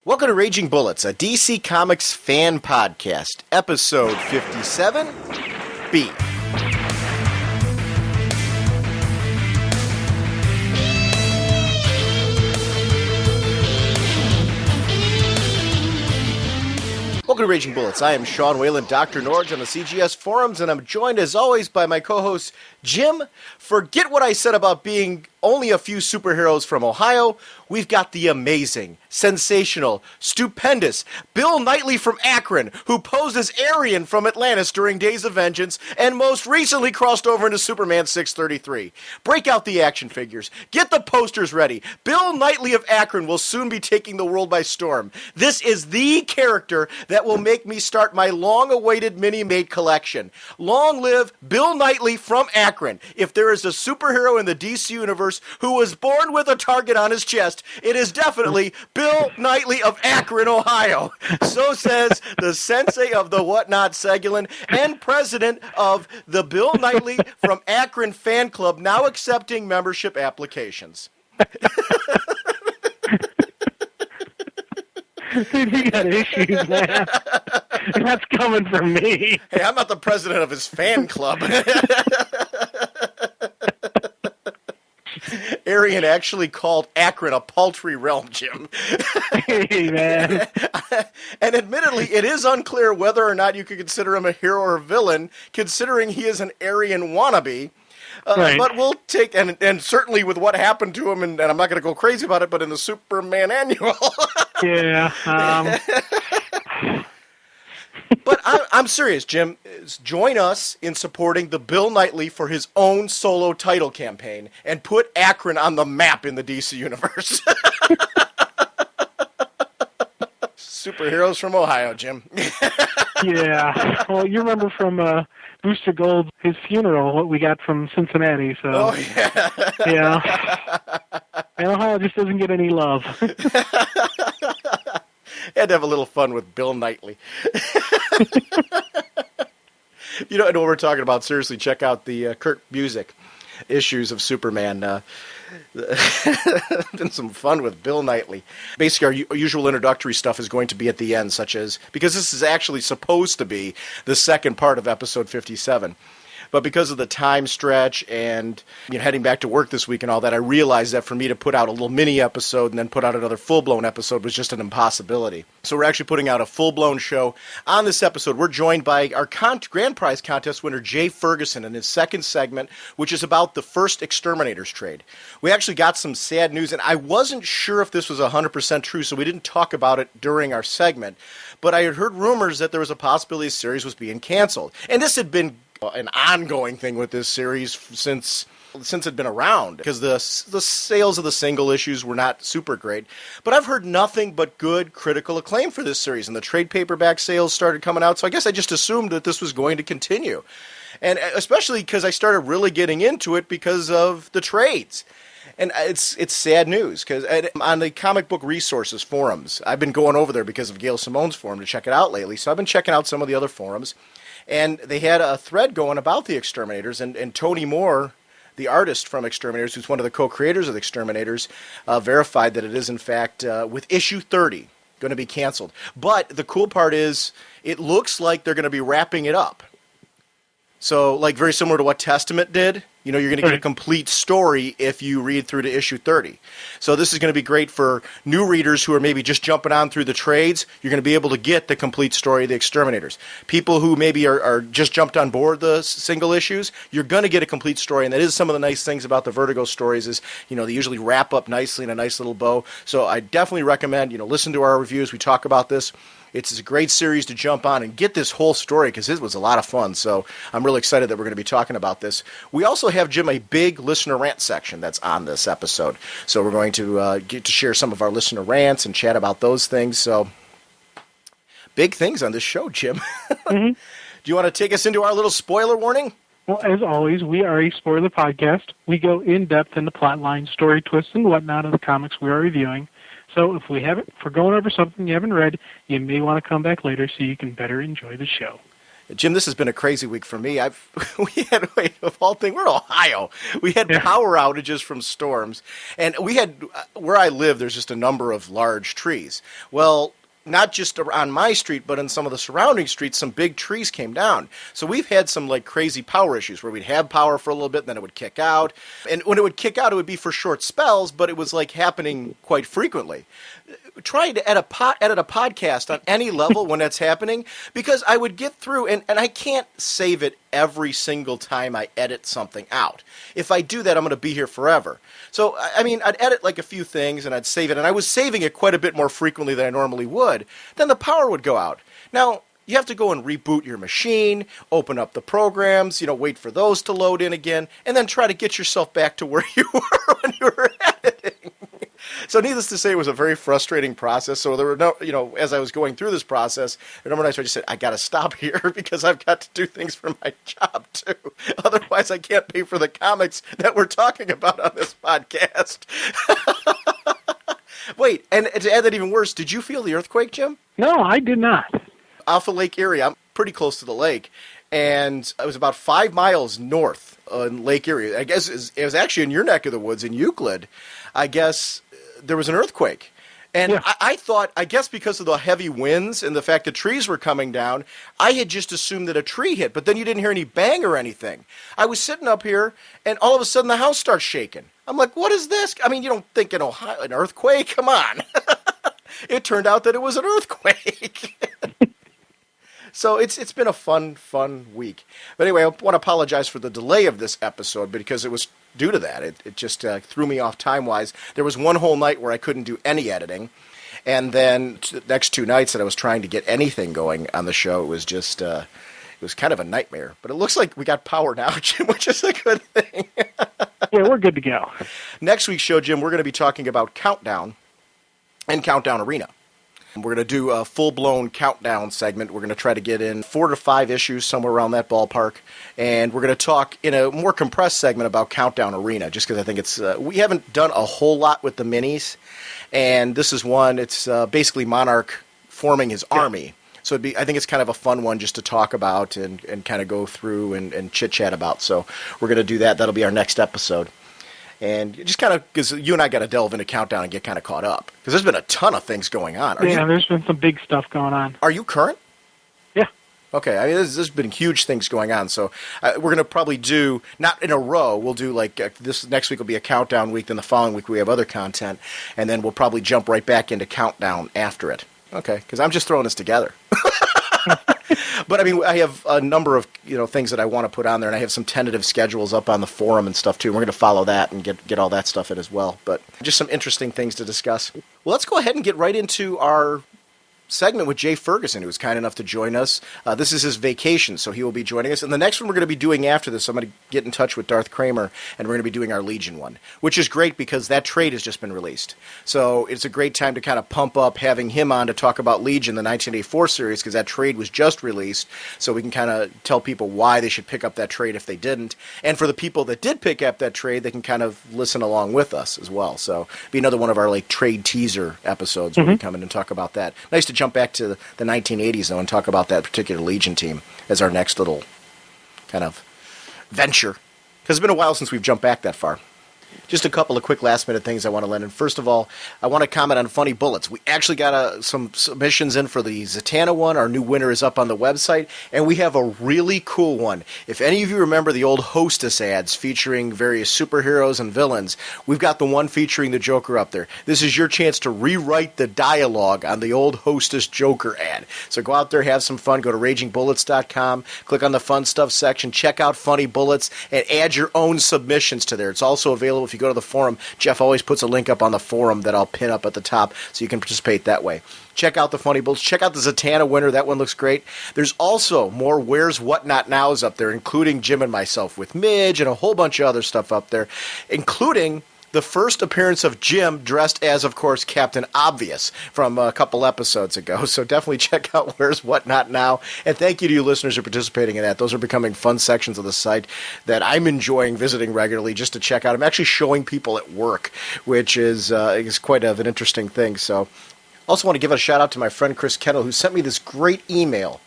Welcome to Raging Bullets, a DC Comics fan podcast, episode 57B. Welcome to Raging Bullets. I am Sean Whalen, Dr. Norge on the CGS forums, and I'm joined as always by my co-host Jim. Forget what I said about being only a few superheroes from Ohio. We've got the amazing, sensational, stupendous Bill Knightley from Akron, who posed as Aryan from Atlantis during Days of Vengeance, and most recently crossed over into Superman 633. Break out the action figures. Get the posters ready. Bill Knightley of Akron will soon be taking the world by storm. This is the character that will make me start my long-awaited mini-made collection. Long live Bill Knightley from Akron. If there is a superhero in the DC universe who was born with a target on his chest, it is definitely Bill Knightley of Akron, Ohio. So says the sensei of the Whatnot Segulin and president of the Bill Knightley from Akron fan club, now accepting membership applications. Dude, you got issues, man. And that's coming from me. Hey, I'm not the president of his fan club. Aryan actually called Akron a paltry realm, Jim. Hey, man. And admittedly, it is unclear whether or not you could consider him a hero or villain, considering he is an Aryan wannabe. Right. But we'll take, and certainly with what happened to him, and I'm not going to go crazy about it, but in the Superman annual. Yeah. But I'm serious, Jim. Join us in supporting the Bill Knightley for his own solo title campaign and put Akron on the map in the DC universe. Superheroes from Ohio, Jim. Yeah. Well, you remember from Booster Gold, his funeral, what we got from Cincinnati. So. Oh, yeah. Yeah. And Ohio just doesn't get any love. Had to have a little fun with Bill Knightley. You know, and what we're talking about, seriously, check out the Kurt Busiek issues of Superman. Been some fun with Bill Knightley. Basically, our usual introductory stuff is going to be at the end, such as, because this is actually supposed to be the second part of episode 57. But because of the time stretch and heading back to work this week and all that, I realized that for me to put out a little mini episode and then put out another full-blown episode was just an impossibility. So we're actually putting out a full-blown show. On this episode, we're joined by our grand prize contest winner, Jay Ferguson, in his second segment, which is about the first Exterminators trade. We actually got some sad news, and I wasn't sure if this was 100% true, so we didn't talk about it during our segment. But I had heard rumors that there was a possibility the series was being canceled. And this had been an ongoing thing with this series since it'd been around, because the sales of the single issues were not super great. But I've heard nothing but good critical acclaim for this series, and the trade paperback sales started coming out, so I guess I just assumed that this was going to continue. And especially because I started really getting into it because of the trades. And it's sad news, because on the comic book resources forums, I've been going over there because of Gail Simone's forum to check it out lately, so I've been checking out some of the other forums. And they had a thread going about the Exterminators, and Tony Moore, the artist from Exterminators, who's one of the co-creators of the Exterminators, verified that it is, in fact, with issue 30, going to be canceled. But the cool part is, it looks like they're going to be wrapping it up. So, like, very similar to what Testament did. You're going to get a complete story if you read through to issue 30. So this is going to be great for new readers who are maybe just jumping on through the trades. You're going to be able to get the complete story of the Exterminators. People who maybe are just jumped on board the single issues, you're going to get a complete story. And that is some of the nice things about the Vertigo stories is, they usually wrap up nicely in a nice little bow. So I definitely recommend, listen to our reviews. We talk about this. It's a great series to jump on and get this whole story, because it was a lot of fun. So I'm really excited that we're going to be talking about this. We also have, Jim, a big listener rant section that's on this episode. So we're going to get to share some of our listener rants and chat about those things. So big things on this show, Jim. Mm-hmm. Do you want to take us into our little spoiler warning? Well, as always, we are a spoiler podcast. We go in-depth into plot lines, story twists, and whatnot of the comics we are reviewing. So if we're going over something you haven't read, you may want to come back later so you can better enjoy the show. Jim, this has been a crazy week for me. Of all things, we're in Ohio. We had power outages from storms, and we had, where I live, there's just a number of large trees. Well, not just on my street, but in some of the surrounding streets, some big trees came down. So we've had some like crazy power issues where we'd have power for a little bit, and then it would kick out. And when it would kick out, it would be for short spells, but it was like happening quite frequently. Trying to edit a podcast on any level when that's happening, because I would get through, and I can't save it every single time I edit something out. If I do that, I'm going to be here forever. So, I mean, I'd edit like a few things, and I'd save it, and I was saving it quite a bit more frequently than I normally would. Then the power would go out. Now, you have to go and reboot your machine, open up the programs, wait for those to load in again, and then try to get yourself back to where you were when you were editing. So needless to say, it was a very frustrating process. So there were no, as I was going through this process, a number of nights I just said, I got to stop here because I've got to do things for my job too. Otherwise, I can't pay for the comics that we're talking about on this podcast. Wait, and to add that even worse, did you feel the earthquake, Jim? No, I did not. Off of Lake Erie, I'm pretty close to the lake, and it was about 5 miles north in Lake Erie. I guess it was actually in your neck of the woods in Euclid. I guess there was an earthquake. And yeah. I thought, I guess because of the heavy winds and the fact that trees were coming down, I had just assumed that a tree hit, but then you didn't hear any bang or anything. I was sitting up here, and all of a sudden the house starts shaking. I'm like, what is this? I mean, you don't think in Ohio, an earthquake? Come on. It turned out that it was an earthquake. So it's been a fun week. But anyway, I want to apologize for the delay of this episode because it was due to that. It just threw me off time-wise. There was one whole night where I couldn't do any editing. And then the next 2 nights that I was trying to get anything going on the show, it was just it was kind of a nightmare. But it looks like we got power now, Jim, which is a good thing. Yeah, we're good to go. Next week's show, Jim, we're going to be talking about Countdown and Countdown Arena. We're going to do a full-blown countdown segment. We're going to try to get in 4 to 5 issues, somewhere around that ballpark. And we're going to talk in a more compressed segment about Countdown Arena, just because I think it's we haven't done a whole lot with the minis. And this is one, it's basically Monarch forming his army. So I think it's kind of a fun one just to talk about and kind of go through and chit-chat about. So we're going to do that. That'll be our next episode. And just kind of, because you and I got to delve into Countdown and get kind of caught up. Because there's been a ton of things going on. There's been some big stuff going on. Are you current? Yeah. Okay, I mean, there's been huge things going on. So we're going to probably do, not in a row, we'll do like, this next week will be a Countdown week, then the following week we have other content. And then we'll probably jump right back into Countdown after it. Okay, because I'm just throwing this together. But I mean, I have a number of things that I want to put on there, and I have some tentative schedules up on the forum and stuff too. And we're going to follow that and get all that stuff in as well. But just some interesting things to discuss. Well, let's go ahead and get right into our segment with Jay Ferguson, who was kind enough to join us. This is his vacation, so he will be joining us. And the next one we're going to be doing after this, I'm going to get in touch with Darth Kramer, and we're going to be doing our Legion one, which is great because that trade has just been released. So it's a great time to kind of pump up having him on to talk about Legion, the 1984 series, because that trade was just released, so we can kind of tell people why they should pick up that trade if they didn't. And for the people that did pick up that trade, they can kind of listen along with us as well. So be another one of our like trade teaser episodes where we come in and talk about that. Nice to jump back to the 1980s, though, and talk about that particular Legion team as our next little kind of venture. Because it's been a while since we've jumped back that far. Just a couple of quick last-minute things I want to let in. First of all, I want to comment on Funny Bullets. We actually got some submissions in for the Zatanna one. Our new winner is up on the website, and we have a really cool one. If any of you remember the old Hostess ads featuring various superheroes and villains, we've got the one featuring the Joker up there. This is your chance to rewrite the dialogue on the old Hostess Joker ad. So go out there, have some fun. Go to RagingBullets.com, click on the Fun Stuff section, check out Funny Bullets, and add your own submissions to there. It's also available if you go to the forum. Jeff always puts a link up on the forum that I'll pin up at the top so you can participate that way. Check out the Funny Bullets. Check out the Zatanna winner. That one looks great. There's also more Where's What Not Nows up there, including Jim and myself with Midge and a whole bunch of other stuff up there, including the first appearance of Jim dressed as, of course, Captain Obvious from a couple episodes ago. So definitely check out Where's What Not Now. And thank you to you listeners who are participating in that. Those are becoming fun sections of the site that I'm enjoying visiting regularly just to check out. I'm actually showing people at work, which is quite an interesting thing. So also want to give a shout out to my friend Chris Kendall, who sent me this great email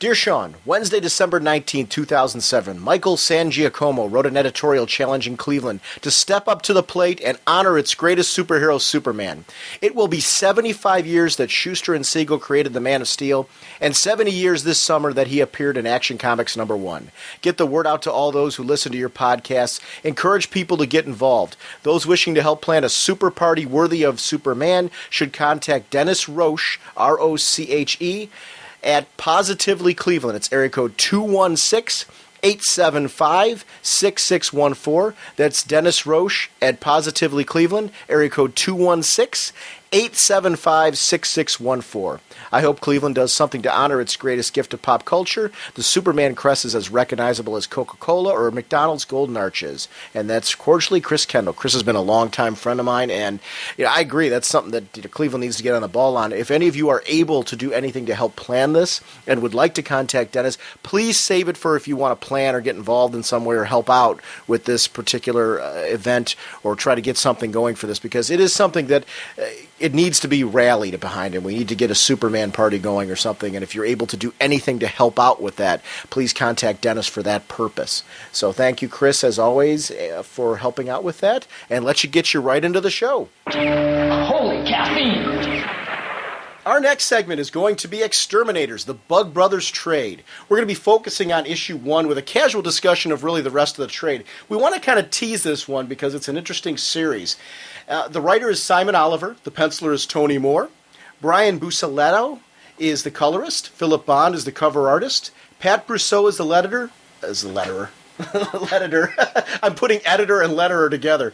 Dear Sean, Wednesday, December 19, 2007, Michael Sangiacomo wrote an editorial challenging Cleveland to step up to the plate and honor its greatest superhero, Superman. It will be 75 years that Schuster and Siegel created the Man of Steel, and 70 years this summer that he appeared in Action Comics #1. Get the word out to all those who listen to your podcasts. Encourage people to get involved. Those wishing to help plan a super party worthy of Superman should contact Dennis Roche, R-O-C-H-E, at Positively Cleveland. It's area code 216-875-6614. That's Dennis Roche at Positively Cleveland, area code 216-875-6614. I hope Cleveland does something to honor its greatest gift of pop culture. The Superman crest is as recognizable as Coca-Cola or McDonald's Golden Arches. And that's cordially Chris Kendall. Chris has been a longtime friend of mine, and I agree that's something that Cleveland needs to get on the ball on. If any of you are able to do anything to help plan this and would like to contact Dennis, please save it for if you want to plan or get involved in some way or help out with this particular event or try to get something going for this, because it is something that it needs to be rallied behind, and we need to get a Superman party going or something. And if you're able to do anything to help out with that, please contact Dennis for that purpose. So thank you, Chris, as always, for helping out with that, and let you get you right into the show. Holy caffeine! Our next segment is going to be Exterminators, the Bug Brothers trade. We're going to be focusing on issue 1 with a casual discussion of really the rest of the trade. We want to kind of tease this one because it's an interesting series. The writer is Simon Oliver. The penciler is Tony Moore. Brian Buccellato is the colorist. Philip Bond is the cover artist. Pat Brousseau is the letterer. Letterer. I'm putting editor and letterer together.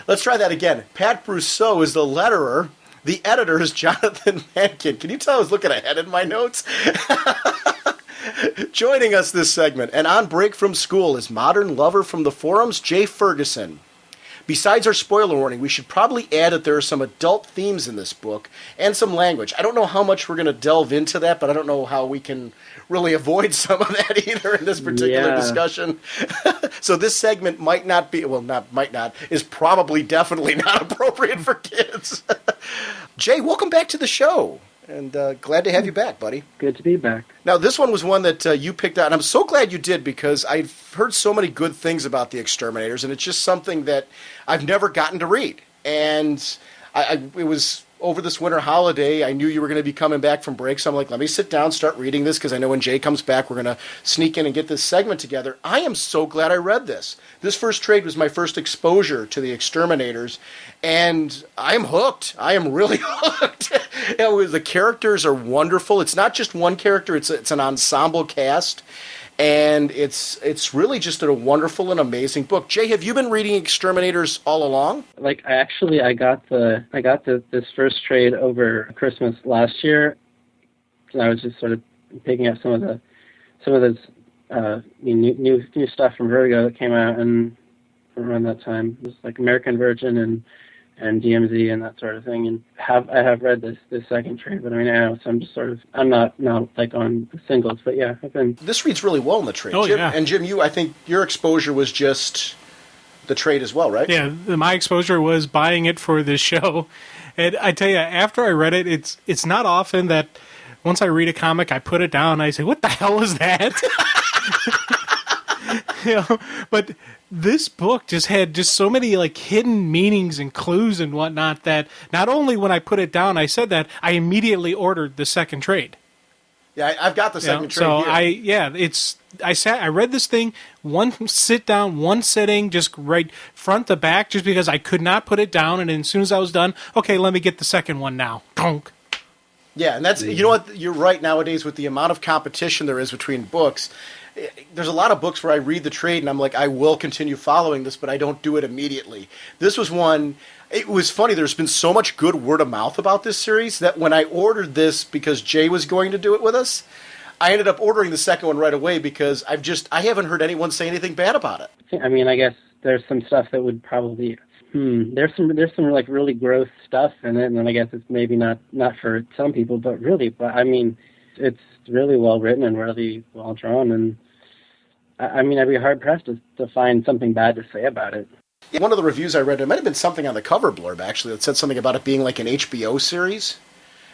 Let's try that again. Pat Brousseau is the letterer. The editor is Jonathan Mankin. Can you tell I was looking ahead in my notes? Joining us this segment and on break from school is modern lover from the forums, Jay Ferguson. Besides our spoiler warning, we should probably add that there are some adult themes in this book and some language. I don't know how much we're going to delve into that, but I don't know how we can really avoid some of that either in this particular discussion. So this segment might not be, is probably definitely not appropriate for kids. Jay, welcome back to the show. And glad to have you back, buddy. Good to be back. Now, this one was one that you picked out, and I'm so glad you did because I've heard so many good things about the Exterminators, and it's just something that I've never gotten to read. And it was over this winter holiday. I knew you were going to be coming back from break, so I'm like, let me sit down, start reading this, because I know when Jay comes back, we're going to sneak in and get this segment together. I am so glad I read this. This first trade was my first exposure to the Exterminators, and I am hooked. I am really hooked. The characters are wonderful. It's not just one character. It's an ensemble cast, and it's really just a wonderful and amazing book. Jay, have you been reading Exterminators all along? Like, I got this first trade over Christmas last year, and I was just sort of picking up some of those new stuff from Veritgo that came out and around that time. It was like American Virgin and DMZ and that sort of thing, and I have read this second trade, but I mean, so I'm just sort of, I'm not like on the singles, but yeah, I've been. This reads really well in the trade. Oh, Jim, yeah. And Jim, I think your exposure was just the trade as well, right? Yeah, my exposure was buying it for this show, and I tell you, after I read it, it's not often that once I read a comic, I put it down and I say, "What the hell is that?" But this book just had so many like hidden meanings and clues and whatnot that not only when I put it down, I said that I immediately ordered the second trade. Yeah, I've got the second trade here. I read this thing one sitting, just right front to back, just because I could not put it down. And as soon as I was done, okay, let me get the second one now. Donk. Yeah, and that's, you know what, you're right, nowadays with the amount of competition there is between books, there's a lot of books where I read the trade and I'm like, I will continue following this, but I don't do it immediately. This was one, it was funny, there's been so much good word of mouth about this series that when I ordered this because Jay was going to do it with us, I ended up ordering the second one right away because I haven't heard anyone say anything bad about it. I mean, I guess there's some stuff that would probably, there's some like really gross stuff in it, and I guess it's maybe not for some people, but I mean, it's really well written and really well drawn, and I mean, I'd be hard pressed to find something bad to say about it. One of the reviews I read, it might have been something on the cover blurb actually that said something about it being like an HBO series.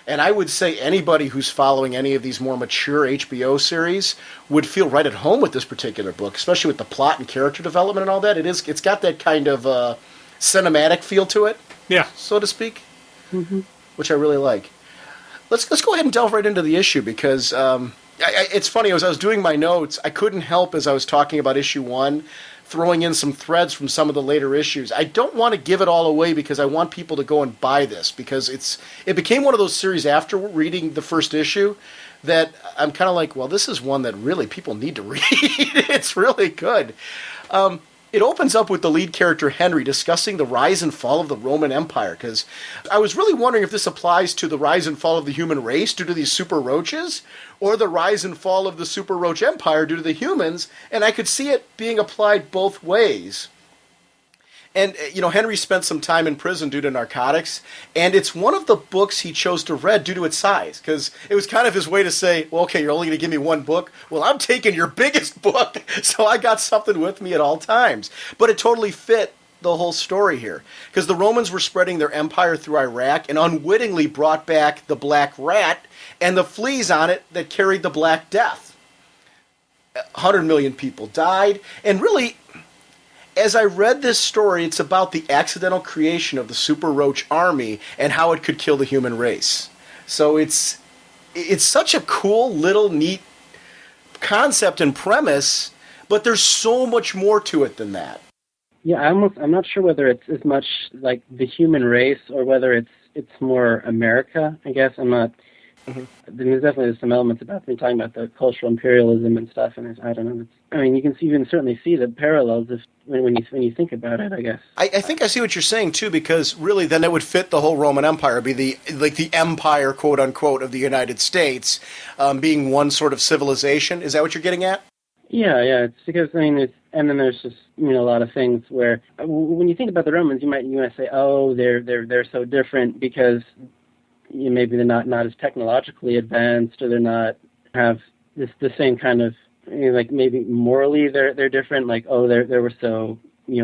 And I would say anybody who's following any of these more mature HBO series would feel right at home with this particular book, especially with the plot and character development and all that. It's got that kind of cinematic feel to it, Yeah. so to speak, which I really like. Let's go ahead and delve right into the issue because it's funny. As I was doing my notes, I couldn't help as I was talking about issue 1, throwing in some threads from some of the later issues. I don't want to give it all away because I want people to go and buy this because it became one of those series after reading the first issue that I'm kind of like, well, this is one that really people need to read. It's really good. It opens up with the lead character, Henry, discussing the rise and fall of the Roman Empire, because I was really wondering if this applies to the rise and fall of the human race due to these super roaches, or the rise and fall of the super roach empire due to the humans, and I could see it being applied both ways. And, Henry spent some time in prison due to narcotics, and it's one of the books he chose to read due to its size, because it was kind of his way to say, well, okay, you're only going to give me one book. Well, I'm taking your biggest book, so I got something with me at all times. But it totally fit the whole story here, because the Romans were spreading their empire through Iraq and unwittingly brought back the Black Rat and the fleas on it that carried the Black Death. 100 million people died, and really, as I read this story, it's about the accidental creation of the super roach army and how it could kill the human race. So it's such a cool, little, neat concept and premise, but there's so much more to it than that. Yeah, I'm not sure whether it's as much like the human race or whether it's more America. I guess I'm not. There's definitely some elements about them talking about the cultural imperialism and stuff, and I don't know. You can certainly see the parallels when you think about it. I guess. I think I see what you're saying too, because really, then it would fit the whole Roman Empire, be the empire, quote unquote, of the United States, being one sort of civilization. Is that what you're getting at? Yeah. It's because and then there's just a lot of things where when you think about the Romans, you might say, oh, they're so different because maybe they're not as technologically advanced, or they're not have the same kind of like maybe morally they're different. Like, oh, they were so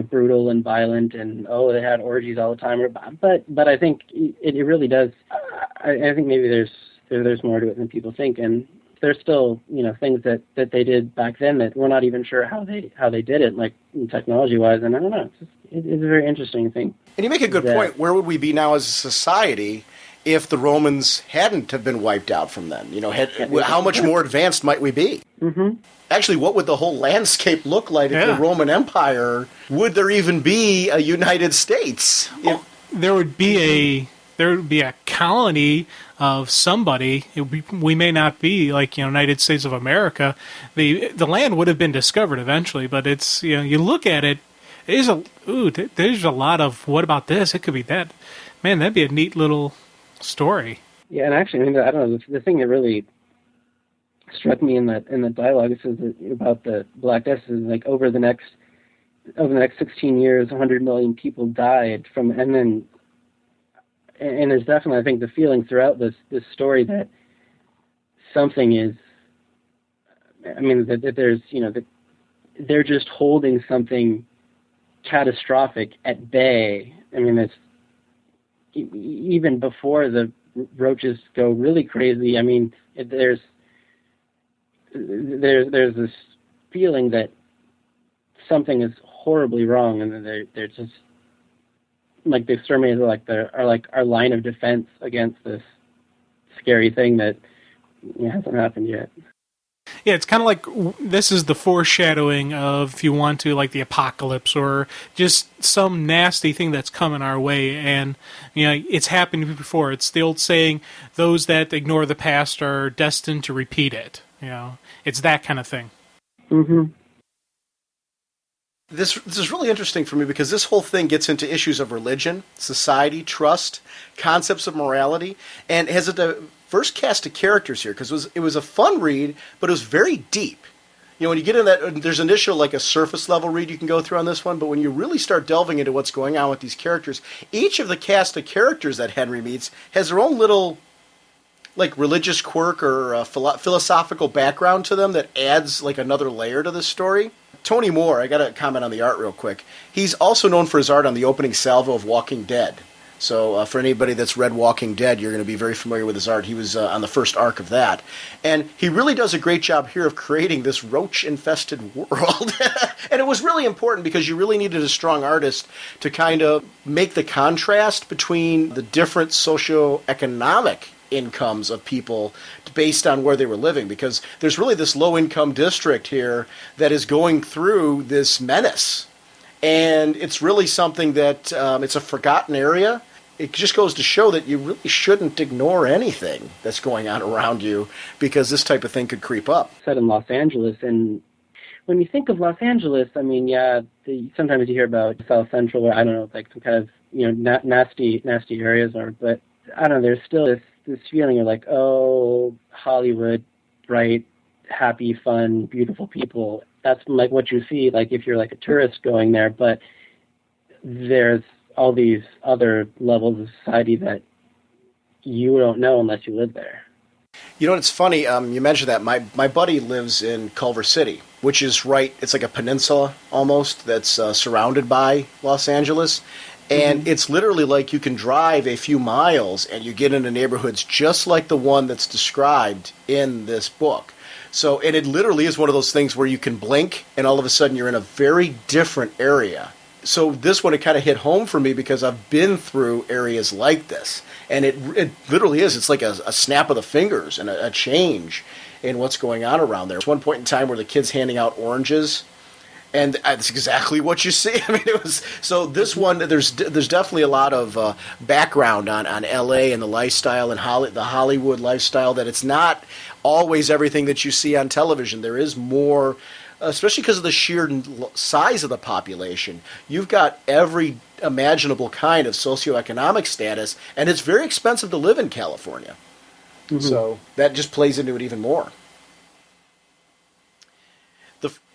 brutal and violent, and oh, they had orgies all the time. But I think it really does. I think maybe there's more to it than people think, and there's still things that they did back then that we're not even sure how they did it, like technology wise. And I don't know. It's a very interesting thing. And you make a good point. Where would we be now as a society if the Romans hadn't have been wiped out from then? How much more advanced might we be? Mm-hmm. Actually, what would the whole landscape look like if the Roman Empire? Would there even be a United States? Well, there would be a colony of somebody. We may not be like United States of America. The land would have been discovered eventually, but it's you look at it. There's a lot of what about this? It could be that. Man, that'd be a neat little story. Yeah, and actually, I don't know. The thing that really struck me in the dialogue is about the Black Death is like over the next 16 years, 100 million people died from, and there's definitely, I think, the feeling throughout this story that something is. That there's that they're just holding something catastrophic at bay. It's even before the roaches go really crazy. There's this feeling that something is horribly wrong, and they're just like the exterminators are like our line of defense against this scary thing that hasn't happened yet. Yeah, it's kind of like this is the foreshadowing of, if you want to, like the apocalypse or just some nasty thing that's coming our way. And, it's happened before. It's the old saying, those that ignore the past are destined to repeat it. It's that kind of thing. Mm-hmm. This is really interesting for me because this whole thing gets into issues of religion, society, trust, concepts of morality, and has a diverse cast of characters here because it was a fun read, but it was very deep. When you get in that, there's initial like a surface level read you can go through on this one, but when you really start delving into what's going on with these characters, each of the cast of characters that Henry meets has their own little like religious quirk or philosophical background to them that adds like another layer to this story. Tony Moore, I got to comment on the art real quick. He's also known for his art on the opening salvo of Walking Dead. So for anybody that's read Walking Dead, you're going to be very familiar with his art. He was on the first arc of that. And he really does a great job here of creating this roach-infested world. And it was really important because you really needed a strong artist to kind of make the contrast between the different socioeconomic incomes of people based on where they were living, because there's really this low-income district here that is going through this menace. And it's really something that it's a forgotten area. It just goes to show that you really shouldn't ignore anything that's going on around you, because this type of thing could creep up. Set in Los Angeles, and when you think of Los Angeles, I mean, sometimes you hear about South Central, where I don't know, like some kind of nasty areas, but I don't know. There's still this feeling of like, oh, Hollywood, bright, happy, fun, beautiful people. That's like what you see, like if you're like a tourist going there. But there's all these other levels of society that you don't know unless you live there. You know, it's funny, you mentioned that. My buddy lives in Culver City, which is right, it's like a peninsula almost that's surrounded by Los Angeles. And it's literally like you can drive a few miles and you get into neighborhoods just like the one that's described in this book. So, and it literally is one of those things where you can blink and all of a sudden you're in a very different area. So this one, it kind of hit home for me because I've been through areas like this. And it literally is. It's like a snap of the fingers and a change in what's going on around there. There's one point in time where the kid's handing out oranges. And that's exactly what you see. I mean, it was so. This one, there's definitely a lot of background on L.A. and the lifestyle and the Hollywood lifestyle. That it's not always everything that you see on television. There is more, especially because of the sheer size of the population. You've got every imaginable kind of socioeconomic status, and it's very expensive to live in California. Mm-hmm. So that just plays into it even more.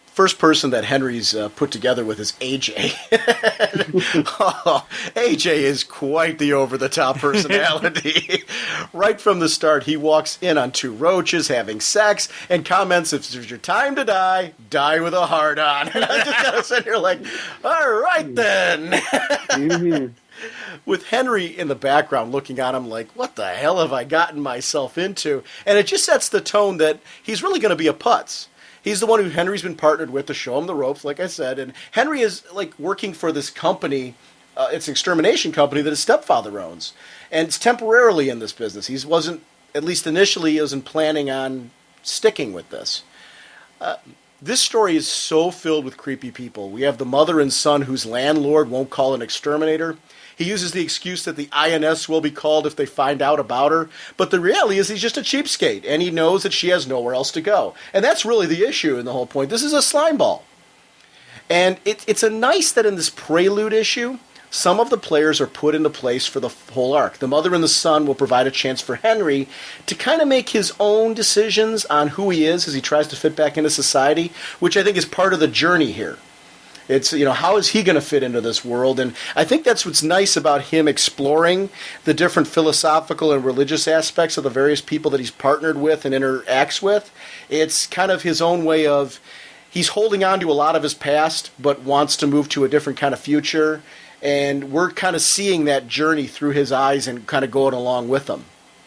First person that Henry's put together with is AJ. AJ is quite the over-the-top personality. Right from the start, he walks in on two roaches having sex and comments, if it's your time to die, die with a heart on. And I just kind of sit here like, all right then. Mm-hmm. With Henry in the background looking at him like, what the hell have I gotten myself into? And it just sets the tone that he's really going to be a putz. He's the one who Henry's been partnered with to show him the ropes, like I said. And Henry is like working for this company. It's an extermination company that his stepfather owns. And it's temporarily in this business. He wasn't, at least initially, he wasn't planning on sticking with this. This story is so filled with creepy people. We have the mother and son whose landlord won't call an exterminator. He uses the excuse that the INS will be called if they find out about her. But the reality is he's just a cheapskate, and he knows that she has nowhere else to go. And that's really the issue in the whole point. This is a slime ball. And it's a nice that in this prelude issue, some of the players are put into place for the whole arc. The mother and the son will provide a chance for Henry to kind of make his own decisions on who he is as he tries to fit back into society, which I think is part of the journey here. It's, how is he going to fit into this world? And I think that's what's nice about him exploring the different philosophical and religious aspects of the various people that he's partnered with and interacts with. It's kind of his own way of, he's holding on to a lot of his past, but wants to move to a different kind of future. And we're kind of seeing that journey through his eyes and kind of going along with him.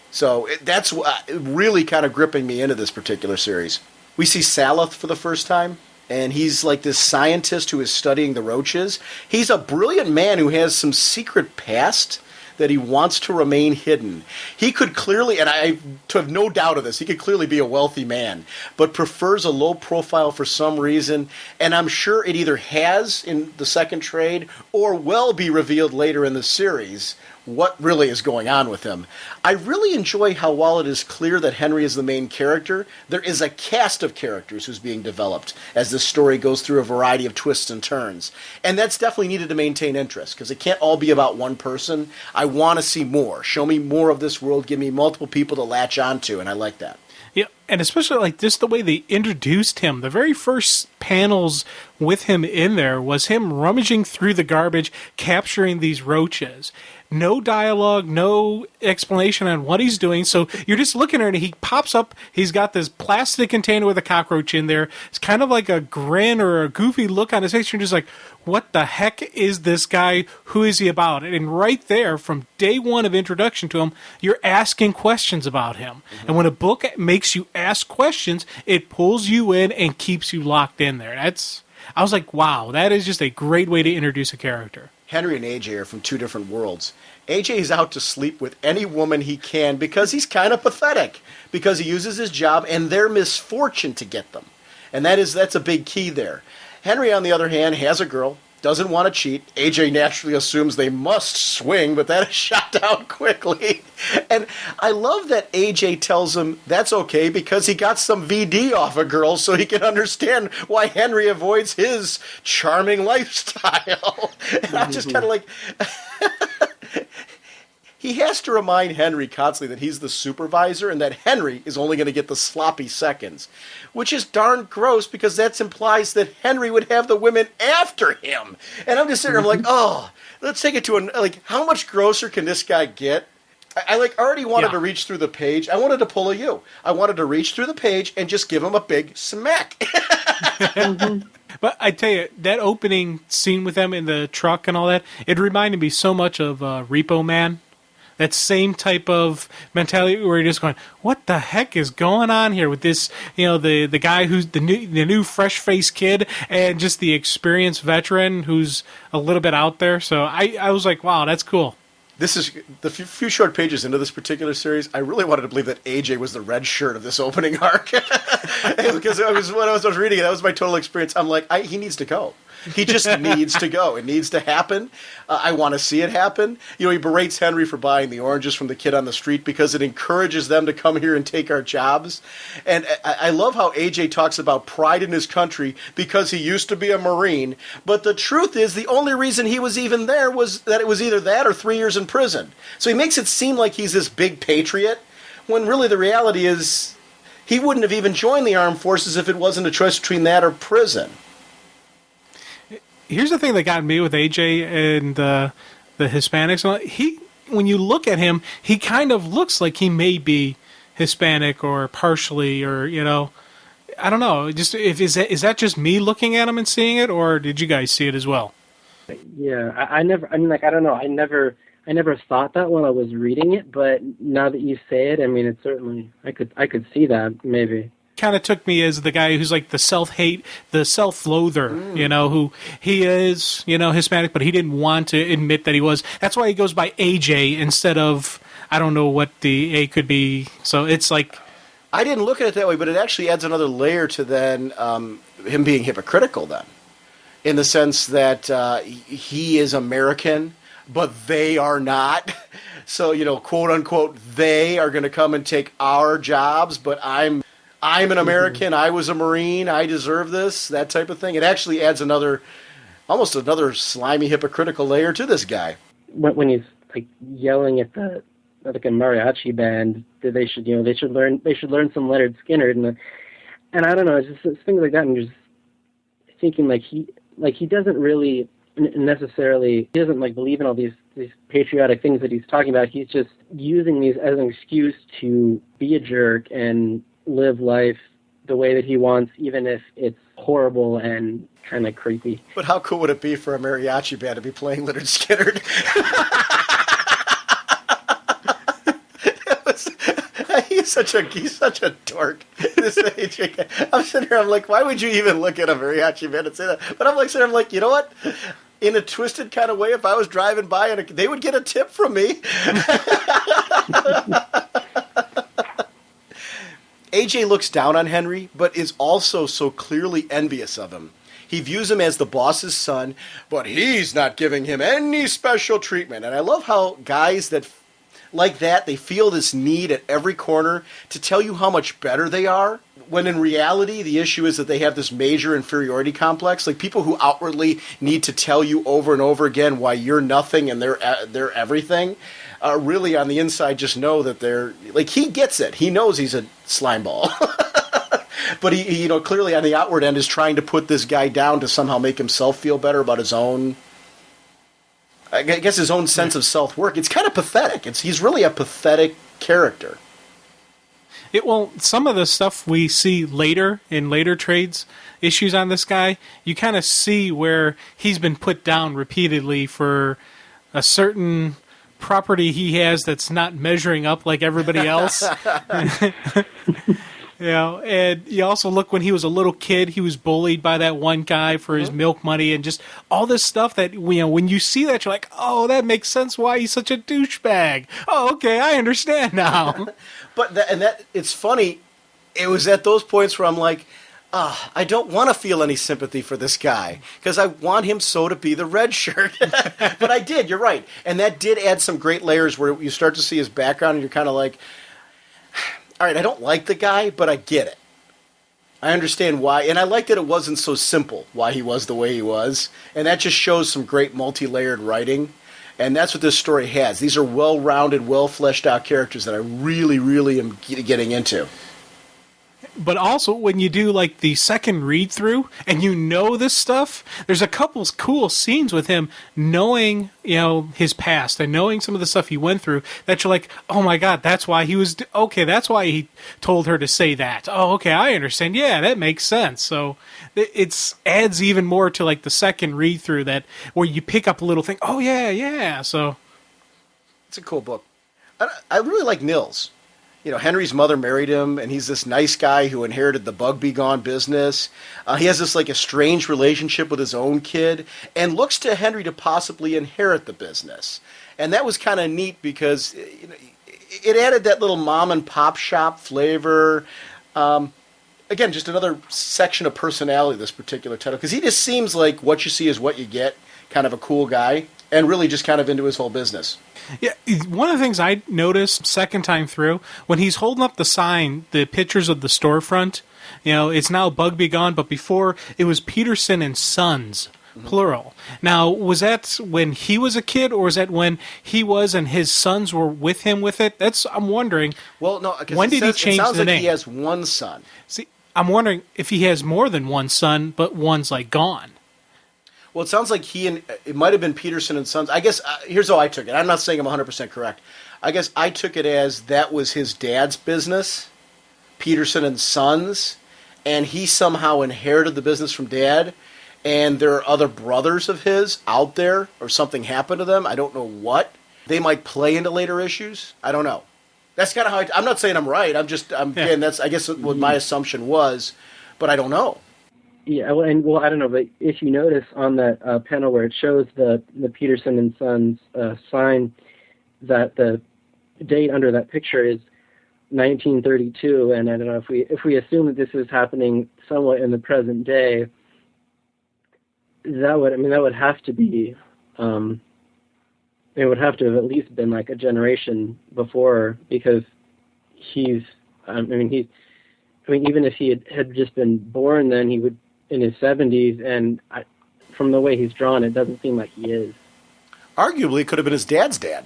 So that's really kind of gripping me into this particular series. We see Saleth for the first time. And he's like this scientist who is studying the roaches. He's a brilliant man who has some secret past that he wants to remain hidden. He could clearly, and I have no doubt of this, he could clearly be a wealthy man, but prefers a low profile for some reason. And I'm sure it either has in the second trade or will be revealed later in the series what really is going on with him. I really enjoy how, while it is clear that Henry is the main character, there is a cast of characters who's being developed as this story goes through a variety of twists and turns. And that's definitely needed to maintain interest, because it can't all be about one person. I want to see more. Show me more of this world. Give me multiple people to latch onto, and I like that. Yeah, and especially like just the way they introduced him. The very first panels with him in there was him rummaging through the garbage, capturing these roaches. No dialogue, no explanation on what he's doing. So you're just looking at it, and he pops up. He's got this plastic container with a cockroach in there. It's kind of like a grin or a goofy look on his face. You're just like, what the heck is this guy? Who is he about? And right there, from day one of introduction to him, you're asking questions about him. Mm-hmm. And when a book makes you ask questions, it pulls you in and keeps you locked in there. I was like, wow, that is just a great way to introduce a character. Henry and AJ are from two different worlds. AJ is out to sleep with any woman he can because he's kind of pathetic, because he uses his job and their misfortune to get them. And that's a big key there. Henry, on the other hand, has a girl, doesn't want to cheat. AJ naturally assumes they must swing, but that is shot down quickly. And I love that AJ tells him that's okay because he got some VD off a girl so he can understand why Henry avoids his charming lifestyle. And I'm just kind of like... He has to remind Henry constantly that he's the supervisor and that Henry is only going to get the sloppy seconds, which is darn gross because that implies that Henry would have the women after him. And I'm just sitting there, I'm like, oh, let's take it to how much grosser can this guy get? I already wanted to reach through the page. I wanted to pull a U. I wanted to reach through the page and just give him a big smack. But I tell you, that opening scene with them in the truck and all that, it reminded me so much of Repo Man. That same type of mentality where you're just going, what the heck is going on here with this, the guy who's the new fresh-faced kid and just the experienced veteran who's a little bit out there. So I was like, wow, that's cool. This is the few short pages into this particular series. I really wanted to believe that AJ was the red shirt of this opening arc because when I was reading it, that was my total experience. I'm like, he needs to go. He just needs to go. It needs to happen. I want to see it happen. He berates Henry for buying the oranges from the kid on the street because it encourages them to come here and take our jobs. And I love how AJ talks about pride in his country because he used to be a Marine. But the truth is the only reason he was even there was that it was either that or 3 years in prison. So he makes it seem like he's this big patriot when really the reality is he wouldn't have even joined the armed forces if it wasn't a choice between that or prison. Here's the thing that got me with AJ and the Hispanics. When you look at him, he kind of looks like he may be Hispanic or partially, or I don't know. Just is that just me looking at him and seeing it, or did you guys see it as well? Yeah, I don't know. I never thought that when I was reading it, but now that you say it, I mean, it certainly I could see that maybe. Kind of took me as the guy who's like the self-hate, the self-loather, who he is, Hispanic, but he didn't want to admit that he was. That's why he goes by AJ instead of, I don't know what the A could be. So it's like... I didn't look at it that way, but it actually adds another layer to then him being hypocritical then, in the sense that he is American, but they are not. So, quote unquote, they are going to come and take our jobs, but I'm an American, I was a Marine, I deserve this, that type of thing. It actually adds almost another slimy, hypocritical layer to this guy. When he's like yelling at a mariachi band, that they should learn some Leonard Skinner, and I don't know, it's just things like that, and just thinking he doesn't really necessarily, he doesn't believe in all these patriotic things that he's talking about. He's just using these as an excuse to be a jerk and live life the way that he wants, even if it's horrible and kind of creepy. But how cool would it be for a mariachi band to be playing Leonard Skinner? He's such a dork. This AJ. I'm sitting here, I'm like, why would you even look at a mariachi band and say that? But I'm like, you know what? In a twisted kind of way, if I was driving by and they would get a tip from me. AJ looks down on Henry, but is also so clearly envious of him. He views him as the boss's son, but he's not giving him any special treatment. And I love how guys that like that, they feel this need at every corner to tell you how much better they are, when in reality the issue is that they have this major inferiority complex. Like people who outwardly need to tell you over and over again why you're nothing and they're everything. Really on the inside just know that they're, like, he gets it. He knows he's a slimeball. But he clearly on the outward end is trying to put this guy down to somehow make himself feel better about his own, I guess, his own sense of self-worth. It's kind of pathetic. He's really a pathetic character. Well, some of the stuff we see later in later trades issues on this guy, you kind of see where he's been put down repeatedly for a certain property he has that's not measuring up like everybody else. And you also look when he was a little kid, he was bullied by that one guy for his milk money and just all this stuff that, when you see that, you're like, oh, that makes sense why he's such a douchebag. Oh, okay, I understand now. But it's funny. It was at those points where I'm like, I don't want to feel any sympathy for this guy because I want him so to be the red shirt. But I did. You're right, and that did add some great layers where you start to see his background, and you're kind of like, all right, I don't like the guy, but I get it. I understand why, and I like that it wasn't so simple why he was the way he was, and that just shows some great multi-layered writing. And that's what this story has. These are well-rounded, well-fleshed-out characters that I really, really am getting into. But also, when you do, like, the second read-through, and you know this stuff, there's a couple cool scenes with him knowing, his past, and knowing some of the stuff he went through, that you're like, oh my god, that's why he was, okay, that's why he told her to say that. Oh, okay, I understand. Yeah, that makes sense. So, it adds even more to, like, the second read-through, that, where you pick up a little thing, oh yeah, so. It's a cool book. I really like Nils. Henry's mother married him, and he's this nice guy who inherited the Bug Be Gone business. He has this, like, a strange relationship with his own kid, and looks to Henry to possibly inherit the business. And that was kind of neat because it added that little mom-and-pop shop flavor. Again, just another section of personality, this particular title, because he just seems like what you see is what you get, kind of a cool guy, and really just kind of into his whole business. Yeah, one of the things I noticed second time through, when he's holding up the sign, the pictures of the storefront, it's now Bug Be Gone, but before it was Peterson and Sons, plural. Now, was that when he was a kid, or was that when he was and his sons were with him with it? I'm wondering. Well, no, when did he change the name? It sounds like he has one son. See, I'm wondering if he has more than one son, but one's, like, gone. Well, it sounds like it might have been Peterson and Sons. I guess, here's how I took it. I'm not saying I'm 100% correct. I guess I took it as that was his dad's business, Peterson and Sons, and he somehow inherited the business from Dad, and there are other brothers of his out there, or something happened to them. I don't know what. They might play into later issues. I don't know. That's kind of how I'm not saying I'm right. Again, that's, I guess, what my assumption was, but I don't know. Yeah, well, I don't know, but if you notice on that panel where it shows the Peterson and Sons sign, that the date under that picture is 1932, and I don't know if we assume that this is happening somewhat in the present day, that would have to be, it would have to have at least been like a generation before, because even if he had just been born then, he would in his 70s, and from the way he's drawn, it doesn't seem like he is. Arguably, it could have been his dad's dad.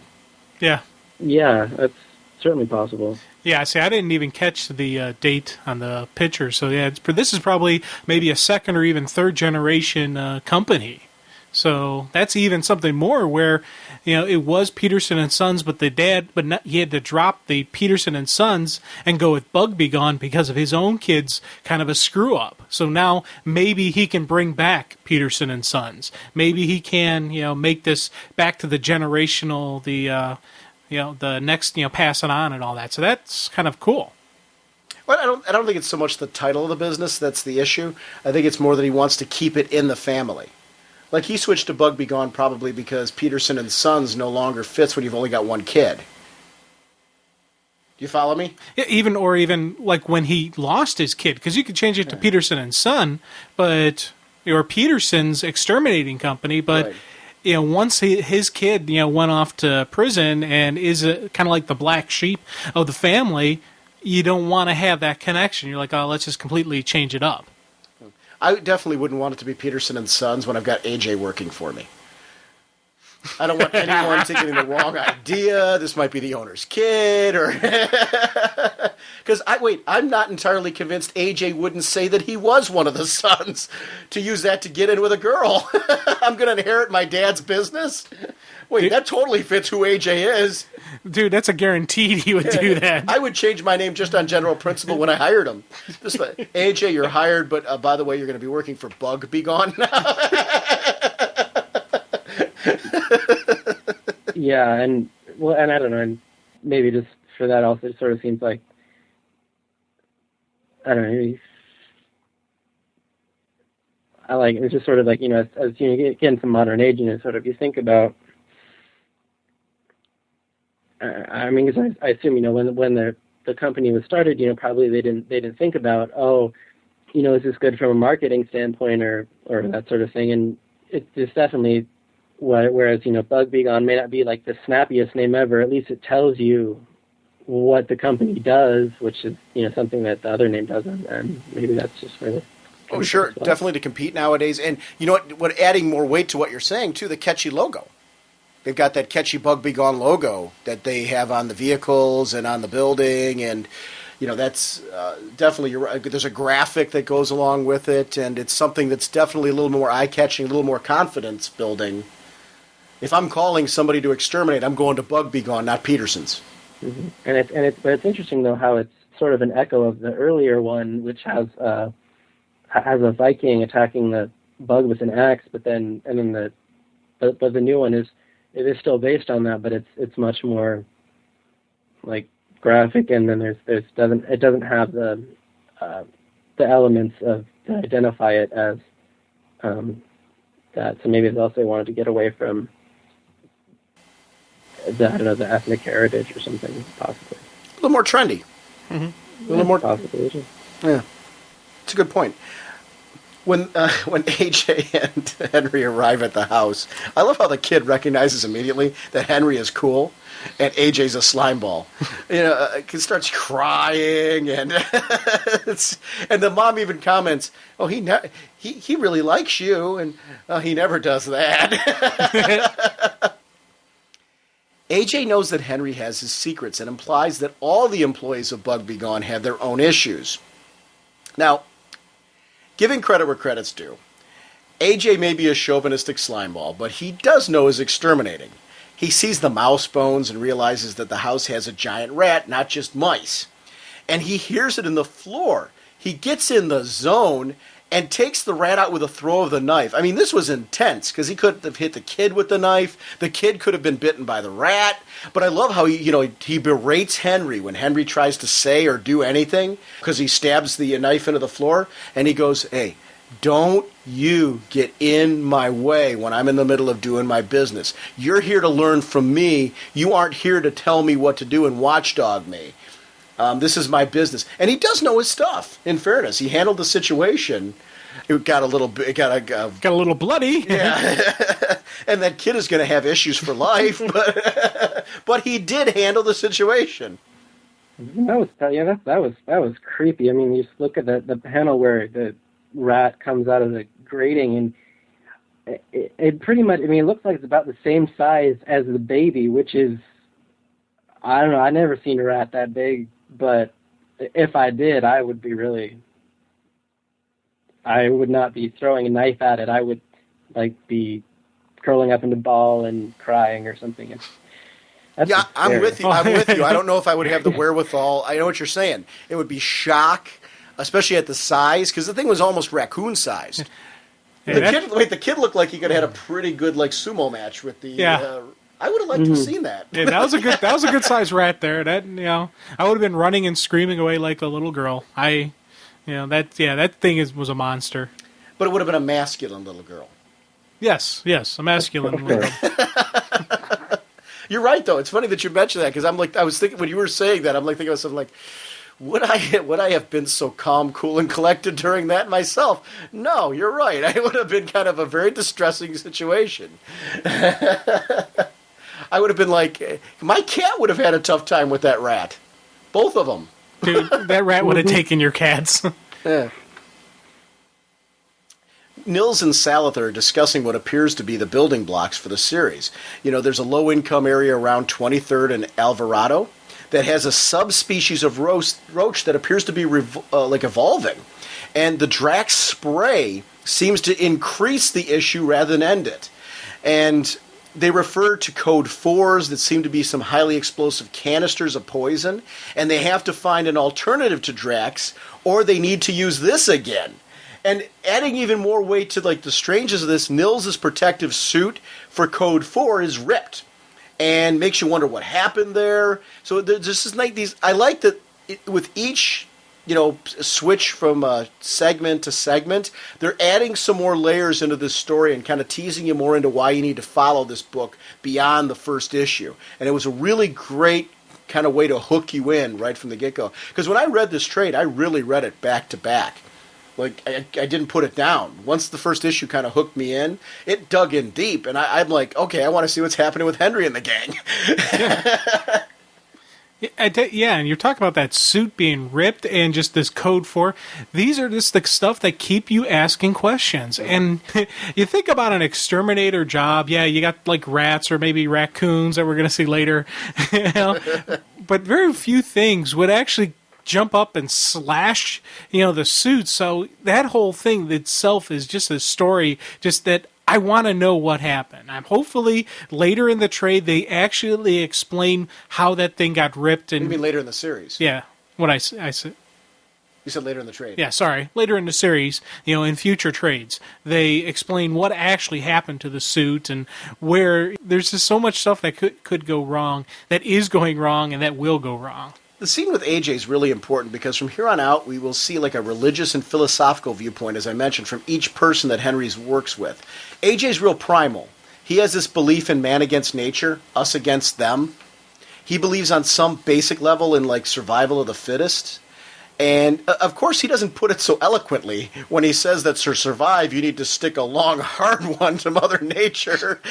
Yeah. Yeah, that's certainly possible. Yeah, see, I didn't even catch the date on the picture, so yeah, this is probably maybe a second or even third generation company. So that's even something more where, it was Peterson and Sons, but he had to drop the Peterson and Sons and go with Bug Be Gone because of his own kids kind of a screw up. So now maybe he can bring back Peterson and Sons. Maybe he can, make this back to the generational, the next, pass it on and all that. So that's kind of cool. Well, I don't think it's so much the title of the business that's the issue. I think it's more that he wants to keep it in the family. Like, he switched to Bug Be Gone probably because Peterson and Sons no longer fits when you've only got one kid. Do you follow me? Yeah, even like when he lost his kid, because you could change it to Peterson and Son, or Peterson's exterminating company, but right. Once his kid went off to prison and is kind of like the black sheep of the family, you don't want to have that connection. You're like, oh, let's just completely change it up. I definitely wouldn't want it to be Peterson and Sons when I've got AJ working for me. I don't want anyone taking the wrong idea. This might be the owner's kid, or because I'm not entirely convinced AJ wouldn't say that he was one of the sons to use that to get in with a girl. I'm going to inherit my dad's business. Wait, that totally fits who AJ is. Dude, that's a guaranteed he would do that. I would change my name just on general principle when I hired him. Just like, AJ, you're hired, but by the way, you're going to be working for Bug Be Gone. Yeah, and I don't know, and maybe just for that also, it sort of seems like, I don't know, maybe it's just sort of like, as you get into modern age, and sort of you think about, I mean, 'cause I assume, when the company was started, probably they didn't think about, is this good from a marketing standpoint or that sort of thing, and it's just definitely, whereas, Bug Be Gone may not be like the snappiest name ever, at least it tells you what the company does, which is, something that the other name doesn't, and maybe that's just where Oh, sure. Well. Definitely to compete nowadays. And you know what, adding more weight to what you're saying, too, the catchy logo. They've got that catchy Bug Be Gone logo that they have on the vehicles and on the building. And, that's definitely, you're right. There's a graphic that goes along with it. And it's something that's definitely a little more eye-catching, a little more confidence building. If I'm calling somebody to exterminate, I'm going to Bug Be Gone, not Peterson's. Mm-hmm. But it's interesting, though, how it's sort of an echo of the earlier one, which has a Viking attacking the bug with an axe, but the new one is still based on that, but it's much more like graphic, and then it doesn't have the elements of to identify it as that. So maybe it's also wanted to get away from the ethnic heritage or something, possibly. A little more trendy. Mm-hmm. A little more possibly. Yeah, it's a good point. When AJ and Henry arrive at the house, I love how the kid recognizes immediately that Henry is cool and AJ's a slimeball. He starts crying, and and the mom even comments, "Oh, he really likes you," and he never does that. AJ knows that Henry has his secrets and implies that all the employees of Bug Be Gone have their own issues. Now, giving credit where credit's due, AJ may be a chauvinistic slimeball, but he does know his exterminating. He sees the mouse bones and realizes that the house has a giant rat, not just mice. And he hears it in the floor. He gets in the zone and takes the rat out with a throw of the knife. I mean, this was intense, because he could have hit the kid with the knife. The kid could have been bitten by the rat. But I love how he berates Henry when Henry tries to say or do anything, because he stabs the knife into the floor. And he goes, "Hey, don't you get in my way when I'm in the middle of doing my business. You're here to learn from me. You aren't here to tell me what to do and watchdog me. This is my business." And he does know his stuff. In fairness, he handled the situation. It got a little bloody. Yeah, and that kid is going to have issues for life. But he did handle the situation. That was creepy. I mean, you just look at the panel where the rat comes out of the grating, and it pretty much. I mean, it looks like it's about the same size as the baby, which is, I don't know. I've never seen a rat that big. But if I did, I would not be throwing a knife at it. I would be curling up in a ball and crying or something. I'm with you. I don't know if I would have the wherewithal. I know what you're saying. It would be shock, especially at the size, because the thing was almost raccoon-sized. The kid looked like he could have had a pretty good sumo match with the... Yeah. I would have liked to have seen that. Yeah, that was a good sized rat there. That I would have been running and screaming away like a little girl. That thing was a monster. But it would have been a masculine little girl. Yes, a masculine little girl. You're right, though. It's funny that you mentioned that, because I was thinking when you were saying that, I'm thinking of something like, would I have been so calm, cool, and collected during that myself? No, you're right. I would have been kind of a very distressing situation. I would have been like, my cat would have had a tough time with that rat. Both of them. Dude, that rat would have taken your cats. Yeah. Nils and Salather are discussing what appears to be the building blocks for the series. There's a low-income area around 23rd and Alvarado that has a subspecies of roach that appears to be evolving. And the Drax spray seems to increase the issue rather than end it. And they refer to code 4s that seem to be some highly explosive canisters of poison, and they have to find an alternative to Drax, or they need to use this again. And adding even more weight to like the strangeness of this, Nils' protective suit for code 4 is ripped, and makes you wonder what happened there. So there's just like these. I like that with each switch from segment to segment, they're adding some more layers into this story and kind of teasing you more into why you need to follow this book beyond the first issue. And it was a really great kind of way to hook you in right from the get-go. Because when I read this trade, I really read it back to back. Like, I didn't put it down. Once the first issue kind of hooked me in, it dug in deep. And I'm like, okay, I want to see what's happening with Henry and the gang. Yeah, and you're talking about that suit being ripped and just this code 4. These are just the stuff that keep you asking questions. And you think about an exterminator job, yeah, you got like rats or maybe raccoons that we're going to see later. But very few things would actually jump up and slash, the suit. So that whole thing itself is just a story, just that I want to know what happened. Hopefully later in the trade they actually explain how that thing got ripped. And you mean later in the series? Yeah, what I said. You said later in the trade. Yeah, sorry. Later in the series, in future trades, they explain what actually happened to the suit and where there's just so much stuff that could go wrong, that is going wrong, and that will go wrong. The scene with AJ is really important because from here on out we will see like a religious and philosophical viewpoint, as I mentioned, from each person that Henry's works with. AJ's real primal. He has this belief in man against nature, us against them. He believes on some basic level in like survival of the fittest. And, of course, he doesn't put it so eloquently when he says that to survive, you need to stick a long, hard one to Mother Nature.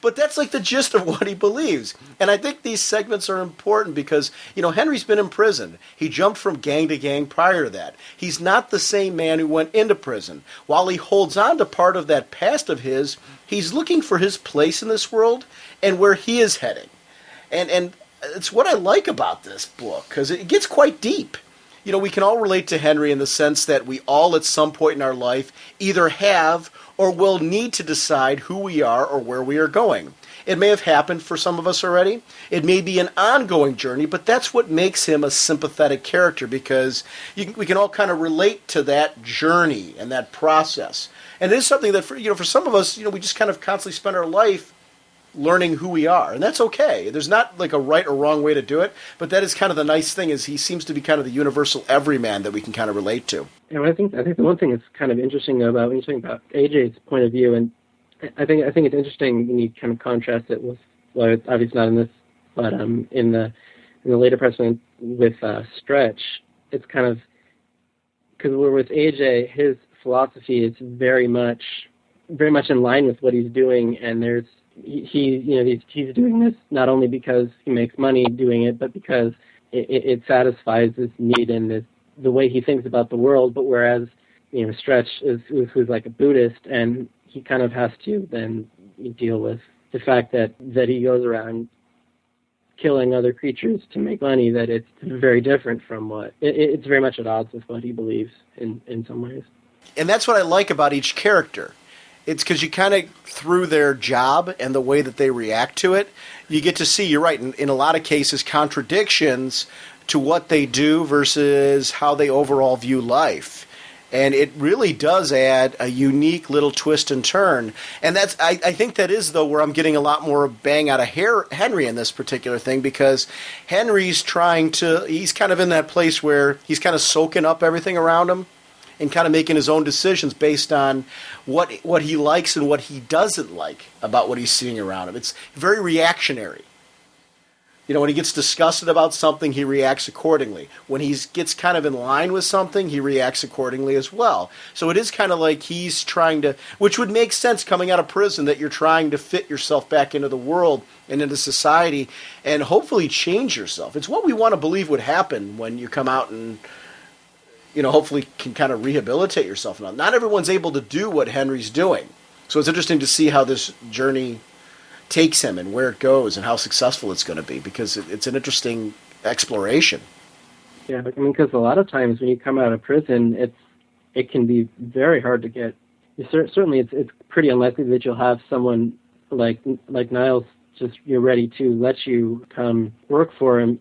But that's like the gist of what he believes. And I think these segments are important because, Henry's been in prison. He jumped from gang to gang prior to that. He's not the same man who went into prison. While he holds on to part of that past of his, he's looking for his place in this world and where he is heading. And it's what I like about this book because it gets quite deep. We can all relate to Henry in the sense that we all at some point in our life either have or will need to decide who we are or where we are going. It may have happened for some of us already. It may be an ongoing journey, but that's what makes him a sympathetic character because we can all kind of relate to that journey and that process. And it is something that, for some of us, we just kind of constantly spend our life learning who we are, and that's okay. There's not like a right or wrong way to do it, but that is kind of the nice thing is he seems to be kind of the universal everyman that we can kind of relate to. Yeah, I think the one thing that's kind of interesting though about when you're talking about AJ's point of view, and I think it's interesting when you kind of contrast it with, well, it's obviously not in this, but in the later press with Stretch, it's kind of because we're with AJ, his philosophy is very much in line with what he's doing, and there's he's doing this not only because he makes money doing it, but because it satisfies this need and the way he thinks about the world. But whereas Stretch who's like a Buddhist, and he kind of has to then deal with the fact that he goes around killing other creatures to make money. That it's very different from what it's very much at odds with what he believes in some ways. And that's what I like about each character. It's because you kind of, through their job and the way that they react to it, you get to see, you're right, in a lot of cases, contradictions to what they do versus how they overall view life. And it really does add a unique little twist and turn. And that's, I think that is, though, where I'm getting a lot more bang out of Henry in this particular thing, because Henry's he's kind of in that place where he's kind of soaking up everything around him and kind of making his own decisions based on what he likes and what he doesn't like about what he's seeing around him. It's very reactionary. When he gets disgusted about something, he reacts accordingly. When he gets kind of in line with something, he reacts accordingly as well. So it is kind of like he's trying to, which would make sense coming out of prison, that you're trying to fit yourself back into the world and into society and hopefully change yourself. It's what we want to believe would happen when you come out and hopefully can kind of rehabilitate yourself. Not everyone's able to do what Henry's doing. So it's interesting to see how this journey takes him and where it goes and how successful it's going to be, because it's an interesting exploration. Yeah, because a lot of times when you come out of prison, it can be very hard to get. Certainly, it's pretty unlikely that you'll have someone like Niles just ready to let you come work for him,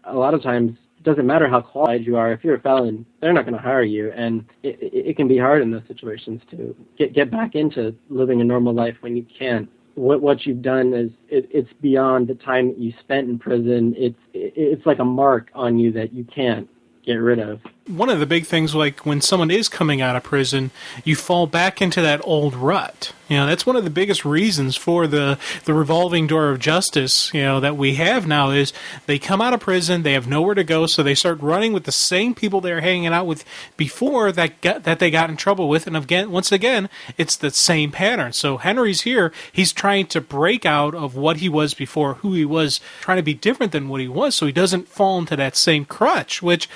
a lot of times it doesn't matter how qualified you are. If you're a felon, they're not going to hire you, and it can be hard in those situations to get back into living a normal life when you can't. What you've done is it's beyond the time that you spent in prison. It's like a mark on you that you can't get rid of. One of the big things, like when someone is coming out of prison, you fall back into that old rut. That's one of the biggest reasons for the revolving door of justice, that we have now is they come out of prison, they have nowhere to go, so they start running with the same people they were hanging out with before that they got in trouble with. And again, once again, it's the same pattern. So Henry's here, he's trying to break out of what he was before, who he was, trying to be different than what he was, so he doesn't fall into that same crutch, which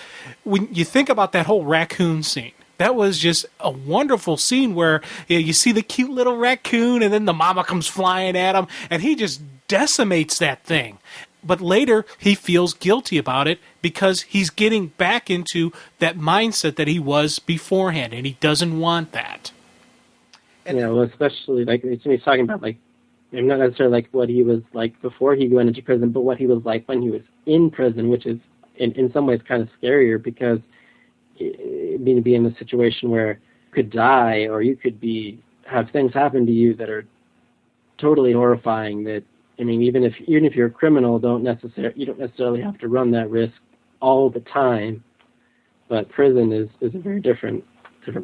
when you think about that whole raccoon scene, that was just a wonderful scene where you see the cute little raccoon and then the mama comes flying at him and he just decimates that thing. But later he feels guilty about it because he's getting back into that mindset that he was beforehand, and he doesn't want that. And well, especially like he's talking about, like, not necessarily like what he was like before he went into prison, but what he was like when he was in prison, which is in some ways kind of scarier, because being in a situation where you could die, or you could have things happen to you that are totally horrifying. That, I mean, even if you're a criminal, you don't necessarily have to run that risk all the time. But prison is a very different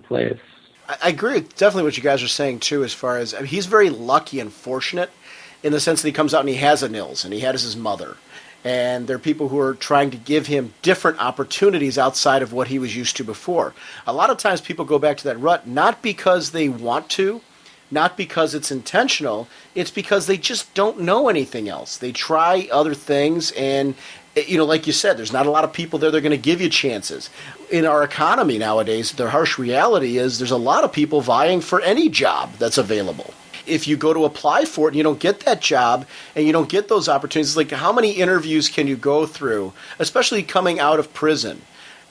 place. I agree with definitely what you guys are saying too. As far as, I mean, he's very lucky and fortunate in the sense that he comes out and he has a Nils and he has his mother. And there are people who are trying to give him different opportunities outside of what he was used to before. A lot of times people go back to that rut not because they want to, not because it's intentional, it's because they just don't know anything else. They try other things, and, like you said, there's not a lot of people there that are going to give you chances. In our economy nowadays, the harsh reality is there's a lot of people vying for any job that's available. If you go to apply for it and you don't get that job and you don't get those opportunities, like how many interviews can you go through, especially coming out of prison?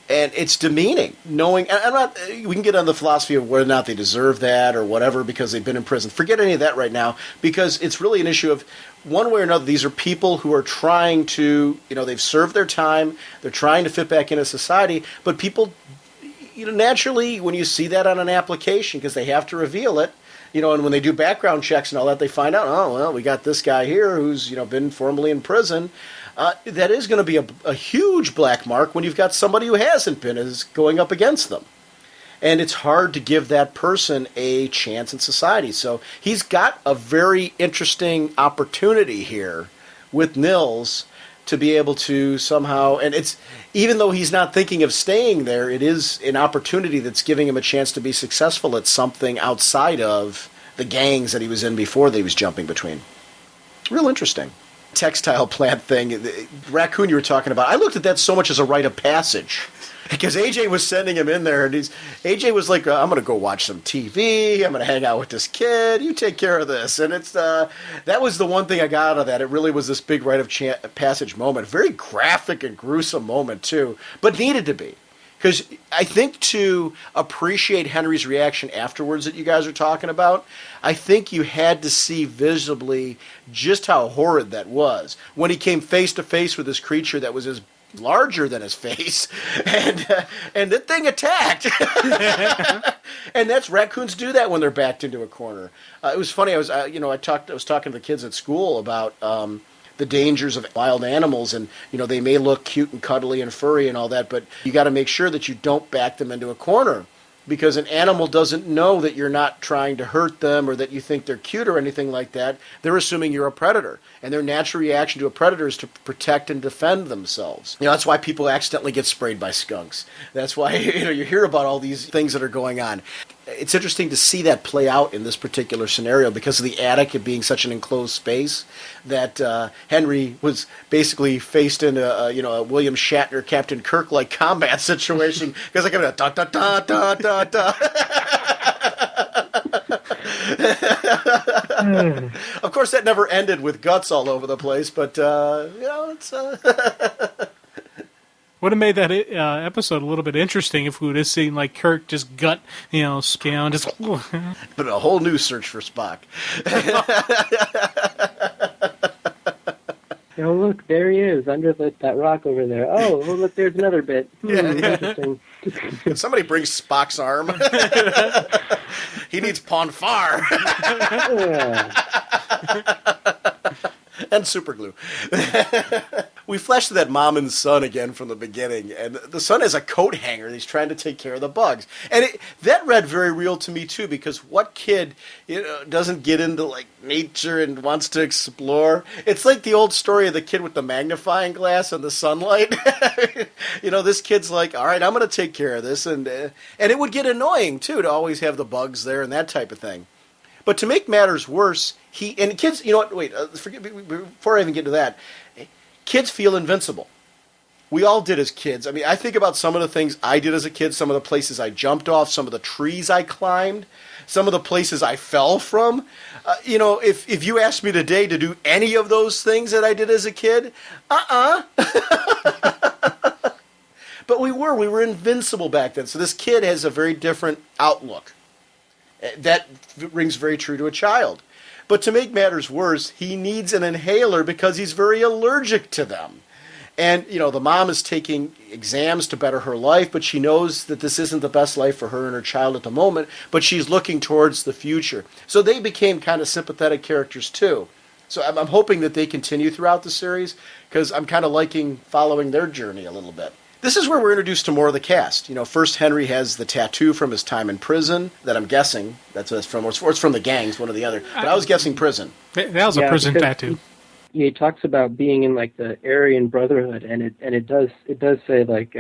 And it's demeaning knowing, and we can get on the philosophy of whether or not they deserve that or whatever because they've been in prison. Forget any of that right now, because it's really an issue of one way or another, these are people who are trying to, they've served their time, they're trying to fit back into society, but people, naturally, when you see that on an application, because they have to reveal it, and when they do background checks and all that, they find out, oh, well, we got this guy here who's, been formerly in prison. That is going to be a huge black mark when you've got somebody who hasn't been is going up against them. And it's hard to give that person a chance in society. So he's got a very interesting opportunity here with Nils to be able to somehow, and it's, even though he's not thinking of staying there, it is an opportunity that's giving him a chance to be successful at something outside of the gangs that he was in before that he was jumping between. Real interesting. Textile plant thing, the raccoon you were talking about, I looked at that so much as a rite of passage. Because AJ was sending him in there, and AJ was like, I'm going to go watch some TV, I'm going to hang out with this kid, you take care of this. And it's that was the one thing I got out of that. It really was this big rite of passage moment. Very graphic and gruesome moment, too, but needed to be. Because I think to appreciate Henry's reaction afterwards that you guys are talking about, I think you had to see visibly just how horrid that was. When he came face to face with this creature that was larger than his face, and that thing attacked. And that's, raccoons do that when they're backed into a corner. It was funny. I was talking to the kids at school about the dangers of wild animals, and they may look cute and cuddly and furry and all that, but you got to make sure that you don't back them into a corner, because an animal doesn't know that you're not trying to hurt them or that you think they're cute or anything like that. They're assuming you're a predator, and their natural reaction to a predator is to protect and defend themselves. That's why people accidentally get sprayed by skunks. That's why you hear about all these things that are going on. It's interesting to see that play out in this particular scenario because of the attic, it being such an enclosed space, that Henry was basically faced in a William Shatner, Captain Kirk-like combat situation. Because like da da da da da da. Of course, that never ended with guts all over the place, but it's. Would have made that episode a little bit interesting if we would have seen like Kirk just gut, scale, just. But a whole new search for Spock. Oh, look, there he is, under that rock over there. Oh, look, there's another bit. Interesting. Can somebody bring Spock's arm? He needs Ponfar. And super glue. We flash to that mom and son again from the beginning, and the son has a coat hanger and he's trying to take care of the bugs. And that read very real to me too, because what kid doesn't get into like nature and wants to explore? It's like the old story of the kid with the magnifying glass and the sunlight. This kid's like, all right, I'm going to take care of this, and it would get annoying too to always have the bugs there and that type of thing. But to make matters worse, kids, before I even get to that, kids feel invincible. We all did as kids. I mean, I think about some of the things I did as a kid, some of the places I jumped off, some of the trees I climbed, some of the places I fell from. If you asked me today to do any of those things that I did as a kid, But we were invincible back then. So this kid has a very different outlook. That rings very true to a child. But to make matters worse, he needs an inhaler because he's very allergic to them. And, the mom is taking exams to better her life, but she knows that this isn't the best life for her and her child at the moment, but she's looking towards the future. So they became kind of sympathetic characters too. So I'm hoping that they continue throughout the series, because I'm kind of liking following their journey a little bit. This is where we're introduced to more of the cast. First Henry has the tattoo from his time in prison that I'm guessing that's from, or it's from the gangs, one or the other. But I was guessing prison. That was a prison tattoo. He talks about being in like the Aryan Brotherhood, and it does say like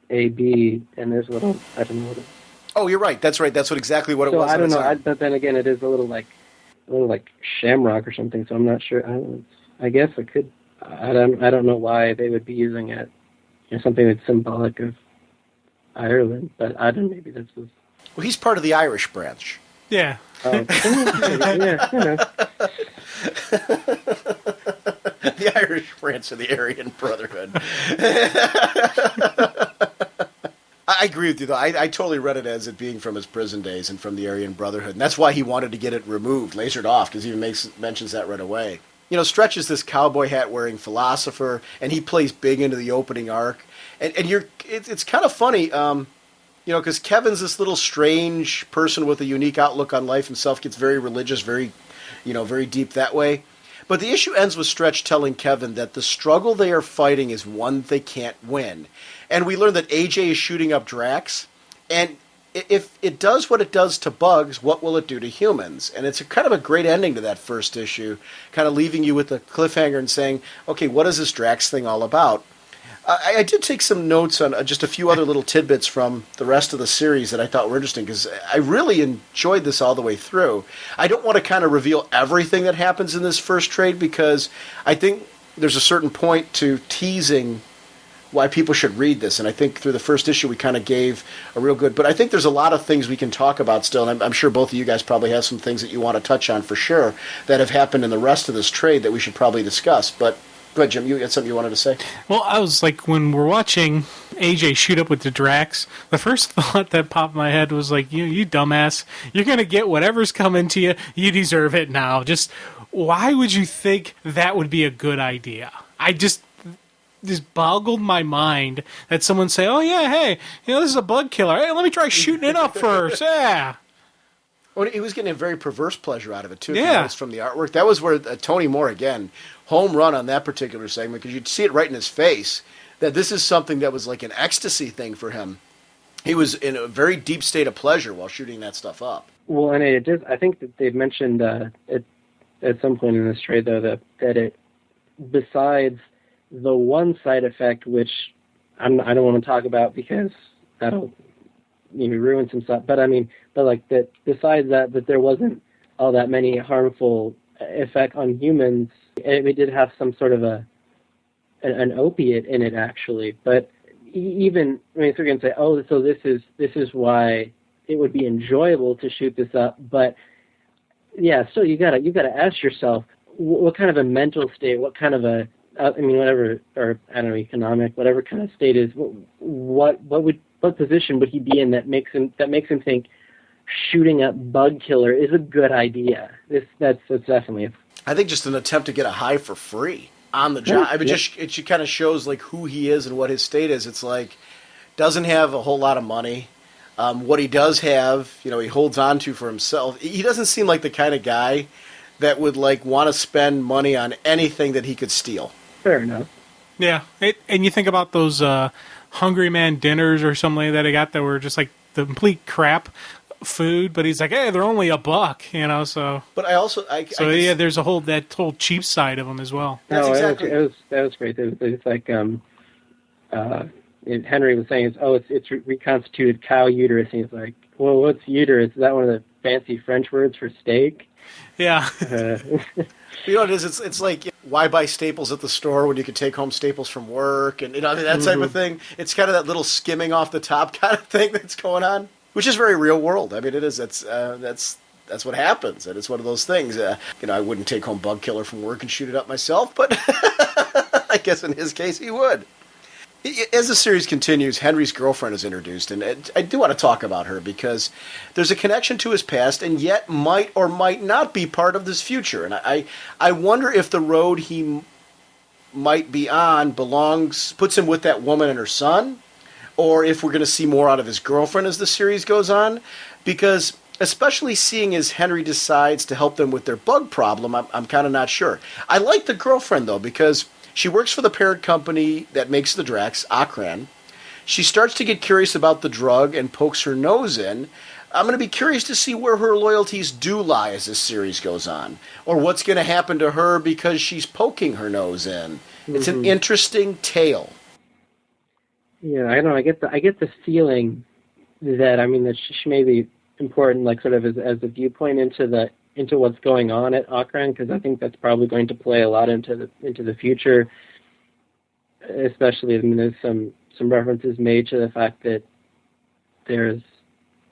AB, and there's a little, I don't know what it is. Oh, you're right. That's right. That's exactly what it was. I don't know. But then again, it is a little like shamrock or something. So I'm not sure. I guess it could. I don't know why they would be using it. Something that's symbolic of Ireland, but I don't know, maybe that's... Well, he's part of the Irish branch. Yeah. Yeah, The Irish branch of the Aryan Brotherhood. I agree with you, though. I totally read it as it being from his prison days and from the Aryan Brotherhood, and that's why he wanted to get it removed, lasered off, because he even mentions that right away. Stretch is this cowboy hat wearing philosopher, and he plays big into the opening arc. And it's kind of funny, because Kevin's this little strange person with a unique outlook on life himself, gets very religious, very deep that way. But the issue ends with Stretch telling Kevin that the struggle they are fighting is one they can't win. And we learn that AJ is shooting up Drax, and if it does what it does to bugs, what will it do to humans? And it's kind of a great ending to that first issue, kind of leaving you with a cliffhanger and saying, okay, what is this Drax thing all about? I did take some notes on just a few other little tidbits from the rest of the series that I thought were interesting, because I really enjoyed this all the way through. I don't want to kind of reveal everything that happens in this first trade, because I think there's a certain point to teasing why people should read this. And I think through the first issue we kind of gave a real good, but I think there's a lot of things we can talk about still, and I'm sure both of you guys probably have some things that you want to touch on for sure that have happened in the rest of this trade that we should probably discuss. But go ahead, Jim, you had something you wanted to say? Well, I was like, when we're watching AJ shoot up with the Drax, the first thought that popped in my head was like, you dumbass, you're going to get whatever's coming to you, you deserve it now. Just, why would you think that would be a good idea? Just boggled my mind that someone say, oh yeah, hey, this is a bug killer. Hey, let me try shooting it up first. Yeah. Well, he was getting a very perverse pleasure out of it too. Yeah. From the artwork. That was where Tony Moore, again, home run on that particular segment, because you'd see it right in his face that this is something that was like an ecstasy thing for him. He was in a very deep state of pleasure while shooting that stuff up. Well, and I think that they've mentioned at some point in this trade, though, that it, besides the one side effect, which I don't want to talk about because that'll ruin some stuff. But like that. Besides that there wasn't all that many harmful effect on humans. It did have some sort of an opiate in it, actually. But even if you're going to say, oh, so this is why it would be enjoyable to shoot this up, but yeah, still you gotta ask yourself, what kind of a mental state, what kind of a I mean, whatever, or I don't know, economic, whatever kind of state is, what position would he be in that makes him think shooting up bug killer is a good idea? That's definitely. I think just an attempt to get a high for free on the job. I mean, just it kind of shows like who he is and what his state is. It's like doesn't have a whole lot of money. What he does have, he holds on to for himself. He doesn't seem like the kind of guy that would like want to spend money on anything that he could steal. Fair enough. Yeah, and you think about those Hungry Man dinners or something like that he got that were just like the complete crap food, but he's like, hey, they're only $1, so. But I also, yeah, there's that whole cheap side of him as well. That's exactly. That was great. It's like Henry was saying, it's reconstituted cow uterus, and he's like, well, what's uterus? Is that one of the fancy French words for steak? Yeah. You know what it is? It's like, why buy staples at the store when you could take home staples from work? And, that type of thing. It's kind of that little skimming off the top kind of thing that's going on, which is very real world. I mean, it is. That's what happens. And it's one of those things. I wouldn't take home bug killer from work and shoot it up myself, but I guess in his case he would. As the series continues, Henry's girlfriend is introduced, and I do want to talk about her because there's a connection to his past and yet might or might not be part of this future. And I wonder if the road he might be on puts him with that woman and her son, or if we're going to see more out of his girlfriend as the series goes on, because especially seeing as Henry decides to help them with their bug problem, I'm kind of not sure. I like the girlfriend, though, because she works for the parent company that makes the Drax, Akran. She starts to get curious about the drug and pokes her nose in. I'm going to be curious to see where her loyalties do lie as this series goes on, or what's going to happen to her because she's poking her nose in. Mm-hmm. It's an interesting tale. Yeah, I don't know. I get the feeling that she may be important, like sort of as a viewpoint into what's going on at Akran, because I think that's probably going to play a lot into the future. Especially, there's some references made to the fact that there's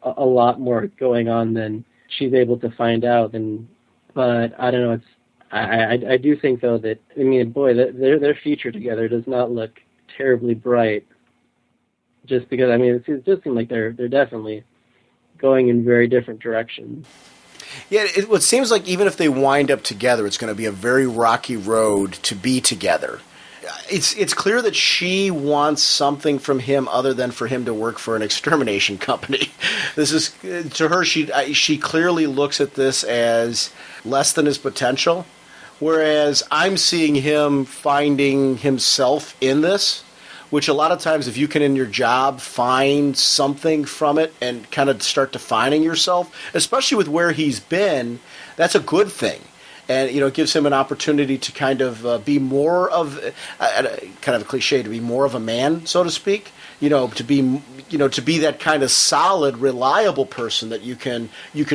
a lot more going on than she's able to find out. But I don't know. I do think though that their future together does not look terribly bright. Just because it just seems like they're definitely going in very different directions. Yeah, it seems like even if they wind up together, it's going to be a very rocky road to be together. It's clear that she wants something from him other than for him to work for an extermination company. This is, to her, she clearly looks at this as less than his potential, whereas I'm seeing him finding himself in this, which a lot of times if you can in your job find something from it and kind of start defining yourself, especially with where he's been, that's a good thing. And, it gives him an opportunity to kind of be more of, kind of a cliche, to be more of a man, so to speak. To be that kind of solid, reliable person that you can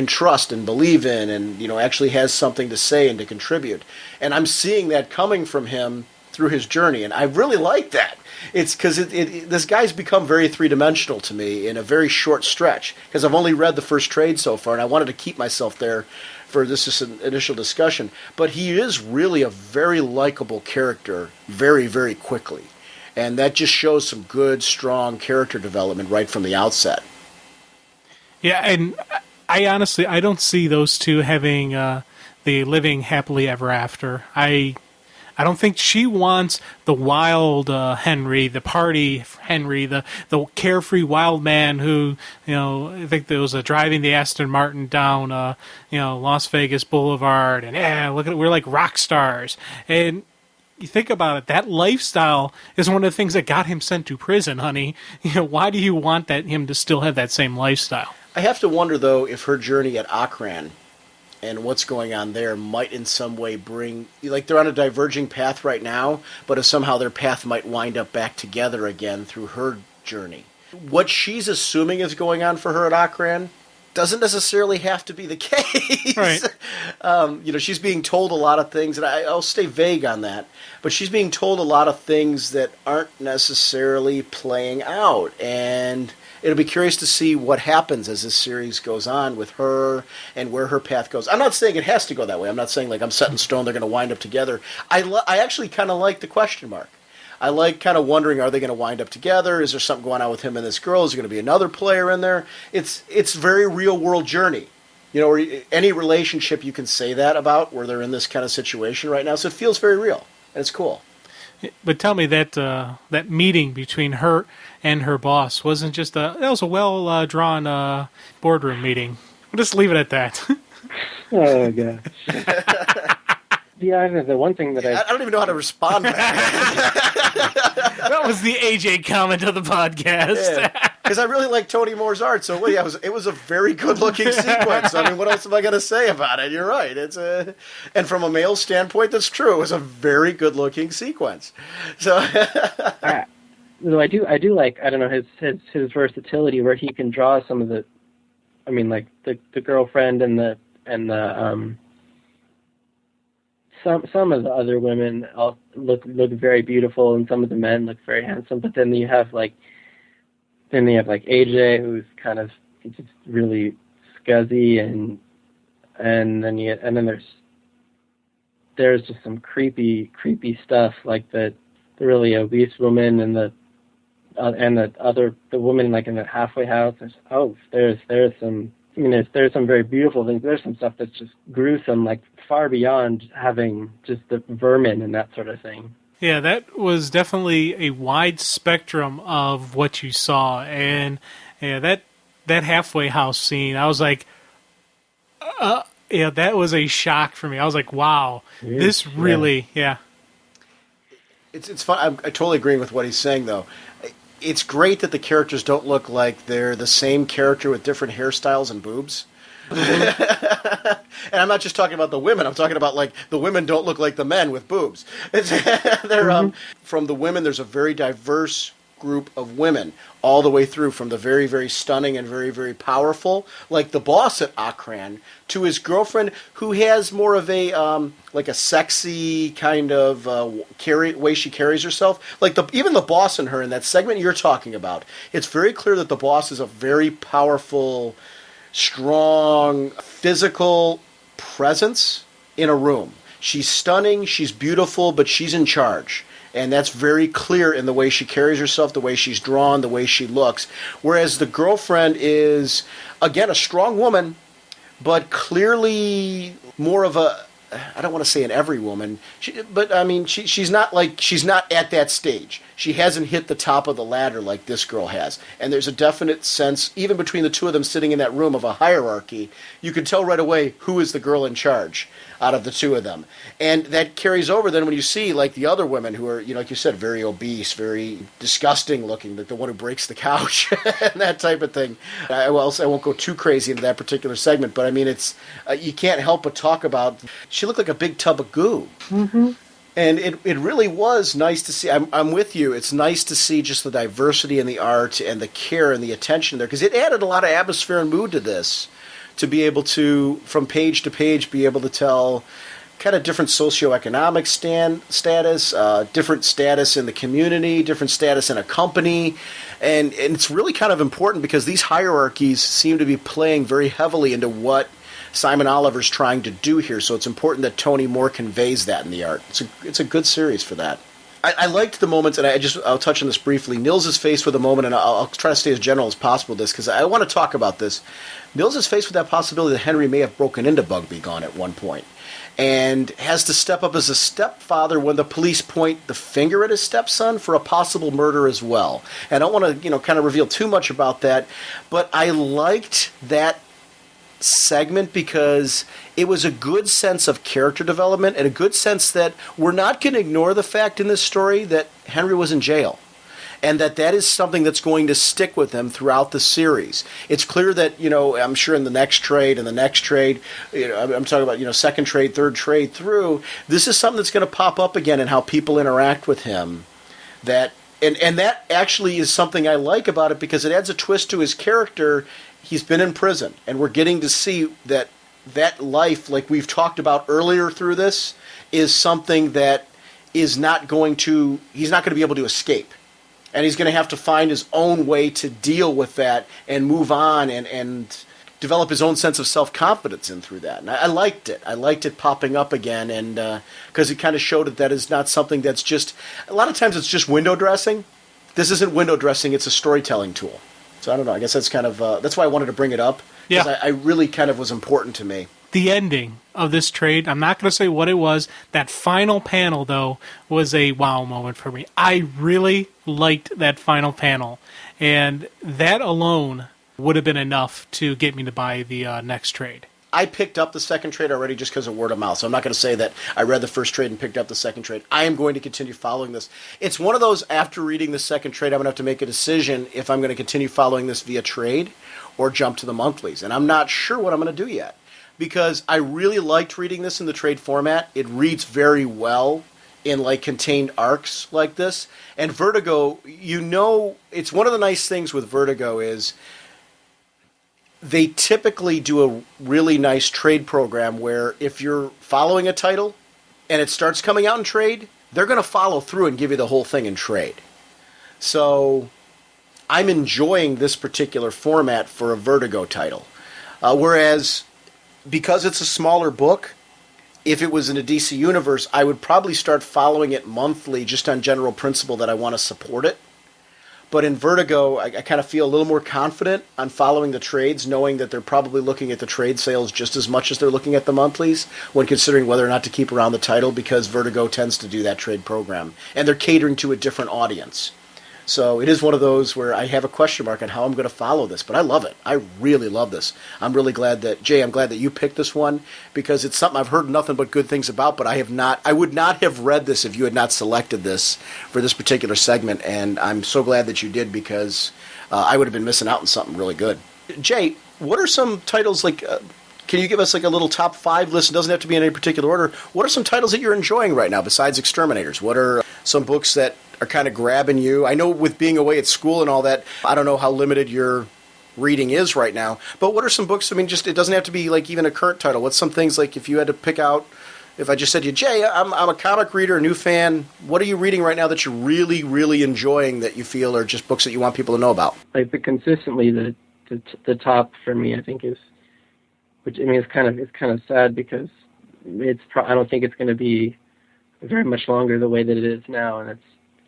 trust and believe in and, actually has something to say and to contribute. And I'm seeing that coming from him through his journey, and I really like that. It's because this guy's become very three-dimensional to me in a very short stretch, because I've only read the first trade so far, and I wanted to keep myself there for this initial discussion. But he is really a very likable character very, very quickly. And that just shows some good, strong character development right from the outset. Yeah, and I honestly, I don't see those two having the living happily ever after. I don't think she wants the wild Henry, the party Henry, the carefree wild man who, I think there was driving the Aston Martin down, Las Vegas Boulevard, and look at it, we're like rock stars. And you think about it, that lifestyle is one of the things that got him sent to prison, honey. Why do you want him to still have that same lifestyle? I have to wonder, though, if her journey at Akran and what's going on there might in some way bring, like they're on a diverging path right now, but if somehow their path might wind up back together again through her journey. What she's assuming is going on for her at Akran doesn't necessarily have to be the case. Right. She's being told a lot of things, and I'll stay vague on that, but she's being told a lot of things that aren't necessarily playing out. And it'll be curious to see what happens as this series goes on with her and where her path goes. I'm not saying it has to go that way. I'm not saying like I'm set in stone, they're going to wind up together. I actually kind of like the question mark. I like kind of wondering, are they going to wind up together? Is there something going on with him and this girl? Is there going to be another player in there? It's very real world journey. You know, or any relationship you can say that about where they're in this kind of situation right now. So it feels very real, and it's cool. But tell me that that meeting between her and her boss wasn't just that was a well drawn boardroom meeting. We'll just leave it at that. Oh gosh. Yeah, the one thing that I don't even know how to respond to that. That was the AJ comment of the podcast. Because I really like Tony Moore's art, so yeah, it was a very good-looking sequence. I mean, what else am I going to say about it? You're right. And from a male standpoint, that's true. It was a very good-looking sequence. So, though I do like, I don't know, his versatility where he can draw some of the, I mean, like the girlfriend and the some of the other women all look very beautiful, and some of the men look very handsome. But then you have AJ, who's kind of just really scuzzy, and then there's just some creepy stuff like the really obese woman and the woman like in the halfway house. There's some. I mean, there's some very beautiful things. There's some stuff that's just gruesome, like far beyond having just the vermin and that sort of thing. Yeah, that was definitely a wide spectrum of what you saw, and yeah, that halfway house scene, I was like, that was a shock for me. I was like, wow, this really, yeah. It's fun. I totally agree with what he's saying, though. It's great that the characters don't look like they're the same character with different hairstyles and boobs. And I'm not just talking about the women. I'm talking about like the women don't look like the men with boobs. From the women, there's a very diverse group of women all the way through, from the very, very stunning and very, very powerful, like the boss at Akran, to his girlfriend, who has more of a like a sexy kind of way she carries herself. Like even the boss in her in that segment you're talking about, it's very clear that the boss is a very powerful, strong, physical presence in a room. She's stunning, she's beautiful, but she's in charge. And that's very clear in the way she carries herself, the way she's drawn, the way she looks. Whereas the girlfriend is, again, a strong woman, but clearly more of a, I don't want to say an every woman, but I mean, she's not at that stage. She hasn't hit the top of the ladder like this girl has. And there's a definite sense, even between the two of them sitting in that room, of a hierarchy. You can tell right away who is the girl in charge out of the two of them. And that carries over then when you see like the other women who are, like you said, very obese, very disgusting looking, like the one who breaks the couch and that type of thing. I won't go too crazy into that particular segment, but I mean, it's you can't help but talk about, she looked like a big tub of goo. Mm-hmm. And it really was nice to see. I'm with you. It's nice to see just the diversity in the art and the care and the attention there, because it added a lot of atmosphere and mood to this, to be able to, from page to page, be able to tell kind of different socioeconomic status, different status in the community, different status in a company. And it's really kind of important because these hierarchies seem to be playing very heavily into what Simon Oliver's trying to do here, so it's important that Tony Moore conveys that in the art. It's a good series for that. I liked the moments, and I'll touch on this briefly. Nils is faced with a moment, and I'll try to stay as general as possible with this, because I want to talk about this. Nils is faced with that possibility that Henry may have broken into Bugbee Gone at one point, and has to step up as a stepfather when the police point the finger at his stepson for a possible murder as well. And I don't want to, kind of reveal too much about that, but I liked that segment because it was a good sense of character development and a good sense that we're not going to ignore the fact in this story that Henry was in jail, and that is something that's going to stick with him throughout the series. It's clear that, I'm sure in the next trade and the next trade, I'm talking about, second trade, third trade through, this is something that's going to pop up again in how people interact with him. And that actually is something I like about it, because it adds a twist to his character. He's been in prison, and we're getting to see that life, like we've talked about earlier through this, is something that he's not going to be able to escape. and he's going to have to find his own way to deal with that and move on and develop his own sense of self-confidence in through that. And I liked it. I liked it popping up again, and because it kind of showed that is not something that's just, a lot of times it's just window dressing. This isn't window dressing, it's a storytelling tool. So I don't know, I guess that's kind of, that's why I wanted to bring it up, because I really kind of was important to me. The ending of this trade, I'm not going to say what it was. That final panel, though, was a wow moment for me. I really liked that final panel, and that alone would have been enough to get me to buy the next trade. I picked up the second trade already just because of word of mouth, so I'm not going to say that I read the first trade and picked up the second trade. I am going to continue following this. It's one of those, after reading the second trade, I'm going to have to make a decision if I'm going to continue following this via trade or jump to the monthlies, and I'm not sure what I'm going to do yet. Because I really liked reading this in the trade format. It reads very well in like contained arcs like this. And Vertigo, it's one of the nice things with Vertigo is they typically do a really nice trade program where if you're following a title and it starts coming out in trade, they're going to follow through and give you the whole thing in trade. So I'm enjoying this particular format for a Vertigo title. Whereas because it's a smaller book, if it was in a DC universe, I would probably start following it monthly just on general principle that I want to support it. But in Vertigo, I kind of feel a little more confident on following the trades, knowing that they're probably looking at the trade sales just as much as they're looking at the monthlies when considering whether or not to keep around the title, because Vertigo tends to do that trade program. And they're catering to a different audience. So it is one of those where I have a question mark on how I'm going to follow this, but I love it. I really love this. I'm really glad that, Jay, I'm glad that you picked this one, because it's something I've heard nothing but good things about, but I would not have read this if you had not selected this for this particular segment, and I'm so glad that you did, because I would have been missing out on something really good. Jay, what are some titles, like, can you give us like a little top 5 list? It doesn't have to be in any particular order. What are some titles that you're enjoying right now besides Exterminators? What are some books that are kind of grabbing you? I know with being away at school and all that, I don't know how limited your reading is right now, but what are some books, I mean, just, it doesn't have to be like even a current title. What's some things, like if you had to pick out, if I just said to you, Jay, I'm a comic reader, a new fan, what are you reading right now that you're really, really enjoying that you feel are just books that you want people to know about? Like consistently the top for me, I think, is, which I mean, it's kind of sad because I don't think it's going to be very much longer the way that it is now, and it's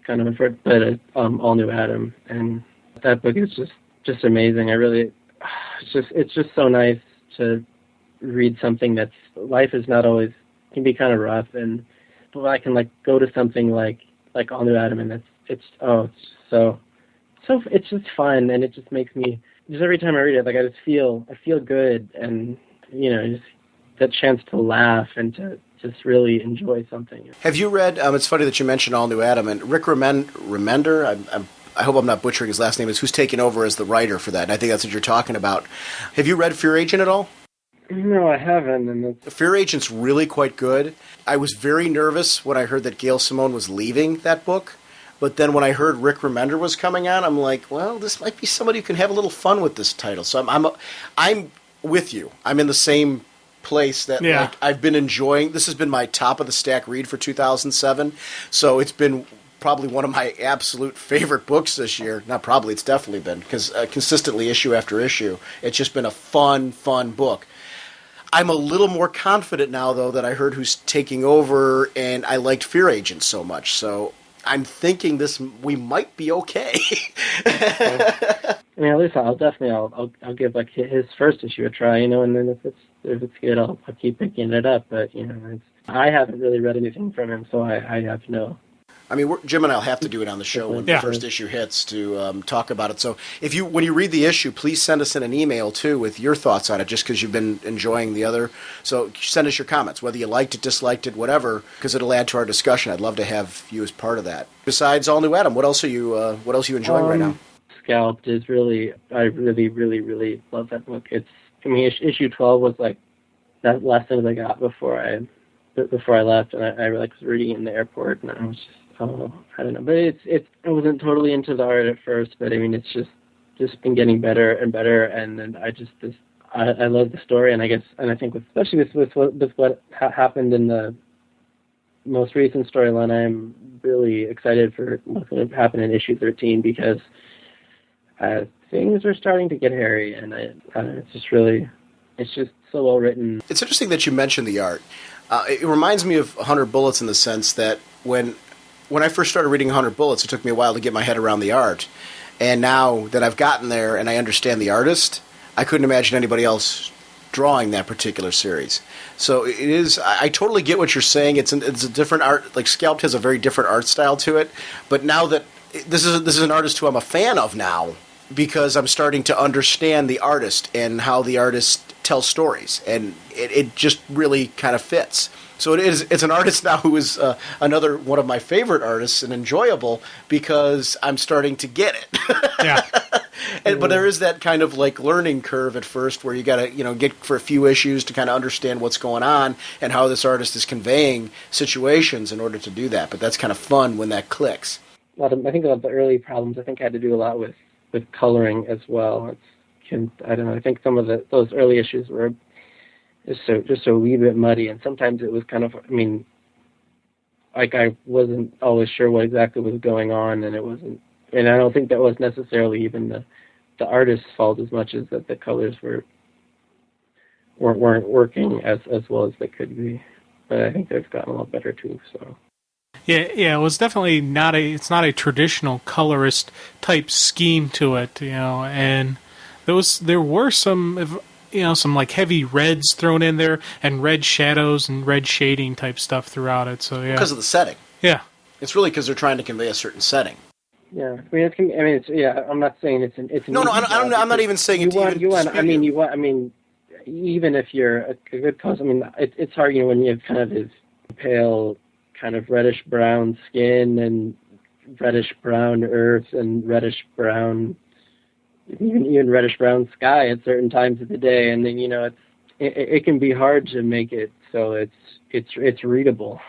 kind of but All New Adam, and that book is just amazing. It's just so nice to read something that's, life is not always, can be kind of rough, and but I can like go to something like All New Adam, and it's just fun, and it just makes me, just every time I read it, like I feel good, and just that chance to laugh and to just really enjoy something. Have you read, it's funny that you mentioned All New Adam, and Rick Remender, I hope I'm not butchering his last name, is who's taken over as the writer for that, and I think that's what you're talking about. Have you read Fear Agent at all? No, I haven't. And Fear Agent's really quite good. I was very nervous when I heard that Gail Simone was leaving that book, but then when I heard Rick Remender was coming on, I'm like, well, this might be somebody who can have a little fun with this title. So I'm with you. I'm in the same place that like I've been enjoying. This has been my top of the stack read for 2007, so it's been probably one of my absolute favorite books this year. Not probably, it's definitely been, because consistently issue after issue, it's just been a fun book. I'm a little more confident now, though, that I heard who's taking over, and I liked Fear Agent so much, so I'm thinking we might be okay. I mean, at least I'll give like his first issue a try, and then if it's good, I'll keep picking it up. But I haven't really read anything from him, so I have no. I mean, Jim and I'll have to do it on the show when the first issue hits to talk about it. So when you read the issue, please send us in an email, too, with your thoughts on it, just because you've been enjoying the other. So send us your comments, whether you liked it, disliked it, whatever, because it'll add to our discussion. I'd love to have you as part of that. Besides All New Adam, what else are you enjoying right now? Scalped is really, I really, really, really love that book. Issue 12 was like that last thing I got before I left, and I was reading it in the airport, and I was just, I don't know, but I wasn't totally into the art at first, but I mean, it's just been getting better and better, and then I love the story, and I think especially with what happened in the most recent storyline, I'm really excited for what's going to happen in issue 13 because things are starting to get hairy, and it's just so well written. It's interesting that you mentioned the art. It reminds me of 100 Bullets in the sense that when I first started reading 100 Bullets, it took me a while to get my head around the art. And now that I've gotten there and I understand the artist, I couldn't imagine anybody else drawing that particular series. So it is. I totally get what you're saying. It's a different art. Like Scalped has a very different art style to it. But now that this is an artist who I'm a fan of now, because I'm starting to understand the artist and how the artist tells stories, and it just really kind of fits. So it's an artist now who is another one of my favorite artists and enjoyable because I'm starting to get it. Yeah. But there is that kind of like learning curve at first where you got to get for a few issues to kind of understand what's going on and how this artist is conveying situations in order to do that. But that's kind of fun when that clicks. I think a lot of the early problems had to do a lot with coloring as well. I don't know. I think some of those early issues were just a wee bit muddy, and sometimes it was kind of. I mean, like I wasn't always sure what exactly was going on, and it wasn't. And I don't think that was necessarily even the artist's fault as much as that the colors weren't working as well as they could be. But I think they've gotten a lot better too. So. Yeah, it was definitely it's not a traditional colorist type scheme to it, and there were some like heavy reds thrown in there and red shadows and red shading type stuff throughout it. So yeah, because of the setting. Yeah, it's really because they're trying to convey a certain setting. Yeah, I'm not saying it's. No, I'm not even saying even if you're a good cause, it's hard, when you have kind of this pale, kind of reddish brown skin and reddish brown earth and reddish brown, even reddish brown sky at certain times of the day, and then it can be hard to make it so it's readable.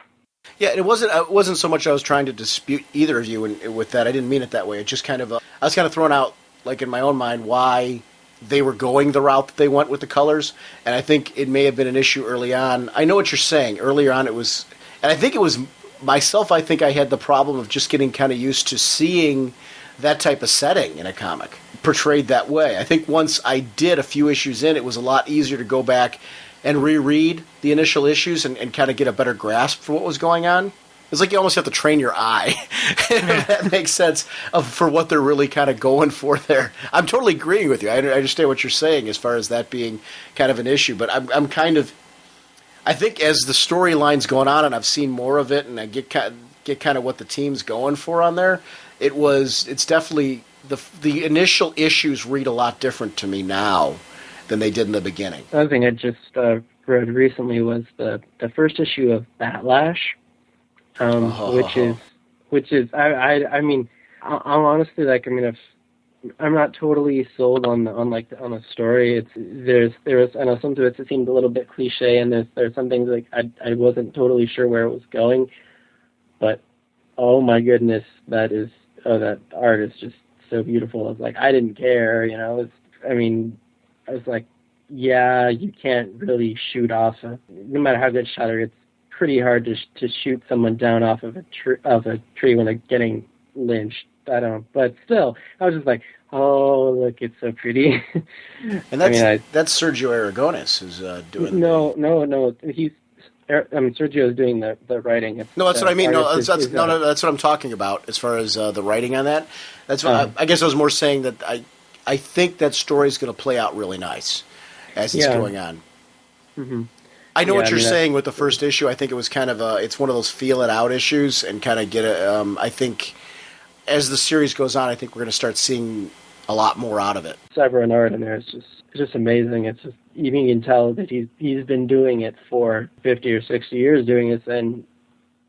Yeah, it wasn't so much I was trying to dispute either of you with that. I didn't mean it that way. It just kind of I was kind of throwing out like in my own mind why they were going the route that they went with the colors, and I think it may have been an issue early on. I know what you're saying. Earlier on, it was. And I think it was myself, I think I had the problem of just getting kind of used to seeing that type of setting in a comic portrayed that way. I think once I did a few issues in, it was a lot easier to go back and reread the initial issues and kind of get a better grasp for what was going on. It's like you almost have to train your eye, if that makes sense, for what they're really kind of going for there. I'm totally agreeing with you. I understand what you're saying as far as that being kind of an issue, but I'm kind of... I think as the storyline's going on and I've seen more of it and I get kind of what the team's going for on there, it's definitely the initial issues read a lot different to me now than they did in the beginning. Another thing I just read recently was the first issue of Batlash, which is I'm honestly if I'm not totally sold on the story. I know some of it seemed a little bit cliche, and there's some things like I wasn't totally sure where it was going, but oh my goodness, that art is just so beautiful. I was like, I didn't care, I was like, yeah, you can't really shoot off no matter how good shot it's pretty hard to shoot someone down off of a tree when they're getting lynched. But still, I was just like, oh, look, it's so pretty. And that's Sergio Aragones who's doing. No, he's. Sergio's doing the writing. That's what I mean. That's what I'm talking about as far as the writing on that. That's what I guess I was more saying that I think that story's going to play out really nice as it's going on. Mm-hmm. I know what you're saying with the first issue. I think it was kind of it's one of those feel it out issues and kind of get it. I think as the series goes on, I think we're going to start seeing a lot more out of it. Severin art in there is just amazing. It's just you can tell that he's been doing it for 50 or 60 years doing this, and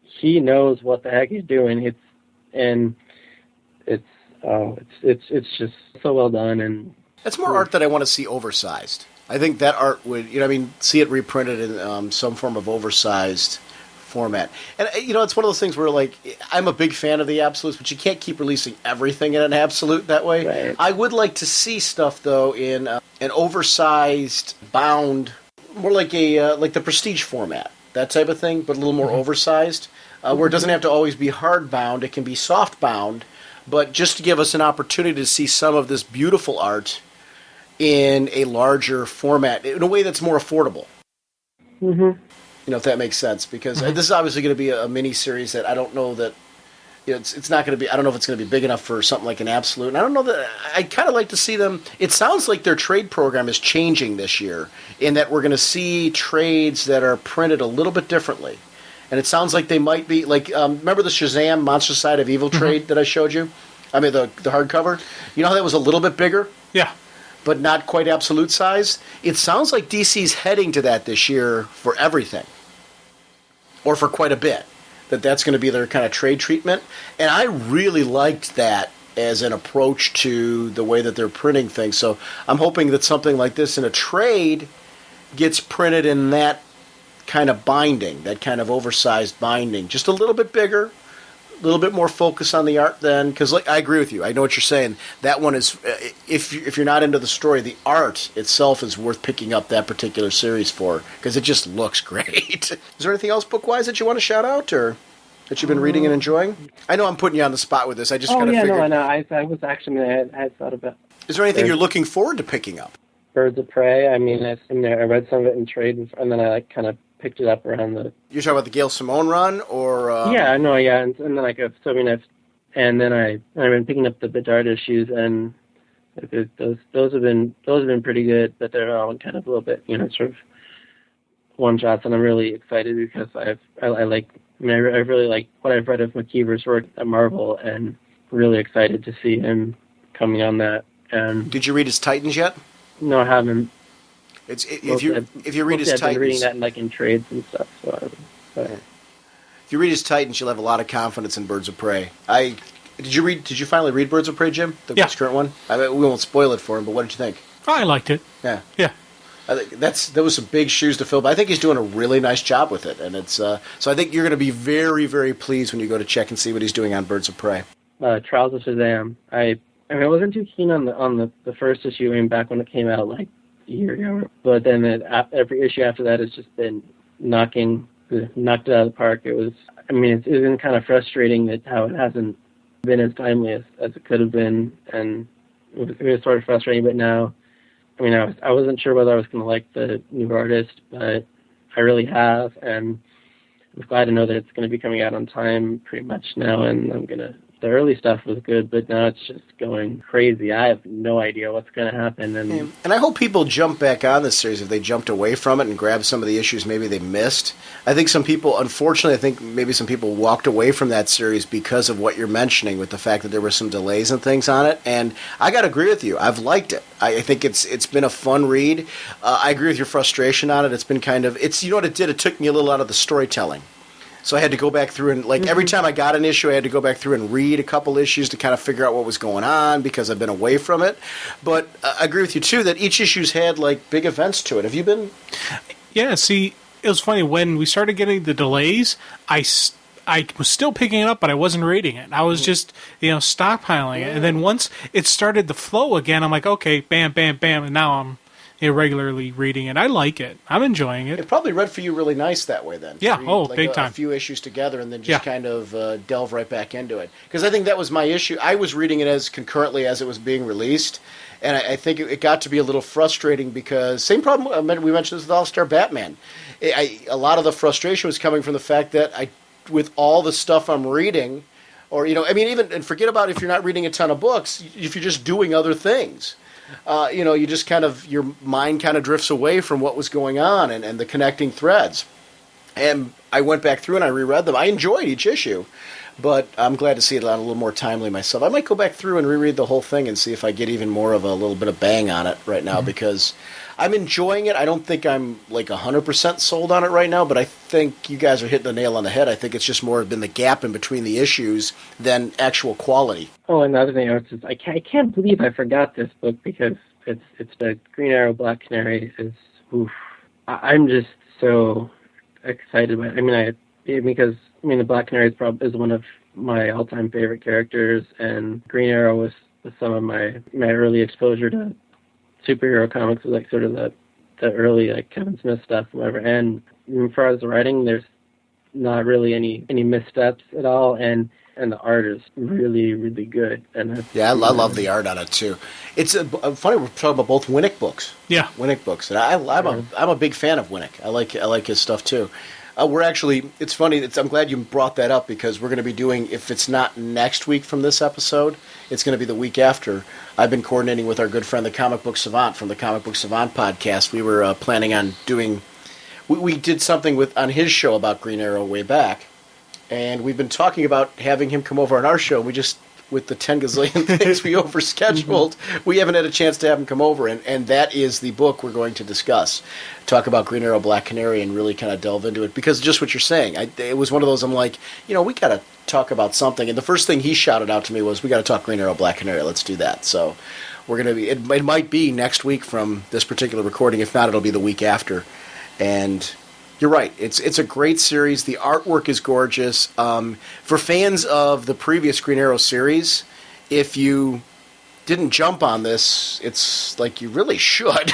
he knows what the heck he's doing. It's just so well done, and that's more art that I want to see oversized. I think that art would see it reprinted in some form of oversized format. And it's one of those things where I'm a big fan of the absolutes, but you can't keep releasing everything in an absolute that way. Right. I would like to see stuff though in an oversized bound, more like a like the Prestige format, that type of thing, but a little more oversized. where it doesn't have to always be hardbound. It can be softbound, but just to give us an opportunity to see some of this beautiful art in a larger format, in a way that's more affordable. Mm-hmm. You know, if that makes sense, because this is obviously going to be a mini series that I don't know that, you know, it's not going to be. I don't know if it's going to be big enough for something like an Absolute. And I don't know that. I'd kind of like to see them. It sounds like their trade program is changing this year, in that we're going to see trades that are printed a little bit differently. And it sounds like they might be like. Remember the Shazam Monster Side of Evil trade that I showed you? I mean the hardcover. You know how that was a little bit bigger? Yeah. But not quite absolute size. It sounds like DC's heading to that this year for everything, or for quite a bit. That's going to be their kind of trade treatment. And I really liked that as an approach to the way that they're printing things. So I'm hoping that something like this in a trade gets printed in that kind of binding, that kind of oversized binding, just a little bit bigger, a little bit more focus on the art then, because like, I agree with you. I know what you're saying. That one is, if you're not into the story, the art itself is worth picking up that particular series for, because it just looks great. Is there anything else book-wise that you want to shout out, or that you've been reading and enjoying? I know I'm putting you on the spot with this. I just kind of figured. No. I was actually, I had thought about. Is there anything you're looking forward to picking up? Birds of Prey. I mean, I read some of it in trade, and then I like kind of picked it up around the. You're talking about the Gail Simone run, or? And then like I've been picking up the Bedard issues, and those have been pretty good, but they're all kind of a little bit, sort of one shots, and I'm really excited because I really like what I've read of McKeever's work at Marvel, and really excited to see him coming on that. And did you read his Titans yet? No, I haven't. If you read his Titans, I've been reading that like in trades and stuff. If you read his Titans, you'll have a lot of confidence in Birds of Prey. Did you finally read Birds of Prey, Jim? The current one. I mean, we won't spoil it for him, but what did you think? I liked it. Yeah. Yeah. I think there was some big shoes to fill, but I think he's doing a really nice job with it, and it's so I think you're going to be very, very pleased when you go to check and see what he's doing on Birds of Prey. Trials of Shazam. I wasn't too keen on the first issue, back when it came out like a year ago, but then every issue after that has just been knocked it out of the park. It's been kind of frustrating that how it hasn't been as timely as it could have been, and it was sort of frustrating. But now, I wasn't sure whether I was going to like the new artist, but I really have, and I'm glad to know that it's going to be coming out on time pretty much now, and the early stuff was good, but now it's just going crazy. I have no idea what's going to happen. And I hope people jump back on this series if they jumped away from it and grabbed some of the issues maybe they missed. I think some people, unfortunately, maybe some people walked away from that series because of what you're mentioning with the fact that there were some delays and things on it. And I got to agree with you. I've liked it. I think it's been a fun read. I agree with your frustration on it. It's been you know what it did? It took me a little out of the storytelling. So I had to go back through and, every time I got an issue, I had to go back through and read a couple issues to kind of figure out what was going on because I've been away from it. But I agree with you, too, that each issue's had, big events to it. Have you been? Yeah, see, it was funny. When we started getting the delays, I was still picking it up, but I wasn't reading it. I was just, stockpiling it. And then once it started to flow again, I'm like, okay, bam, bam, bam, and now I'm irregularly reading it. I like it. I'm enjoying it. It probably read for you really nice that way then. Yeah, read, big time. A few issues together and then just kind of delve right back into it. Because I think that was my issue. I was reading it as concurrently as it was being released, and I think it got to be a little frustrating because same problem, we mentioned this with All-Star Batman. A lot of the frustration was coming from the fact that with all the stuff I'm reading, or, even, and forget about if you're not reading a ton of books, if you're just doing other things. You just your mind kind of drifts away from what was going on and the connecting threads. And I went back through and I reread them. I enjoyed each issue, but I'm glad to see it on a little more timely myself. I might go back through and reread the whole thing and see if I get even more of a little bit of bang on it right now because I'm enjoying it. I don't think I'm 100% sold on it right now, but I think you guys are hitting the nail on the head. I think it's just more been the gap in between the issues than actual quality. Oh, another thing, I can't believe I forgot this book because it's the Green Arrow Black Canary is. Oof. I'm just so excited about it. Because the Black Canary is one of my all-time favorite characters, and Green Arrow was some of my early exposure to superhero comics, was sort of the early Kevin Smith stuff, whatever. And as far as the writing, there's not really any missteps at all, and the art is really, really good. And that's, Yeah, I love the art on it too. It's funny we're talking about both Winnick books. Yeah. Winnick books, and I'm a big fan of Winnick. I like his stuff too. We're actually, it's funny. I'm glad you brought that up because we're going to be doing, if it's not next week from this episode, it's going to be the week after. I've been coordinating with our good friend, the Comic Book Savant from the Comic Book Savant podcast. We were planning on doing, we did something on his show about Green Arrow way back, and we've been talking about having him come over on our show. We just, with the 10 gazillion things we overscheduled, we haven't had a chance to have him come over, and that is the book we're going to discuss. Talk about Green Arrow, Black Canary, and really kind of delve into it, because just what you're saying, it was one of those, I'm like, we got to talk about something, and the first thing he shouted out to me was, we got to talk Green Arrow, Black Canary, let's do that. So we're going to be, it might be next week from this particular recording, if not, it'll be the week after, and you're right. It's a great series. The artwork is gorgeous. For fans of the previous Green Arrow series, if you didn't jump on this, it's like you really should,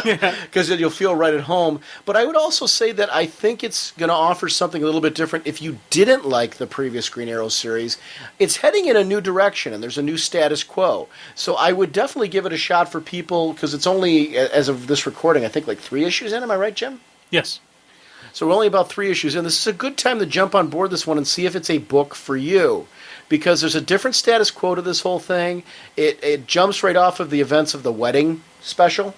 because you'll feel right at home. But I would also say that I think it's going to offer something a little bit different. If you didn't like the previous Green Arrow series, it's heading in a new direction, and there's a new status quo. So I would definitely give it a shot for people, because it's only, as of this recording, I think like 3 issues in. Am I right, Jim? Yes. So we're only about 3 issues in. This is a good time to jump on board this one and see if it's a book for you, because there's a different status quo to this whole thing. It jumps right off of the events of the wedding special,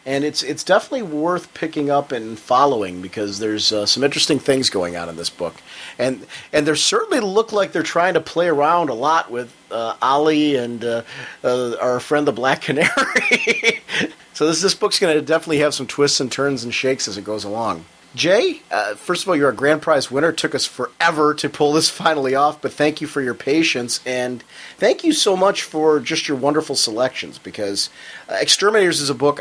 and it's definitely worth picking up and following, because there's some interesting things going on in this book, and they certainly look like they're trying to play around a lot with Ollie and our friend the Black Canary. So this book's going to definitely have some twists and turns and shakes as it goes along. Jay, first of all, you're a grand prize winner. It took us forever to pull this finally off, but thank you for your patience, and thank you so much for just your wonderful selections, because Exterminators is a book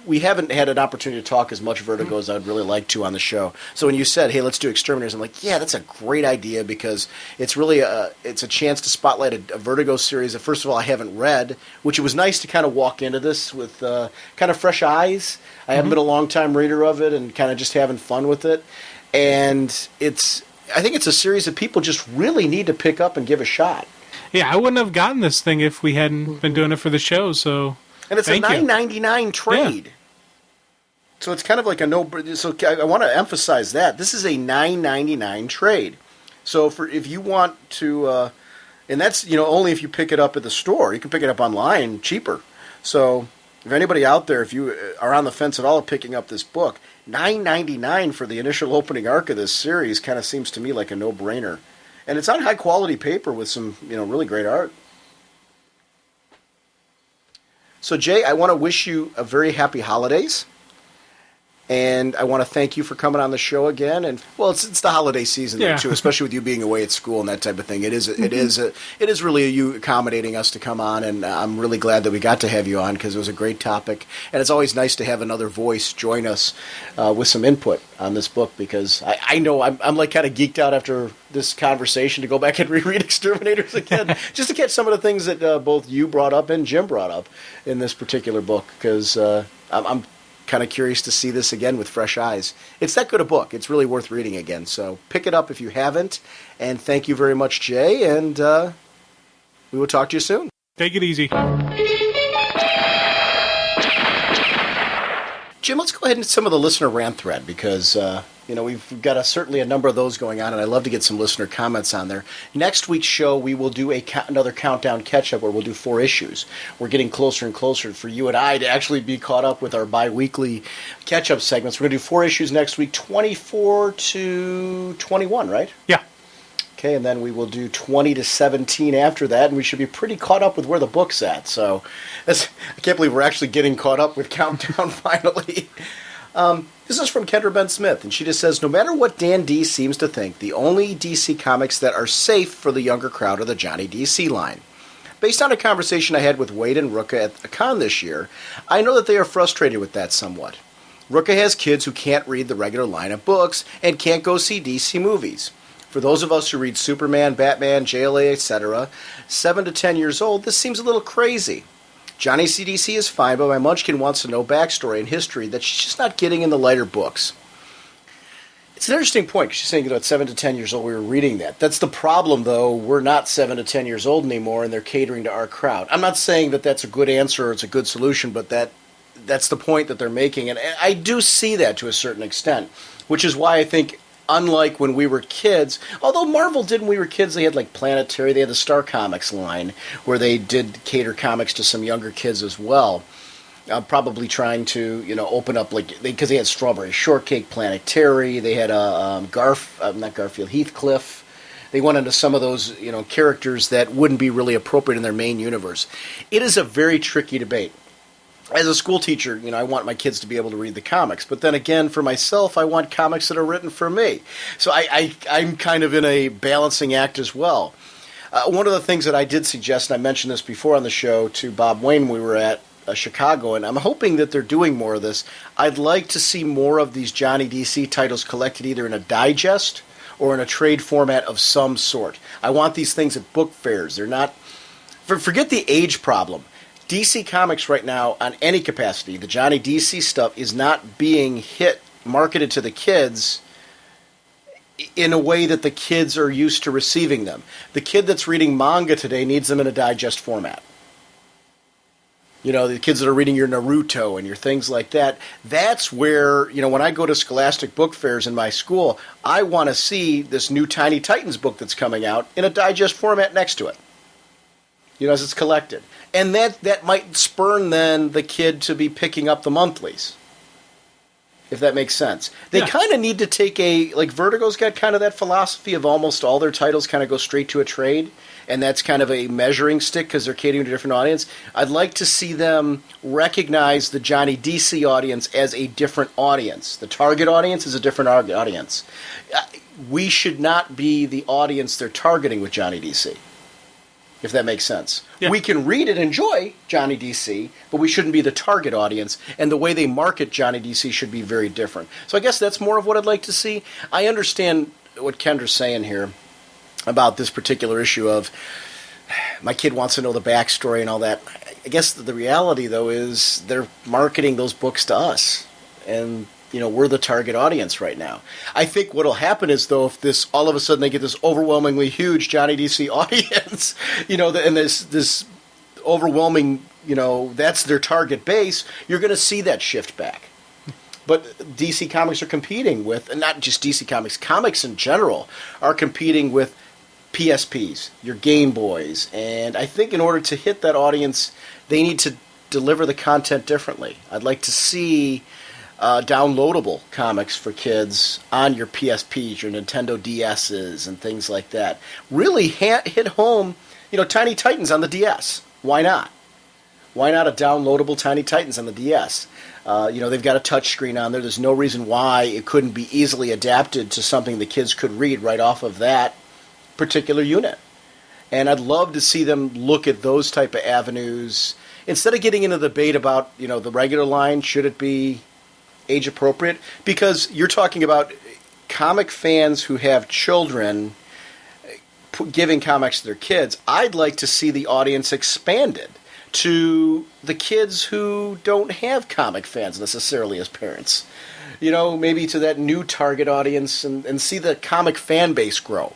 we haven't had an opportunity to talk as much Vertigo as I'd really like to on the show. So when you said, hey, let's do Exterminators, I'm like, yeah, that's a great idea, because it's really it's a chance to spotlight a Vertigo series that, first of all, I haven't read, which it was nice to kind of walk into this with kind of fresh eyes. I haven't been a long-time reader of it and kind of just having fun with it. And I think it's a series that people just really need to pick up and give a shot. Yeah, I wouldn't have gotten this thing if we hadn't been doing it for the show, so... And it's Thank a $9.99 trade. Yeah. So it's kind of like a no... So I want to emphasize that. This is a $9.99 trade. So if you want to... and that's only if you pick it up at the store. You can pick it up online cheaper. So if anybody out there, if you are on the fence at all of picking up this book, $9.99 for the initial opening arc of this series kind of seems to me like a no-brainer. And it's on high-quality paper with some really great art. So, Jay, I want to wish you a very happy holidays, and I want to thank you for coming on the show again. And well, it's the holiday season there too, especially with you being away at school and that type of thing. It is really you accommodating us to come on, and I'm really glad that we got to have you on, because it was a great topic, and it's always nice to have another voice join us with some input on this book, because I know I'm like kind of geeked out after this conversation to go back and reread Exterminators again, just to catch some of the things that both you brought up and Jim brought up in this particular book, because I'm kind of curious to see this again with fresh eyes. It's that good a book. It's really worth reading again. So pick it up if you haven't. And thank you very much, Jay. And we will talk to you soon. Take it easy. Jim, let's go ahead and some of the listener rant thread, because we've got certainly a number of those going on, and I'd love to get some listener comments on there. Next week's show, we will do another countdown catch-up where we'll do 4 issues. We're getting closer and closer for you and I to actually be caught up with our bi-weekly catch-up segments. We're going to do 4 issues next week, 24 to 21, right? Yeah. Okay, and then we will do 20 to 17 after that, and we should be pretty caught up with where the book's at. So I can't believe we're actually getting caught up with Countdown finally. This is from Kendra Ben Smith, and she just says, no matter what Dan D seems to think, the only DC comics that are safe for the younger crowd are the Johnny DC line. Based on a conversation I had with Wade and Ruka at a con this year, I know that they are frustrated with that somewhat. Ruka has kids who can't read the regular line of books and can't go see DC movies. For those of us who read Superman, Batman, JLA, etc., 7 to 10 years old, this seems a little crazy. Johnny CDC is fine, but my munchkin wants to know backstory and history that she's just not getting in the lighter books. It's an interesting point because she's saying, at 7 to 10 years old we were reading that. That's the problem, though. We're not 7 to 10 years old anymore, and they're catering to our crowd. I'm not saying that that's a good answer or it's a good solution, but that's the point that they're making. And I do see that to a certain extent, which is why I think, unlike when we were kids, although Marvel did when we were kids, they had like Planetary, they had the Star Comics line, where they did cater comics to some younger kids as well. Probably trying to, open up, because they had Strawberry Shortcake, Planetary, they had not Garfield, Heathcliff. They went into some of those, characters that wouldn't be really appropriate in their main universe. It is a very tricky debate. As a school teacher, I want my kids to be able to read the comics. But then again, for myself, I want comics that are written for me. So I'm kind of in a balancing act as well. One of the things that I did suggest, and I mentioned this before on the show to Bob Wayne when we were at Chicago, and I'm hoping that they're doing more of this. I'd like to see more of these Johnny DC titles collected either in a digest or in a trade format of some sort. I want these things at book fairs. They're not... Forget the age problem. DC Comics right now, on any capacity, the Johnny DC stuff is not being marketed to the kids in a way that the kids are used to receiving them. The kid that's reading manga today needs them in a digest format. The kids that are reading your Naruto and your things like that, that's where, when I go to Scholastic book fairs in my school, I want to see this new Tiny Titans book that's coming out in a digest format next to it, as it's collected. And that might spurn then the kid to be picking up the monthlies, if that makes sense. They kind of need to take Vertigo's got kind of that philosophy of almost all their titles kind of go straight to a trade. And that's kind of a measuring stick because they're catering to a different audience. I'd like to see them recognize the Johnny DC audience as a different audience. The target audience is a different audience. We should not be the audience they're targeting with Johnny DC, if that makes sense. Yeah. We can read and enjoy Johnny DC, but we shouldn't be the target audience, and the way they market Johnny DC should be very different. So I guess that's more of what I'd like to see. I understand what Kendra's saying here about this particular issue of my kid wants to know the backstory and all that. I guess the reality, though, is they're marketing those books to us. And, we're the target audience right now. I think what will happen is, though, if all of a sudden they get this overwhelmingly huge Johnny DC audience, and this overwhelming, that's their target base, you're going to see that shift back. But DC Comics are competing with, and not just DC Comics, comics in general are competing with PSPs, your Game Boys, and I think in order to hit that audience, they need to deliver the content differently. I'd like to see downloadable comics for kids on your PSPs, your Nintendo DSs, and things like that. Really hit home, Tiny Titans on the DS. Why not? Why not a downloadable Tiny Titans on the DS? They've got a touchscreen on there. There's no reason why it couldn't be easily adapted to something the kids could read right off of that particular unit. And I'd love to see them look at those type of avenues instead of getting into the debate about the regular line, should it be age appropriate, because you're talking about comic fans who have children giving comics to their kids. I'd like to see the audience expanded to the kids who don't have comic fans necessarily as parents, maybe to that new target audience and see the comic fan base grow.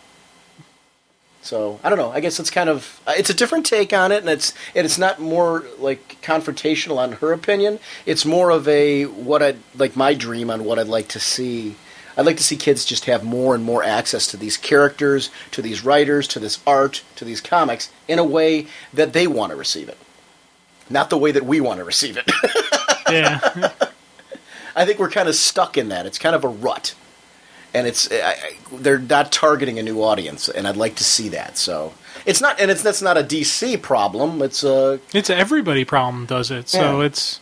So I don't know. I guess it's kind of it's a different take on it, and it's not more like confrontational on her opinion. It's more of my dream on what I'd like to see. I'd like to see kids just have more and more access to these characters, to these writers, to this art, to these comics in a way that they want to receive it, not the way that we want to receive it. Yeah. I think we're kind of stuck in that. It's kind of a rut. And they're not targeting a new audience, and I'd like to see that. So that's not a DC problem. It's everybody problem does it. So it's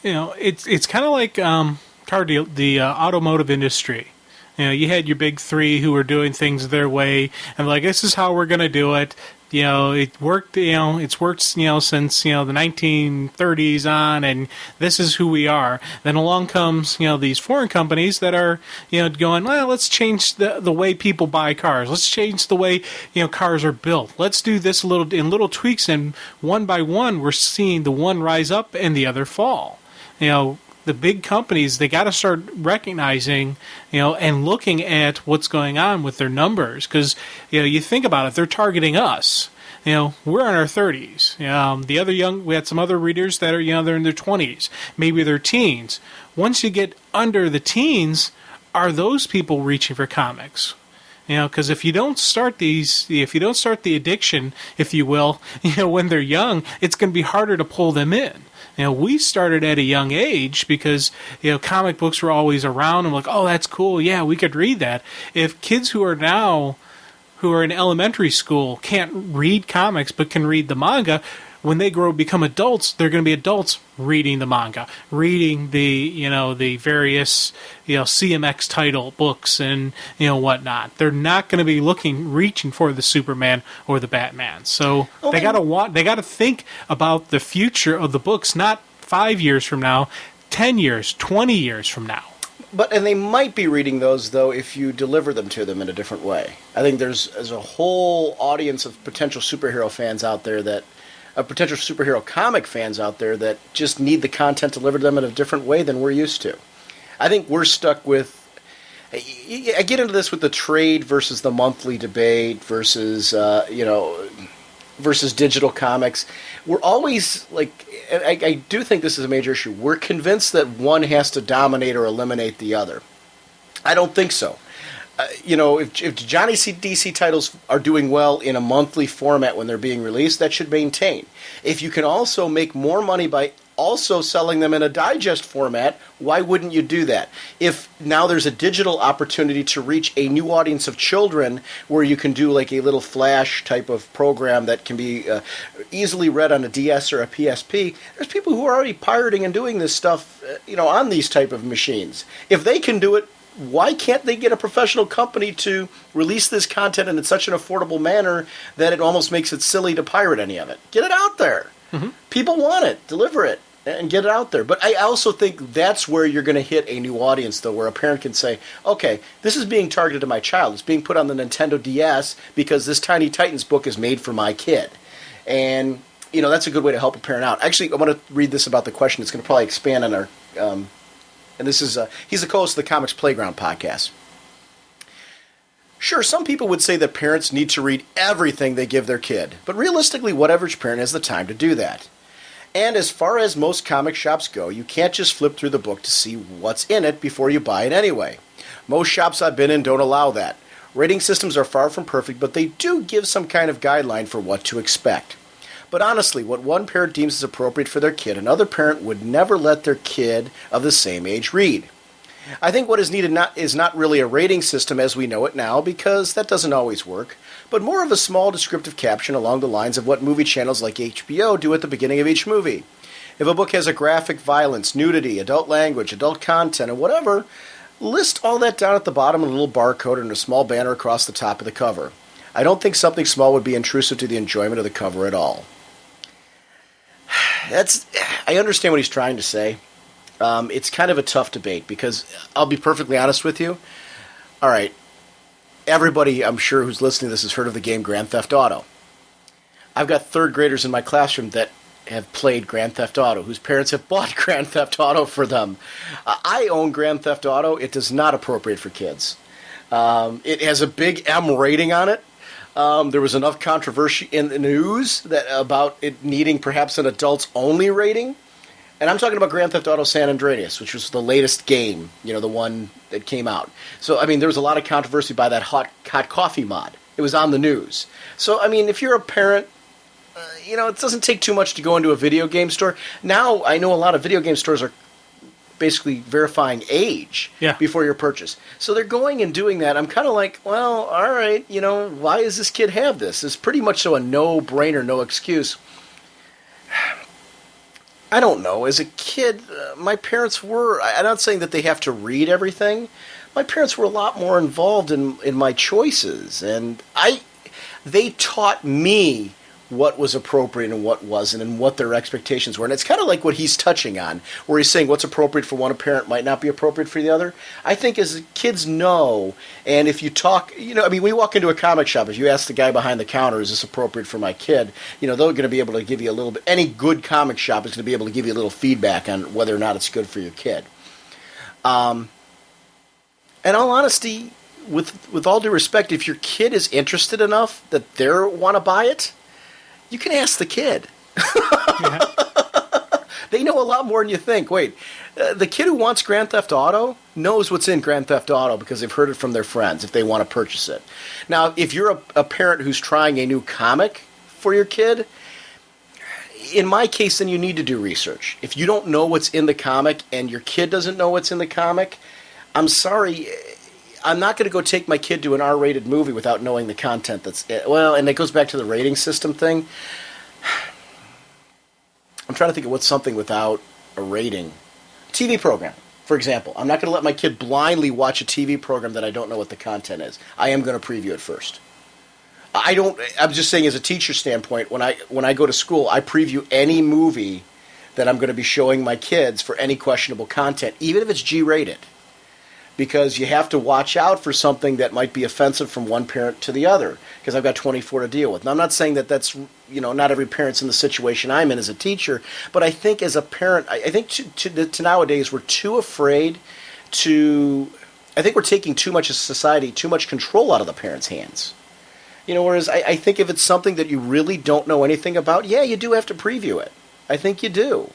kind of like the automotive industry. You had your big three who were doing things their way, and this is how we're going to do it. It worked. It's worked. Since the 1930s on, and this is who we are. Then along comes these foreign companies that are going, well, let's change the way people buy cars. Let's change the way cars are built. Let's do this little tweaks, and one by one we're seeing the one rise up and the other fall. the big companies, they got to start recognizing, and looking at what's going on with their numbers. Because, you think about it, they're targeting us. We're in our 30s. The other we had some other readers that are, they're in their 20s, maybe their teens. Once you get under the teens, are those people reaching for comics? Because if you don't start the addiction, if you will, when they're young, it's going to be harder to pull them in. We started at a young age because, comic books were always around. And we're like, oh, that's cool. Yeah, we could read that. If kids who are in elementary school can't read comics but can read the manga, when they become adults, they're going to be adults reading the manga, reading the various CMX title books and whatnot. They're not going to be reaching for the Superman or the Batman. So they got to think about the future of the books, not 5 years from now, 10 years, 20 years from now. And they might be reading those, though, if you deliver them to them in a different way. I think there's a whole audience of potential superhero fans out there potential superhero comic fans out there that just need the content delivered to them in a different way than we're used to. I think we're stuck with... I get into this with the trade versus the monthly debate versus, versus digital comics. We're always, I do think this is a major issue. We're convinced that one has to dominate or eliminate the other. I don't think so. If Johnny DC titles are doing well in a monthly format when they're being released, that should maintain. If you can also make more money by also selling them in a digest format, why wouldn't you do that? If now there's a digital opportunity to reach a new audience of children where you can do like a little flash type of program that can be easily read on a DS or a PSP, there's people who are already pirating and doing this stuff on these type of machines. If they can do it, why can't they get a professional company to release this content in such an affordable manner that it almost makes it silly to pirate any of it? Get it out there. Mm-hmm. People want it. Deliver it and get it out there. But I also think that's where you're going to hit a new audience, though, where a parent can say, okay, this is being targeted to my child. It's being put on the Nintendo DS because this Tiny Titans book is made for my kid. And, that's a good way to help a parent out. Actually, I want to read this about the question. It's going to probably expand on our... and this is he's the co-host of the Comics Playground podcast. Sure, some people would say that parents need to read everything they give their kid, but realistically, what average parent has the time to do that? And as far as most comic shops go, you can't just flip through the book to see what's in it before you buy it anyway. Most shops I've been in don't allow that. Rating systems are far from perfect, but they do give some kind of guideline for what to expect. But honestly, what one parent deems as appropriate for their kid, another parent would never let their kid of the same age read. I think what is needed is not really a rating system as we know it now, because that doesn't always work, but more of a small descriptive caption along the lines of what movie channels like HBO do at the beginning of each movie. If a book has a graphic violence, nudity, adult language, adult content, and whatever, list all that down at the bottom in a little barcode and a small banner across the top of the cover. I don't think something small would be intrusive to the enjoyment of the cover at all. I understand what he's trying to say. It's kind of a tough debate because I'll be perfectly honest with you. All right, everybody I'm sure who's listening to this has heard of the game Grand Theft Auto. I've got third graders in my classroom that have played Grand Theft Auto, whose parents have bought Grand Theft Auto for them. I own Grand Theft Auto. It is not appropriate for kids. It has a big M rating on it. There was enough controversy in the news about it needing perhaps an adults-only rating. And I'm talking about Grand Theft Auto San Andreas, which was the latest game, the one that came out. So, there was a lot of controversy by that hot coffee mod. It was on the news. So, if you're a parent, it doesn't take too much to go into a video game store. Now, I know a lot of video game stores are basically verifying age before your purchase. So they're going and doing that. I'm kind of like, well, all right, why does this kid have this? It's pretty much so a no-brainer, no excuse. I don't know. As a kid, my parents were, I'm not saying that they have to read everything. My parents were a lot more involved in my choices. And they taught me what was appropriate and what wasn't, and what their expectations were. And it's kind of like what he's touching on, where he's saying what's appropriate for one parent might not be appropriate for the other. I think as kids know, and if you talk, we walk into a comic shop, if you ask the guy behind the counter, is this appropriate for my kid? They're going to be able to give you a little bit, any good comic shop is going to be able to give you a little feedback on whether or not it's good for your kid. In all honesty, with all due respect, if your kid is interested enough that they want to buy it, you can ask the kid. Yeah. They know a lot more than you think. Wait, the kid who wants Grand Theft Auto knows what's in Grand Theft Auto because they've heard it from their friends if they want to purchase it. Now, if you're a parent who's trying a new comic for your kid, in my case, then you need to do research. If you don't know what's in the comic and your kid doesn't know what's in the comic, I'm sorry, I'm not going to go take my kid to an R-rated movie without knowing the content and it goes back to the rating system thing. I'm trying to think of what's something without a rating. TV program, for example. I'm not going to let my kid blindly watch a TV program that I don't know what the content is. I am going to preview it first. I'm just saying as a teacher standpoint, when I go to school, I preview any movie that I'm going to be showing my kids for any questionable content, even if it's G-rated. Because you have to watch out for something that might be offensive from one parent to the other, because I've got 24 to deal with. Now, I'm not saying that that's, not every parent's in the situation I'm in as a teacher, but I think as a parent, I think to nowadays we're too afraid I think we're taking too much as society, too much control out of the parents' hands. Whereas I think if it's something that you really don't know anything about, yeah, you do have to preview it. I think you do.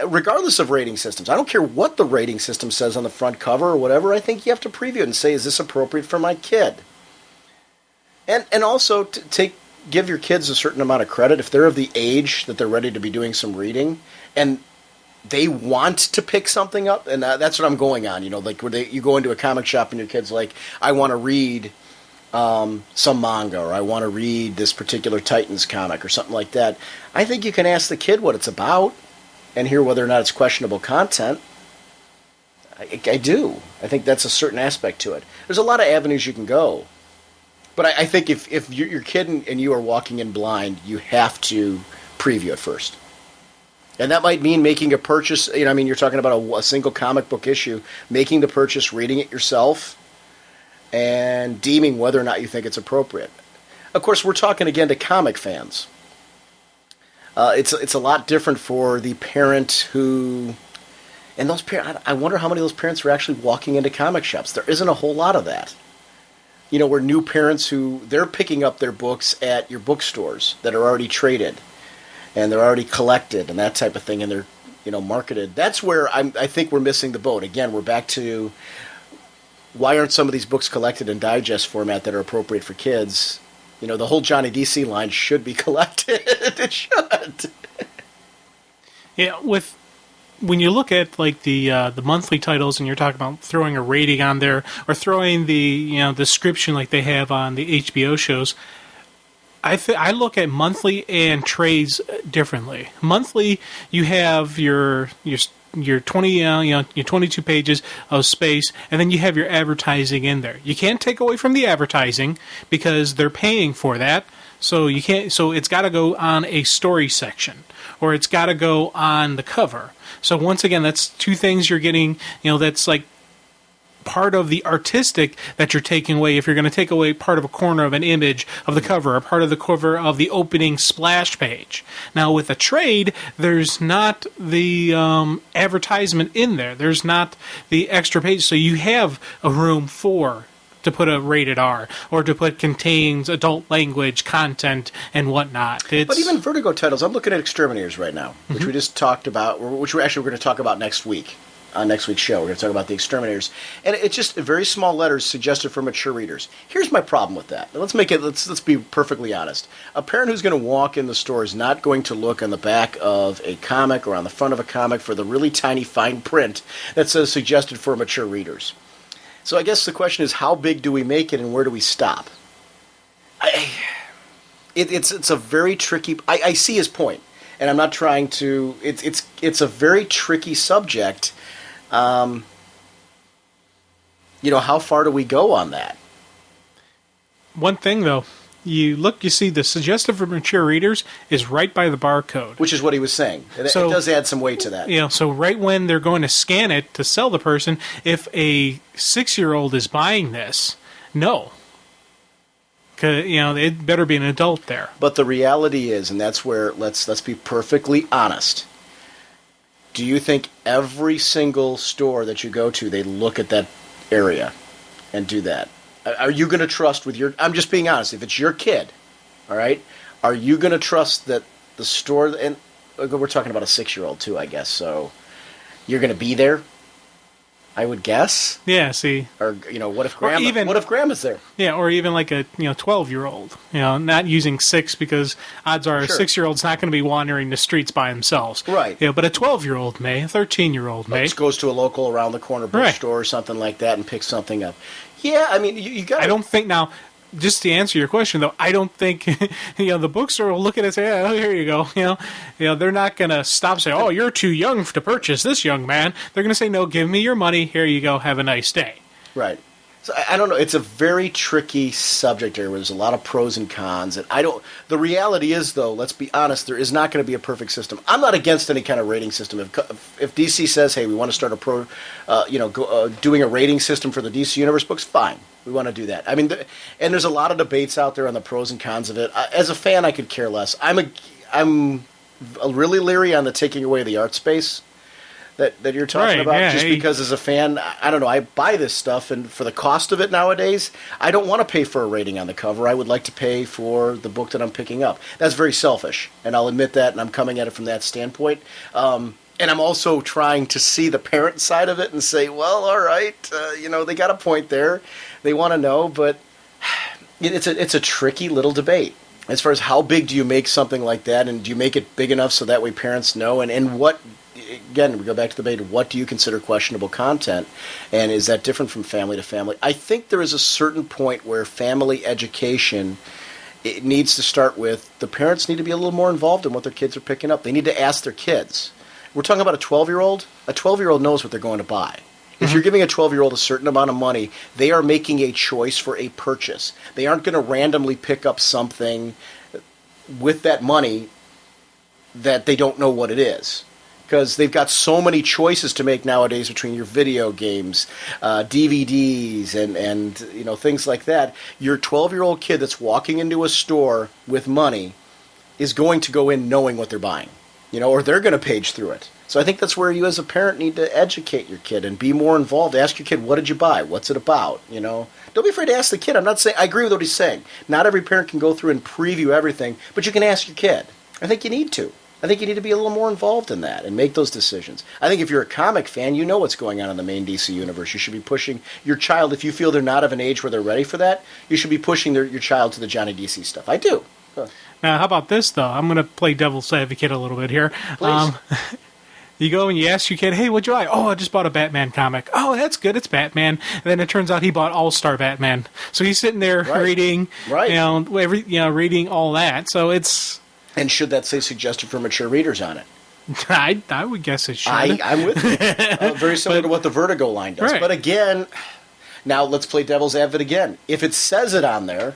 Regardless of rating systems. I don't care what the rating system says on the front cover or whatever. I think you have to preview it and say, is this appropriate for my kid? And also give your kids a certain amount of credit. If they're of the age that they're ready to be doing some reading and they want to pick something up, and that's what I'm going on. Like where you go into a comic shop and your kid's like, I want to read some manga, or I want to read this particular Titans comic or something like that. I think you can ask the kid what it's about and hear whether or not it's questionable content. I do. I think that's a certain aspect to it. There's a lot of avenues you can go. But I think if your kid and you are walking in blind, you have to preview it first. And that might mean making a purchase. You're talking about a single comic book issue, making the purchase, reading it yourself, and deeming whether or not you think it's appropriate. Of course, we're talking again to comic fans. It's a lot different for the parent who, and those parents. I wonder how many of those parents are actually walking into comic shops. There isn't a whole lot of that. We're new parents who they're picking up their books at your bookstores that are already traded, and they're already collected and that type of thing, and they're marketed. That's where I think we're missing the boat. Again, we're back to why aren't some of these books collected in digest format that are appropriate for kids? The whole Johnny DC line should be collected. It should. Yeah, when you look at like the monthly titles, and you're talking about throwing a rating on there or throwing the description like they have on the HBO shows, I look at monthly and trades differently. Monthly, you have your 20 your 22 pages of space, and then you have your advertising in there. You can't take away from the advertising because they're paying for that. So you can't. So it's got to go on a story section, or it's got to go on the cover. So once again, that's two things you're getting. That's like part of the artistic that you're taking away. If you're going to take away part of a corner of an image of the cover, or part of the cover of the opening splash page. Now with a trade, there's not the advertisement in there. There's not the extra page. So you have a room to put a rated R, or to put contains adult language, content, and whatnot. But even Vertigo titles, I'm looking at Exterminators right now, which we just talked about, which we're going to talk about next week. On next week's show, we're going to talk about the Exterminators, and it's just very small letters suggested for mature readers. Here's my problem with that. Let's be perfectly honest. A parent who's going to walk in the store is not going to look on the back of a comic or on the front of a comic for the really tiny fine print that says suggested for mature readers. So I guess the question is, how big do we make it, and where do we stop? It's a very tricky. I see his point, and I'm not trying to. It's a very tricky subject. How far do we go on that? One thing, though, you look, you see the suggested for mature readers is right by the barcode. Which is what he was saying. It does add some weight to that. So right when they're going to scan it to sell the person, if a 6-year-old is buying this, no. Because, it better be an adult there. But the reality is, and that's where, let's be perfectly honest, do you think every single store that you go to, they look at that area and do that? Are you going to trust with I'm just being honest, if it's your kid, all right, are you going to trust that the store, and we're talking about a 6-year-old too, I guess, so you're going to be there? I would guess. Yeah, see. Or, what if grandma's there? Yeah, or even like a 12-year-old, not using 6 because odds are a 6-year-old's not going to be wandering the streets by themselves. Right. But a 12-year-old may, a 13-year-old may. Just goes to a local around the corner bookstore or something like that and picks something up. Yeah, I mean, you got. I don't think now. Just to answer your question, though, I don't think the bookstore will look at it and say, "Oh, here you go." They're not going to stop and say, "Oh, you're too young to purchase this, young man." They're going to say, "No, give me your money. Here you go. Have a nice day." Right. So I don't know. It's a very tricky subject area where there's a lot of pros and cons, and the reality is, though, let's be honest, there is not going to be a perfect system. I'm not against any kind of rating system. If DC says, "Hey, we want to start doing a rating system for the DC Universe books," fine. We want to do that. I mean, and there's a lot of debates out there on the pros and cons of it. As a fan, I could care less. I'm really leery on the taking away the art space that you're talking about. Just because as a fan, I don't know, I buy this stuff, and for the cost of it nowadays, I don't want to pay for a rating on the cover. I would like to pay for the book that I'm picking up. That's very selfish, and I'll admit that, and I'm coming at it from that standpoint. And I'm also trying to see the parent side of it and say, well, all right, they got a point there. They want to know, but it's a tricky little debate. As far as how big do you make something like that, and do you make it big enough so that way parents know, and what, again, we go back to the debate, what do you consider questionable content, and is that different from family to family? I think there is a certain point where family education, it needs to start with, the parents need to be a little more involved in what their kids are picking up. They need to ask their kids. We're talking about a 12-year-old. A 12-year-old knows what they're going to buy. If you're giving a 12-year-old a certain amount of money, they are making a choice for a purchase. They aren't going to randomly pick up something with that money that they don't know what it is. Because they've got so many choices to make nowadays between your video games, DVDs, and things like that. Your 12-year-old kid that's walking into a store with money is going to go in knowing what they're buying. Or they're going to page through it. So I think that's where you as a parent need to educate your kid and be more involved. Ask your kid, what did you buy? What's it about? Don't be afraid to ask the kid. I'm not saying, I agree with what he's saying. Not every parent can go through and preview everything, but you can ask your kid. I think you need to. I think you need to be a little more involved in that and make those decisions. I think if you're a comic fan, you know what's going on in the main DC universe. You should be pushing your child, if you feel they're not of an age where they're ready for that, you should be pushing your child to the Johnny DC stuff. I do. Now, how about this, though? I'm going to play devil's advocate a little bit here. Please. You go and you ask your kid, hey, what'd you buy? Oh, I just bought a Batman comic. Oh, that's good. It's Batman. And then it turns out he bought All-Star Batman. So he's sitting there reading, reading all that. So it's... And should that say suggested for mature readers on it? I would guess it should. I'm with you. Very similar to what the Vertigo line does. Right. But again, now let's play devil's advocate again. If it says it on there,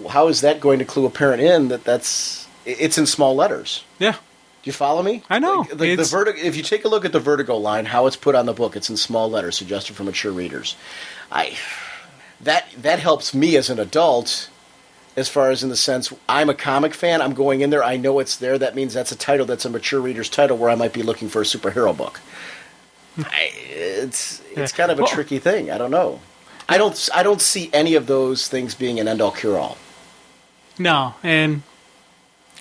how is that going to clue a parent in it's in small letters? Yeah. Do you follow me? I know. The Vertigo, if you take a look at the Vertigo line, how it's put on the book, it's in small letters, suggested for mature readers. That helps me as an adult, as far as in the sense, I'm a comic fan, I'm going in there, I know it's there, that means that's a title that's a mature reader's title where I might be looking for a superhero book. It's kind of a tricky thing. I don't know. I don't see any of those things being an end-all cure-all. No, and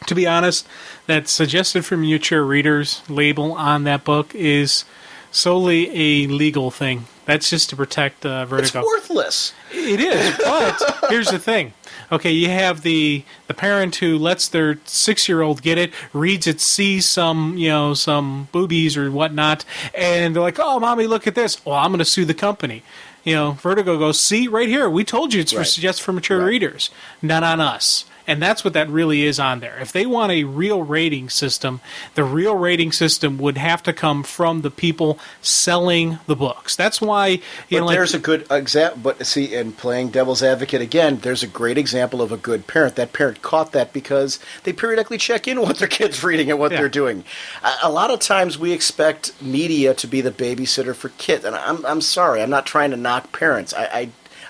to be honest, that suggested for mature readers label on that book is solely a legal thing. That's just to protect Vertigo. It's worthless. It is, but here's the thing. Okay, you have the parent who lets their 6-year-old get it, reads it, sees some boobies or whatnot, and they're like, "Oh, mommy, look at this." Well, I'm going to sue the company. Vertigo goes, "See, right here, we told you it's suggested for mature readers, not on us." And that's what that really is on there. If they want a real rating system, the real rating system would have to come from the people selling the books. That's why, there's a good example. But see, in playing devil's advocate again, there's a great example of a good parent. That parent caught that because they periodically check in what their kid's reading and what they're doing. A lot of times we expect media to be the babysitter for kids, and I'm sorry, I'm not trying to knock parents.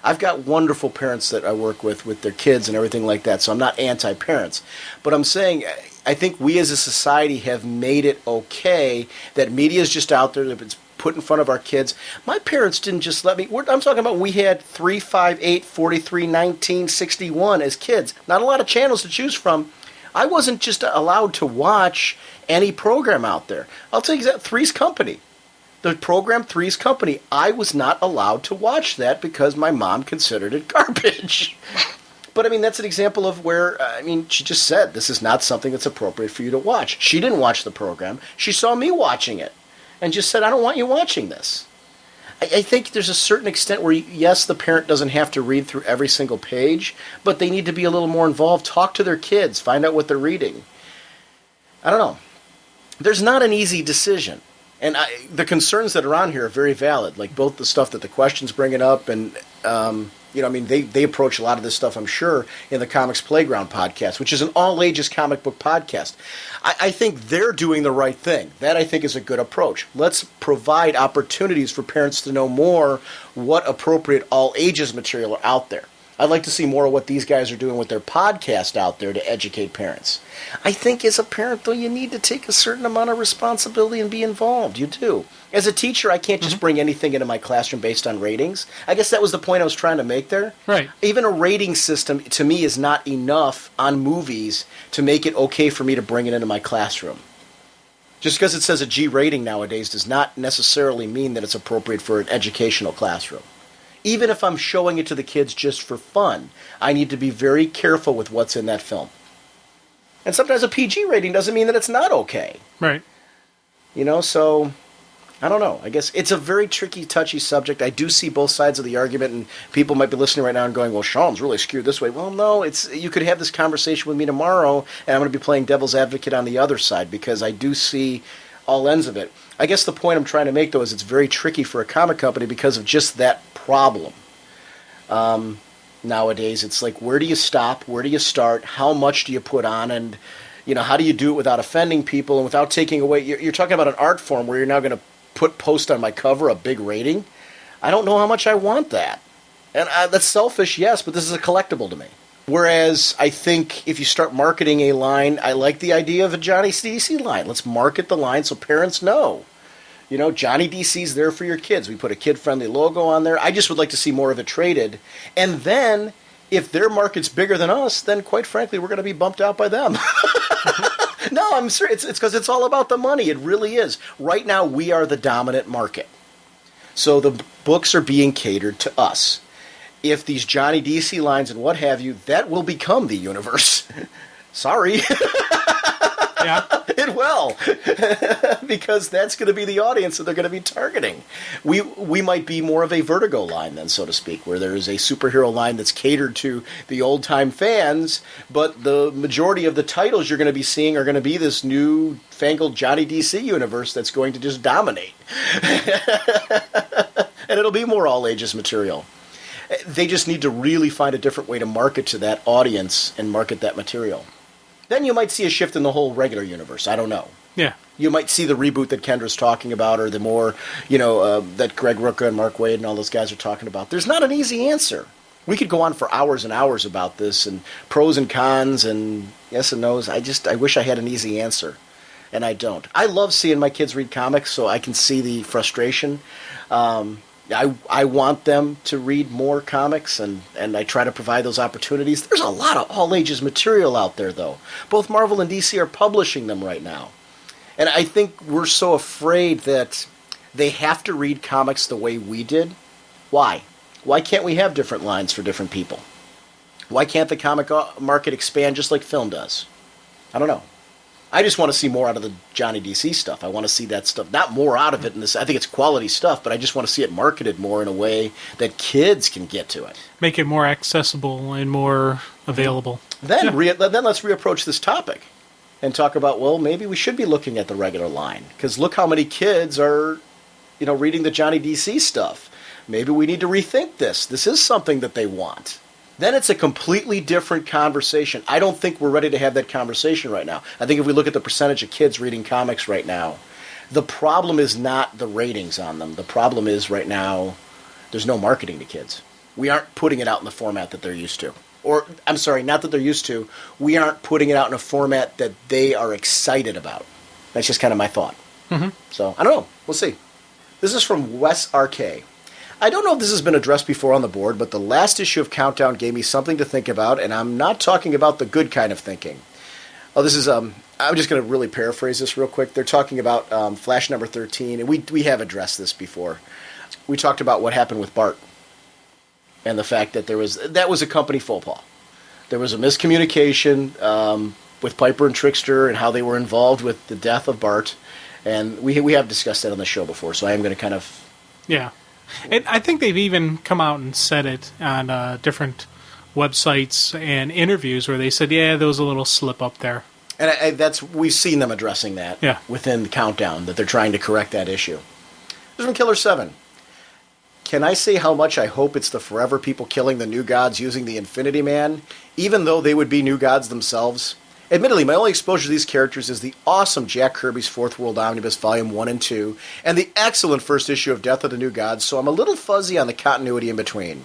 I've got wonderful parents that I work with their kids and everything like that, so I'm not anti-parents. But I'm saying I think we as a society have made it okay that media is just out there, that it's put in front of our kids. My parents didn't just let me. I'm talking about we had 3, 5, 8, 43, 19, 61 as kids. Not a lot of channels to choose from. I wasn't just allowed to watch any program out there. I'll tell you that Three's Company. The program Three's Company, I was not allowed to watch that because my mom considered it garbage. But, I mean, that's an example of where, she just said this is not something that's appropriate for you to watch. She didn't watch the program. She saw me watching it and just said, I don't want you watching this. I think there's a certain extent where, yes, the parent doesn't have to read through every single page, but they need to be a little more involved. Talk to their kids. Find out what they're reading. I don't know. There's not an easy decision. And the concerns that are on here are very valid, like both the stuff that the question's bringing up and, they approach a lot of this stuff, I'm sure, in the Comics Playground podcast, which is an all-ages comic book podcast. I think they're doing the right thing. That, I think, is a good approach. Let's provide opportunities for parents to know more what appropriate all-ages material are out there. I'd like to see more of what these guys are doing with their podcast out there to educate parents. I think as a parent, though, you need to take a certain amount of responsibility and be involved. You do. As a teacher, I can't just bring anything into my classroom based on ratings. I guess that was the point I was trying to make there. Right. Even a rating system, to me, is not enough on movies to make it okay for me to bring it into my classroom. Just because it says a G rating nowadays does not necessarily mean that it's appropriate for an educational classroom. Even if I'm showing it to the kids just for fun, I need to be very careful with what's in that film. And sometimes a PG rating doesn't mean that it's not okay. Right. So, I don't know. I guess it's a very tricky, touchy subject. I do see both sides of the argument, and people might be listening right now and going, well, Sean's really skewed this way. Well, no, you could have this conversation with me tomorrow, and I'm going to be playing devil's advocate on the other side, because I do see all ends of it. I guess the point I'm trying to make, though, is it's very tricky for a comic company because of just that problem. Nowadays, it's like, where do you stop? Where do you start? How much do you put on? And, how do you do it without offending people and without taking away... You're talking about an art form where you're now going to post on my cover a big rating? I don't know how much I want that. And that's selfish, yes, but this is a collectible to me. Whereas I think if you start marketing a line, I like the idea of a Johnny DC line. Let's market the line so parents know. Johnny DC's there for your kids. We put a kid-friendly logo on there. I just would like to see more of it traded. And then, if their market's bigger than us, then quite frankly, we're going to be bumped out by them. No, I'm serious. It's because it's all about the money. It really is. Right now, we are the dominant market. So the books are being catered to us. If these Johnny DC lines and what have you, that will become the universe. Sorry. Yeah. It will. Because that's going to be the audience that they're going to be targeting. We might be more of a Vertigo line then, so to speak, where there is a superhero line that's catered to the old-time fans, but the majority of the titles you're going to be seeing are going to be this new fangled Johnny DC universe that's going to just dominate. And it'll be more all-ages material. They just need to really find a different way to market to that audience and market that material. Then you might see a shift in the whole regular universe. I don't know. Yeah. You might see the reboot that Kendra's talking about, or the more, that Greg Rucka and Mark Waid and all those guys are talking about. There's not an easy answer. We could go on for hours and hours about this, and pros and cons, and yes and no's. I wish I had an easy answer, and I don't. I love seeing my kids read comics, so I can see the frustration. I want them to read more comics, and I try to provide those opportunities. There's a lot of all-ages material out there, though. Both Marvel and DC are publishing them right now. And I think we're so afraid that they have to read comics the way we did. Why? Why can't we have different lines for different people? Why can't the comic market expand just like film does? I don't know. I just want to see more out of the Johnny DC stuff. I want to see that stuff. Not more out of it in this. I think it's quality stuff, but I just want to see it marketed more in a way that kids can get to it. Make it more accessible and more available. then let's reapproach this topic and talk about, well, maybe we should be looking at the regular line. Because look how many kids are, reading the Johnny DC stuff. Maybe we need to rethink this. This is something that they want. Then it's a completely different conversation. I don't think we're ready to have that conversation right now. I think if we look at the percentage of kids reading comics right now, the problem is not the ratings on them. The problem is right now there's no marketing to kids. We aren't putting it out in the format that they're used to. Or, I'm sorry, not that they're used to. We aren't putting it out in a format that they are excited about. That's just kind of my thought. Mm-hmm. So, I don't know. We'll see. This is from Wes RK. I don't know if this has been addressed before on the board, but the last issue of Countdown gave me something to think about, and I'm not talking about the good kind of thinking. Oh, this is, I'm just going to really paraphrase this real quick. They're talking about Flash number 13, and we have addressed this before. We talked about what happened with Bart. And the fact that that was a company faux pas. There was a miscommunication with Piper and Trickster and how they were involved with the death of Bart. And we have discussed that on the show before, so I am going to kind of... Yeah. And I think they've even come out and said it on different websites and interviews where they said, yeah, there was a little slip up there. And we've seen them addressing that within the Countdown, that they're trying to correct that issue. This is from Killer 7. Can I say how much I hope it's the Forever people killing the New Gods using the Infinity Man, even though they would be New Gods themselves? Admittedly, my only exposure to these characters is the awesome Jack Kirby's Fourth World Omnibus Volume 1 and 2, and the excellent first issue of Death of the New Gods, so I'm a little fuzzy on the continuity in between.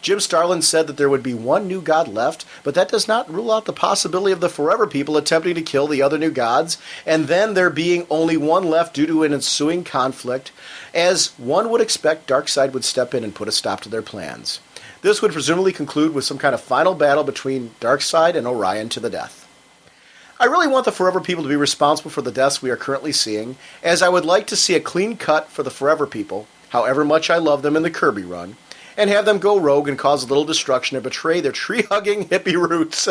Jim Starlin said that there would be one New God left, but that does not rule out the possibility of the Forever people attempting to kill the other New Gods, and then there being only one left due to an ensuing conflict. As one would expect, Darkseid would step in and put a stop to their plans. This would presumably conclude with some kind of final battle between Darkseid and Orion to the death. I really want the Forever people to be responsible for the deaths we are currently seeing, as I would like to see a clean cut for the Forever people, however much I love them in the Kirby run, and have them go rogue and cause a little destruction and betray their tree-hugging hippie roots.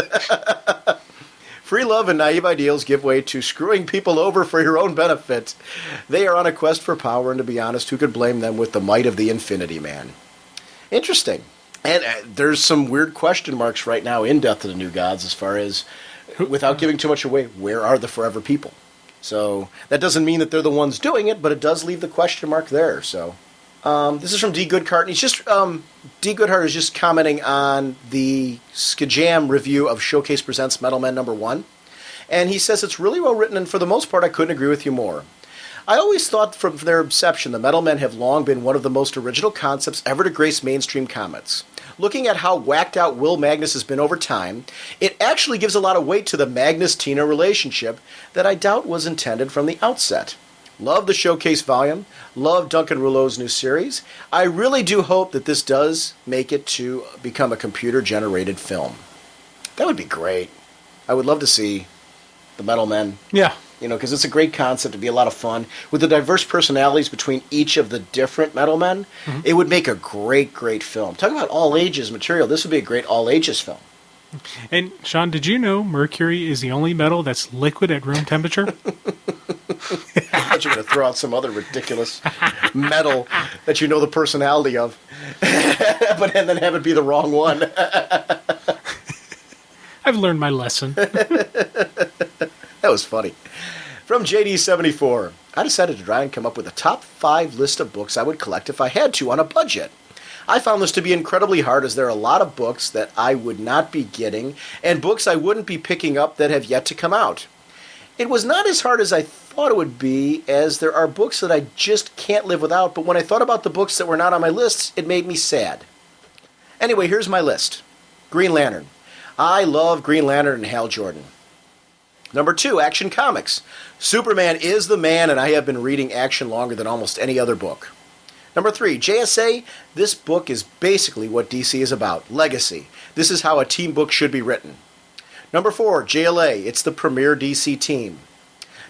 Free love and naive ideals give way to screwing people over for your own benefit. They are on a quest for power, and to be honest, who could blame them with the might of the Infinity Man? Interesting. And there's some weird question marks right now in Death of the New Gods as far as, without giving too much away, where are the Forever people? So that doesn't mean that they're the ones doing it, but it does leave the question mark there, so... this is from D. Goodhart, and he's just D. Goodhart is just commenting on the Skajam review of Showcase Presents Metal Men #1, and he says it's really well written, and for the most part, I couldn't agree with you more. I always thought from their inception, the Metal Men have long been one of the most original concepts ever to grace mainstream comics. Looking at how whacked out Will Magnus has been over time, it actually gives a lot of weight to the Magnus-Tina relationship that I doubt was intended from the outset. Love the Showcase volume. Love Duncan Rouleau's new series. I really do hope that this does make it to become a computer-generated film. That would be great. I would love to see the Metal Men. Yeah. Because it's a great concept. It'd be a lot of fun. With the diverse personalities between each of the different Metal Men, it would make a great, great film. Talk about all-ages material. This would be a great all-ages film. And, Sean, did you know mercury is the only metal that's liquid at room temperature? I thought you were going to throw out some other ridiculous metal that you know the personality of, but and then have it be the wrong one. I've learned my lesson. That was funny. From JD74, I decided to try and come up with a top 5 list of books I would collect if I had to on a budget. I found this to be incredibly hard, as there are a lot of books that I would not be getting and books I wouldn't be picking up that have yet to come out. It was not as hard as I thought it would be, as there are books that I just can't live without, but when I thought about the books that were not on my list, it made me sad. Anyway, here's my list. Green Lantern. I love Green Lantern and Hal Jordan. Number 2, Action Comics. Superman is the man, and I have been reading Action longer than almost any other book. Number 3, JSA. This book is basically what DC is about, legacy. This is how a team book should be written. Number 4, JLA. It's the premier DC team.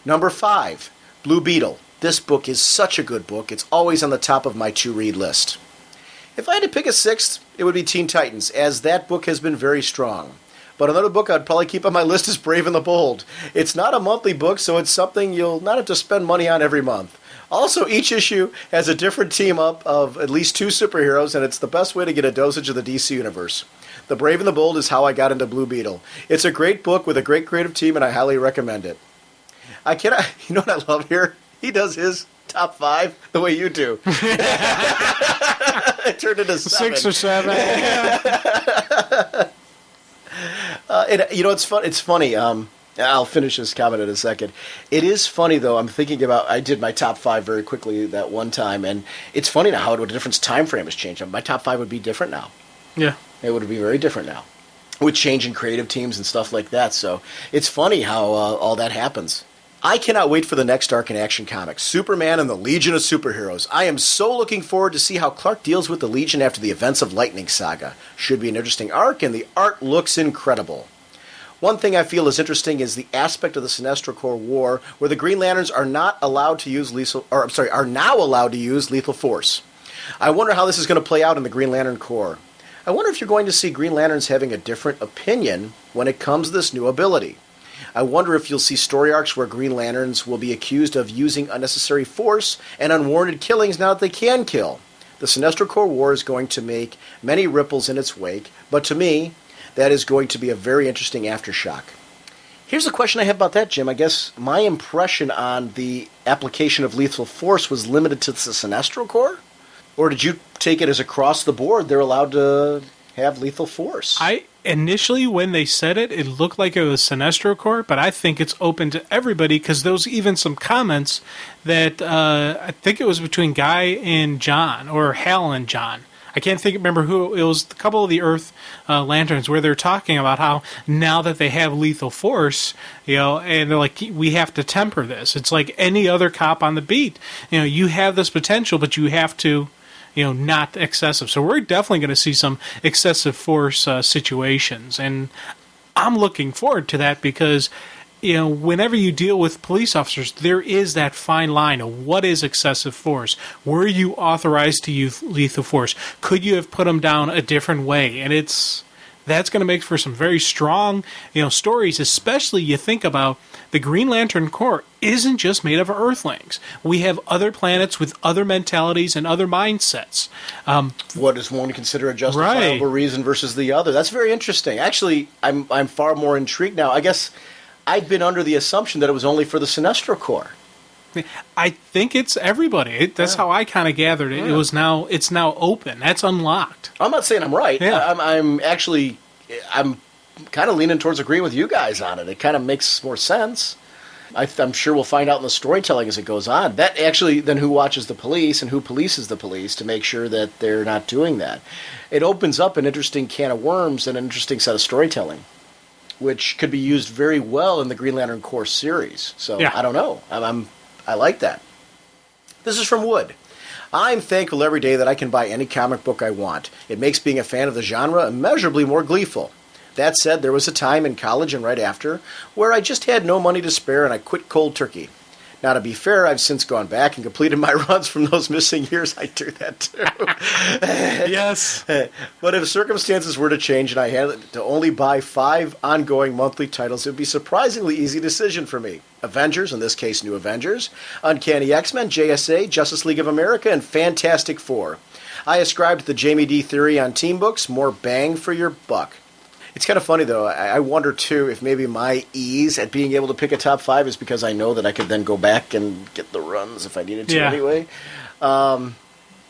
Number 5, Blue Beetle. This book is such a good book. It's always on the top of my to-read list. If I had to pick a 6th, it would be Teen Titans, as that book has been very strong. But another book I'd probably keep on my list is Brave and the Bold. It's not a monthly book, so it's something you'll not have to spend money on every month. Also, each issue has a different team-up of at least 2 superheroes, and it's the best way to get a dosage of the DC Universe. The Brave and the Bold is how I got into Blue Beetle. It's a great book with a great creative team, and I highly recommend it. I cannot. You know what I love here? He does his top 5 the way you do. It turned into 7. 6 or 7. It's fun. It's funny. I'll finish this comment in a second. It is funny, though. I'm thinking about. I did my top 5 very quickly that one time, and it's funny now how a different time frame has changed. My top 5 would be different now. Yeah. It would be very different now, with changing creative teams and stuff like that. So it's funny how all that happens. I cannot wait for the next arc in Action Comics, Superman and the Legion of Superheroes. I am so looking forward to see how Clark deals with the Legion after the events of Lightning Saga. Should be an interesting arc, and the art looks incredible. One thing I feel is interesting is the aspect of the Sinestro Corps War where the Green Lanterns are not allowed to use are now allowed to use lethal force. I wonder how this is going to play out in the Green Lantern Corps. I wonder if you're going to see Green Lanterns having a different opinion when it comes to this new ability. I wonder if you'll see story arcs where Green Lanterns will be accused of using unnecessary force and unwarranted killings now that they can kill. The Sinestro Corps War is going to make many ripples in its wake, but to me, that is going to be a very interesting aftershock. Here's a question I have about that, Jim. I guess my impression on the application of lethal force was limited to the Sinestro Corps? Or did you take it as across the board they're allowed to have lethal force? Initially, when they said it, it looked like it was Sinestro Corps, but I think it's open to everybody because there was even some comments that I think it was between Guy and John, or Hal and John. I can't remember who. It was a couple of the Earth Lanterns where they're talking about how now that they have lethal force, and they're like, we have to temper this. It's like any other cop on the beat. You have this potential, but you have to not excessive. So we're definitely going to see some excessive force situations. And I'm looking forward to that because, whenever you deal with police officers, there is that fine line of what is excessive force. Were you authorized to use lethal force? Could you have put them down a different way? And that's going to make for some very strong, stories, especially you think about the Green Lantern Corps isn't just made of Earthlings. We have other planets with other mentalities and other mindsets. What does one consider a justifiable reason versus the other? That's very interesting. Actually, I'm far more intrigued now. I guess I'd been under the assumption that it was only for the Sinestro Corps. I think it's everybody. That's how I kind of gathered it. Yeah. It's now open. That's unlocked. I'm not saying I'm right. Yeah. I'm kind of leaning towards agreeing with you guys on it. It kind of makes more sense. I'm sure we'll find out in the storytelling as it goes on. That actually, then who watches the police and who polices the police to make sure that they're not doing that. It opens up an interesting can of worms and an interesting set of storytelling, which could be used very well in the Green Lantern Corps series. So I don't know. I like that. This is from Wood. I'm thankful every day that I can buy any comic book I want. It makes being a fan of the genre immeasurably more gleeful. That said, there was a time in college and right after where I just had no money to spare and I quit cold turkey. Now, to be fair, I've since gone back and completed my runs from those missing years. I do that too. Yes. But if circumstances were to change and I had to only buy 5 ongoing monthly titles, it would be a surprisingly easy decision for me. Avengers, in this case New Avengers, Uncanny X-Men, JSA, Justice League of America, and Fantastic Four. I ascribe to the Jamie D theory on team books, more bang for your buck. It's kind of funny, though. I wonder, too, if maybe my ease at being able to pick a top 5 is because I know that I could then go back and get the runs if I needed to anyway. I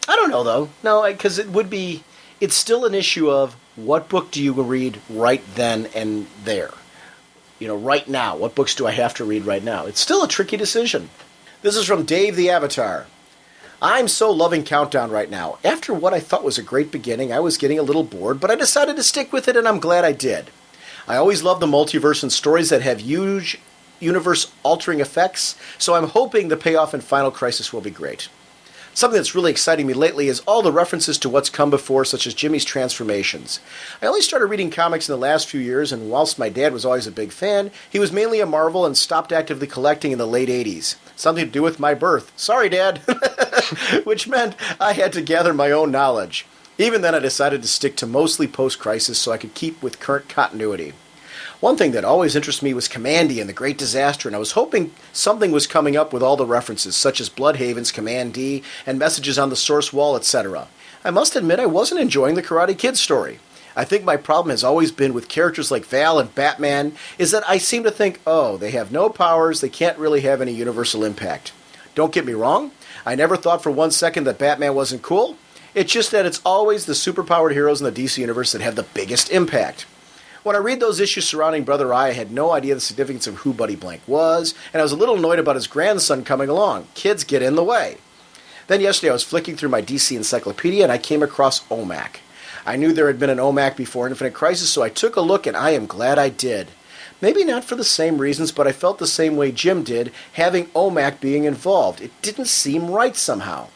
don't know, though. No, because it's still an issue of what book do you read right then and there? Right now. What books do I have to read right now? It's still a tricky decision. This is from Dave the Avatar. I'm so loving Countdown right now. After what I thought was a great beginning, I was getting a little bored, but I decided to stick with it, and I'm glad I did. I always love the multiverse and stories that have huge universe-altering effects, so I'm hoping the payoff in Final Crisis will be great. Something that's really exciting me lately is all the references to what's come before, such as Jimmy's transformations. I only started reading comics in the last few years, and whilst my dad was always a big fan, he was mainly a Marvel and stopped actively collecting in the late 80s. Something to do with my birth. Sorry, Dad. Which meant I had to gather my own knowledge. Even then, I decided to stick to mostly post-crisis so I could keep with current continuity. One thing that always interested me was Commandy and the Great Disaster, and I was hoping something was coming up with all the references, such as Bloodhaven's Command D and messages on the source wall, etc. I must admit I wasn't enjoying the Karate Kid story. I think my problem has always been with characters like Val and Batman is that I seem to think, oh, they have no powers, they can't really have any universal impact. Don't get me wrong, I never thought for 1 second that Batman wasn't cool. It's just that it's always the superpowered heroes in the DC universe that have the biggest impact. When I read those issues surrounding Brother Eye, I had no idea the significance of who Buddy Blank was, and I was a little annoyed about his grandson coming along. Kids get in the way. Then yesterday I was flicking through my DC encyclopedia and I came across OMAC. I knew there had been an OMAC before Infinite Crisis, so I took a look and I am glad I did. Maybe not for the same reasons, but I felt the same way Jim did, having OMAC being involved. It didn't seem right somehow.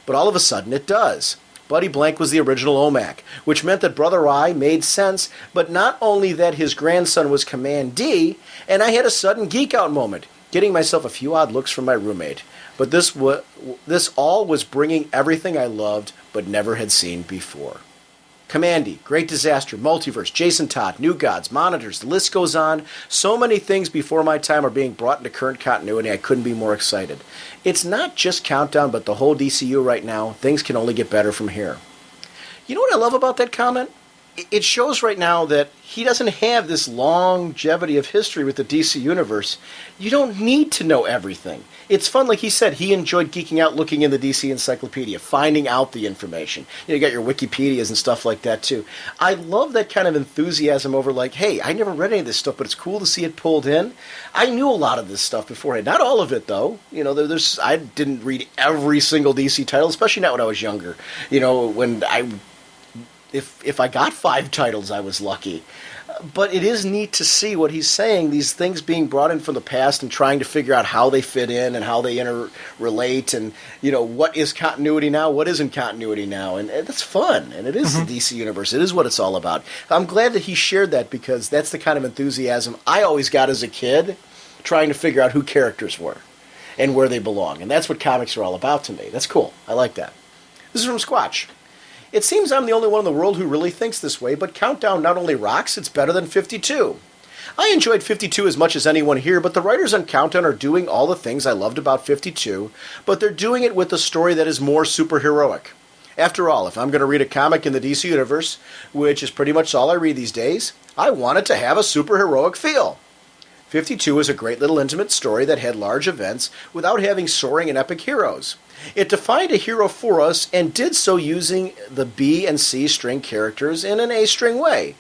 But all of a sudden it does. Buddy Blank was the original OMAC, which meant that Brother Eye made sense, but not only that his grandson was Command D, and I had a sudden geek-out moment, getting myself a few odd looks from my roommate. But this all was bringing everything I loved but never had seen before. Commandy, Great Disaster, Multiverse, Jason Todd, New Gods, Monitors, the list goes on. So many things before my time are being brought into current continuity, I couldn't be more excited. It's not just Countdown, but the whole DCU right now. Things can only get better from here. You know what I love about that comment? It shows right now that he doesn't have this longevity of history with the DC Universe. You don't need to know everything. It's fun, like he said, he enjoyed geeking out, looking in the DC Encyclopedia, finding out the information. You got your Wikipedias and stuff like that, too. I love that kind of enthusiasm over, like, hey, I never read any of this stuff, but it's cool to see it pulled in. I knew a lot of this stuff beforehand. Not all of it, though. You know, I didn't read every single DC title, especially not when I was younger. You know, when if I got 5 titles, I was lucky. But it is neat to see what he's saying, these things being brought in from the past and trying to figure out how they fit in and how they interrelate and, you know, what is continuity now, what isn't continuity now. And that's fun. And it is the DC Universe. It is what it's all about. I'm glad that he shared that because that's the kind of enthusiasm I always got as a kid trying to figure out who characters were and where they belong. And that's what comics are all about to me. That's cool. I like that. This is from Squatch. It seems I'm the only one in the world who really thinks this way, but Countdown not only rocks, it's better than 52. I enjoyed 52 as much as anyone here, but the writers on Countdown are doing all the things I loved about 52, but they're doing it with a story that is more superheroic. After all, if I'm going to read a comic in the DC Universe, which is pretty much all I read these days, I want it to have a superheroic feel. 52 is a great little intimate story that had large events without having soaring and epic heroes. It defined a hero for us and did so using the B and C string characters in an A string way.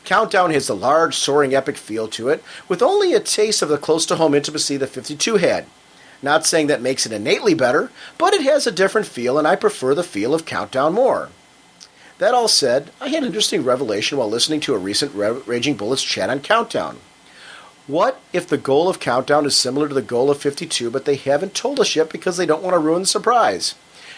Countdown has a large, soaring epic feel to it, with only a taste of the close-to-home intimacy that 52 had. Not saying that makes it innately better, but it has a different feel, and I prefer the feel of Countdown more. That all said, I had an interesting revelation while listening to a recent Raging Bullets chat on Countdown. What if the goal of Countdown is similar to the goal of 52, but they haven't told us yet because they don't want to ruin the surprise?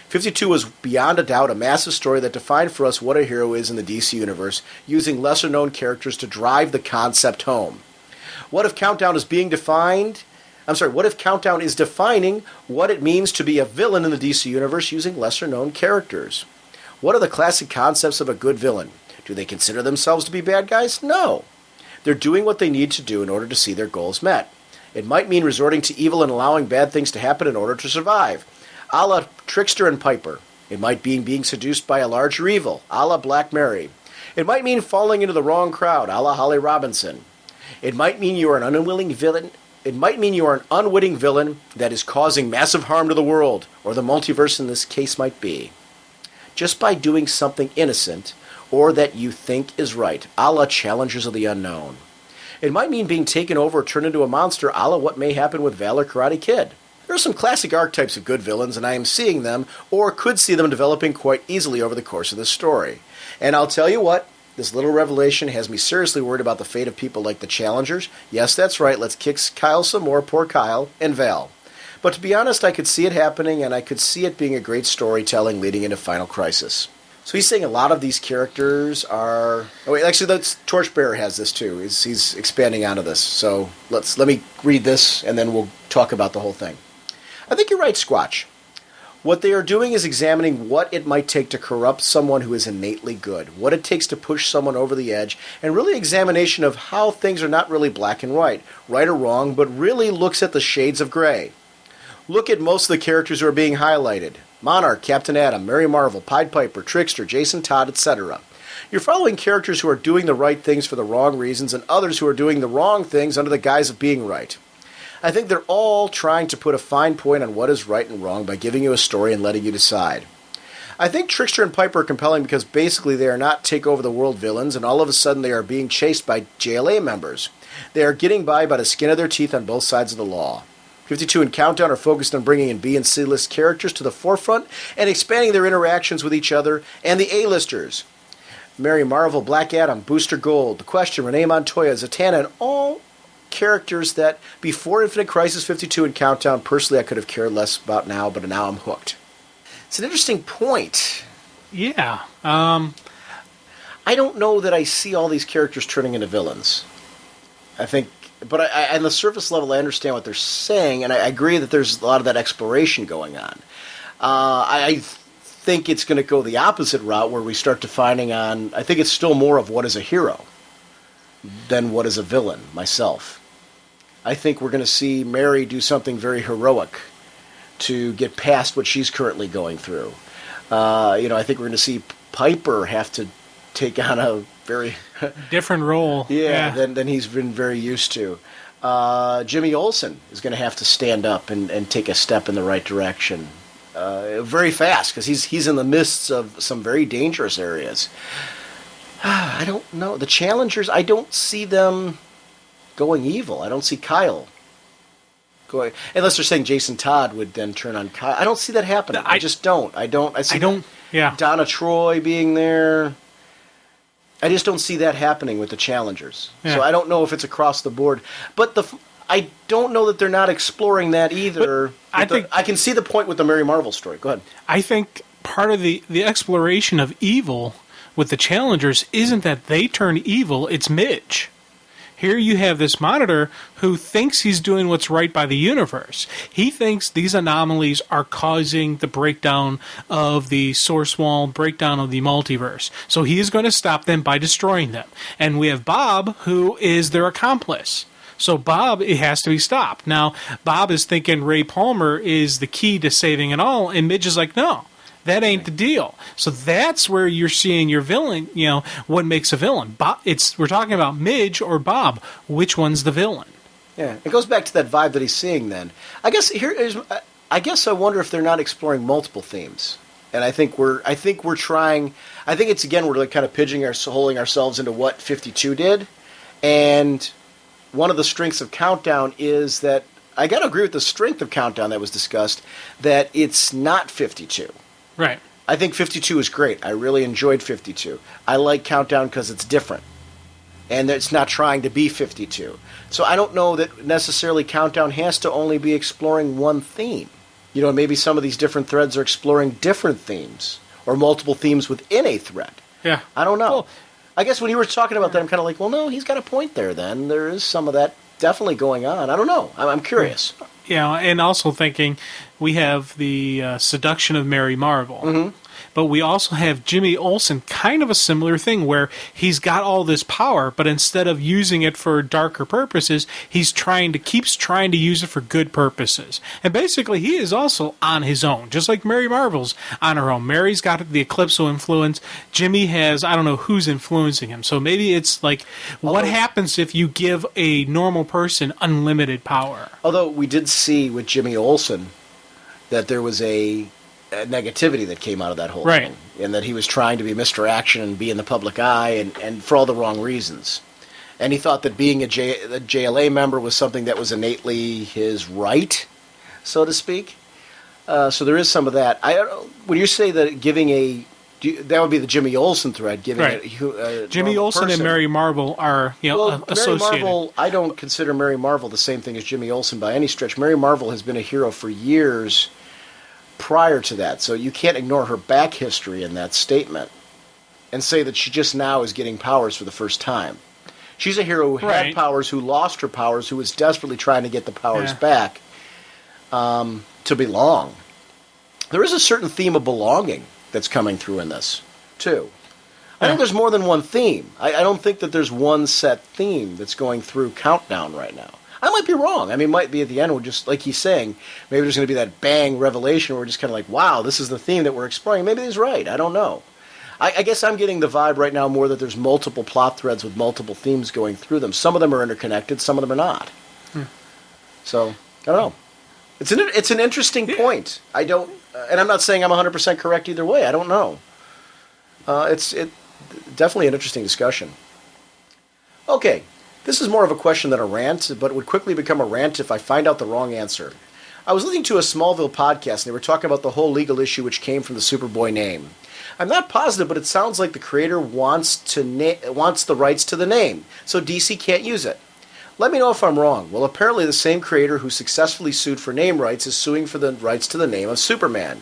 52 was beyond a doubt a massive story that defined for us what a hero is in the DC Universe, using lesser-known characters to drive the concept home. What if Countdown is what if Countdown is defining what it means to be a villain in the DC Universe using lesser-known characters? What are the classic concepts of a good villain? Do they consider themselves to be bad guys? No. They're doing what they need to do in order to see their goals met. It might mean resorting to evil and allowing bad things to happen in order to survive, a la Trickster and Piper. It might mean being seduced by a larger evil, a la Black Mary. It might mean falling into the wrong crowd, a la Holly Robinson. It might mean you are an unwitting villain. It might mean you are an unwitting villain that is causing massive harm to the world, or the multiverse in this case might be. Just by doing something innocent, or that you think is right, a la Challengers of the Unknown. It might mean being taken over or turned into a monster, a la what may happen with Valor Karate Kid. There are some classic archetypes of good villains, and I am seeing them, or could see them developing quite easily over the course of this story. And I'll tell you what, this little revelation has me seriously worried about the fate of people like the Challengers. Yes, that's right, let's kick Kyle some more, poor Kyle, and Val. But to be honest, I could see it happening, and I could see it being a great storytelling leading into Final Crisis. So he's saying a lot of these characters are... Oh, wait, actually, Torchbearer has this too. He's expanding onto this. So let me read this, and then we'll talk about the whole thing. I think you're right, Squatch. What they are doing is examining what it might take to corrupt someone who is innately good, what it takes to push someone over the edge, and really examination of how things are not really black and white, right or wrong, but really looks at the shades of gray. Look at most of the characters who are being highlighted. Monarch, Captain Atom, Mary Marvel, Pied Piper, Trickster, Jason Todd, etc. You're following characters who are doing the right things for the wrong reasons and others who are doing the wrong things under the guise of being right. I think they're all trying to put a fine point on what is right and wrong by giving you a story and letting you decide. I think Trickster and Piper are compelling because basically they are not take-over-the-world villains, and all of a sudden they are being chased by JLA members. They are getting by the skin of their teeth on both sides of the law. 52 and Countdown are focused on bringing in B and C-list characters to the forefront and expanding their interactions with each other and the A-listers. Mary Marvel, Black Adam, Booster Gold, The Question, Renee Montoya, Zatanna, and all characters that before Infinite Crisis 52 and Countdown, personally I could have cared less about now, but now I'm hooked. It's an interesting point. Yeah. I don't know that I see all these characters turning into villains. I think, but on the surface level, I understand what they're saying, and I agree that there's a lot of that exploration going on. I think it's going to go the opposite route, where we start defining on, I think it's still more of what is a hero than what is a villain, myself. I think we're going to see Mary do something very heroic to get past what she's currently going through. I think we're going to see Piper have to take on a very different role. Than he's been very used to. Jimmy Olsen is going to have to stand up and take a step in the right direction very fast, because he's in the midst of some very dangerous areas. I don't know. The Challengers, I don't see them going evil. I don't see Kyle going, unless they're saying Jason Todd would then turn on Kyle. I don't see that happening. I just don't. I see Donna Troy being there. I just don't see that happening with the Challengers. Yeah. So I don't know if it's across the board. But I don't know that they're not exploring that either. I can see the point with the Mary Marvel story. Go ahead. I think part of the exploration of evil with the Challengers isn't that they turn evil, it's Midge. Here you have this Monitor who thinks he's doing what's right by the universe. He thinks these anomalies are causing the breakdown of the source wall, breakdown of the multiverse. So he is going to stop them by destroying them. And we have Bob, who is their accomplice. So Bob, it has to be stopped. Now, Bob is thinking Ray Palmer is the key to saving it all, and Midge is like, no. That ain't the deal. So that's where you're seeing your villain, what makes a villain. We're talking about Midge or Bob. Which one's the villain? Yeah, it goes back to that vibe that he's seeing then. I guess I wonder if they're not exploring multiple themes. And I think we're trying, I think it's, again, we're like kind of holding ourselves into what 52 did. And one of the strengths of Countdown is that, I got to agree with the strength of Countdown that was discussed, that it's not 52. Right. I think 52 is great. I really enjoyed 52. I like Countdown because it's different. And it's not trying to be 52. So I don't know that necessarily Countdown has to only be exploring one theme. Maybe some of these different threads are exploring different themes or multiple themes within a thread. Yeah. I don't know. Well, I guess when you were talking about that, I'm kind of like, well, no, he's got a point there then. There is some of that definitely going on. I don't know. I'm curious. Yeah, and also thinking we have the seduction of Mary Marvel. Mm-hmm. But we also have Jimmy Olsen, kind of a similar thing, where he's got all this power, but instead of using it for darker purposes, keeps trying to use it for good purposes. And basically, he is also on his own, just like Mary Marvel's on her own. Mary's got the Eclipso influence. Jimmy has, I don't know who's influencing him. So maybe it's like, what happens if you give a normal person unlimited power? Although we did see with Jimmy Olsen that there was a negativity that came out of that whole thing, and that he was trying to be Mr. Action and be in the public eye, and for all the wrong reasons. And he thought that being a JLA member was something that was innately his right, so to speak. So there is some of that. When you say that that would be the Jimmy Olsen thread, Jimmy Olsen person. And Mary Marvel are associated. Mary Marvel, I don't consider Mary Marvel the same thing as Jimmy Olsen by any stretch. Mary Marvel has been a hero for years prior to that, so you can't ignore her back history in that statement and say that she just now is getting powers for the first time. She's a hero who had powers, who lost her powers, who was desperately trying to get the powers back to belong. There is a certain theme of belonging that's coming through in this, too. I think there's more than one theme. I don't think that there's one set theme that's going through Countdown right now. I might be wrong. I mean, it might be at the end, we're just, like he's saying, maybe there's going to be that bang revelation where we're just kind of like, wow, this is the theme that we're exploring. Maybe he's right. I don't know. I guess I'm getting the vibe right now more that there's multiple plot threads with multiple themes going through them. Some of them are interconnected, some of them are not. So, I don't know. It's an interesting point. I don't, and I'm not saying I'm 100% correct either way. I don't know. It's definitely an interesting discussion. Okay, this is more of a question than a rant, but it would quickly become a rant if I find out the wrong answer. I was listening to a Smallville podcast, and they were talking about the whole legal issue which came from the Superboy name. I'm not positive, but it sounds like the creator wants the rights to the name, so DC can't use it. Let me know if I'm wrong. Well, apparently the same creator who successfully sued for name rights is suing for the rights to the name of Superman.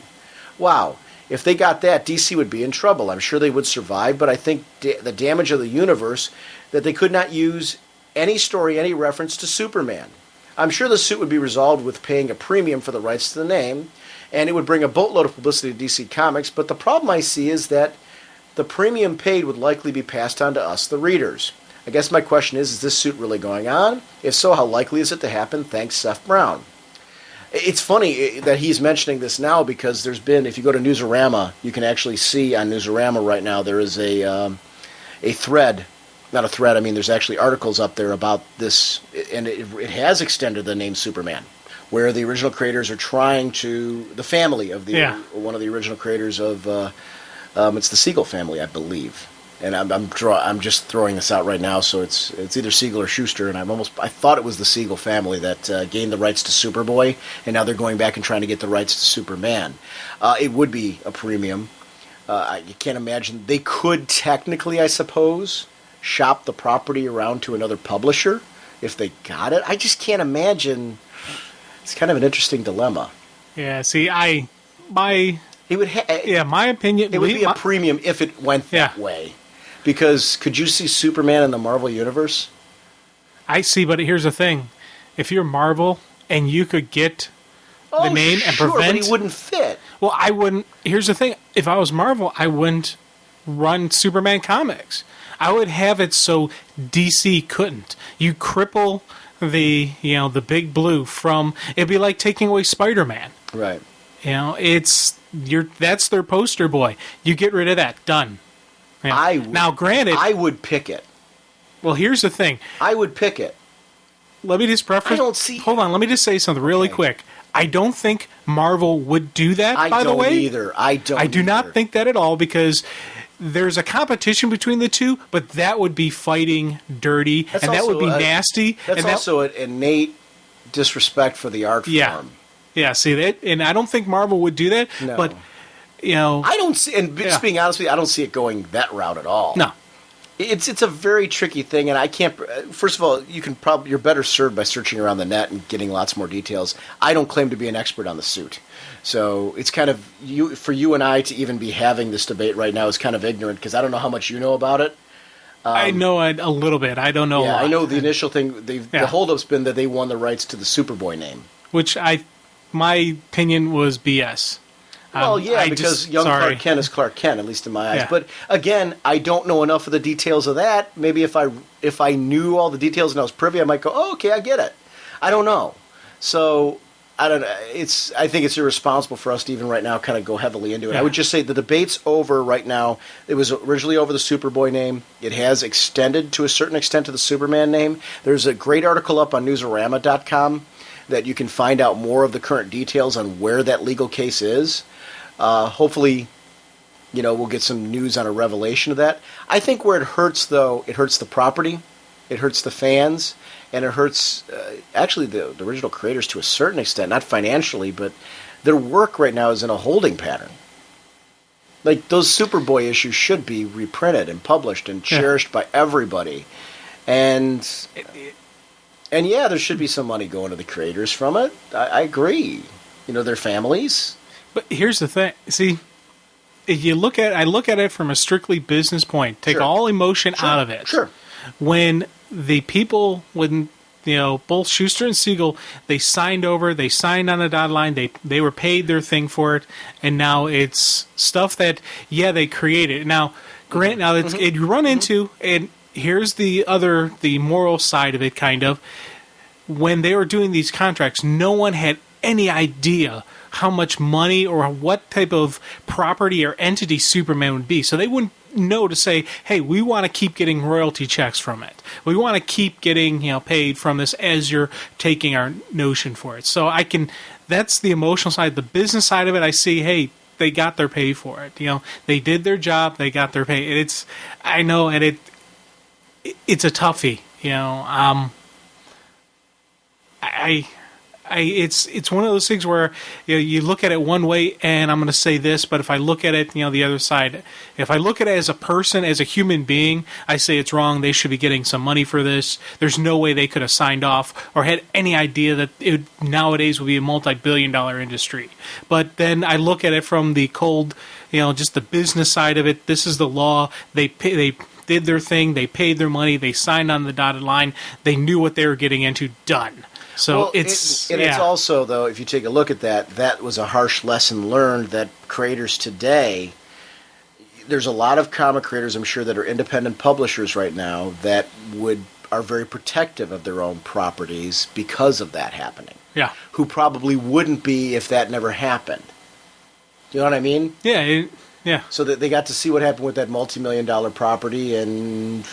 Wow. If they got that, DC would be in trouble. I'm sure they would survive, but I think the damage of the universe that they could not use any story, any reference to Superman. I'm sure the suit would be resolved with paying a premium for the rights to the name, and it would bring a boatload of publicity to DC Comics, but the problem I see is that the premium paid would likely be passed on to us, the readers. I guess my question is this suit really going on? If so, how likely is it to happen? Thanks, Seth Brown. It's funny that he's mentioning this now because there's been, if you go to Newsarama, you can actually see on Newsarama right now there is a thread, not a thread, I mean there's actually articles up there about this, and it has extended the name Superman, where the original creators are trying to, the family of one of the original creators of, it's the Siegel family, I believe. And I'm just throwing this out right now, so it's either Siegel or Schuster, and I thought it was the Siegel family that gained the rights to Superboy, and now they're going back and trying to get the rights to Superman. It would be a premium. You can't imagine. They could technically, I suppose, shop the property around to another publisher if they got it. I just can't imagine. It's kind of an interesting dilemma. Yeah, see, my opinion. It would be a premium if it went that way. Because could you see Superman in the Marvel Universe? I see, but here's the thing. If you're Marvel and you could get the name and prevent... but he wouldn't fit. Well, I wouldn't... Here's the thing. If I was Marvel, I wouldn't run Superman comics. I would have it so DC couldn't. You cripple the big blue from... It'd be like taking away Spider-Man. Right. That's their poster boy. You get rid of that. Done. Yeah. Now, granted, I would pick it. Well, here's the thing. I would pick it. Let me just preface. I don't see. Hold on. Let me just say something really quick. I don't think Marvel would do that. By the way, I don't. I do not think that at all because there's a competition between the two, but that would be fighting dirty, and that would be nasty. That's also an innate disrespect for the art form. Yeah. See that, and I don't think Marvel would do that. No. But I don't see. And just being honest with you, I don't see it going that route at all. No. It's a very tricky thing, and I can't. First of all, you're better served by searching around the net and getting lots more details. I don't claim to be an expert on the suit, so it's kind of for you and I to even be having this debate right now is kind of ignorant because I don't know how much you know about it. I know a little bit. I don't know. Yeah, a lot. I know the initial thing. The holdup's been that they won the rights to the Superboy name, which my opinion was BS. Well, because young Clark Kent is Clark Kent, at least in my eyes. Yeah. But again, I don't know enough of the details of that. Maybe if I knew all the details and I was privy, I might go, "Oh, okay, I get it." I don't know. So I don't know. I think it's irresponsible for us to even right now kind of go heavily into it. Yeah. I would just say the debate's over right now. It was originally over the Superboy name. It has extended to a certain extent to the Superman name. There's a great article up on Newsarama.com that you can find out more of the current details on where that legal case is. Hopefully, we'll get some news on a revelation of that. I think where it hurts, though, it hurts the property, it hurts the fans, and it hurts actually the original creators to a certain extent, not financially, but their work right now is in a holding pattern. Like, those Superboy issues should be reprinted and published and cherished by everybody. And there should be some money going to the creators from it. I agree. Their families. But here's the thing. See, if I look at it from a strictly business point. Take all emotion out of it. Sure. When both Schuster and Siegel, they signed on the dotted line. They were paid their thing for it, and now it's stuff that they created. Now, you run into, and here's the moral side of it, kind of. When they were doing these contracts, no one had any idea how much money or what type of property or entity Superman would be. So they wouldn't know to say, hey, we want to keep getting royalty checks from it. We want to keep getting, paid from this as you're taking our notion for it. So that's the emotional side. The business side of it, I see, hey, they got their pay for it. They did their job, they got their pay. It's a toughie. It's one of those things where you look at it one way, and I'm going to say this, but if I look at it, the other side, if I look at it as a person, as a human being, I say it's wrong. They should be getting some money for this. There's no way they could have signed off or had any idea that it nowadays would be a multi-billion-dollar industry. But then I look at it from the cold, just the business side of it. This is the law. They did their thing. They paid their money. They signed on the dotted line. They knew what they were getting into. Done. So it's also, though, if you take a look at that was a harsh lesson learned that creators today, there's a lot of comic creators, I'm sure, that are independent publishers right now that are very protective of their own properties because of that happening. Yeah. Who probably wouldn't be if that never happened. Do you know what I mean? Yeah. Yeah. So that they got to see what happened with that multi-million-dollar property, and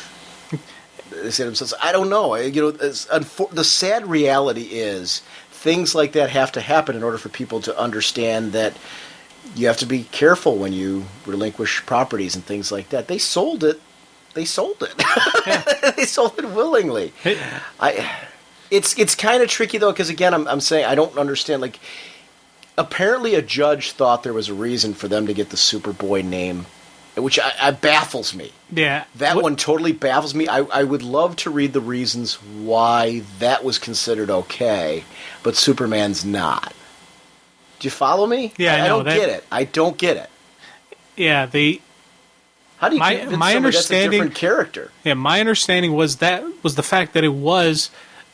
they say to themselves, I don't know. The sad reality is things like that have to happen in order for people to understand that you have to be careful when you relinquish properties and things like that. They sold it. They sold it. Yeah. They sold it willingly. It's kind of tricky, though, because, again, I'm saying I don't understand. Like, apparently a judge thought there was a reason for them to get the Superboy name, which baffles me. Yeah. That one totally baffles me. I would love to read the reasons why that was considered okay, but Superman's not. Do you follow me? Yeah, I don't get it. I don't get it. Yeah, how do you convince somebody that's a different character? Yeah, my understanding was the fact that it was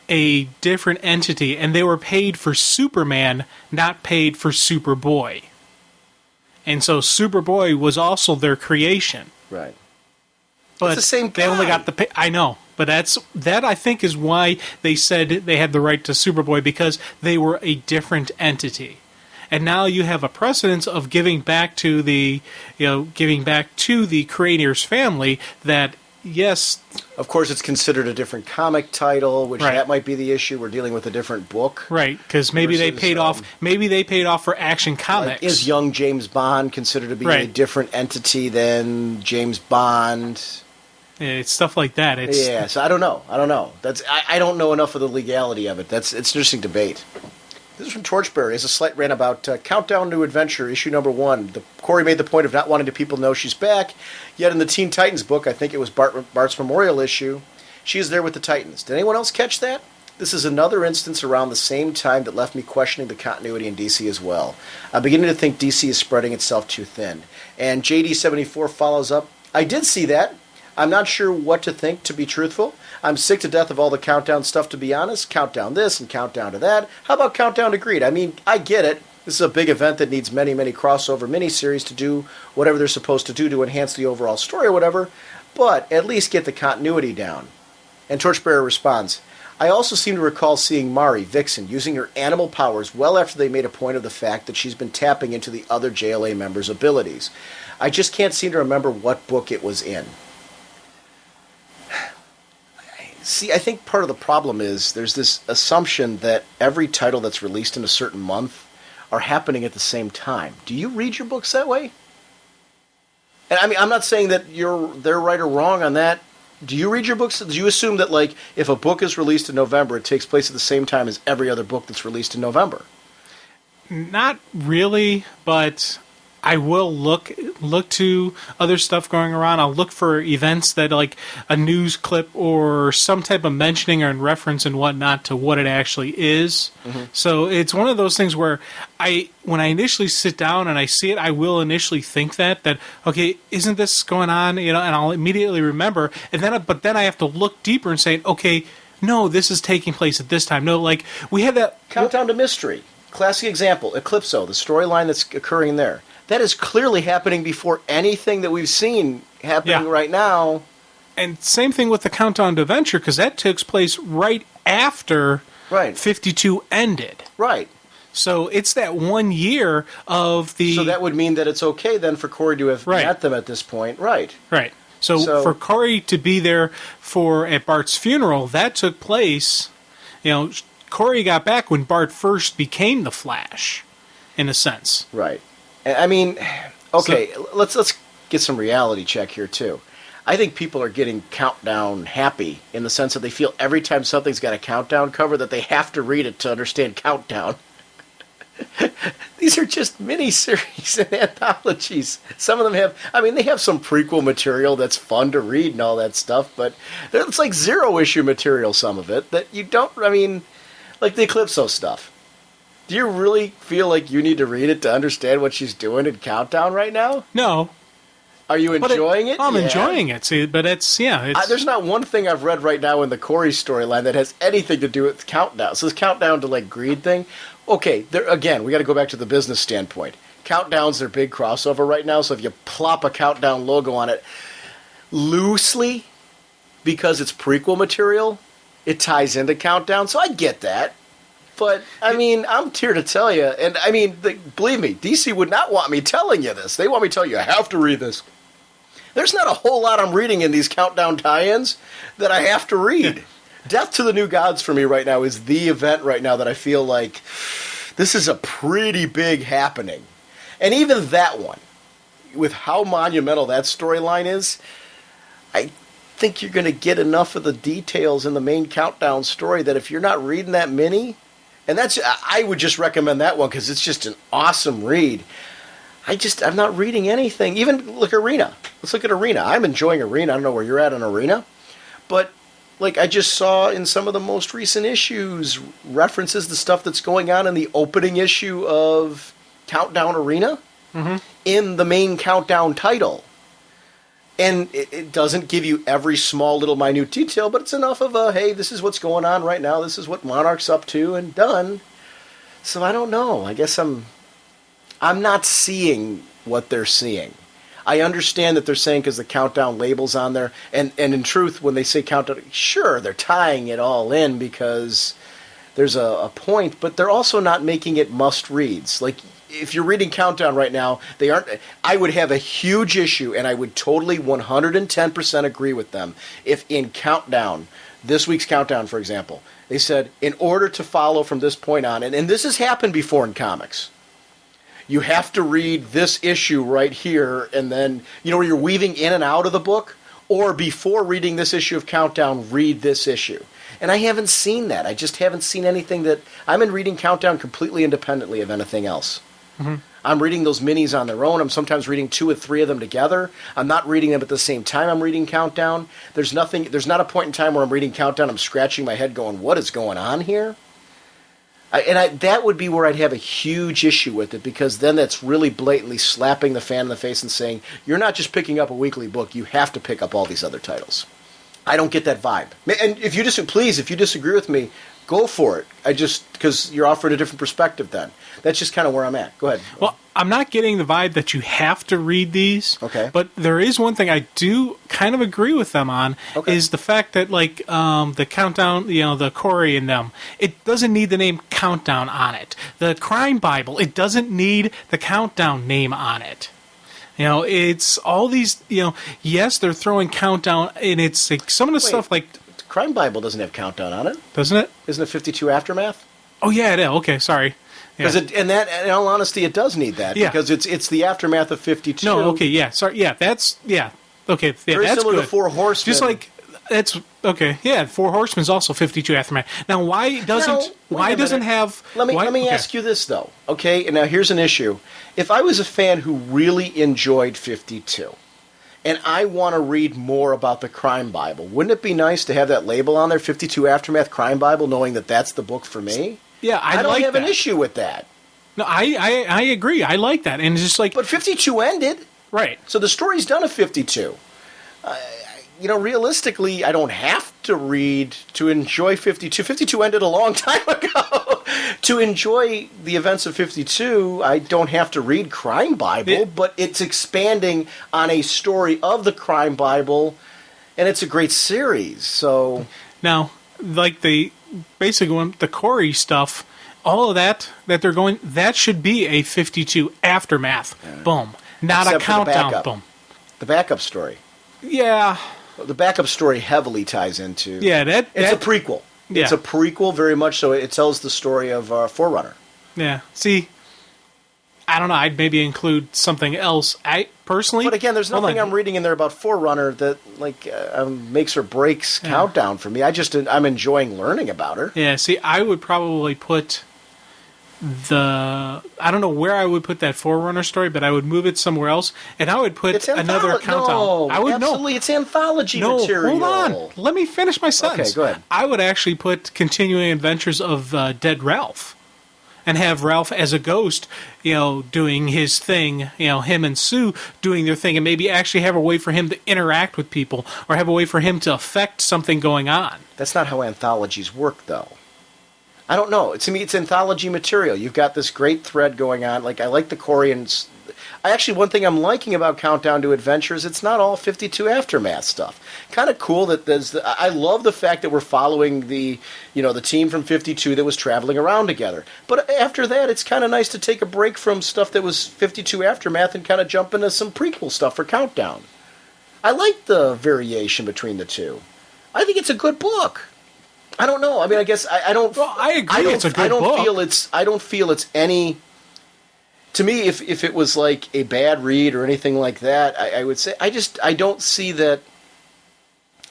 a different entity, and they were paid for Superman, not paid for Superboy. And so Superboy was also their creation. Right. But it's the same guy. They only got the pay. I know. But that I think is why they said they had the right to Superboy, because they were a different entity. And now you have a precedence of giving back to the creator's family that, yes, of course, it's considered a different comic title, which that might be the issue. We're dealing with a different book, right? Because maybe they paid off. Maybe they paid off for Action Comics. Like, is young James Bond considered to be a different entity than James Bond? Yeah, it's stuff like that. So I don't know. I don't know enough of the legality of it. It's an interesting debate. This is from Torchbearer. It's a slight rant about Countdown to Adventure, issue number 1. Corey made the point of not wanting to people know she's back, yet in the Teen Titans book, I think it was Bart's Memorial issue, she is there with the Titans. Did anyone else catch that? This is another instance around the same time that left me questioning the continuity in DC as well. I'm beginning to think DC is spreading itself too thin. And JD74 follows up, I did see that. I'm not sure what to think, to be truthful. I'm sick to death of all the Countdown stuff, to be honest. Countdown this and Countdown to that. How about Countdown to Greed? I mean, I get it. This is a big event that needs many, many crossover miniseries to do whatever they're supposed to do to enhance the overall story or whatever, but at least get the continuity down. And Torchbearer responds, I also seem to recall seeing Mari, Vixen, using her animal powers well after they made a point of the fact that she's been tapping into the other JLA members' abilities. I just can't seem to remember what book it was in. See, I think part of the problem is there's this assumption that every title that's released in a certain month are happening at the same time. Do you read your books that way? And I mean, I'm not saying that they're right or wrong on that. Do you read your books? Do you assume that, like, if a book is released in November, it takes place at the same time as every other book that's released in November? Not really, but I will look to other stuff going around. I'll look for events that, like, a news clip or some type of mentioning or in reference and whatnot to what it actually is. Mm-hmm. So it's one of those things where when I initially sit down and I see it, I will initially think that okay, isn't this going on? And I'll immediately remember. But then I have to look deeper and say, okay, no, this is taking place at this time. No, like we had that Countdown to Mystery. Classic example, Eclipso, the storyline that's occurring there. That is clearly happening before anything that we've seen happening right now. And same thing with the Countdown to Adventure, because that takes place right after 52 ended. Right. So it's that 1 year of the... So that would mean that it's okay then for Corey to have met them at this point. Right. Right. So for Corey to be there at Bart's funeral, that took place, Corey got back when Bart first became the Flash, in a sense. Right. I mean, okay, let's get some reality check here, too. I think people are getting countdown happy in the sense that they feel every time something's got a countdown cover that they have to read it to understand countdown. These are just mini-series and anthologies. Some of them they have some prequel material that's fun to read and all that stuff, but it's like zero-issue material, some of it, that you don't, like the Eclipso stuff. Do you really feel like you need to read it to understand what she's doing in Countdown right now? No. Are you enjoying it? I'm enjoying it, see, but it's... there's not one thing I've read right now in the Corey storyline that has anything to do with Countdown. So this Countdown to, Greed thing... Okay, again, we got to go back to the business standpoint. Countdown's their big crossover right now, so if you plop a Countdown logo on it loosely, because it's prequel material, it ties into Countdown, so I get that. But, I'm here to tell you, and believe me, DC would not want me telling you this. They want me to tell you, I have to read this. There's not a whole lot I'm reading in these Countdown tie-ins that I have to read. Death to the New Gods for me right now is the event right now that I feel like this is a pretty big happening. And even that one, with how monumental that storyline is, I think you're going to get enough of the details in the main Countdown story that if you're not reading that mini, and I would just recommend that one because it's just an awesome read. I'm not reading anything. Even look Arena. Let's look at Arena. I'm enjoying Arena. I don't know where you're at on Arena, but I just saw in some of the most recent issues references to stuff that's going on in the opening issue of Countdown Arena in the main Countdown title. And it doesn't give you every small little minute detail, but it's enough of hey, this is what's going on right now, this is what Monarch's up to, and done. So I don't know. I guess I'm not seeing what they're seeing. I understand that they're saying because the Countdown label's on there, and in truth, when they say Countdown, sure, they're tying it all in because there's a point, but they're also not making it must-reads. If you're reading Countdown right now, they aren't. I would have a huge issue, and I would totally 110% agree with them if in Countdown, this week's Countdown, for example, they said, in order to follow from this point on, and this has happened before in comics, you have to read this issue right here, and then, where you're weaving in and out of the book, or before reading this issue of Countdown, read this issue. And I haven't seen that. I just haven't seen anything that... I'm in reading Countdown completely independently of anything else. Mm-hmm. I'm reading those minis on their own. I'm sometimes reading 2 or 3 of them together. I'm not reading them at the same time I'm reading Countdown. There's not a point in time where I'm reading Countdown, I'm scratching my head going, what is going on here? That would be where I'd have a huge issue with it, because then that's really blatantly slapping the fan in the face and saying, you're not just picking up a weekly book, you have to pick up all these other titles. I don't get that vibe. And if you disagree with me, go for it. Because you're offering a different perspective then. That's just kind of where I'm at. Go ahead. Well, I'm not getting the vibe that you have to read these. Okay. But there is one thing I do kind of agree with them on, is the fact that, the Countdown, the Corey and them, it doesn't need the name Countdown on it. The Crime Bible, it doesn't need the Countdown name on it. It's all these, yes, they're throwing Countdown, and it's some of the stuff the Crime Bible doesn't have Countdown on it. Doesn't it? Isn't it 52 Aftermath? Oh, yeah, it is. Okay, sorry. Because in all honesty, it does need that, because it's the aftermath of 52. No, okay, yeah, sorry, yeah, that's okay, yeah, very that's similar good. to Four Horsemen. Just that's okay, yeah. Four Horsemen's also 52 aftermath. Now, why doesn't have? Let me ask you this though, okay? And now here's an issue. If I was a fan who really enjoyed 52, and I want to read more about the Crime Bible, wouldn't it be nice to have that label on there, 52 Aftermath Crime Bible, knowing that that's the book for me? Yeah, I don't have that. an issue with that. No, I agree. I like that, and it's just But 52 ended, right? So the story's done at 52. Realistically, I don't have to read to enjoy 52. 52 ended a long time ago. To enjoy the events of 52, I don't have to read Crime Bible, but it's expanding on a story of the Crime Bible, and it's a great series. So now, the Corey stuff, all of that they're going, that should be a 52 aftermath. Boom. Not Except a for the countdown. backup. Boom. The backup story. Yeah. The backup story heavily ties into... Yeah, It's a prequel. Yeah. It's a prequel very much so. It tells the story of Forerunner. Yeah. See, I don't know. I'd maybe include something else. I personally... But again, there's nothing I'm reading in there about Forerunner that makes or breaks Countdown for me. I'm enjoying learning about her. Yeah, see, I would probably put I don't know where I would put that Forerunner story, but I would move it somewhere else, and I would put another countdown. No, I would absolutely, it's anthology material. Hold on. Let me finish my sentence. Okay, go ahead. I would actually put Continuing Adventures of Dead Ralph, and have Ralph as a ghost, doing his thing, him and Sue doing their thing, and maybe actually have a way for him to interact with people, or have a way for him to affect something going on. That's not how anthologies work, though. I don't know. To me, it's anthology material. You've got this great thread going on. Like, I like the Corians. One thing I'm liking about Countdown to Adventure is it's not all 52 Aftermath stuff. Kind of cool that I love the fact that we're following the team from 52 that was traveling around together. But after that, it's kind of nice to take a break from stuff that was 52 Aftermath and kind of jump into some prequel stuff for Countdown. I like the variation between the two. I think it's a good book. I don't know. I mean, I guess I don't. Well, I agree. It's a good book. I don't feel it's any. To me, if it was like a bad read or anything like that, I would say I don't see that.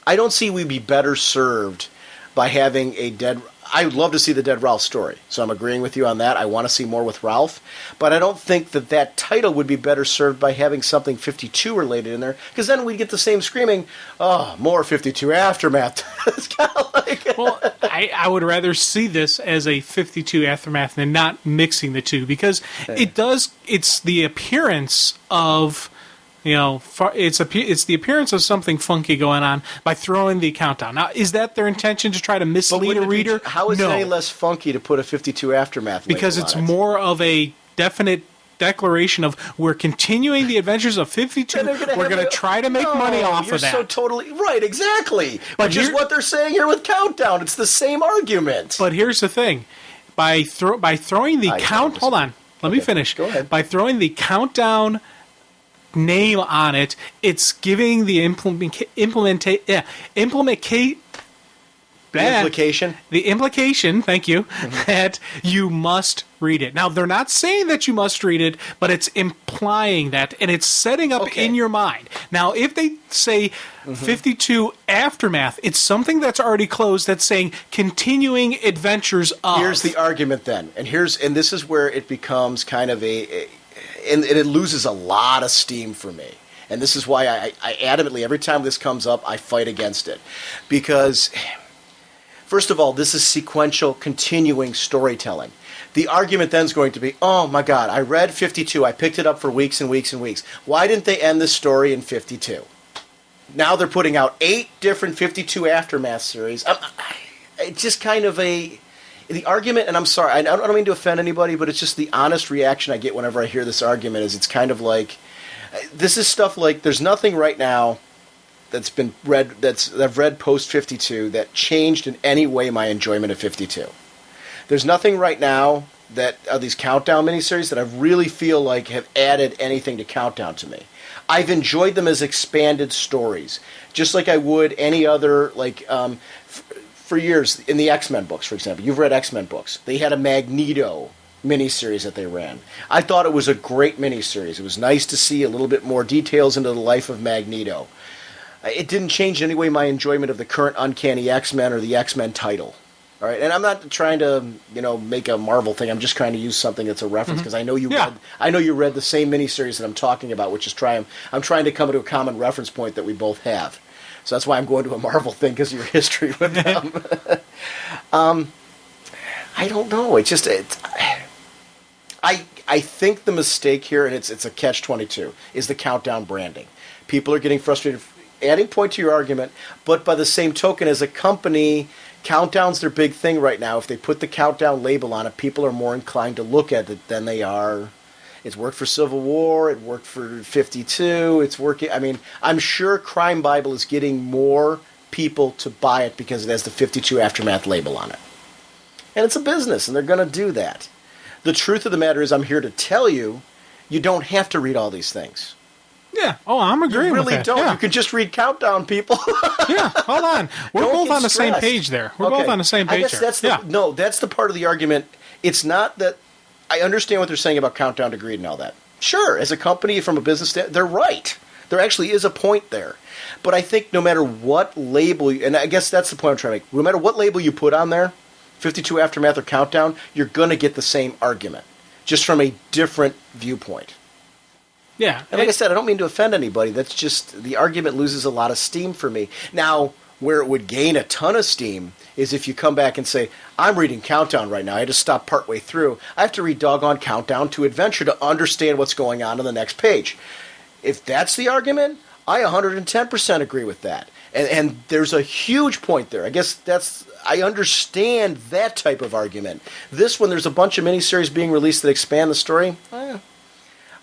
I don't see we'd be better served by having a dead. I would love to see the Dead Ralph story, so I'm agreeing with you on that. I want to see more with Ralph, but I don't think that title would be better served by having something 52 related in there, because then we'd get the same screaming, oh, more 52 Aftermath. It's kind of like... Well, I would rather see this as a 52 Aftermath than not mixing the two, because it's the appearance of... it's the appearance of something funky going on by throwing the countdown. Now, is that their intention to try to mislead a reader? How is it any less funky to put a 52 Aftermath label because it's on it? more of a definite declaration of we're continuing the adventures of 52. We're going to try to make money off of that. You're so totally right, exactly. Which is what they're saying here with Countdown. It's the same argument. But here's the thing: by throwing the count, hold on, let me finish. Go ahead. By throwing the countdown name on it, it's giving the implication, thank you, that you must read it. Now, they're not saying that you must read it, but it's implying that, and it's setting up in your mind. Now, if they say 52 Aftermath, it's something that's already closed that's saying continuing adventures of. Here's the argument then, and this is where it becomes kind of and it loses a lot of steam for me. And this is why I adamantly, every time this comes up, I fight against it. Because, first of all, this is sequential, continuing storytelling. The argument then is going to be, oh my God, I read 52, I picked it up for weeks and weeks and weeks. Why didn't they end this story in 52? Now they're putting out 8 different 52 Aftermath series. It's just kind of the argument, and I'm sorry, I don't mean to offend anybody, but it's just the honest reaction I get whenever I hear this argument is it's kind of like, this is stuff like, there's nothing right now that's been read, that I've read post-52 that changed in any way my enjoyment of 52. There's nothing right now that are these Countdown miniseries that I really feel like have added anything to Countdown to me. I've enjoyed them as expanded stories, just like I would any other, for years, in the X-Men books, for example. You've read X-Men books. They had a Magneto miniseries that they ran. I thought it was a great miniseries. It was nice to see a little bit more details into the life of Magneto. It didn't change in any way my enjoyment of the current Uncanny X-Men or the X-Men title. All right, and I'm not trying to, make a Marvel thing. I'm just trying to use something that's a reference because I know you read the same miniseries that I'm talking about, which is I'm trying to come to a common reference point that we both have. So that's why I'm going to a Marvel thing, because of your history with them. I don't know. I think the mistake here, and it's a catch-22, is the Countdown branding. People are getting frustrated, adding point to your argument, but by the same token, as a company, Countdown's their big thing right now. If they put the Countdown label on it, people are more inclined to look at it than they are. It's worked for Civil War. It worked for 52. It's working. I mean, I'm sure Crime Bible is getting more people to buy it because it has the 52 Aftermath label on it. And it's a business, and they're going to do that. The truth of the matter is I'm here to tell you, you don't have to read all these things. Yeah. Oh, I'm agreeing with that. You really don't. Yeah. You can just read Countdown, people. Yeah, hold on. We're Don't both get on the same stressed. page there. We're Okay. both on the same page I guess there. that's the, Yeah. No, that's the part of the argument. It's not that I understand what they're saying about Countdown to Greed and all that. Sure, as a company, from a business standpoint, they're right. There actually is a point there. But I think no matter what label, and I guess that's the point I'm trying to make, no matter what label you put on there, 52 Aftermath or Countdown, you're going to get the same argument, just from a different viewpoint. Yeah. And like I said, I don't mean to offend anybody. That's just, the argument loses a lot of steam for me. Now, where it would gain a ton of steam is if you come back and say, I'm reading Countdown right now. I just stopped partway through. I have to read doggone Countdown to Adventure to understand what's going on the next page. If that's the argument, I 110% agree with that. And there's a huge point there. I guess I understand that type of argument. This one, there's a bunch of miniseries being released that expand the story.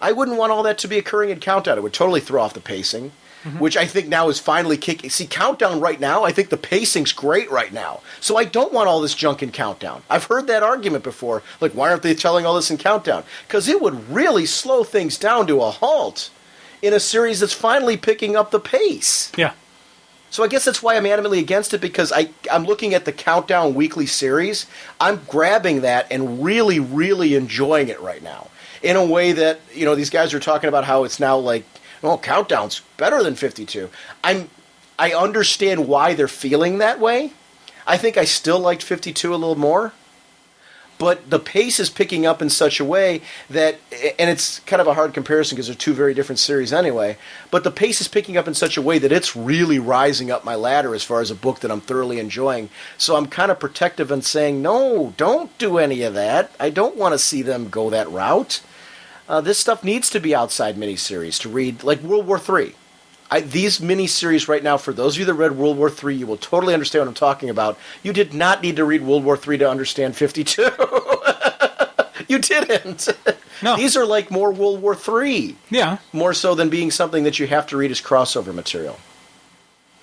I wouldn't want all that to be occurring in Countdown. It would totally throw off the pacing, which I think now is finally kicking. See, Countdown right now, I think the pacing's great right now. So I don't want all this junk in Countdown. I've heard that argument before. Like, why aren't they telling all this in Countdown? Because it would really slow things down to a halt in a series that's finally picking up the pace. Yeah. So I guess that's why I'm adamantly against it, because I'm looking at the Countdown weekly series. I'm grabbing that and really, really enjoying it right now. In a way that, these guys are talking about how it's now like, Countdown's better than 52. I understand why they're feeling that way. I think I still liked 52 a little more. But the pace is picking up in such a way that, and it's kind of a hard comparison because they're two very different series anyway, but the pace is picking up in such a way that it's really rising up my ladder as far as a book that I'm thoroughly enjoying. So I'm kind of protective and saying, no, don't do any of that. I don't want to see them go that route. This stuff needs to be outside miniseries to read, like World War III. These miniseries right now, for those of you that read World War III, you will totally understand what I'm talking about. You did not need to read World War III to understand 52. You didn't. No. These are like more World War III. Yeah. More so than being something that you have to read as crossover material.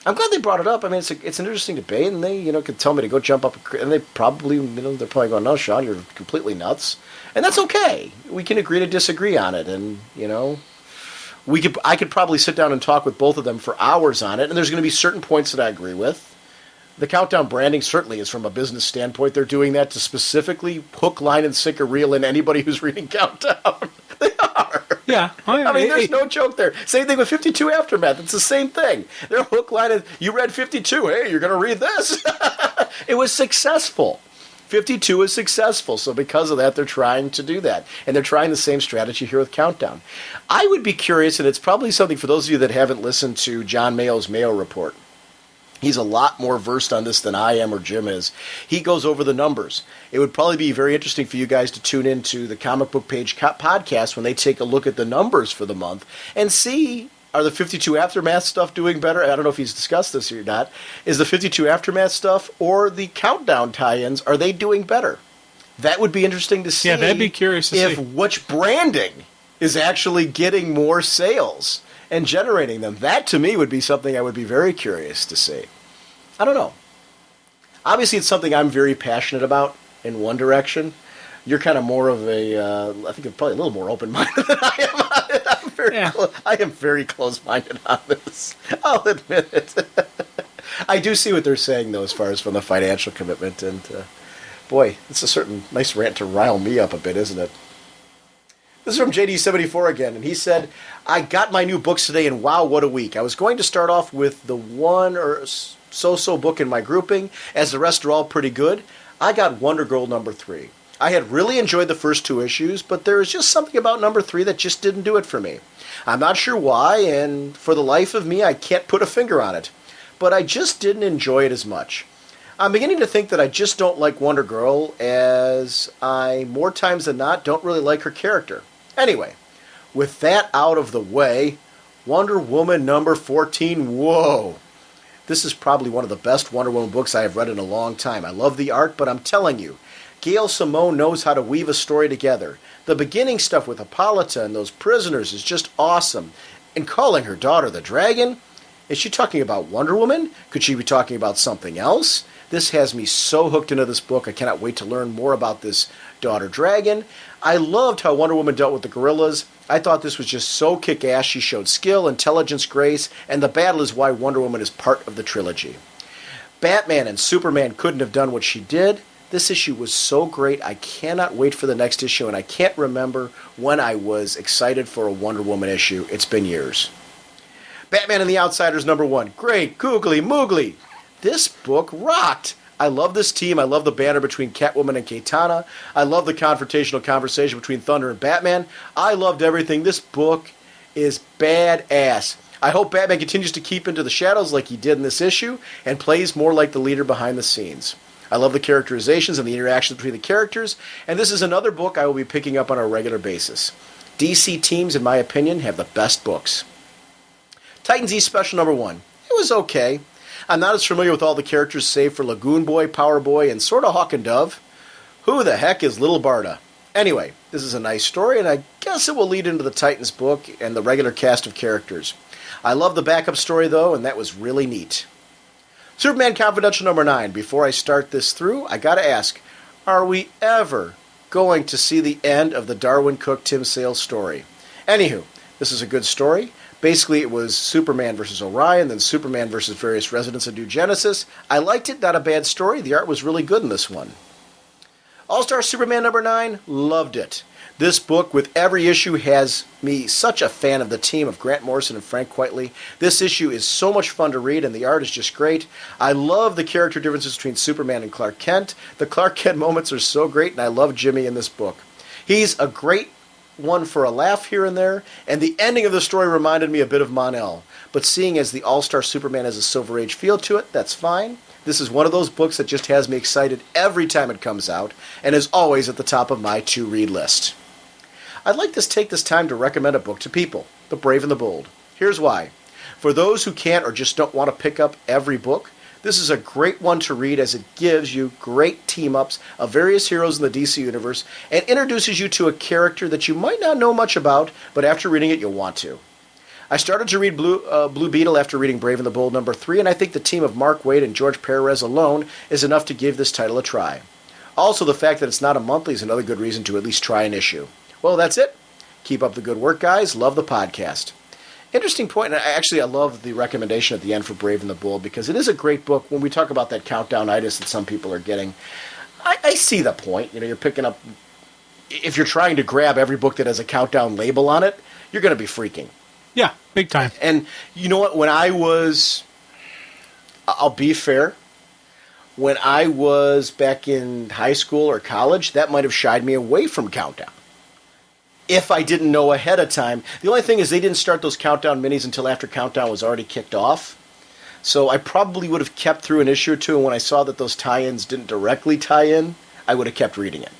I'm glad they brought it up. I mean, it's an interesting debate, and they, could tell me to go jump up, and they probably, they're probably going, no, Sean, you're completely nuts. And that's okay. We can agree to disagree on it, and, I could probably sit down and talk with both of them for hours on it, and there's going to be certain points that I agree with. The Countdown branding certainly is from a business standpoint. They're doing that to specifically hook, line, and sinker reel in anybody who's reading Countdown. They are. Yeah. I mean, there's no joke there. Same thing with 52 Aftermath. It's the same thing. They're hook, line, and you read 52. Hey, you're going to read this. It was successful. 52 is successful, so because of that, they're trying to do that. And they're trying the same strategy here with Countdown. I would be curious, and it's probably something for those of you that haven't listened to John Mayo's Mayo Report. He's a lot more versed on this than I am or Jim is. He goes over the numbers. It would probably be very interesting for you guys to tune into the Comic Book Page podcast when they take a look at the numbers for the month and see, are the 52 Aftermath stuff doing better? I don't know if he's discussed this or not. Is the 52 Aftermath stuff or the Countdown tie-ins, are they doing better? That would be interesting to see. Yeah, that'd be curious to see. Which branding is actually getting more sales and generating them. That, to me, would be something I would be very curious to see. I don't know. Obviously, it's something I'm very passionate about in one direction. You're kind of more of a, I think you're probably a little more open-minded than I am. I am very close-minded on this. I'll admit it. I do see what they're saying, though, as far as from the financial commitment. And, boy, it's a certain nice rant to rile me up a bit, isn't it? This is from JD74 again, and he said, I got my new books today, and wow, what a week. I was going to start off with the one or so-so book in my grouping, as the rest are all pretty good. I got Wonder Girl number 3. I had really enjoyed the first 2 issues, but there was just something about number 3 that just didn't do it for me. I'm not sure why, and for the life of me, I can't put a finger on it. But I just didn't enjoy it as much. I'm beginning to think that I just don't like Wonder Girl, as I, more times than not, don't really like her character. Anyway, with that out of the way, Wonder Woman number 14, whoa. This is probably one of the best Wonder Woman books I have read in a long time. I love the art, but I'm telling you, Gail Simone knows how to weave a story together. The beginning stuff with Hippolyta and those prisoners is just awesome. And calling her daughter the dragon? Is she talking about Wonder Woman? Could she be talking about something else? This has me so hooked into this book. I cannot wait to learn more about this daughter dragon. I loved how Wonder Woman dealt with the gorillas. I thought this was just so kick-ass. She showed skill, intelligence, grace, and the battle is why Wonder Woman is part of the trilogy. Batman and Superman couldn't have done what she did. This issue was so great. I cannot wait for the next issue, and I can't remember when I was excited for a Wonder Woman issue. It's been years. Batman and the Outsiders #1. Great, googly moogly. This book rocked. I love this team. I love the banter between Catwoman and Katana. I love the confrontational conversation between Thunder and Batman. I loved everything. This book is badass. I hope Batman continues to keep into the shadows like he did in this issue and plays more like the leader behind the scenes. I love the characterizations and the interactions between the characters, and this is another book I will be picking up on a regular basis. DC teams, in my opinion, have the best books. Titans East Special #1. It was okay. I'm not as familiar with all the characters save for Lagoon Boy, Power Boy, and sort of Hawk and Dove. Who the heck is Little Barda? Anyway, this is a nice story, and I guess it will lead into the Titans book and the regular cast of characters. I love the backup story, though, and that was really neat. Superman Confidential #9. Before I start this through, I gotta ask, are we ever going to see the end of the Darwin Cook Tim Sale story? Anywho, this is a good story. Basically, it was Superman versus Orion, then Superman versus various residents of New Genesis. I liked it, not a bad story. The art was really good in this one. All-Star Superman #9, loved it. This book, with every issue, has me such a fan of the team of Grant Morrison and Frank Quitely. This issue is so much fun to read, and the art is just great. I love the character differences between Superman and Clark Kent. The Clark Kent moments are so great, and I love Jimmy in this book. He's a great one for a laugh here and there, and the ending of the story reminded me a bit of Mon-El. But seeing as the All-Star Superman has a Silver Age feel to it, that's fine. This is one of those books that just has me excited every time it comes out, and is always at the top of my to-read list. I'd like to take this time to recommend a book to people, The Brave and the Bold. Here's why. For those who can't or just don't want to pick up every book, this is a great one to read as it gives you great team-ups of various heroes in the DC Universe and introduces you to a character that you might not know much about, but after reading it, you'll want to. I started to read Blue Beetle after reading Brave and the Bold #3, and I think the team of Mark Waid and George Perez alone is enough to give this title a try. Also, the fact that it's not a monthly is another good reason to at least try an issue. Well, that's it. Keep up the good work, guys. Love the podcast. Interesting point, and I love the recommendation at the end for Brave and the Bold, because it is a great book. When we talk about that countdown-itis that some people are getting, I see the point. You know, you're picking up, if you're trying to grab every book that has a countdown label on it, you're going to be freaking. Yeah, big time. And you know what? I'll be fair, when I was back in high school or college, that might have shied me away from countdown. If I didn't know ahead of time. The only thing is they didn't start those countdown minis until after countdown was already kicked off. So I probably would have kept through an issue or two, and when I saw that those tie-ins didn't directly tie in, I would have kept reading it.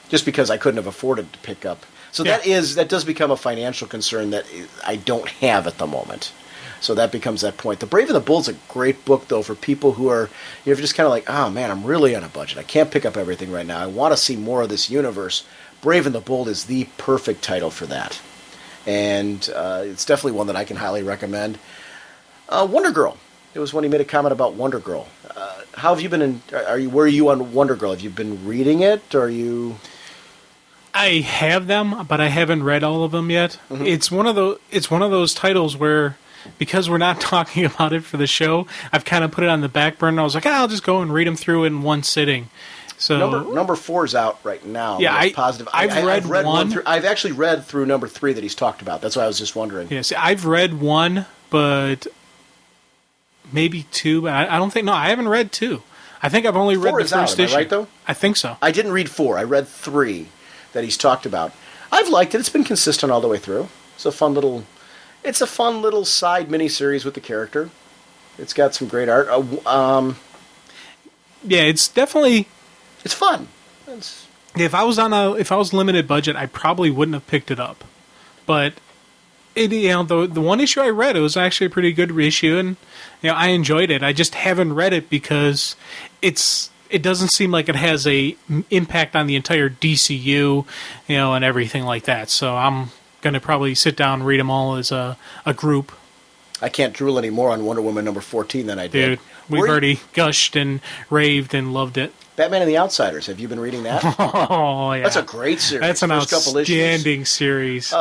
Just because I couldn't have afforded to pick up. So Yeah. that does become a financial concern that I don't have at the moment. So that becomes that point. The Brave and the Bold's a great book, though, for people who are, you're just kind of like, oh man, I'm really on a budget. I can't pick up everything right now. I want to see more of this universe. Brave and the Bold is the perfect title for that. And it's definitely one that I can highly recommend. Wonder Girl. It was when he made a comment about Wonder Girl. How have you been where are you on Wonder Girl? Have you been reading it? Or are you... I have them, but I haven't read all of them yet. Mm-hmm. It's one of those titles where, because we're not talking about it for the show, I've kind of put it on the back burner. I was like, I'll just go and read them through in one sitting. So number 4 is out right now. Yeah, positive. I've read one. I've actually read through number 3 that he's talked about. That's why I was just wondering. Yeah, see, I've read 1, but maybe 2. But I don't think. No, I haven't read 2. I think I've only read the first issue. Right, though? I think so. I didn't read 4. I read 3 that he's talked about. I've liked it. It's been consistent all the way through. It's a fun little side miniseries with the character. It's got some great art. Yeah, it's definitely. It's fun. If I was limited budget, I probably wouldn't have picked it up. But the one issue I read, it was actually a pretty good issue, and I enjoyed it. I just haven't read it because it doesn't seem like it has a impact on the entire DCU, and everything like that. So I'm going to probably sit down and read them all as a group. I can't drool any more on Wonder Woman number 14 than I did. Dude, we've already gushed and raved and loved it. Batman and the Outsiders. Have you been reading that? Oh, yeah. That's a great series. That's an First couple issues. outstanding series.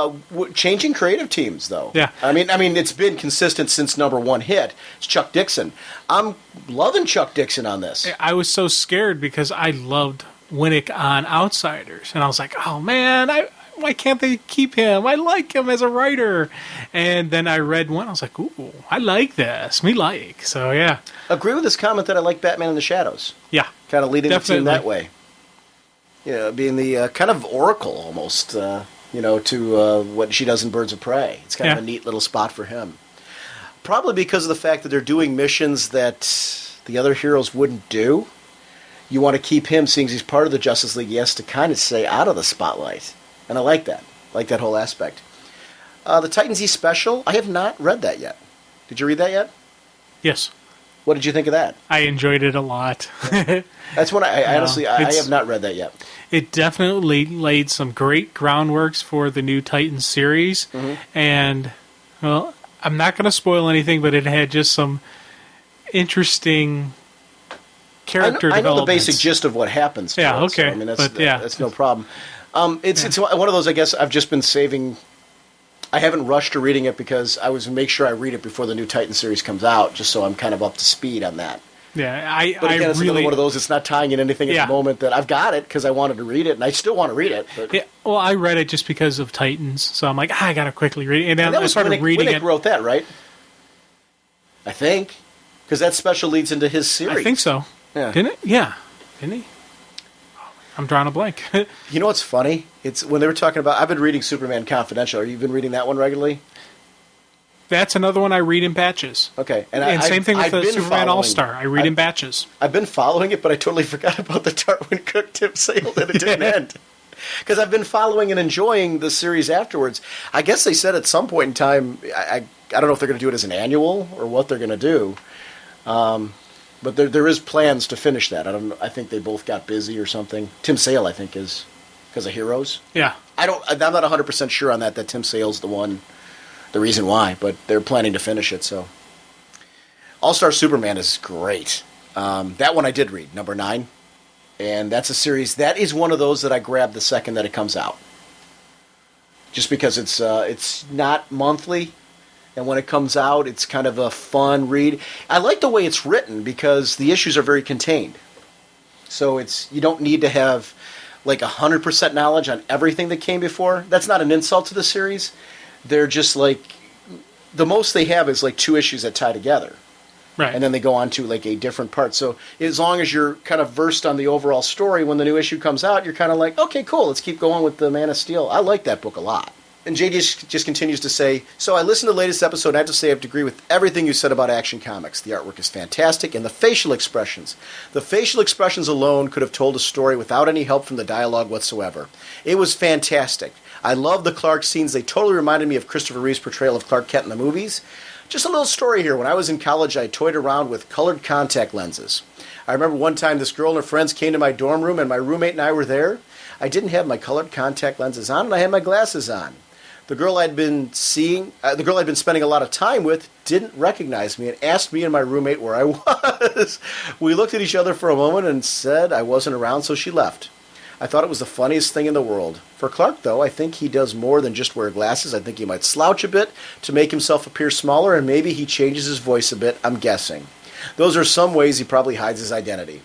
Changing creative teams, though. Yeah. I mean, it's been consistent since number 1 hit. It's Chuck Dixon. I'm loving Chuck Dixon on this. I was so scared because I loved Winnick on Outsiders. And I was like, oh, man, why can't they keep him? I like him as a writer. And then I read one. I was like, ooh, I like this. Me like. So, yeah. Agree with this comment that I like Batman in the Shadows. Yeah. Kind of leading Definitely. the team that way. Yeah, being the kind of oracle almost, to what she does in Birds of Prey. It's kind of a neat little spot for him. Probably because of the fact that they're doing missions that the other heroes wouldn't do. You want to keep him, seeing as he's part of the Justice League, he has to kind of stay out of the spotlight. And I like that. I like that whole aspect. The Titans E special, I have not read that yet. Did you read that yet? Yes. What did you think of that? I enjoyed it a lot. That's one I honestly, I have not read that yet. It definitely laid some great groundworks for the new Titans series. Mm-hmm. And, well, I'm not going to spoil anything, but it had just some interesting character I know the developments. basic gist of what happens. To Yeah, it, okay. So, I mean, that's no problem. It's one of those, I guess, I've just been saving. I haven't rushed to reading it because I was going to make sure I read it before the new Titan series comes out, just so I'm kind of up to speed on that. Yeah, But again, it's really one of those. It's not tying in anything at the moment. That I've got it because I wanted to read it, and I still want to read it. But. Yeah, well, I read it just because of Titans, so I'm like, I gotta quickly read it. And then that I was started reading Winnick it. Wrote that, right? I think because that special leads into his series. I think so. Yeah. Didn't it? Yeah, didn't he? I'm drawing a blank. You know what's funny? It's when they were talking about. I've been reading Superman Confidential. Are you been reading that one regularly? That's another one I read in batches. Okay, and same thing with the Superman All-Star. I read in batches. I've been following it, but I totally forgot about the Darwin Cook Tim Sale and it didn't end. Because I've been following and enjoying the series afterwards. I guess they said at some point in time, I don't know if they're going to do it as an annual or what they're going to do. But there is plans to finish that. I think they both got busy or something. Tim Sale, I think, is because of Heroes. Yeah. I'm not 100% sure on that Tim Sale's the reason why, but they're planning to finish it. So, All-Star Superman is great. That one I did read, number 9, and that's a series that is one of those that I grabbed the second that it comes out, just because it's not monthly, and when it comes out, it's kind of a fun read. I like the way it's written because the issues are very contained, so you don't need to have like 100% knowledge on everything that came before. That's not an insult to the series. They're just like, the most they have is like 2 issues that tie together. Right. And then they go on to like a different part. So as long as you're kind of versed on the overall story, when the new issue comes out, you're kind of like, okay, cool, let's keep going with the Man of Steel. I like that book a lot. And JD just continues to say, so I listened to the latest episode, and I have to say I have to agree with everything you said about Action Comics. The artwork is fantastic, and the facial expressions. The facial expressions alone could have told a story without any help from the dialogue whatsoever. It was fantastic. I love the Clark scenes. They totally reminded me of Christopher Reeve's portrayal of Clark Kent in the movies. Just a little story here. When I was in college, I toyed around with colored contact lenses. I remember one time this girl and her friends came to my dorm room, and my roommate and I were there. I didn't have my colored contact lenses on, and I had my glasses on. The girl I'd been spending a lot of time with didn't recognize me and asked me and my roommate where I was. We looked at each other for a moment and said I wasn't around, so she left. I thought it was the funniest thing in the world. For Clark, though, I think he does more than just wear glasses. I think he might slouch a bit to make himself appear smaller, and maybe he changes his voice a bit, I'm guessing. Those are some ways he probably hides his identity.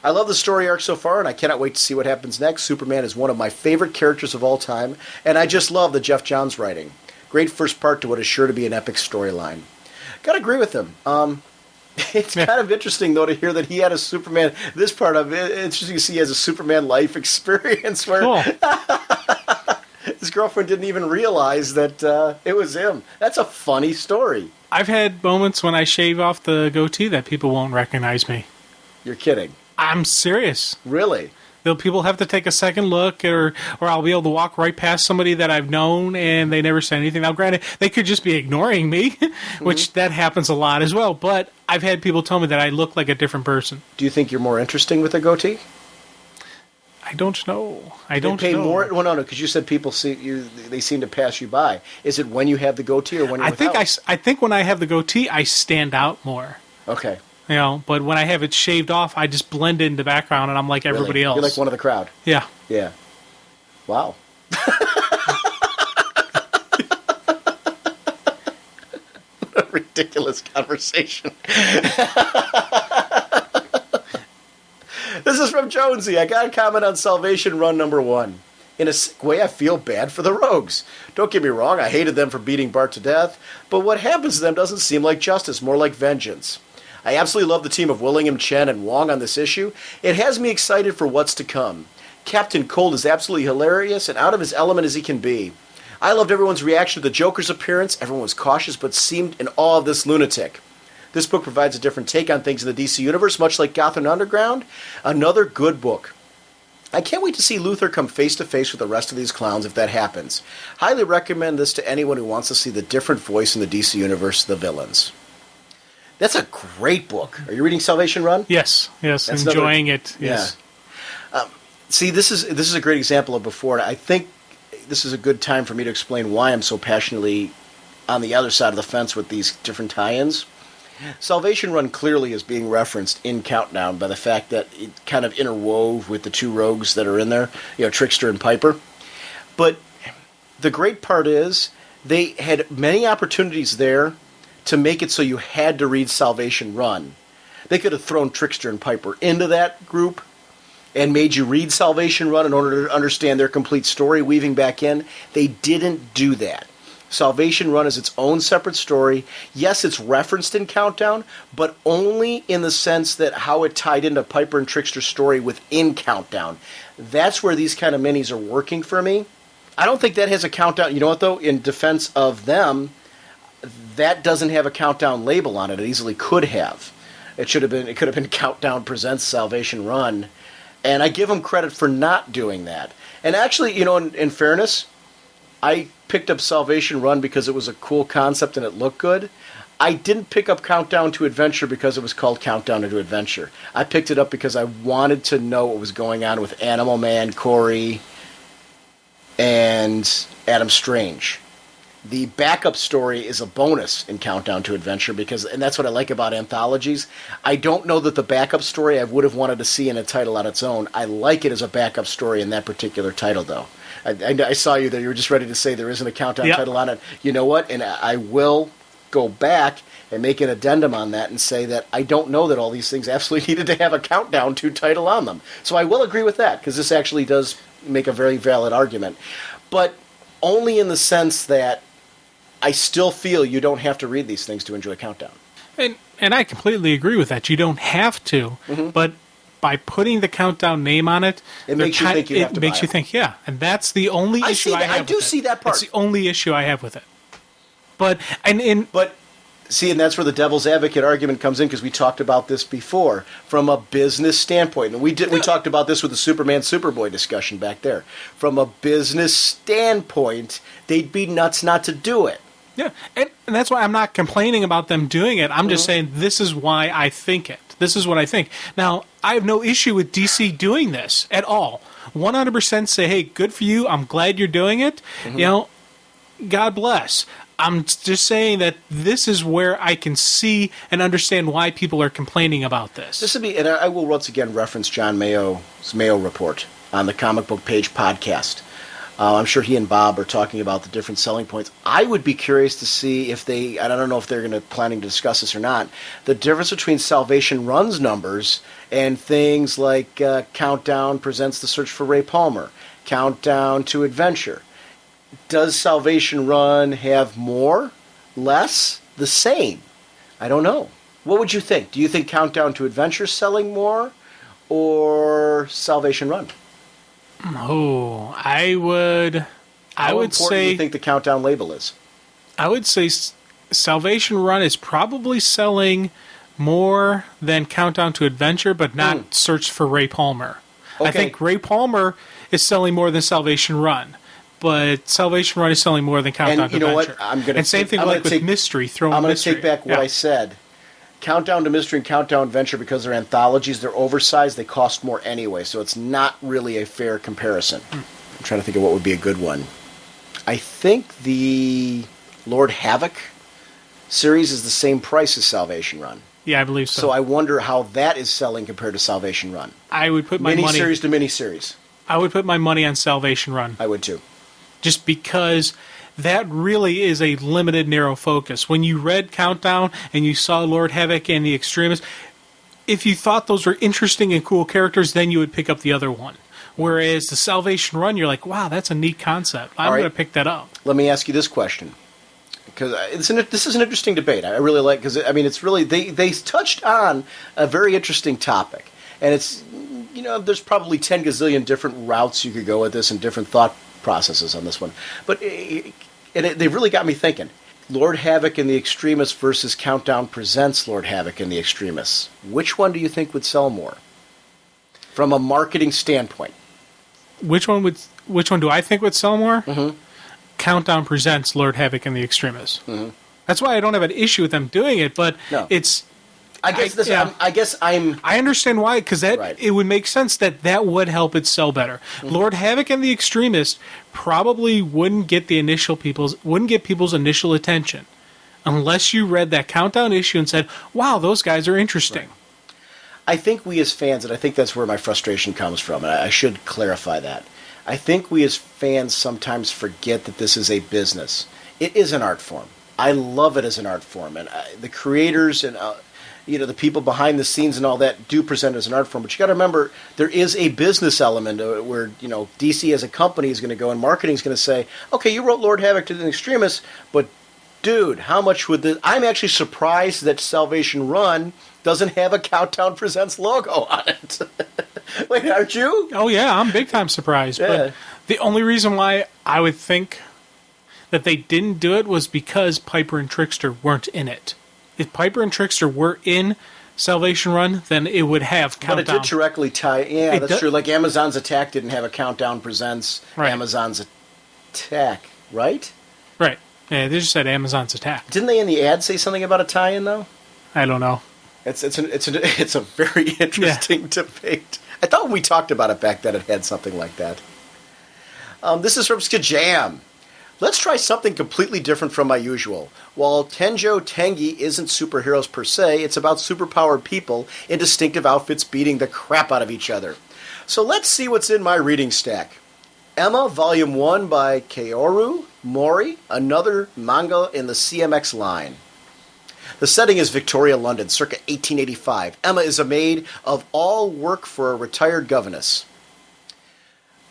I love the story arc so far, and I cannot wait to see what happens next. Superman is one of my favorite characters of all time, and I just love the Jeff Johns writing. Great first part to what is sure to be an epic storyline. Gotta agree with him. It's kind of interesting, though, to hear that he had a Superman. This part of it, it's interesting to see he has a Superman life experience where his girlfriend didn't even realize that it was him. That's a funny story. I've had moments when I shave off the goatee that people won't recognize me. You're kidding. I'm serious. Really? People have to take a second look, or I'll be able to walk right past somebody that I've known and they never say anything. Now, granted, they could just be ignoring me, which that happens a lot as well, but I've had people tell me that I look like a different person. Do you think you're more interesting with a goatee? I don't know. I don't They pay know. more. Well, no, because you said people see you. They seem to pass you by. Is it when you have the goatee or when you're without? I think when I have the goatee, I stand out more. Okay. You know, but when I have it shaved off, I just blend in the background, and I'm like everybody else. You're like one of the crowd. Yeah. Yeah. Wow. What a ridiculous conversation. This is from Jonesy. I got a comment on Salvation Run number 1. In a sick way, I feel bad for the rogues. Don't get me wrong, I hated them for beating Bart to death, but what happens to them doesn't seem like justice, more like vengeance. I absolutely love the team of Willingham, Chen, and Wong on this issue. It has me excited for what's to come. Captain Cold is absolutely hilarious and out of his element as he can be. I loved everyone's reaction to the Joker's appearance. Everyone was cautious but seemed in awe of this lunatic. This book provides a different take on things in the DC Universe, much like Gotham Underground. Another good book. I can't wait to see Luthor come face-to-face with the rest of these clowns if that happens. Highly recommend this to anyone who wants to see the different voice in the DC Universe, the villains. That's a great book. Are you reading Salvation Run? Yes. Yes. That's Enjoying it. Yes. Yeah. See, this is a great example of before, and I think this is a good time for me to explain why I'm so passionately on the other side of the fence with these different tie-ins. Salvation Run clearly is being referenced in Countdown by the fact that it kind of interwove with the two rogues that are in there, Trickster and Piper. But the great part is they had many opportunities there to make it so you had to read Salvation Run. They could have thrown Trickster and Piper into that group and made you read Salvation Run in order to understand their complete story, weaving back in. They didn't do that. Salvation Run is its own separate story. Yes, it's referenced in Countdown, but only in the sense that how it tied into Piper and Trickster's story within Countdown. That's where these kind of minis are working for me. I don't think that has a Countdown. You know what, though? In defense of them, that doesn't have a Countdown label on it. It easily could have. It could have been Countdown Presents Salvation Run. And I give them credit for not doing that. And actually, in fairness, I picked up Salvation Run because it was a cool concept and it looked good. I didn't pick up Countdown to Adventure because it was called Countdown to Adventure. I picked it up because I wanted to know what was going on with Animal Man, Corey, and Adam Strange. The backup story is a bonus in Countdown to Adventure and that's what I like about anthologies. I don't know that the backup story I would have wanted to see in a title on its own. I like it as a backup story in that particular title, though. I saw you there. You were just ready to say there isn't a Countdown title on it. You know what? And I will go back and make an addendum on that and say that I don't know that all these things absolutely needed to have a Countdown to title on them. So I will agree with that, because this actually does make a very valid argument. But only in the sense that I still feel you don't have to read these things to enjoy Countdown. And I completely agree with that. You don't have to, but by putting the Countdown name on it, it makes you think you have to buy it. It makes you think, yeah. And that's the only issue I have with it. I do see that part. That's the only issue I have with it. But see, and that's where the devil's advocate argument comes in, because we talked about this before from a business standpoint. And we talked about this with the Superman Superboy discussion back there. From a business standpoint, they'd be nuts not to do it. Yeah, and that's why I'm not complaining about them doing it. I'm just saying this is why I think it. This is what I think. Now, I have no issue with DC doing this at all. 100% say, hey, good for you. I'm glad you're doing it. God bless. I'm just saying that this is where I can see and understand why people are complaining about this. This would be, and I will once again reference John Mayo's Mayo Report on the Comic Book Page podcast. I'm sure he and Bob are talking about the different selling points. I would be curious to see if they, and I don't know if they're planning to discuss this or not, the difference between Salvation Run's numbers and things like Countdown Presents The Search for Ray Palmer, Countdown to Adventure. Does Salvation Run have more, less, the same? I don't know. What would you think? Do you think Countdown to Adventure is selling more, or Salvation Run? Oh, I would say. Do you think the Countdown label is? I would say Salvation Run is probably selling more than Countdown to Adventure, but not Search for Ray Palmer. Okay. I think Ray Palmer is selling more than Salvation Run, but Salvation Run is selling more than Countdown to Adventure. What? Same thing with Mystery. I'm going to take back what I said. Countdown to Mystery and Countdown Adventure, because they're anthologies, they're oversized, they cost more anyway, so it's not really a fair comparison. I'm trying to think of what would be a good one. I think the Lord Havoc series is the same price as Salvation Run. Yeah, I believe so. So I wonder how that is selling compared to Salvation Run. I would put my money... Miniseries to miniseries. I would put my money on Salvation Run. I would too. Just because that really is a limited, narrow focus. When you read Countdown and you saw Lord Havoc and the Extremists, if you thought those were interesting and cool characters, then you would pick up the other one. Whereas the Salvation Run, you're like, wow, that's a neat concept. I'm going to pick that up. Let me ask you this question. Because this is an interesting debate. I really like, because I mean, it's really, they touched on a very interesting topic. And it's, you know, there's probably 10 gazillion different routes you could go with this and different thought processes on this one. But they really got me thinking. Lord Havoc and the Extremists versus Countdown Presents Lord Havoc and the Extremists. Which one do you think would sell more? From a marketing standpoint. Which one do I think would sell more? Mm-hmm. Countdown Presents Lord Havoc and the Extremists. Mm-hmm. That's why I don't have an issue with them doing it, but it's... I understand why, because it would make sense that would help it sell better. Mm-hmm. Lord Havoc and the Extremists probably wouldn't get people's initial attention unless you read that Countdown issue and said, "Wow, those guys are interesting." Right. I think we as fans, and I think that's where my frustration comes from, and I should clarify that. I think we as fans sometimes forget that this is a business. It is an art form. I love it as an art form, and the creators and the people behind the scenes and all that do present it as an art form. But you got to remember, there is a business element where DC as a company is going to go and marketing is going to say, okay, you wrote Lord Havoc to the Extremists, but dude, how much would this? I'm actually surprised that Salvation Run doesn't have a Countdown Presents logo on it. Wait, aren't you? Oh yeah, I'm big time surprised. Yeah. But the only reason why I would think that they didn't do it was because Piper and Trickster weren't in it. If Piper and Trickster were in Salvation Run, then it would have Countdown. But it did directly tie... Yeah, that's true. Like Amazon's Attack didn't have a Countdown Presents Amazon's Attack, right? Right. Yeah, they just said Amazon's Attack. Didn't they in the ad say something about a tie-in, though? I don't know. It's a very interesting debate. I thought when we talked about it back then it had something like that. This is from Skajam. Let's try something completely different from my usual. While Tenjo Tengi isn't superheroes per se, it's about superpowered people in distinctive outfits beating the crap out of each other. So let's see what's in my reading stack. Emma, Volume 1 by Kaoru Mori, another manga in the CMX line. The setting is Victoria, London, circa 1885. Emma is a maid of all work for a retired governess,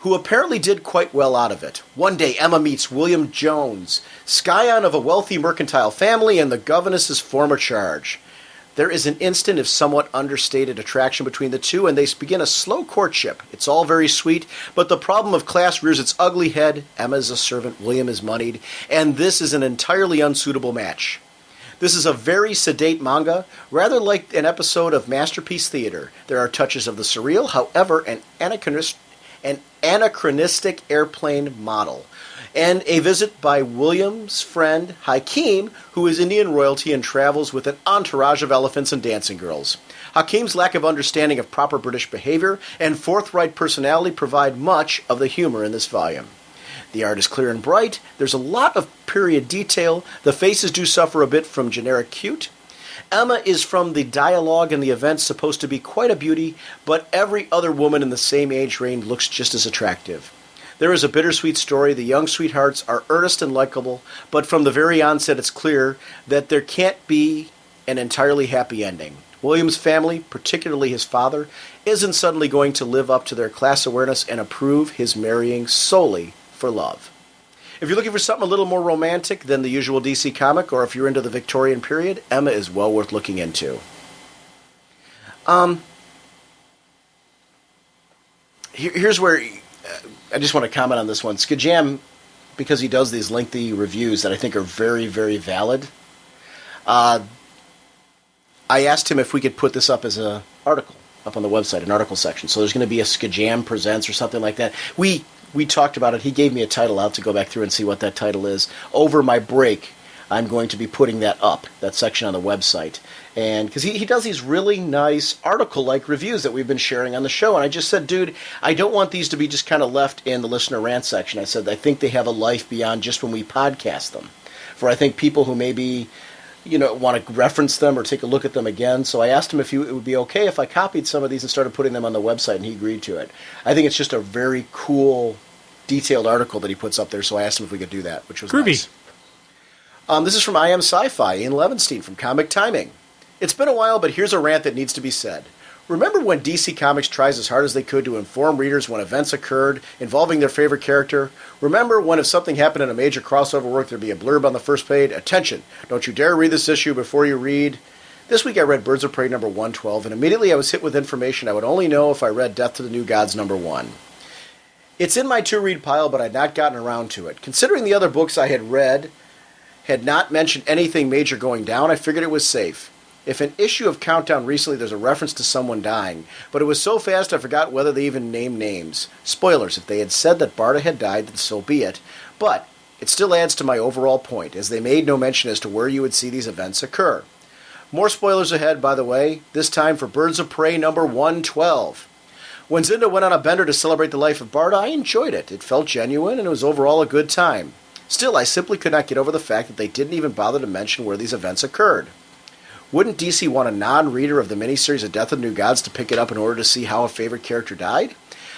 who apparently did quite well out of it. One day, Emma meets William Jones, scion of a wealthy mercantile family and the governess's former charge. There is an instant, if somewhat understated, attraction between the two, and they begin a slow courtship. It's all very sweet, but the problem of class rears its ugly head. Emma is a servant, William is moneyed, and this is an entirely unsuitable match. This is a very sedate manga, rather like an episode of Masterpiece Theater. There are touches of the surreal, however, an anachronistic airplane model, and a visit by William's friend Hakeem, who is Indian royalty and travels with an entourage of elephants and dancing girls. Hakeem's lack of understanding of proper British behavior and forthright personality provide much of the humor in this volume. The art is clear and bright, there's a lot of period detail, the faces do suffer a bit from generic cute. Emma is, from the dialogue and the events, supposed to be quite a beauty, but every other woman in the same age range looks just as attractive. There is a bittersweet story. The young sweethearts are earnest and likable, but from the very onset it's clear that there can't be an entirely happy ending. William's family, particularly his father, isn't suddenly going to live up to their class awareness and approve his marrying solely for love. If you're looking for something a little more romantic than the usual DC comic, or if you're into the Victorian period, Emma is well worth looking into. Here's where I just want to comment on this one. Skajam, because he does these lengthy reviews that I think are very, very valid, I asked him if we could put this up as an article, up on the website, an article section. So there's going to be a Skajam Presents or something like that. We talked about it. He gave me a title out to go back through and see what that title is. Over my break, I'm going to be putting that up, that section on the website. And because he does these really nice article-like reviews that we've been sharing on the show. And I just said, dude, I don't want these to be just kind of left in the listener rant section. I said, I think they have a life beyond just when we podcast them. For I think people who maybe, want to reference them or take a look at them again. So I asked him if it would be okay if I copied some of these and started putting them on the website, and he agreed to it. I think it's just a very cool, detailed article that he puts up there, so I asked him if we could do that, which was Groovy. Nice. This is from I Am Sci-Fi, Ian Levinstein from Comic Timing. It's been a while, but here's a rant that needs to be said. Remember when DC Comics tries as hard as they could to inform readers when events occurred involving their favorite character? Remember when if something happened in a major crossover work, there'd be a blurb on the first page? Attention! Don't you dare read this issue before you read. This week I read Birds of Prey number 112, and immediately I was hit with information I would only know if I read Death to the New Gods number 1. It's in my to-read pile, but I'd not gotten around to it. Considering the other books I had read had not mentioned anything major going down, I figured it was safe. If an issue of Countdown recently there's a reference to someone dying, but it was so fast I forgot whether they even named names. Spoilers, if they had said that Barda had died, then so be it. But it still adds to my overall point, as they made no mention as to where you would see these events occur. More spoilers ahead, by the way, this time for Birds of Prey number 112. When Zinda went on a bender to celebrate the life of Barda, I enjoyed it. It felt genuine, and it was overall a good time. Still, I simply could not get over the fact that they didn't even bother to mention where these events occurred. Wouldn't DC want a non-reader of the miniseries of Death of the New Gods to pick it up in order to see how a favorite character died?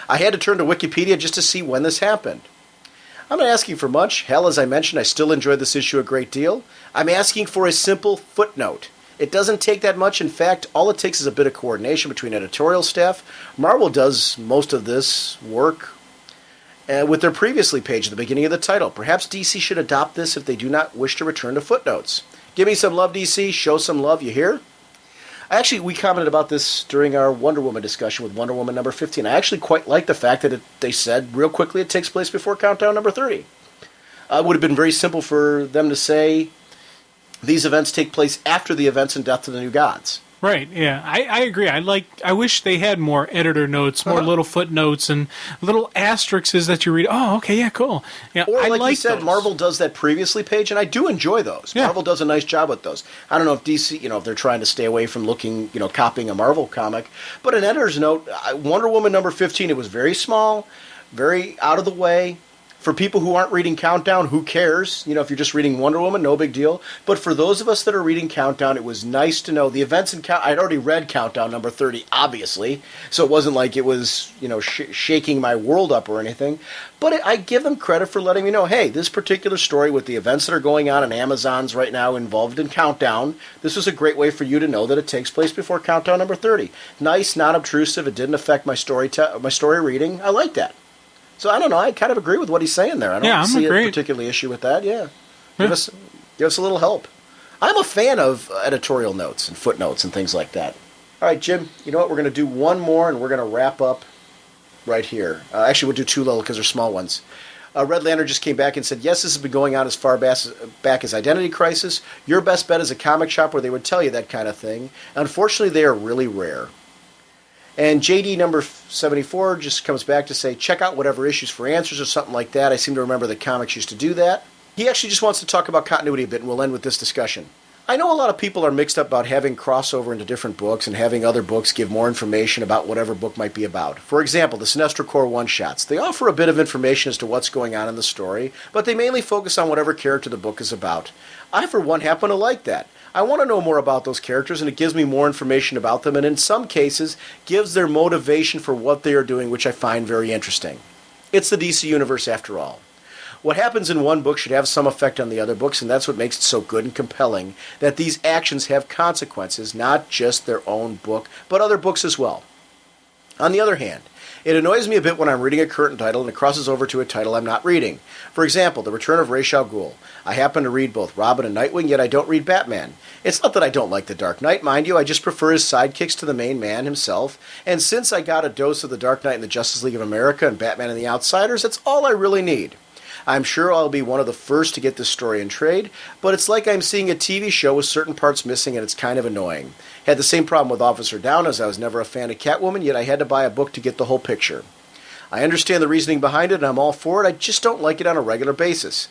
I had to turn to Wikipedia just to see when this happened. I'm not asking for much. Hell, as I mentioned, I still enjoyed this issue a great deal. I'm asking for a simple footnote. It doesn't take that much. In fact, all it takes is a bit of coordination between editorial staff. Marvel does most of this work with their previously page at the beginning of the title. Perhaps DC should adopt this if they do not wish to return to footnotes. Give me some love, DC. Show some love, you hear? Actually, we commented about this during our Wonder Woman discussion with Wonder Woman number 15. I actually quite like the fact that they said real quickly it takes place before Countdown number 30. It would have been very simple for them to say these events take place after the events in Death to the New Gods. Right, yeah. I agree. I wish they had more editor notes, more little footnotes and little asterisks that you read. Oh, okay, yeah, cool. Yeah, or like you said, those. Marvel does that previously page, and I do enjoy those. Yeah. Marvel does a nice job with those. I don't know if DC, if they're trying to stay away from looking, copying a Marvel comic. But an editor's note, Wonder Woman number 15, it was very small, very out of the way. For people who aren't reading Countdown, who cares? If you're just reading Wonder Woman, no big deal. But for those of us that are reading Countdown, it was nice to know the events in I'd already read Countdown number 30, obviously, so it wasn't like it was, shaking my world up or anything. But I give them credit for letting me know, hey, this particular story with the events that are going on in Amazon's right now involved in Countdown, this was a great way for you to know that it takes place before Countdown number 30. Nice, not obtrusive. It didn't affect my story reading. I like that. So I don't know. I kind of agree with what he's saying there. I don't see a particular issue with that. Yeah, give us a little help. I'm a fan of editorial notes and footnotes and things like that. All right, Jim. You know what? We're going to do one more, and we're going to wrap up right here. Actually, we'll do two little because they're small ones. Red Lantern just came back and said, yes, this has been going on as far back as Identity Crisis. Your best bet is a comic shop where they would tell you that kind of thing. Unfortunately, they are really rare. And JD number 74 just comes back to say, check out whatever issues for answers or something like that. I seem to remember the comics used to do that. He actually just wants to talk about continuity a bit, and we'll end with this discussion. I know a lot of people are mixed up about having crossover into different books and having other books give more information about whatever book might be about. For example, the Sinestro Corps one-shots. They offer a bit of information as to what's going on in the story, but they mainly focus on whatever character the book is about. I, for one, happen to like that. I want to know more about those characters, and it gives me more information about them, and in some cases, gives their motivation for what they are doing, which I find very interesting. It's the DC Universe, after all. What happens in one book should have some effect on the other books, and that's what makes it so good and compelling, that these actions have consequences, not just their own book, but other books as well. On the other hand, it annoys me a bit when I'm reading a current title and it crosses over to a title I'm not reading. For example, The Return of Ra's al Ghul. I happen to read both Robin and Nightwing, yet I don't read Batman. It's not that I don't like the Dark Knight, mind you, I just prefer his sidekicks to the main man himself, and since I got a dose of the Dark Knight in the Justice League of America and Batman and the Outsiders, that's all I really need. I'm sure I'll be one of the first to get this story in trade, but it's like I'm seeing a TV show with certain parts missing, and it's kind of annoying. Had the same problem with Officer Down, as I was never a fan of Catwoman, yet I had to buy a book to get the whole picture. I understand the reasoning behind it, and I'm all for it, I just don't like it on a regular basis.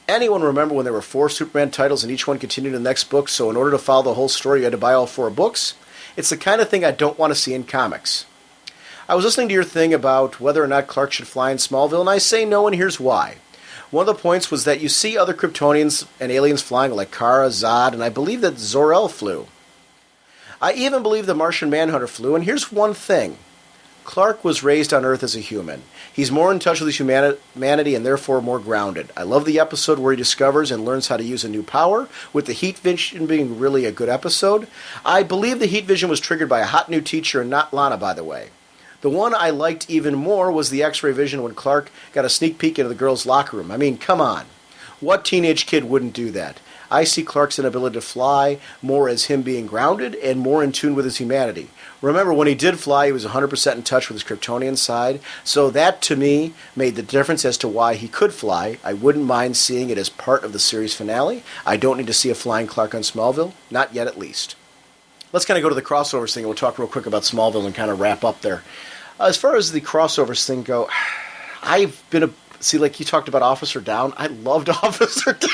Anyone remember when there were 4 Superman titles and each one continued in the next book, so in order to follow the whole story you had to buy all 4 books? It's the kind of thing I don't want to see in comics. I was listening to your thing about whether or not Clark should fly in Smallville, and I say no, and here's why. One of the points was that you see other Kryptonians and aliens flying like Kara, Zod, and I believe that Zor-El flew. I even believe the Martian Manhunter flew, and here's one thing. Clark was raised on Earth as a human. He's more in touch with his humanity and therefore more grounded. I love the episode where he discovers and learns how to use a new power, with the heat vision being really a good episode. I believe the heat vision was triggered by a hot new teacher and not Lana, by the way. The one I liked even more was the X-ray vision when Clark got a sneak peek into the girls' locker room. I mean, come on. What teenage kid wouldn't do that? I see Clark's inability to fly more as him being grounded and more in tune with his humanity. Remember, when he did fly, he was 100% in touch with his Kryptonian side, so that, to me, made the difference as to why he could fly. I wouldn't mind seeing it as part of the series finale. I don't need to see a flying Clark on Smallville. Not yet, at least. Let's kind of go to the crossovers thing, and we'll talk real quick about Smallville and kind of wrap up there. As far as the crossovers thing go, I've been a... See, like you talked about Officer Down. I loved Officer Down.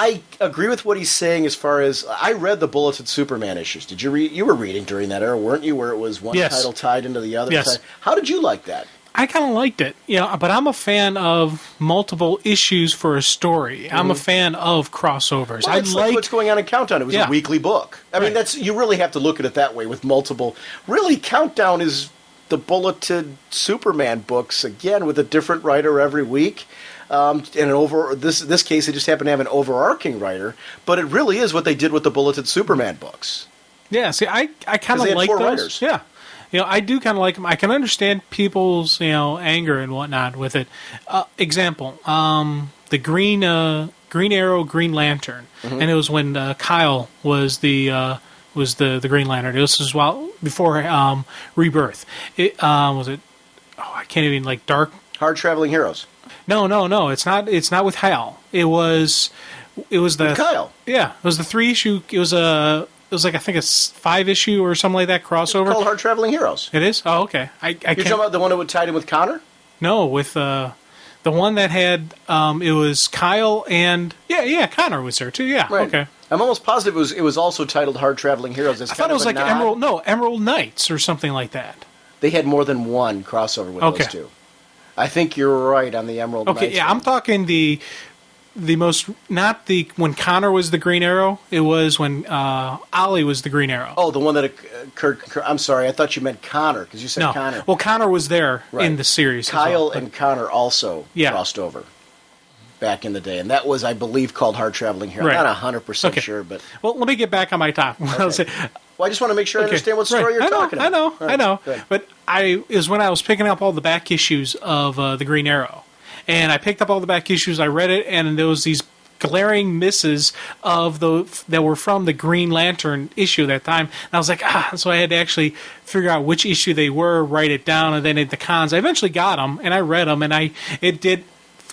I agree with what he's saying as far as... I read the Bulleted Superman issues. Did you read? You were reading during that era, weren't you, where it was one title tied into the other? Yes. How did you like that? I kind of liked it, but I'm a fan of multiple issues for a story. Mm-hmm. I'm a fan of crossovers. Well, it's like what's going on in Countdown. It was a weekly book. I mean, you really have to look at it that way with multiple... Really, Countdown is the Bulleted Superman books, again, with a different writer every week. And this case, they just happen to have an overarching writer, but it really is what they did with the Bulleted Superman books. Yeah, see, I kind of like those. Writers. Yeah. I do kind of like them. I can understand people's, anger and whatnot with it. Example, the Green Arrow, Green Lantern, and it was when Kyle was the Green Lantern. This was before Rebirth. Was it? Oh, I can't even Dark. Hard Traveling Heroes. No. It's not. It's not with Hal. It was the with Kyle. Yeah, it was the 3-issue. It was I think a 5-issue or something like that crossover. It's called Hard Traveling Heroes. It is? Oh, okay. You're talking about the one that would tied in with Connor? No, with the one that had it was Kyle and Connor was there too. Yeah, right. Okay. I'm almost positive it was also titled Hard Traveling Heroes. I thought it was like Emerald Knights or something like that. They had more than one crossover with those two. I think you're right on the Emerald Knights. Okay, yeah, I'm talking the most, not when Connor was the Green Arrow. It was when Ollie was the Green Arrow. Oh, the one that occurred. I'm sorry, I thought you meant Connor because you said Connor. Well, Connor was there in the series. Kyle and Connor also crossed over back in the day, and that was, I believe, called Hard Traveling Hero. I'm not 100% sure, but well, let me get back on my topic. Okay. Well, I just want to make sure I understand what story you're talking about. I know. Good. But is when I was picking up all the back issues of the Green Arrow. And I picked up all the back issues, I read it, and there was these glaring misses that were from the Green Lantern issue at that time. And I was like, so I had to actually figure out which issue they were, write it down, and then at the cons. I eventually got them, and I read them, and it did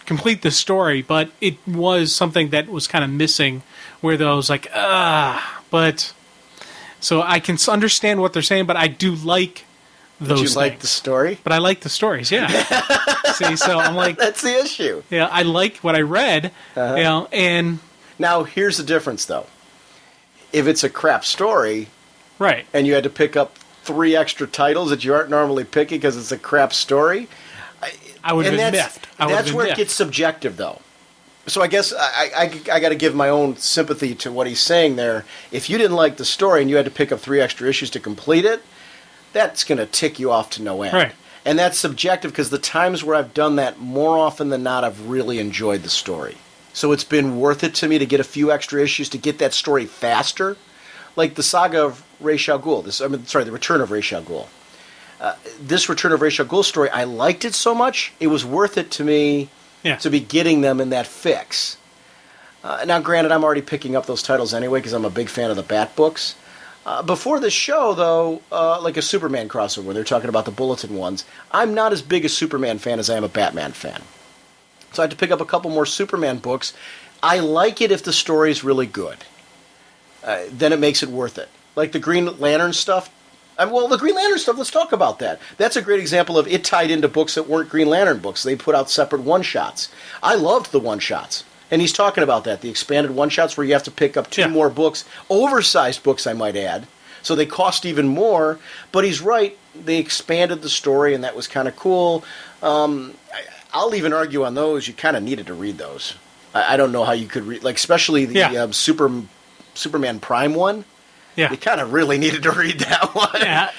complete the story, but it was something that was kind of missing, where I was like, but... So I can understand what they're saying, but I do like those things. You like the story? But I like the stories, yeah. See, so I'm like... That's the issue. Yeah, I like what I read, and... Now, here's the difference, though. If it's a crap story... Right. And you had to pick up 3 extra titles that you aren't normally picking because it's a crap story... I would have been miffed. That's where it gets subjective, though. So I guess I got to give my own sympathy to what he's saying there. If you didn't like the story and you had to pick up 3 extra issues to complete it, that's going to tick you off to no end. Right. And that's subjective because the times where I've done that, more often than not, I've really enjoyed the story. So it's been worth it to me to get a few extra issues to get that story faster. Like the saga of Ra's al Ghul. The Return of Ra's al Ghul. This Return of Ra's al Ghul story, I liked it so much, it was worth it to me... to be getting them in that fix. Now, granted, I'm already picking up those titles anyway because I'm a big fan of the Bat books. Before this show, though, like a Superman crossover, where they're talking about the Bulletin ones, I'm not as big a Superman fan as I am a Batman fan. So I had to pick up a couple more Superman books. I like it if the story's really good. Then it makes it worth it. Like the Green Lantern stuff, Well, the Green Lantern stuff, let's talk about that. That's a great example of it tied into books that weren't Green Lantern books. They put out separate one-shots. I loved the one-shots. And he's talking about that, the expanded one-shots where you have to pick up two more books, oversized books, I might add. So they cost even more. But he's right. They expanded the story, and that was kind of cool. I'll even argue on those. You kind of needed to read those. I don't know how you could read, like especially the Superman Prime one. Yeah, you kind of really needed to read that one. Yeah,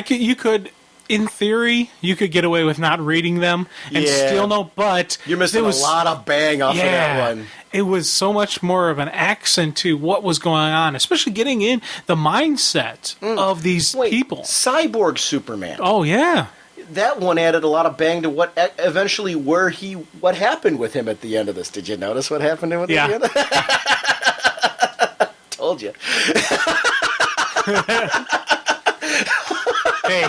you could, in theory, you could get away with not reading them and still know, but you're missing a lot of bang off of that one. It was so much more of an accent to what was going on, especially getting in the mindset of these people. Cyborg Superman. Oh, yeah. That one added a lot of bang to what eventually what happened with him at the end of this. Did you notice what happened to him at the end? Told you. Okay.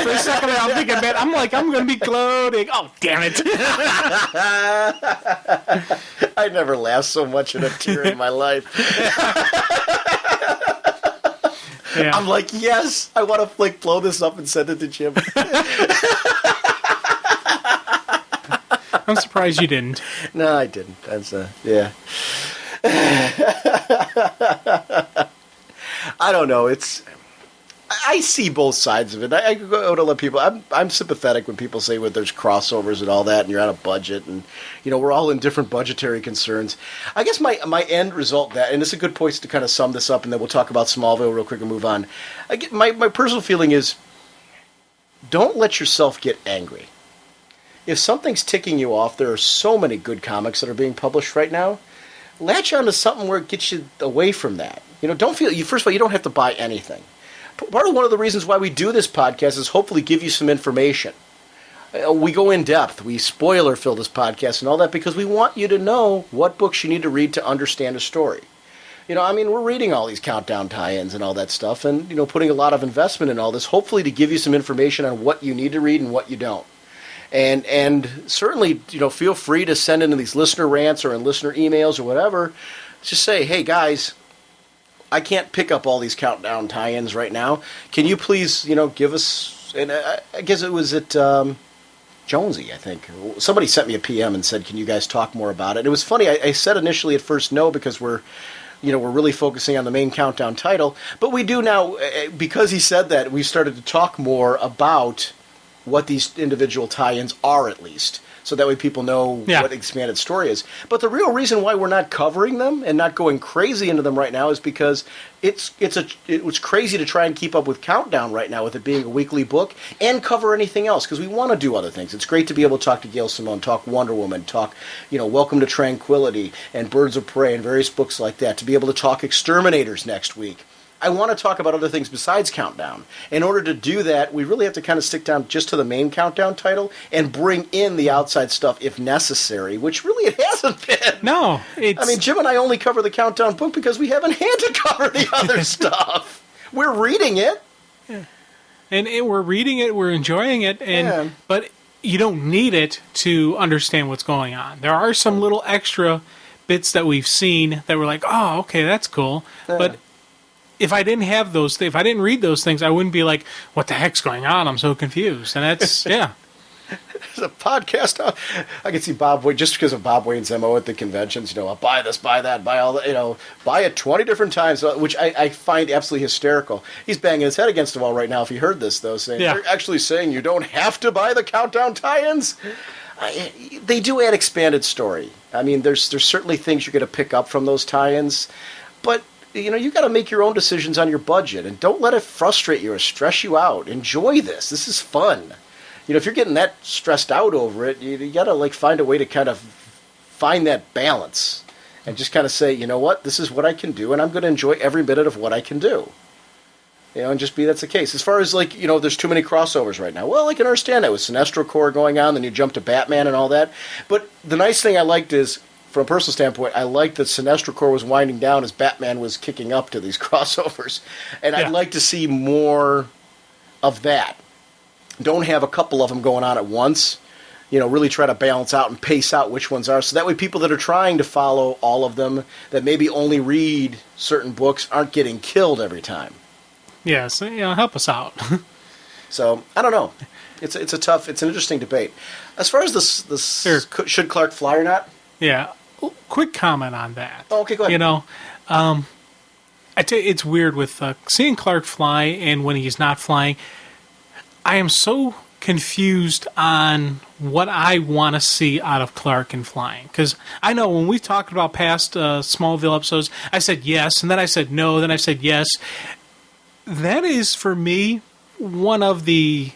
For a second I'm thinking, man, I'm going to be gloating. Oh, damn it. I never laughed so much at a tear in my life. I'm like, yes, I want to blow this up and send it to Jim. I'm surprised you didn't. No, I didn't. That's I don't know. I see both sides of it. I go to let people. I'm sympathetic when people say there's crossovers and all that, and you're out of budget, and we're all in different budgetary concerns. I guess my end result and it's a good point to kind of sum this up, and then we'll talk about Smallville real quick and move on. My personal feeling is, don't let yourself get angry. If something's ticking you off, there are so many good comics that are being published right now. Latch onto something where it gets you away from that. Don't feel first of all, you don't have to buy anything. Part of one of the reasons why we do this podcast is hopefully give you some information. We go in depth, we spoiler fill this podcast and all that because we want you to know what books you need to read to understand a story. We're reading all these countdown tie-ins and all that stuff, and putting a lot of investment in all this, hopefully to give you some information on what you need to read and what you don't. And certainly, feel free to send in these listener rants or in listener emails or whatever. Just say, hey guys, I can't pick up all these countdown tie-ins right now. Can you please, give us? And I guess it was at Jonesy, I think. Somebody sent me a PM and said, "Can you guys talk more about it?" And it was funny. I said initially at first no because we're really focusing on the main countdown title, but we do now because he said that. We started to talk more about what these individual tie-ins are, at least, so that way people know what expanded story is. But the real reason why we're not covering them and not going crazy into them right now is because it was crazy to try and keep up with Countdown right now with it being a weekly book and cover anything else because we want to do other things. It's great to be able to talk to Gail Simone, talk Wonder Woman, talk Welcome to Tranquility and Birds of Prey and various books like that, to be able to talk Exterminators next week. I want to talk about other things besides Countdown. In order to do that, we really have to kind of stick down just to the main Countdown title and bring in the outside stuff if necessary, which really it hasn't been. No. Jim and I only cover the Countdown book because we haven't had to cover the other stuff. We're reading it. Yeah. And we're reading it, we're enjoying it, but you don't need it to understand what's going on. There are some little extra bits that we've seen that we're like, oh, okay, that's cool. Yeah. But if I didn't have those things, if I didn't read those things, I wouldn't be like, what the heck's going on? I'm so confused. And that's, There's a podcast. I can see Bob Wayne, just because of Bob Wayne's MO at the conventions, I'll buy this, buy that, buy all that, buy it 20 different times, which I find absolutely hysterical. He's banging his head against the wall right now if he heard this, though, saying, they're actually saying you don't have to buy the Countdown tie-ins. They do add expanded story. There's certainly things you're going to pick up from those tie-ins, but you got to make your own decisions on your budget, and don't let it frustrate you or stress you out. Enjoy this. This is fun. If you're getting that stressed out over it, you got to find a way to kind of find that balance and just kind of say, you know what, this is what I can do, and I'm going to enjoy every minute of what I can do. And just that's the case. As far as there's too many crossovers right now. Well, I can understand that with Sinestro Corps going on, then you jump to Batman and all that. But the nice thing I liked is, from a personal standpoint, I liked that Sinestro Corps was winding down as Batman was kicking up to these crossovers. And I'd like to see more of that. Don't have a couple of them going on at once. really try to balance out and pace out which ones are. So that way people that are trying to follow all of them, that maybe only read certain books, aren't getting killed every time. Yeah, so, help us out. So, I don't know. It's an interesting debate. As far as Sure. should Clark fly or not? Yeah. Quick comment on that. Oh, okay, go ahead. I tell you, it's weird with seeing Clark fly and when he's not flying. I am so confused on what I want to see out of Clark and flying. Because I know when we talked about past Smallville episodes, I said yes, and then I said no, then I said yes. That is, for me, one of the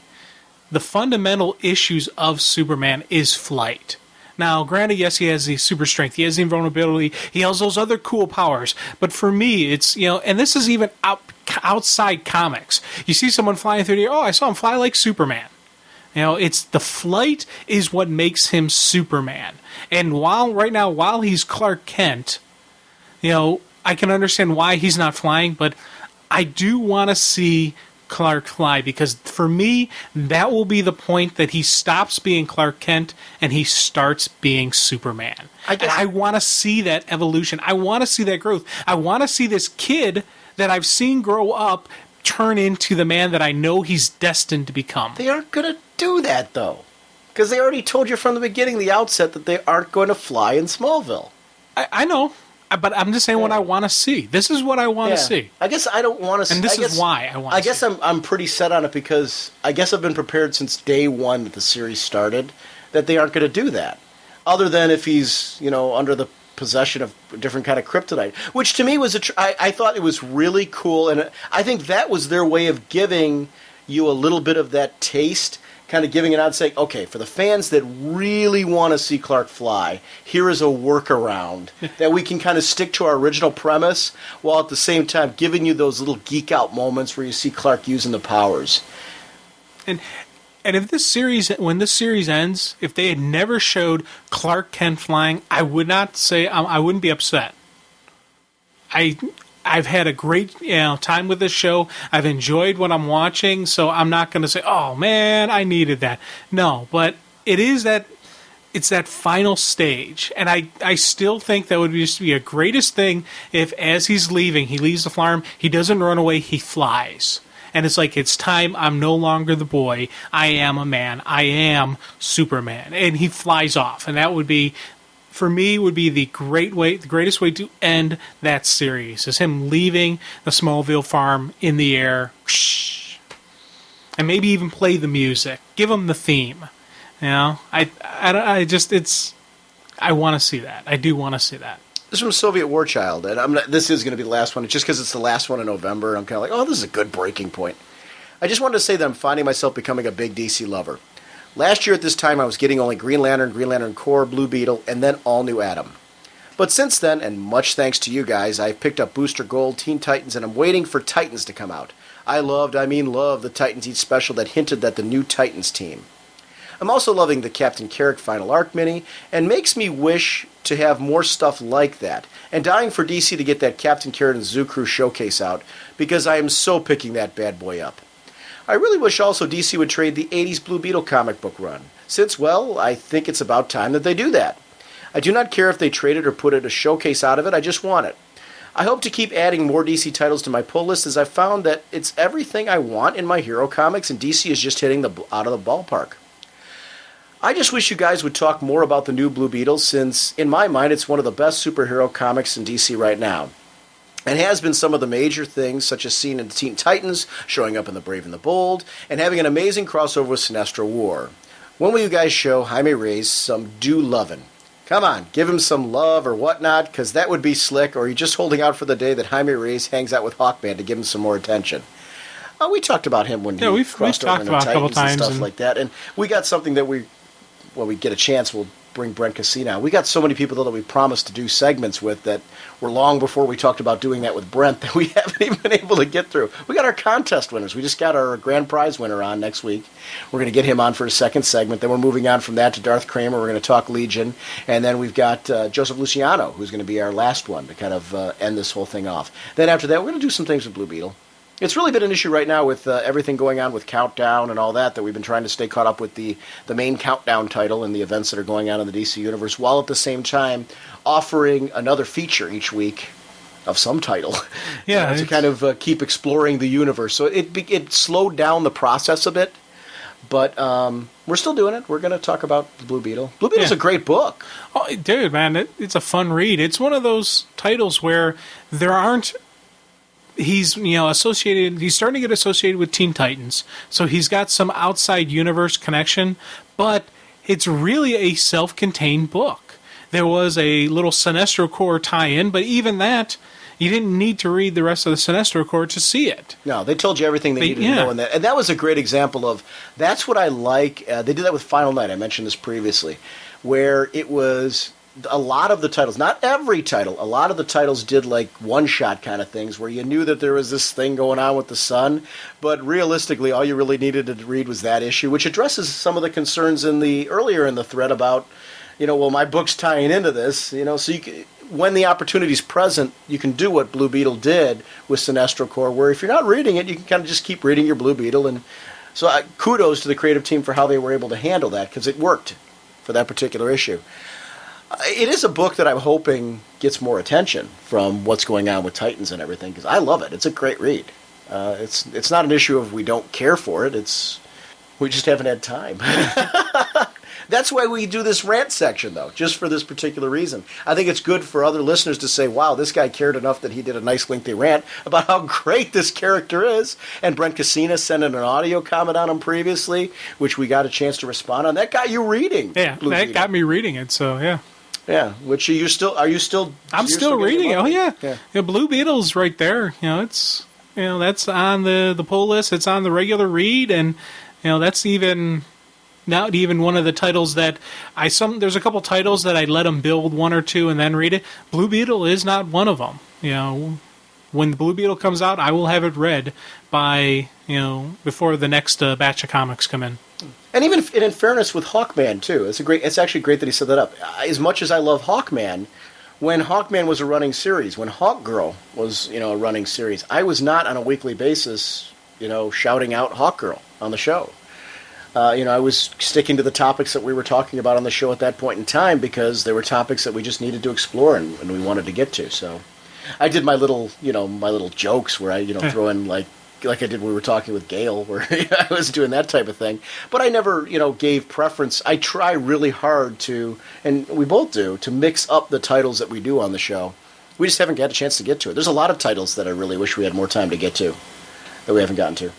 fundamental issues of Superman is flight. Now, granted, yes, he has the super strength, he has the invulnerability, he has those other cool powers. But for me, it's, and this is even outside comics. You see someone flying through the air, I saw him fly like Superman. It's the flight is what makes him Superman. And while he's Clark Kent, I can understand why he's not flying, but I do want to see Clark fly, because for me, that will be the point that he stops being Clark Kent and he starts being Superman. I want to see that evolution. I want to see that growth. I want to see this kid that I've seen grow up turn into the man that I know he's destined to become. They aren't going to do that, though. Because they already told you from the beginning, the outset, that they aren't going to fly in Smallville. I know. But I'm just saying what I want to see. This is what I want to see. I guess I don't want to see. And this is why I want to see. I guess I'm pretty set on it, because I guess I've been prepared since day one that the series started that they aren't going to do that. Other than if he's, under the possession of a different kind of kryptonite. Which to me was, I thought it was really cool. And I think that was their way of giving you a little bit of that taste, kind of giving it out and saying, okay, for the fans that really want to see Clark fly, here is a workaround that we can kind of stick to our original premise, while at the same time giving you those little geek out moments where you see Clark using the powers. And if when this series ends, if they had never showed Clark Kent flying, I would not say I wouldn't be upset. I've had a great time with this show. I've enjoyed what I'm watching, so I'm not going to say, oh man, I needed that. No, but it's that final stage, and I still think that would just be a greatest thing if, as he's leaving, he leaves the farm, he doesn't run away, he flies. And it's like, it's time, I'm no longer the boy, I am a man, I am Superman. And he flies off, and that would be, for me, would be the greatest way to end that series, is him leaving the Smallville farm in the air, and maybe even play the music, give him the theme. I want to see that. I do want to see that. This is from Soviet War Child, and this is going to be the last one. Just because it's the last one in November, I'm kind of like, oh, this is a good breaking point. I just wanted to say that I'm finding myself becoming a big DC lover. Last year at this time, I was getting only Green Lantern Corps, Blue Beetle, and then All New Atom. But since then, and much thanks to you guys, I've picked up Booster Gold, Teen Titans, and I'm waiting for Titans to come out. I loved the Titans Eat special that hinted at the new Titans team. I'm also loving the Captain Carrick Final Arc mini, and makes me wish to have more stuff like that, and dying for DC to get that Captain Carrot and Zoo Crew showcase out, because I am so picking that bad boy up. I really wish also DC would trade the 80s Blue Beetle comic book run, since, well, I think it's about time that they do that. I do not care if they trade it or put a showcase out of it, I just want it. I hope to keep adding more DC titles to my pull list, as I've found that it's everything I want in my hero comics, and DC is just hitting out of the ballpark. I just wish you guys would talk more about the new Blue Beetle, since, in my mind, it's one of the best superhero comics in DC right now. And has been some of the major things, such as seen in the Teen Titans, showing up in The Brave and the Bold, and having an amazing crossover with Sinestro War. When will you guys show Jaime Reyes some due lovin'? Come on, give him some love or whatnot, because that would be slick, or are you just holding out for the day that Jaime Reyes hangs out with Hawkman to give him some more attention? We talked about him when he crossed over into Titans and stuff like that, and we got something that when we get a chance, we'll bring Brent Cassina. We got so many people, though, that we promised to do segments with that were long before we talked about doing that with Brent that we haven't even been able to get through. We got our contest winners. We just got our grand prize winner on next week. We're going to get him on for a second segment. Then we're moving on from that to Darth Kramer. We're going to talk Legion. And then we've got Joseph Luciano, who's going to be our last one to kind of end this whole thing off. Then after that, we're going to do some things with Blue Beetle. It's really been an issue right now with everything going on with Countdown and all that we've been trying to stay caught up with the main Countdown title and the events that are going on in the DC Universe, while at the same time offering another feature each week of some title. Yeah. To kind of keep exploring the universe. So it slowed down the process a bit, but we're still doing it. We're going to talk about Blue Beetle. Blue Beetle's a great book. Oh, dude, man, it's a fun read. It's one of those titles where there aren't... He's associated. He's starting to get associated with Teen Titans, so he's got some outside universe connection. But it's really a self-contained book. There was a little Sinestro Corps tie-in, but even that, you didn't need to read the rest of the Sinestro Corps to see it. No, they told you everything they needed to know in that, and that was a great example of. That's what I like. They did that with Final Night. I mentioned this previously, where it was. A lot of the titles, not every title, a lot of the titles did like one-shot kind of things where you knew that there was this thing going on with the sun, but realistically all you really needed to read was that issue, which addresses some of the concerns earlier in the thread about, well, my book's tying into this, so you can, when the opportunity's present, you can do what Blue Beetle did with Sinestro Corps, where if you're not reading it, you can kind of just keep reading your Blue Beetle, and so kudos to the creative team for how they were able to handle that, because it worked for that particular issue. It is a book that I'm hoping gets more attention from what's going on with Titans and everything, because I love it. It's a great read. It's not an issue of we don't care for it. We just haven't had time. That's why we do this rant section, though, just for this particular reason. I think it's good for other listeners to say, wow, this guy cared enough that he did a nice lengthy rant about how great this character is. And Brent Cassina sent in an audio comment on him previously, which we got a chance to respond on. That got you reading. Yeah, that got me reading it, so yeah. Yeah, which are you still? I'm still reading it. Oh yeah. Blue Beetle's right there. It's that's on the pull list. It's on the regular read, and that's not even one of the titles that there's a couple titles that I let them build one or two and then read it. Blue Beetle is not one of them. When the Blue Beetle comes out, I will have it read by before the next batch of comics come in. And even in fairness with Hawkman too, it's actually great that he set that up. As much as I love Hawkman, when Hawkman was a running series, when Hawkgirl was a running series, I was not on a weekly basis shouting out Hawkgirl on the show. I was sticking to the topics that we were talking about on the show at that point in time because they were topics that we just needed to explore and we wanted to get to. So I did my little jokes where I throw in like I did when we were talking with Gail, where I was doing that type of thing. But I never, gave preference. I try really hard to, and we both do, to mix up the titles that we do on the show. We just haven't got a chance to get to it. There's a lot of titles that I really wish we had more time to get to that we haven't gotten to.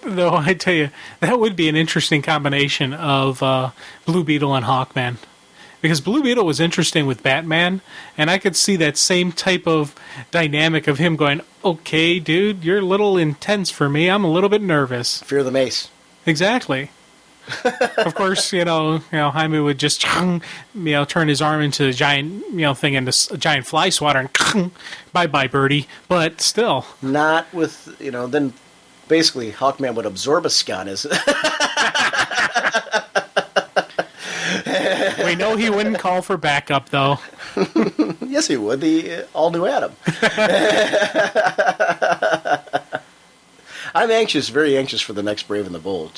Though I tell you, that would be an interesting combination of Blue Beetle and Hawkman. Because Blue Beetle was interesting with Batman, and I could see that same type of dynamic of him going, okay, dude, you're a little intense for me. I'm a little bit nervous. Fear the Mace. Exactly. Of course, Jaime would just, turn his arm into a giant, thing into a giant fly swatter and bye-bye, birdie. But still. Not with, then basically Hawkman would absorb a scun. We know he wouldn't call for backup, though. Yes, he would. The all-new Adam. I'm very anxious for the next Brave and the Bold.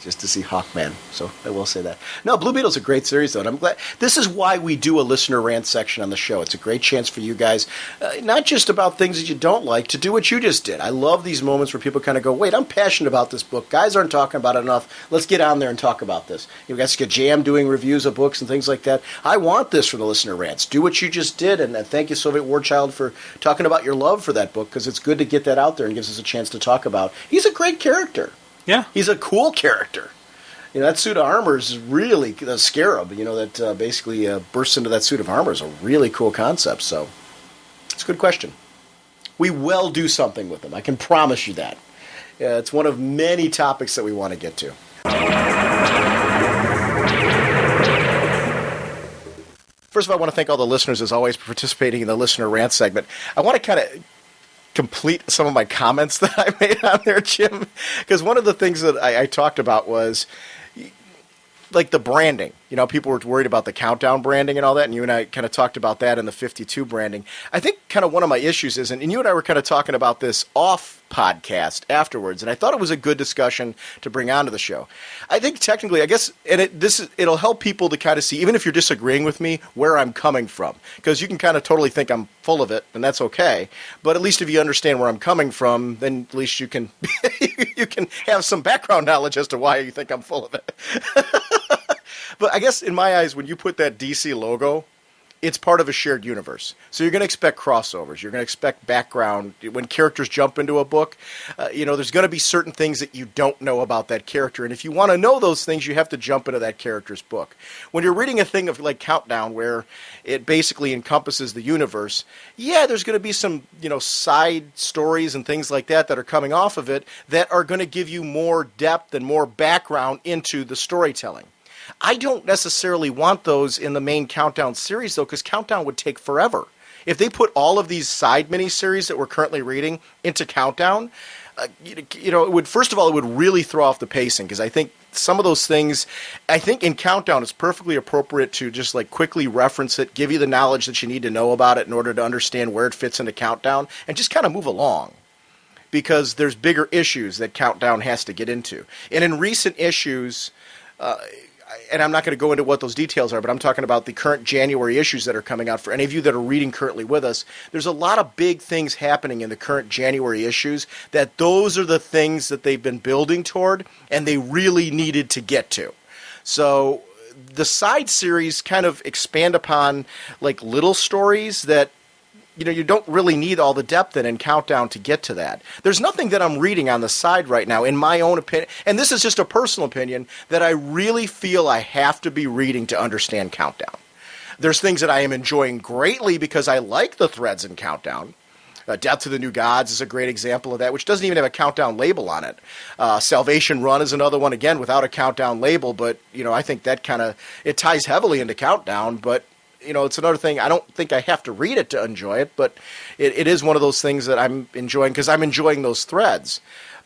Just to see Hawkman. So I will say that. No, Blue Beetle's a great series, though, and I'm glad. This is why we do a listener rant section on the show. It's a great chance for you guys, not just about things that you don't like, to do what you just did. I love these moments where people kind of go, wait, I'm passionate about this book. Guys aren't talking about it enough. Let's get on there and talk about this. You've got Skid Jam doing reviews of books and things like that. I want this for the listener rants. Do what you just did, and thank you, Soviet War Child, for talking about your love for that book, because it's good to get that out there and gives us a chance to talk about. He's a great character. Yeah. He's a cool character. That suit of armor is really, the scarab, that basically bursts into that suit of armor is a really cool concept. So, it's a good question. We will do something with him. I can promise you that. It's one of many topics that we want to get to. First of all, I want to thank all the listeners, as always, for participating in the Listener Rant segment. I want to kind of complete some of my comments that I made on there, Jim, because one of the things that I talked about was like the branding. people were worried about the countdown branding and all that, and you and I kind of talked about that in the 52 branding. I think kind of one of my issues is, and you and I were kind of talking about this off podcast afterwards, and I thought it was a good discussion to bring onto the show. I think technically, I guess, and it'll help people to kind of see, even if you're disagreeing with me, where I'm coming from, because you can kind of totally think I'm full of it, and that's okay. But at least if you understand where I'm coming from, then at least you can you can have some background knowledge as to why you think I'm full of it. But I guess in my eyes, when you put that DC logo, it's part of a shared universe. So you're going to expect crossovers. You're going to expect background. When characters jump into a book, there's going to be certain things that you don't know about that character. And if you want to know those things, you have to jump into that character's book. When you're reading a thing of like Countdown, where it basically encompasses the universe, yeah, there's going to be some, side stories and things like that are coming off of it that are going to give you more depth and more background into the storytelling. I don't necessarily want those in the main Countdown series, though, because Countdown would take forever. If they put all of these side miniseries that we're currently reading into Countdown, it would really throw off the pacing, because I think some of those things, I think in Countdown it's perfectly appropriate to just like quickly reference it, give you the knowledge that you need to know about it in order to understand where it fits into Countdown, and just kind of move along. Because there's bigger issues that Countdown has to get into. And in recent issues, and I'm not going to go into what those details are, but I'm talking about the current January issues that are coming out. For any of you that are reading currently with us, there's a lot of big things happening in the current January issues that those are the things that they've been building toward and they really needed to get to. So the side series kind of expand upon like little stories that you don't really need all the depth in Countdown to get to that. There's nothing that I'm reading on the side right now, in my own opinion, and this is just a personal opinion, that I really feel I have to be reading to understand Countdown. There's things that I am enjoying greatly because I like the threads in Countdown. Death to the New Gods is a great example of that, which doesn't even have a Countdown label on it. Salvation Run is another one, again, without a Countdown label, but I think that it ties heavily into Countdown, but it's another thing. I don't think I have to read it to enjoy it, but it is one of those things that I'm enjoying because I'm enjoying those threads.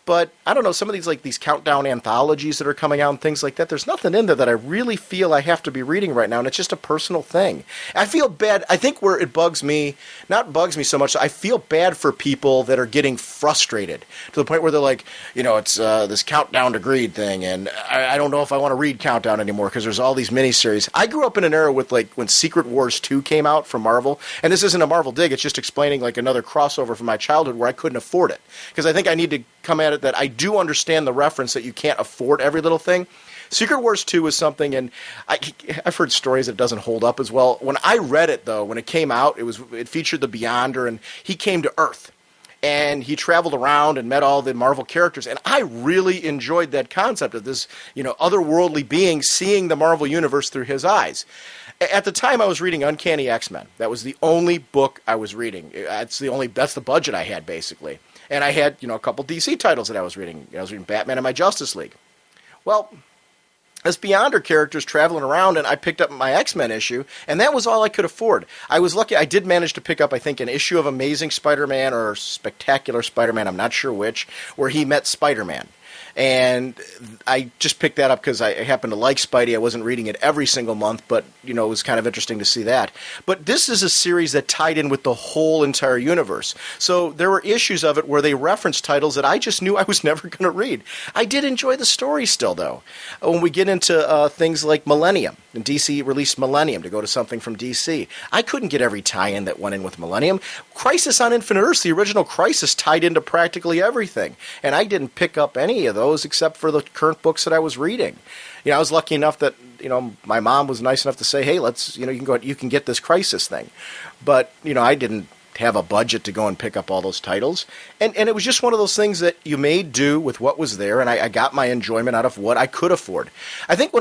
But I don't know, some of these Countdown anthologies that are coming out and things like that, there's nothing in there that I really feel I have to be reading right now, and it's just a personal thing. I feel bad. I think where it bugs me, not bugs me so much, I feel bad for people that are getting frustrated to the point where they're like, it's this Countdown to Greed thing, and I don't know if I want to read Countdown anymore because there's all these miniseries. I grew up in an era with when Secret Wars 2 came out from Marvel, and this isn't a Marvel dig, it's just explaining another crossover from my childhood where I couldn't afford it. Because I think I need to come at it that I do understand the reference that you can't afford every little thing. Secret Wars 2 was something, and I've heard stories that it doesn't hold up as well. When I read it, though, when it came out, it featured the Beyonder, and he came to Earth. And he traveled around and met all the Marvel characters, and I really enjoyed that concept of this, otherworldly being seeing the Marvel Universe through his eyes. At the time, I was reading Uncanny X-Men. That was the only book I was reading. That's the budget I had, basically. And I had, a couple DC titles that I was reading. I was reading Batman and my Justice League. Well, this Beyonder character's traveling around, and I picked up my X-Men issue, and that was all I could afford. I was lucky. I did manage to pick up, I think, an issue of Amazing Spider-Man or Spectacular Spider-Man, I'm not sure which, where he met Spider-Man. And I just picked that up because I happen to like Spidey. I wasn't reading it every single month, but, it was kind of interesting to see that. But this is a series that tied in with the whole entire universe. So there were issues of it where they referenced titles that I just knew I was never going to read. I did enjoy the story still, though. When we get into things like Millennium, and DC released Millennium to go to something from DC, I couldn't get every tie-in that went in with Millennium. Crisis on Infinite Earths, the original Crisis, tied into practically everything. And I didn't pick up any of those except for the current books that I was reading. I was lucky enough that, my mom was nice enough to say, hey, let's, you can get this Crisis thing. But, I didn't have a budget to go and pick up all those titles. And it was just one of those things that you made do with what was there, and I got my enjoyment out of what I could afford. I think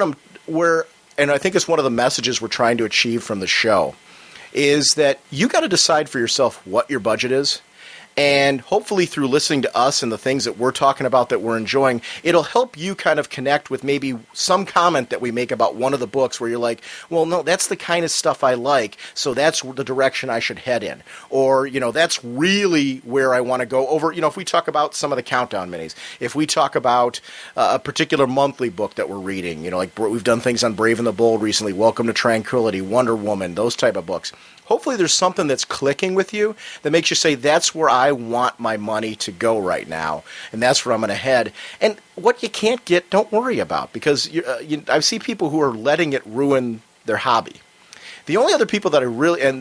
and I think it's one of the messages we're trying to achieve from the show, is that you got to decide for yourself what your budget is. And hopefully through listening to us and the things that we're talking about that we're enjoying, it'll help you kind of connect with maybe some comment that we make about one of the books where you're like, well, no, that's the kind of stuff I like, so that's the direction I should head in. Or, that's really where I want to go over. If we talk about some of the Countdown minis, if we talk about a particular monthly book that we're reading, like we've done things on Brave and the Bold recently, Welcome to Tranquility, Wonder Woman, those type of books. Hopefully there's something that's clicking with you that makes you say, that's where I want my money to go right now, and that's where I'm going to head. And what you can't get, don't worry about, because I see people who are letting it ruin their hobby. The only other people that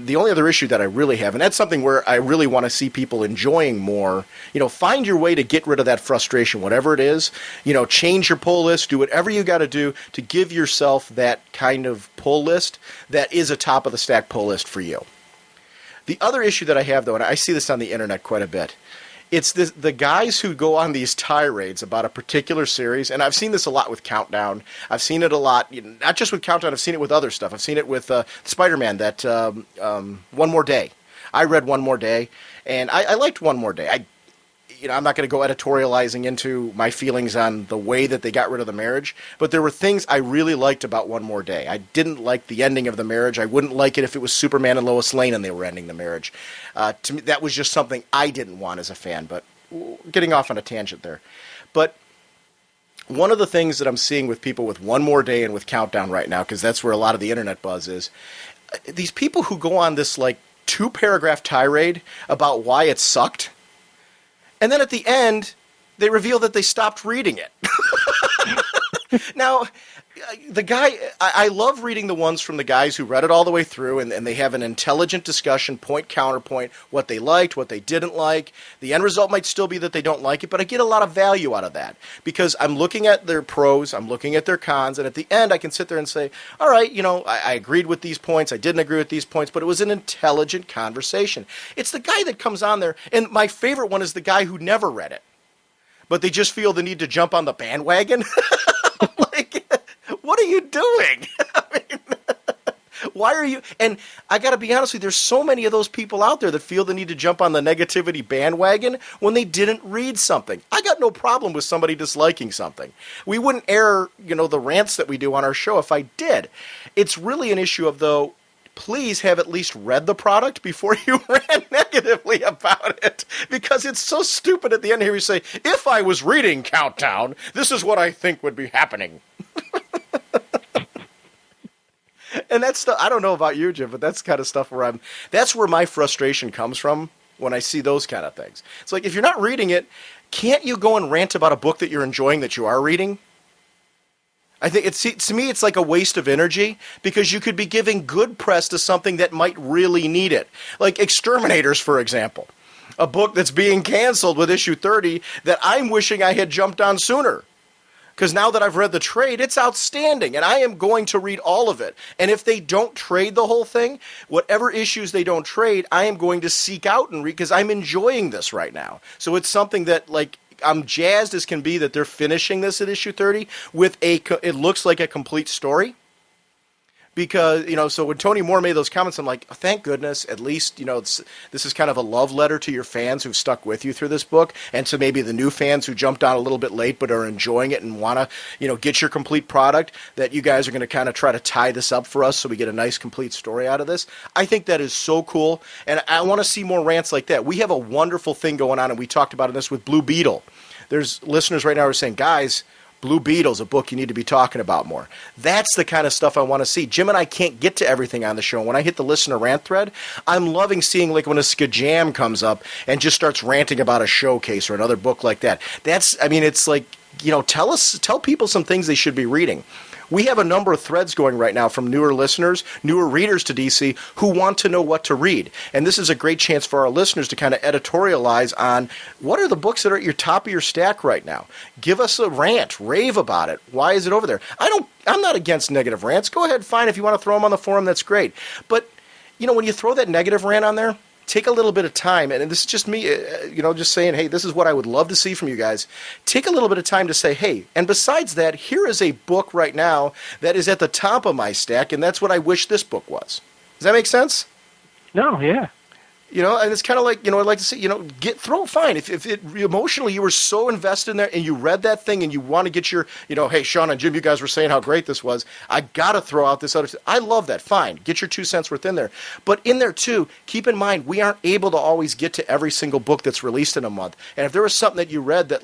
the only other issue that I really have, and that's something where I really want to see people enjoying more, find your way to get rid of that frustration, whatever it is, change your pull list, do whatever you got to do to give yourself that kind of pull list that is a top of the stack pull list for you. The other issue that I have, though, and I see this on the internet quite a bit, it's the guys who go on these tirades about a particular series, and I've seen this a lot with Countdown. I've seen it a lot, not just with Countdown, I've seen it with other stuff. I've seen it with Spider-Man, that One More Day. I read One More Day, and I liked One More Day. I'm not going to go editorializing into my feelings on the way that they got rid of the marriage, but there were things I really liked about One More Day. I didn't like the ending of the marriage. I wouldn't like it if it was Superman and Lois Lane and they were ending the marriage. To me, that was just something I didn't want as a fan, but getting off on a tangent there. But one of the things that I'm seeing with people with One More Day and with Countdown right now, because that's where a lot of the internet buzz is, these people who go on this 2-paragraph tirade about why it sucked, and then at the end, they reveal that they stopped reading it. Now, I love reading the ones from the guys who read it all the way through, and they have an intelligent discussion, point, counterpoint, what they liked, what they didn't like. The end result might still be that they don't like it, but I get a lot of value out of that, because I'm looking at their pros, I'm looking at their cons, and at the end I can sit there and say, all right, I agreed with these points, I didn't agree with these points, but it was an intelligent conversation. It's the guy that comes on there, and my favorite one is the guy who never read it, but they just feel the need to jump on the bandwagon. What are you doing? Why are you? And I got to be honest with you, there's so many of those people out there that feel the need to jump on the negativity bandwagon when they didn't read something. I got no problem with somebody disliking something. We wouldn't air, the rants that we do on our show if I did. It's really an issue of, though, please have at least read the product before you rant negatively about it. Because it's so stupid at the end here. You say, if I was reading Countdown, this is what I think would be happening. And that's I don't know about you, Jim, but that's the kind of stuff that's where my frustration comes from when I see those kind of things. It's like, if you're not reading it, can't you go and rant about a book that you're enjoying that you are reading? I think to me, it's like a waste of energy, because you could be giving good press to something that might really need it. Like Exterminators, for example. A book that's being canceled with issue 30 that I'm wishing I had jumped on sooner. Because now that I've read the trade, it's outstanding, and I am going to read all of it. And if they don't trade the whole thing, whatever issues they don't trade, I am going to seek out and read, because I'm enjoying this right now. So it's something that, I'm jazzed as can be that they're finishing this at issue 30 with it looks like a complete story. Because, so when Tony Moore made those comments, I'm like, oh, thank goodness, at least, this is kind of a love letter to your fans who've stuck with you through this book, and to maybe the new fans who jumped on a little bit late but are enjoying it and want to, get your complete product, that you guys are going to kind of try to tie this up for us so we get a nice complete story out of this. I think that is so cool, and I want to see more rants like that. We have a wonderful thing going on, and we talked about this with Blue Beetle. There's listeners right now who are saying, guys, Blue Beetle's a book you need to be talking about more. That's the kind of stuff I want to see. Jim and I can't get to everything on the show. When I hit the listener rant thread, I'm loving seeing when a Skajam comes up and just starts ranting about a showcase or another book like that. It's like, tell people some things they should be reading. We have a number of threads going right now from newer listeners, newer readers to DC who want to know what to read. And this is a great chance for our listeners to kind of editorialize on what are the books that are at your top of your stack right now. Give us a rant, rave about it. Why is it over there? I'm not against negative rants. Go ahead, fine. If you want to throw them on the forum, that's great. But, when you throw that negative rant on there, take a little bit of time, and this is just me, just saying, hey, this is what I would love to see from you guys. Take a little bit of time to say, hey, and besides that, here is a book right now that is at the top of my stack, and that's what I wish this book was. Does that make sense? No, yeah. And it's kind of like, I'd like to say, fine. If it emotionally you were so invested in that and you read that thing and you want to get your, hey, Sean and Jim, you guys were saying how great this was. I got to throw out this other. I love that. Fine. Get your 2 cents worth in there. But in there, too, keep in mind, we aren't able to always get to every single book that's released in a month. And if there was something that you read that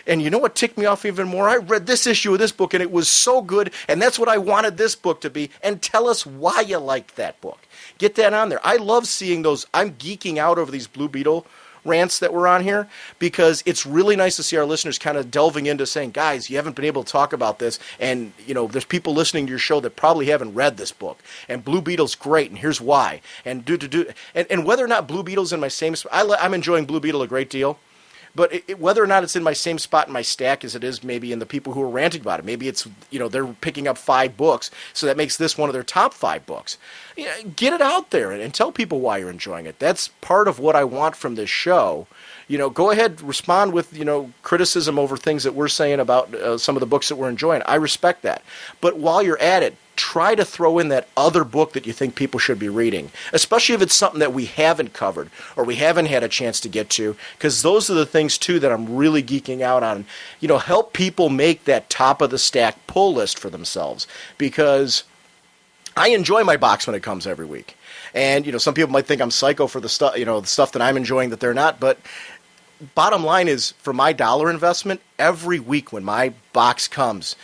and you know what ticked me off even more? I read this issue of this book and it was so good. And that's what I wanted this book to be. And tell us why you liked that book. Get that on there. I love seeing those. I'm geeking out over these Blue Beetle rants that were on here because it's really nice to see our listeners kind of delving into saying, guys, you haven't been able to talk about this. And, there's people listening to your show that probably haven't read this book. And Blue Beetle's great, and here's why. And and whether or not Blue Beetle's in my same spot, I'm enjoying Blue Beetle a great deal. But whether or not it's in my same spot in my stack as it is maybe in the people who are ranting about it. Maybe it's, they're picking up 5 books, so that makes this one of their top 5 books. Get it out there and tell people why you're enjoying it. That's part of what I want from this show. Go ahead, respond with, criticism over things that we're saying about some of the books that we're enjoying. I respect that. But while you're at it, try to throw in that other book that you think people should be reading, especially if it's something that we haven't covered or we haven't had a chance to get to, because those are the things, too, that I'm really geeking out on. Help people make that top-of-the-stack pull list for themselves, because I enjoy my box when it comes every week. And, some people might think I'm psycho for the stuff, the stuff that I'm enjoying that they're not, but bottom line is, for my dollar investment, every week when my box comes,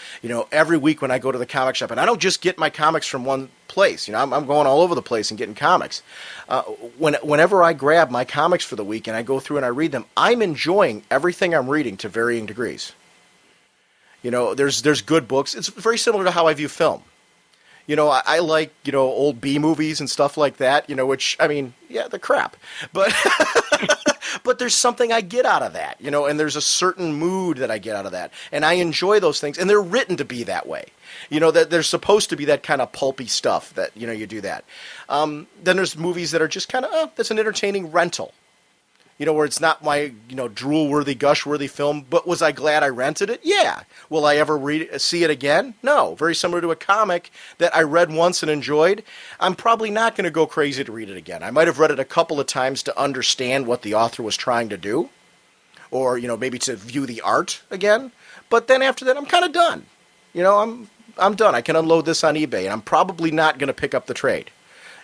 every week when I go to the comic shop, and I don't just get my comics from one place, I'm going all over the place and getting comics. Whenever I grab my comics for the week and I go through and I read them, I'm enjoying everything I'm reading to varying degrees. There's good books. It's very similar to how I view film. I like, old B movies and stuff like that, which, they're crap. But but there's something I get out of that, and there's a certain mood that I get out of that. And I enjoy those things, and they're written to be that way. That they're supposed to be that kind of pulpy stuff that, you do that. Then there's movies that are just kind of, that's an entertaining rental. Where it's not my, drool-worthy, gush-worthy film, but was I glad I rented it? Yeah. Will I ever see it again? No. Very similar to a comic that I read once and enjoyed. I'm probably not going to go crazy to read it again. I might have read it a couple of times to understand what the author was trying to do, or, maybe to view the art again. But then after that, I'm kind of done. I'm done. I can unload this on eBay, and I'm probably not going to pick up the trade.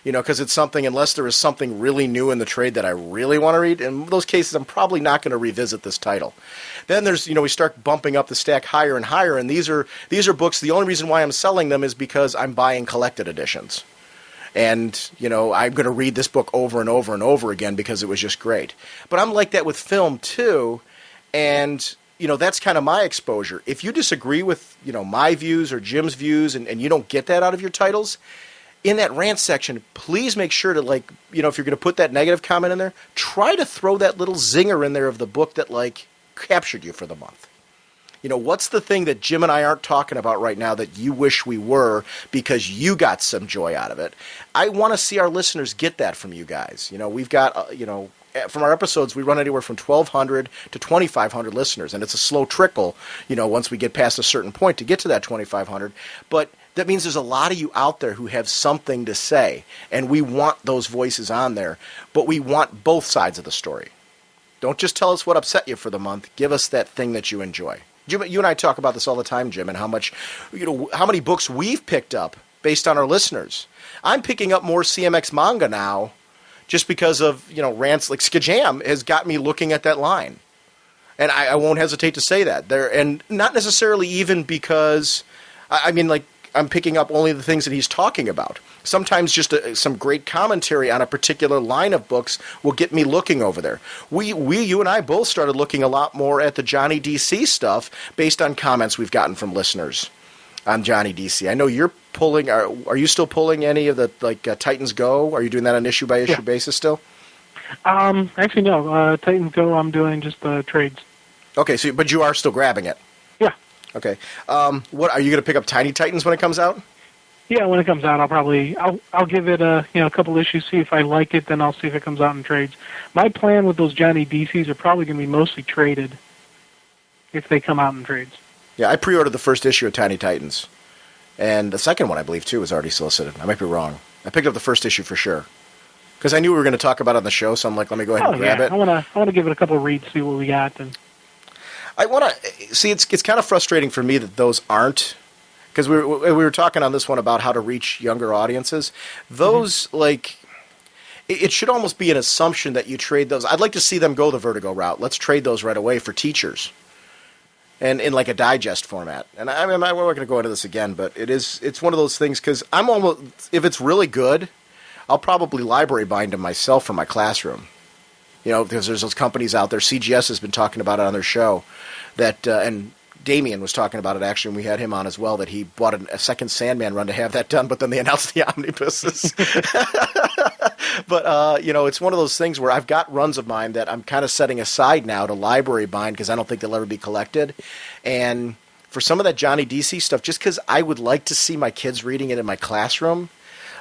Because it's something, unless there is something really new in the trade that I really want to read, in those cases, I'm probably not going to revisit this title. Then there's, we start bumping up the stack higher and higher, and these are books, the only reason why I'm selling them is because I'm buying collected editions. And, I'm going to read this book over and over and over again because it was just great. But I'm like that with film, too, and that's kind of my exposure. If you disagree with, my views or Jim's views, and you don't get that out of your titles, in that rant section, please make sure to, if you're going to put that negative comment in there, try to throw that little zinger in there of the book that, captured you for the month. What's the thing that Jim and I aren't talking about right now that you wish we were because you got some joy out of it? I want to see our listeners get that from you guys. We've got, from our episodes, we run anywhere from 1,200 to 2,500 listeners, and it's a slow trickle, once we get past a certain point to get to that 2,500. But that means there's a lot of you out there who have something to say, and we want those voices on there, but we want both sides of the story. Don't just tell us what upset you for the month. Give us that thing that you enjoy. Jim, you and I talk about this all the time, Jim, and how many books we've picked up based on our listeners. I'm picking up more CMX manga now just because of, rants like Skajam has got me looking at that line. And I won't hesitate to say that. And not necessarily even because, I'm picking up only the things that he's talking about. Sometimes just some great commentary on a particular line of books will get me looking over there. You and I both started looking a lot more at the Johnny DC stuff based on comments we've gotten from listeners on Johnny DC. I know you're pulling. Are you still pulling any of the Titans Go? Are you doing that on issue by issue basis still? Actually, no. Titans Go, I'm doing just trades. Okay, but you are still grabbing it. Yeah. Okay. What are you going to pick up? Tiny Titans when it comes out? Yeah, when it comes out, I'll give it a couple issues, see if I like it, then I'll see if it comes out in trades. My plan with those Johnny DCs are probably going to be mostly traded if they come out in trades. Yeah, I pre-ordered the first issue of Tiny Titans, and the second one, I believe, too, was already solicited. I might be wrong. I picked up the first issue for sure Because I knew we were going to talk about it on the show, so I'm like, let me go ahead and grab it. I want to give it a couple of reads, see what we got. And I want to see. It's kind of frustrating for me that those aren't, because we were talking on this one about how to reach younger audiences. Those like. It should almost be an assumption that you trade those. I'd like to see them go the Vertigo route. Let's trade those right away for teachers, and in like a digest format. And I mean, we're not going to go into this again, but it's one of those things because I'm almost, if it's really good, I'll probably library bind them myself for my classroom. You know, because there's those companies out there. CGS has been talking about it on their show, that and Damien was talking about it actually, and we had him on as well. That he bought a second Sandman run to have that done, but then they announced the omnibuses. But, you know, it's one of those things where I've got runs of mine that I'm kind of setting aside now to library bind because I don't think they'll ever be collected. And for some of that Johnny DC stuff, just because I would like to see my kids reading it in my classroom,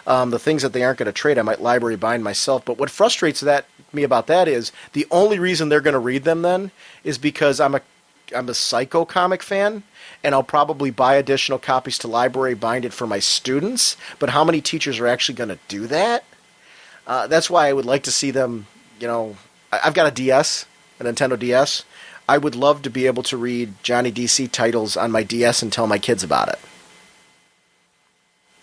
the things that they aren't going to trade, I might library bind myself. But what frustrates me about that is the only reason they're going to read them then is because I'm a Psycho comic fan, and I'll probably buy additional copies to library bind it for my students. But how many teachers are actually going to do that? That's why I would like to see them, you know, I've got a DS, a Nintendo DS. I would love to be able to read Johnny DC titles on my DS and tell my kids about it.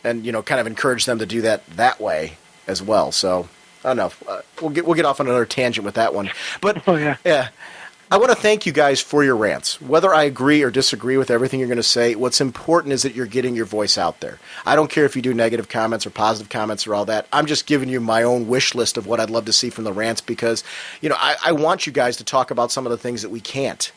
And, you know, kind of encourage them to do that way as well. So, I don't know. We'll get off on another tangent with that one. But, yeah. I want to thank you guys for your rants. Whether I agree or disagree with everything you're going to say, what's important is that you're getting your voice out there. I don't care if you do negative comments or positive comments or all that. I'm just giving you my own wish list of what I'd love to see from the rants because, you know, I want you guys to talk about some of the things that we can't.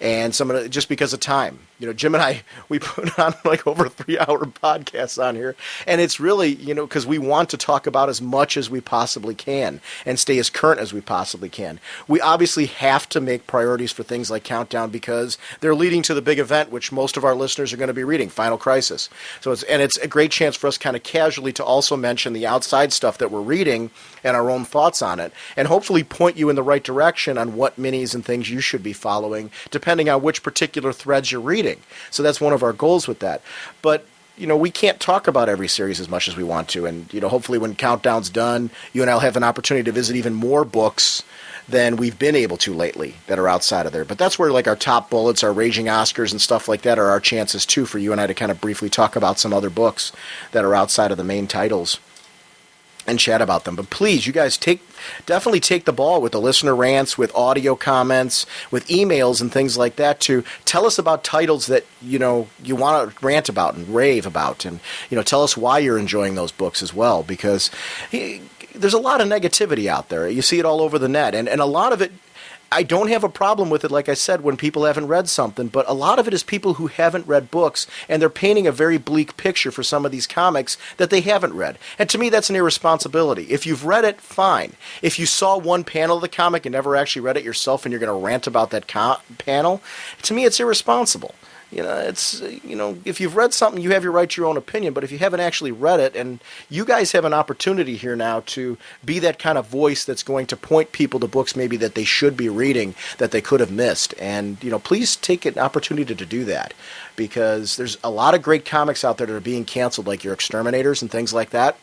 And some of the, just because of time. You know, Jim and I, we put on like over 3-hour podcasts on here. And it's really, you know, because we want to talk about as much as we possibly can and stay as current as we possibly can. We obviously have to make priorities for things like Countdown because they're leading to the big event, which most of our listeners are going to be reading, Final Crisis. So it's a great chance for us kind of casually to also mention the outside stuff that we're reading and our own thoughts on it. And hopefully point you in the right direction on what minis and things you should be following, depending on which particular threads you're reading. So that's one of our goals with that. But, you know, we can't talk about every series as much as we want to. And, you know, hopefully when Countdown's done, you and I'll have an opportunity to visit even more books than we've been able to lately that are outside of there. But that's where, like, our top bullets, our Raging Oscars and stuff like that are our chances, too, for you and I to kind of briefly talk about some other books that are outside of the main titles and chat about them. But please, you guys definitely take the ball with the listener rants, with audio comments, with emails and things like that to tell us about titles that, you know, you want to rant about and rave about. And, you know, tell us why you're enjoying those books as well, because there's a lot of negativity out there. You see it all over the net. And a lot of it, I don't have a problem with it, like I said, when people haven't read something, but a lot of it is people who haven't read books, and they're painting a very bleak picture for some of these comics that they haven't read. And to me, that's an irresponsibility. If you've read it, fine. If you saw one panel of the comic and never actually read it yourself and you're going to rant about that panel, to me, it's irresponsible. You know, it's, you know, if you've read something, you have your right to your own opinion, but if you haven't actually read it, and you guys have an opportunity here now to be that kind of voice that's going to point people to books maybe that they should be reading that they could have missed. And, you know, please take an opportunity to do that, because there's a lot of great comics out there that are being canceled, like your Exterminators and things like that.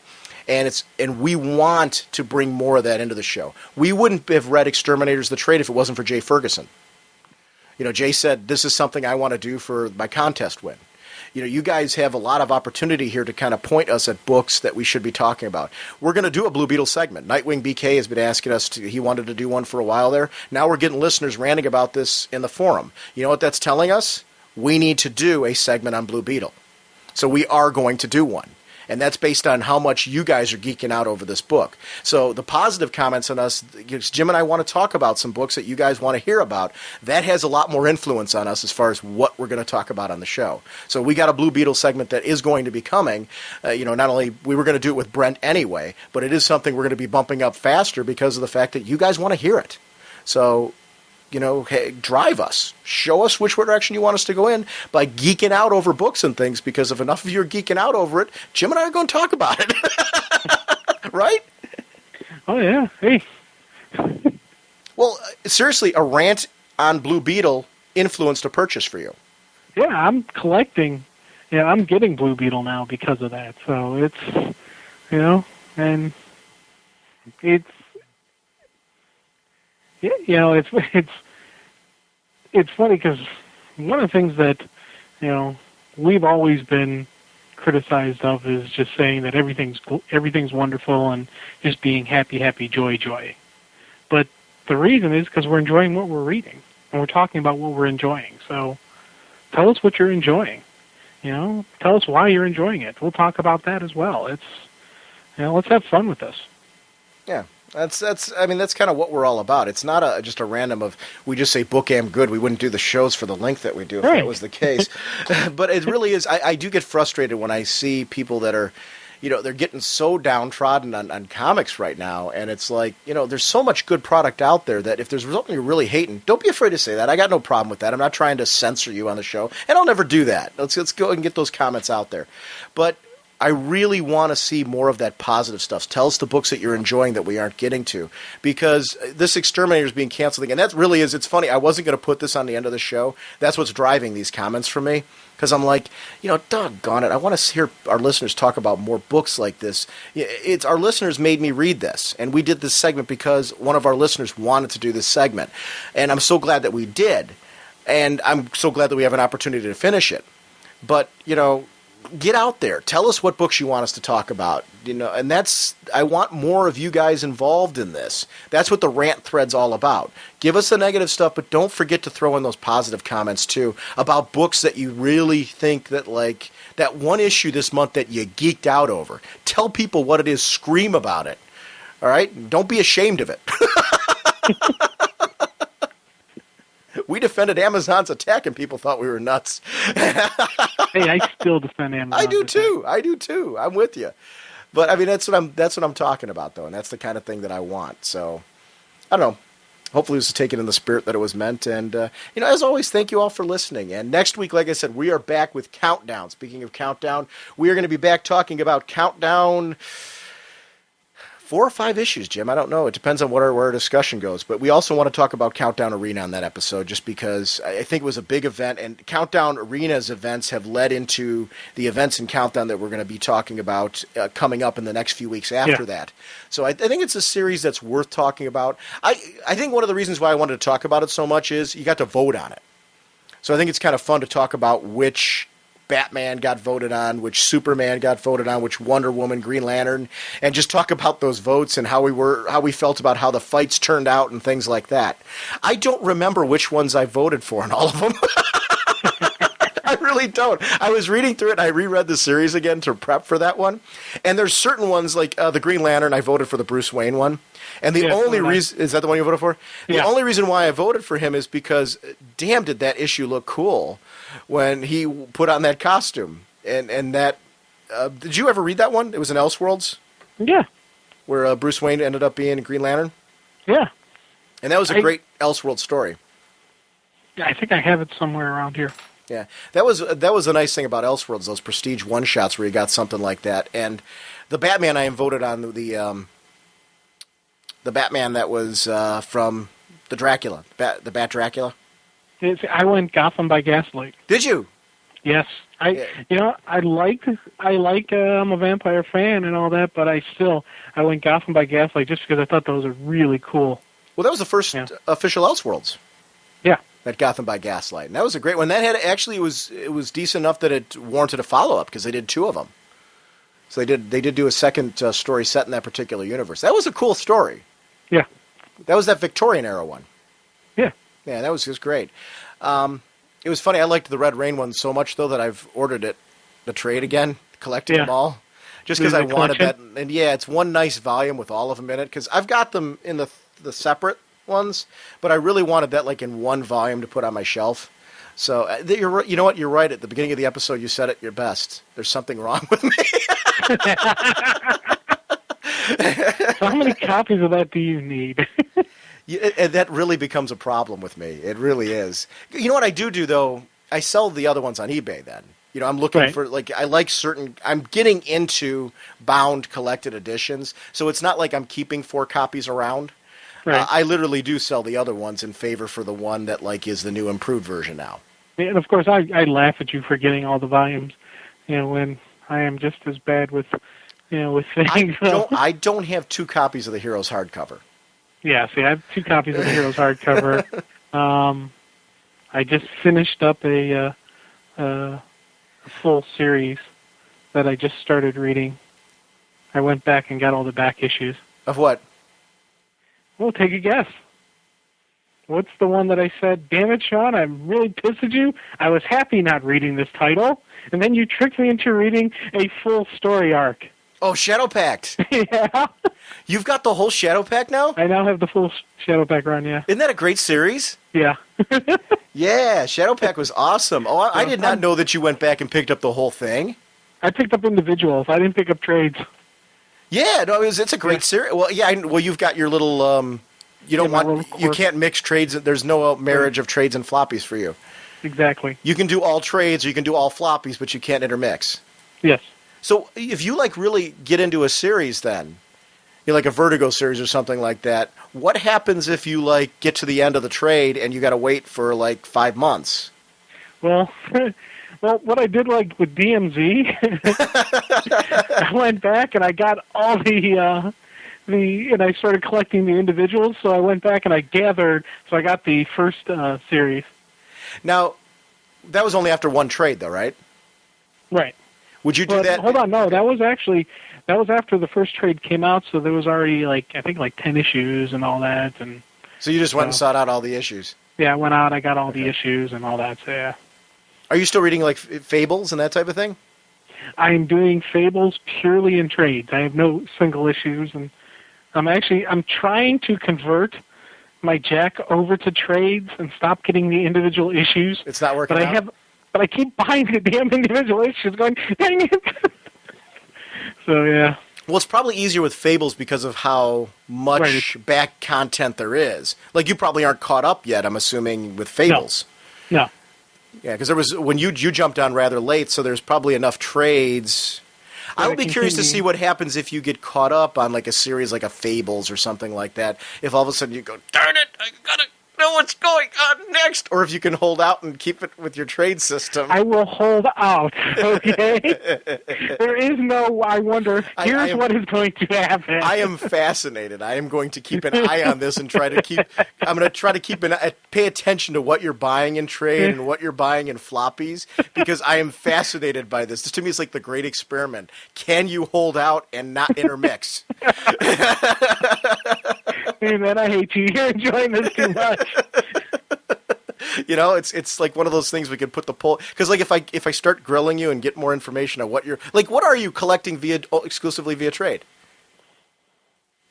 And we want to bring more of that into the show. We wouldn't have read Exterminators the Trade if it wasn't for Jay Ferguson. You know, Jay said, this is something I want to do for my contest win. You know, you guys have a lot of opportunity here to kind of point us at books that we should be talking about. We're going to do a Blue Beetle segment. Nightwing BK has been asking us he wanted to do one for a while there. Now we're getting listeners ranting about this in the forum. You know what that's telling us? We need to do a segment on Blue Beetle. So we are going to do one. And that's based on how much you guys are geeking out over this book. So the positive comments on us, Jim and I want to talk about some books that you guys want to hear about. That has a lot more influence on us as far as what we're going to talk about on the show. So we got a Blue Beetle segment that is going to be coming. You know, not only we were going to do it with Brent anyway, but it is something we're going to be bumping up faster because of the fact that you guys want to hear it. So, you know, hey, drive us. Show us which direction you want us to go in by geeking out over books and things, because if enough of you are geeking out over it, Jim and I are going to talk about it. Right? Oh, yeah. Hey. Well, seriously, a rant on Blue Beetle influenced a purchase for you. Yeah, I'm collecting. Yeah, I'm getting Blue Beetle now because of that. So it's, you know, and it's it's funny because one of the things that we've always been criticized of is just saying that everything's wonderful and just being happy, joy. But the reason is because we're enjoying what we're reading and we're talking about what we're enjoying. So tell us what you're enjoying. Tell us why you're enjoying it. We'll talk about that as well. It's let's have fun with this. Yeah. That's kind of what we're all about. It's not just a random of we just say book am good. We wouldn't do the shows for the length that we do if that was the case. But it really is. I do get frustrated when I see people that are, they're getting so downtrodden on comics right now, and it's like, there's so much good product out there that if there's something you're really hating, don't be afraid to say that. I got no problem with that. I'm not trying to censor you on the show, and I'll never do that. Let's go and get those comments out there. But I really want to see more of that positive stuff. Tell us the books that you're enjoying that we aren't getting to. Because this Exterminator is being canceled again. That really is, it's funny, I wasn't going to put this on the end of the show. That's what's driving these comments for me. Because I'm like, doggone it, I want to hear our listeners talk about more books like this. It's our listeners made me read this. And we did this segment because one of our listeners wanted to do this segment. And I'm so glad that we did. And I'm so glad that we have an opportunity to finish it. But, get out there. Tell us what books you want us to talk about. And I want more of you guys involved in this. That's what the rant thread's all about. Give us the negative stuff, but don't forget to throw in those positive comments too about books that you really think that, like, that one issue this month that you geeked out over. Tell people what it is. Scream about it. All right? Don't be ashamed of it. We defended Amazon's attack, and people thought we were nuts. Hey, I still defend Amazon. I do too. I'm with you. But that's what I'm talking about, though, and that's the kind of thing that I want. So, I don't know. Hopefully, this is taken in the spirit that it was meant. And as always, thank you all for listening. And next week, like I said, we are back with Countdown. Speaking of Countdown, we are going to be back talking about Countdown. 4 or 5 issues, Jim. I don't know. It depends on where our discussion goes. But we also want to talk about Countdown Arena on that episode, just because I think it was a big event. And Countdown Arena's events have led into the events in Countdown that we're going to be talking about coming up in the next few weeks after that. So I think it's a series that's worth talking about. I think one of the reasons why I wanted to talk about it so much is you got to vote on it. So I think it's kind of fun to talk about which Batman got voted on, which Superman got voted on, which Wonder Woman, Green Lantern, and just talk about those votes and how we felt about how the fights turned out and things like that. I don't remember which ones I voted for in all of them. I really don't. I was reading through it, and I reread the series again to prep for that one. And there's certain ones, like the Green Lantern, I voted for the Bruce Wayne one. And the only reason, is that the one you voted for? Yeah. The only reason why I voted for him is because, damn, did that issue look cool when he put on that costume. And that, did you ever read that one? It was in Elseworlds? Yeah. Where Bruce Wayne ended up being Green Lantern? Yeah. And that was a great Elseworld story. Yeah, I think I have it somewhere around here. Yeah, that was a nice thing about Elseworlds, those prestige one-shots where you got something like that. And the Batman I voted on, the Batman that was from the Dracula, the Bat Dracula. I went Gotham by Gaslight. Did you? Yes. I'm a vampire fan and all that, but I went Gotham by Gaslight just because I thought those were really cool. Well, that was the first official Elseworlds. Yeah. That Gotham by Gaslight. And that was a great one. That had it was decent enough that it warranted a follow-up because they did 2 of them. So they did do a second story set in that particular universe. That was a cool story. Yeah. That was that Victorian era one. Yeah. Yeah, that was just great. It was funny. I liked the Red Rain one so much, though, that I've ordered the trade again, collecting them all. Just because I wanted that. And yeah, it's one nice volume with all of them in it. Because I've got them in the separate ones, but I really wanted that like in one volume to put on my shelf. So you know what? You're right. At the beginning of the episode, you said it your best. There's something wrong with me. So how many copies of that do you need? That really becomes a problem with me. It really is. You know what I do though? I sell the other ones on eBay then. I'm looking for, I like certain, I'm getting into bound collected editions, so it's not like I'm keeping 4 copies around. Right. I literally do sell the other ones in favor for the one that, is the new improved version now. And, of course, I laugh at you for getting all the volumes, when I am just as bad with, with things. I don't have 2 copies of the Heroes hardcover. Yeah, see, I have 2 copies of the Heroes hardcover. I just finished up a full series that I just started reading. I went back and got all the back issues. Of what? Well, take a guess. What's the one that I said, damn it, Sean, I'm really pissed at you. I was happy not reading this title. And then you tricked me into reading a full story arc. Oh, Shadow Pact. Yeah. You've got the whole Shadow Pact now? I now have the full Shadow Pact run, yeah. Isn't that a great series? Yeah. Yeah, Shadow Pact was awesome. Oh, I did not know that you went back and picked up the whole thing. I picked up individuals. I didn't pick up trades. Yeah, no, it's a great series. Well, yeah, you've got your little you can't mix trades. There's no marriage of trades and floppies for you. Exactly. You can do all trades or you can do all floppies, but you can't intermix. Yes. So if you really get into a series then, like a Vertigo series or something like that, what happens if you get to the end of the trade and you got to wait for 5 months? Well, what I did with DMZ, I went back and I got all and I started collecting the individuals, so I went back and I gathered, so I got the first series. Now, that was only after one trade, though, right? Right. Would you do that? Hold on, no, that was after the first trade came out, so there was already, I think 10 issues and all that. And so you just went and sought out all the issues? Yeah, I went out, I got all the issues and all that, so yeah. Are you still reading, Fables and that type of thing? I'm doing Fables purely in trades. I have no single issues, and I'm trying to convert my Jack over to trades and stop getting the individual issues. It's not working out? But I keep buying the damn individual issues going, dang it. So, yeah. Well, it's probably easier with Fables because of how much back content there is. You probably aren't caught up yet, I'm assuming, with Fables. No. Yeah, because there was when you jumped on rather late, so there's probably enough trades. I would be curious to see what happens if you get caught up on a series like a Fables or something like that. If all of a sudden you go, darn it, I gotta know what's going on next, or if you can hold out and keep it with your trade system. I will hold out. Okay. There is no. I wonder. Here's what is going to happen. I am fascinated. I am going to keep an eye on this and try to keep. I'm going to try to pay attention to what you're buying in trade and what you're buying in floppies because I am fascinated by this. This to me is like the great experiment. Can you hold out and not intermix? Hey man, I hate you. You're enjoying this too much. It's like one of those things we could put the poll because if I start grilling you and get more information on what you're what are you collecting exclusively via trade?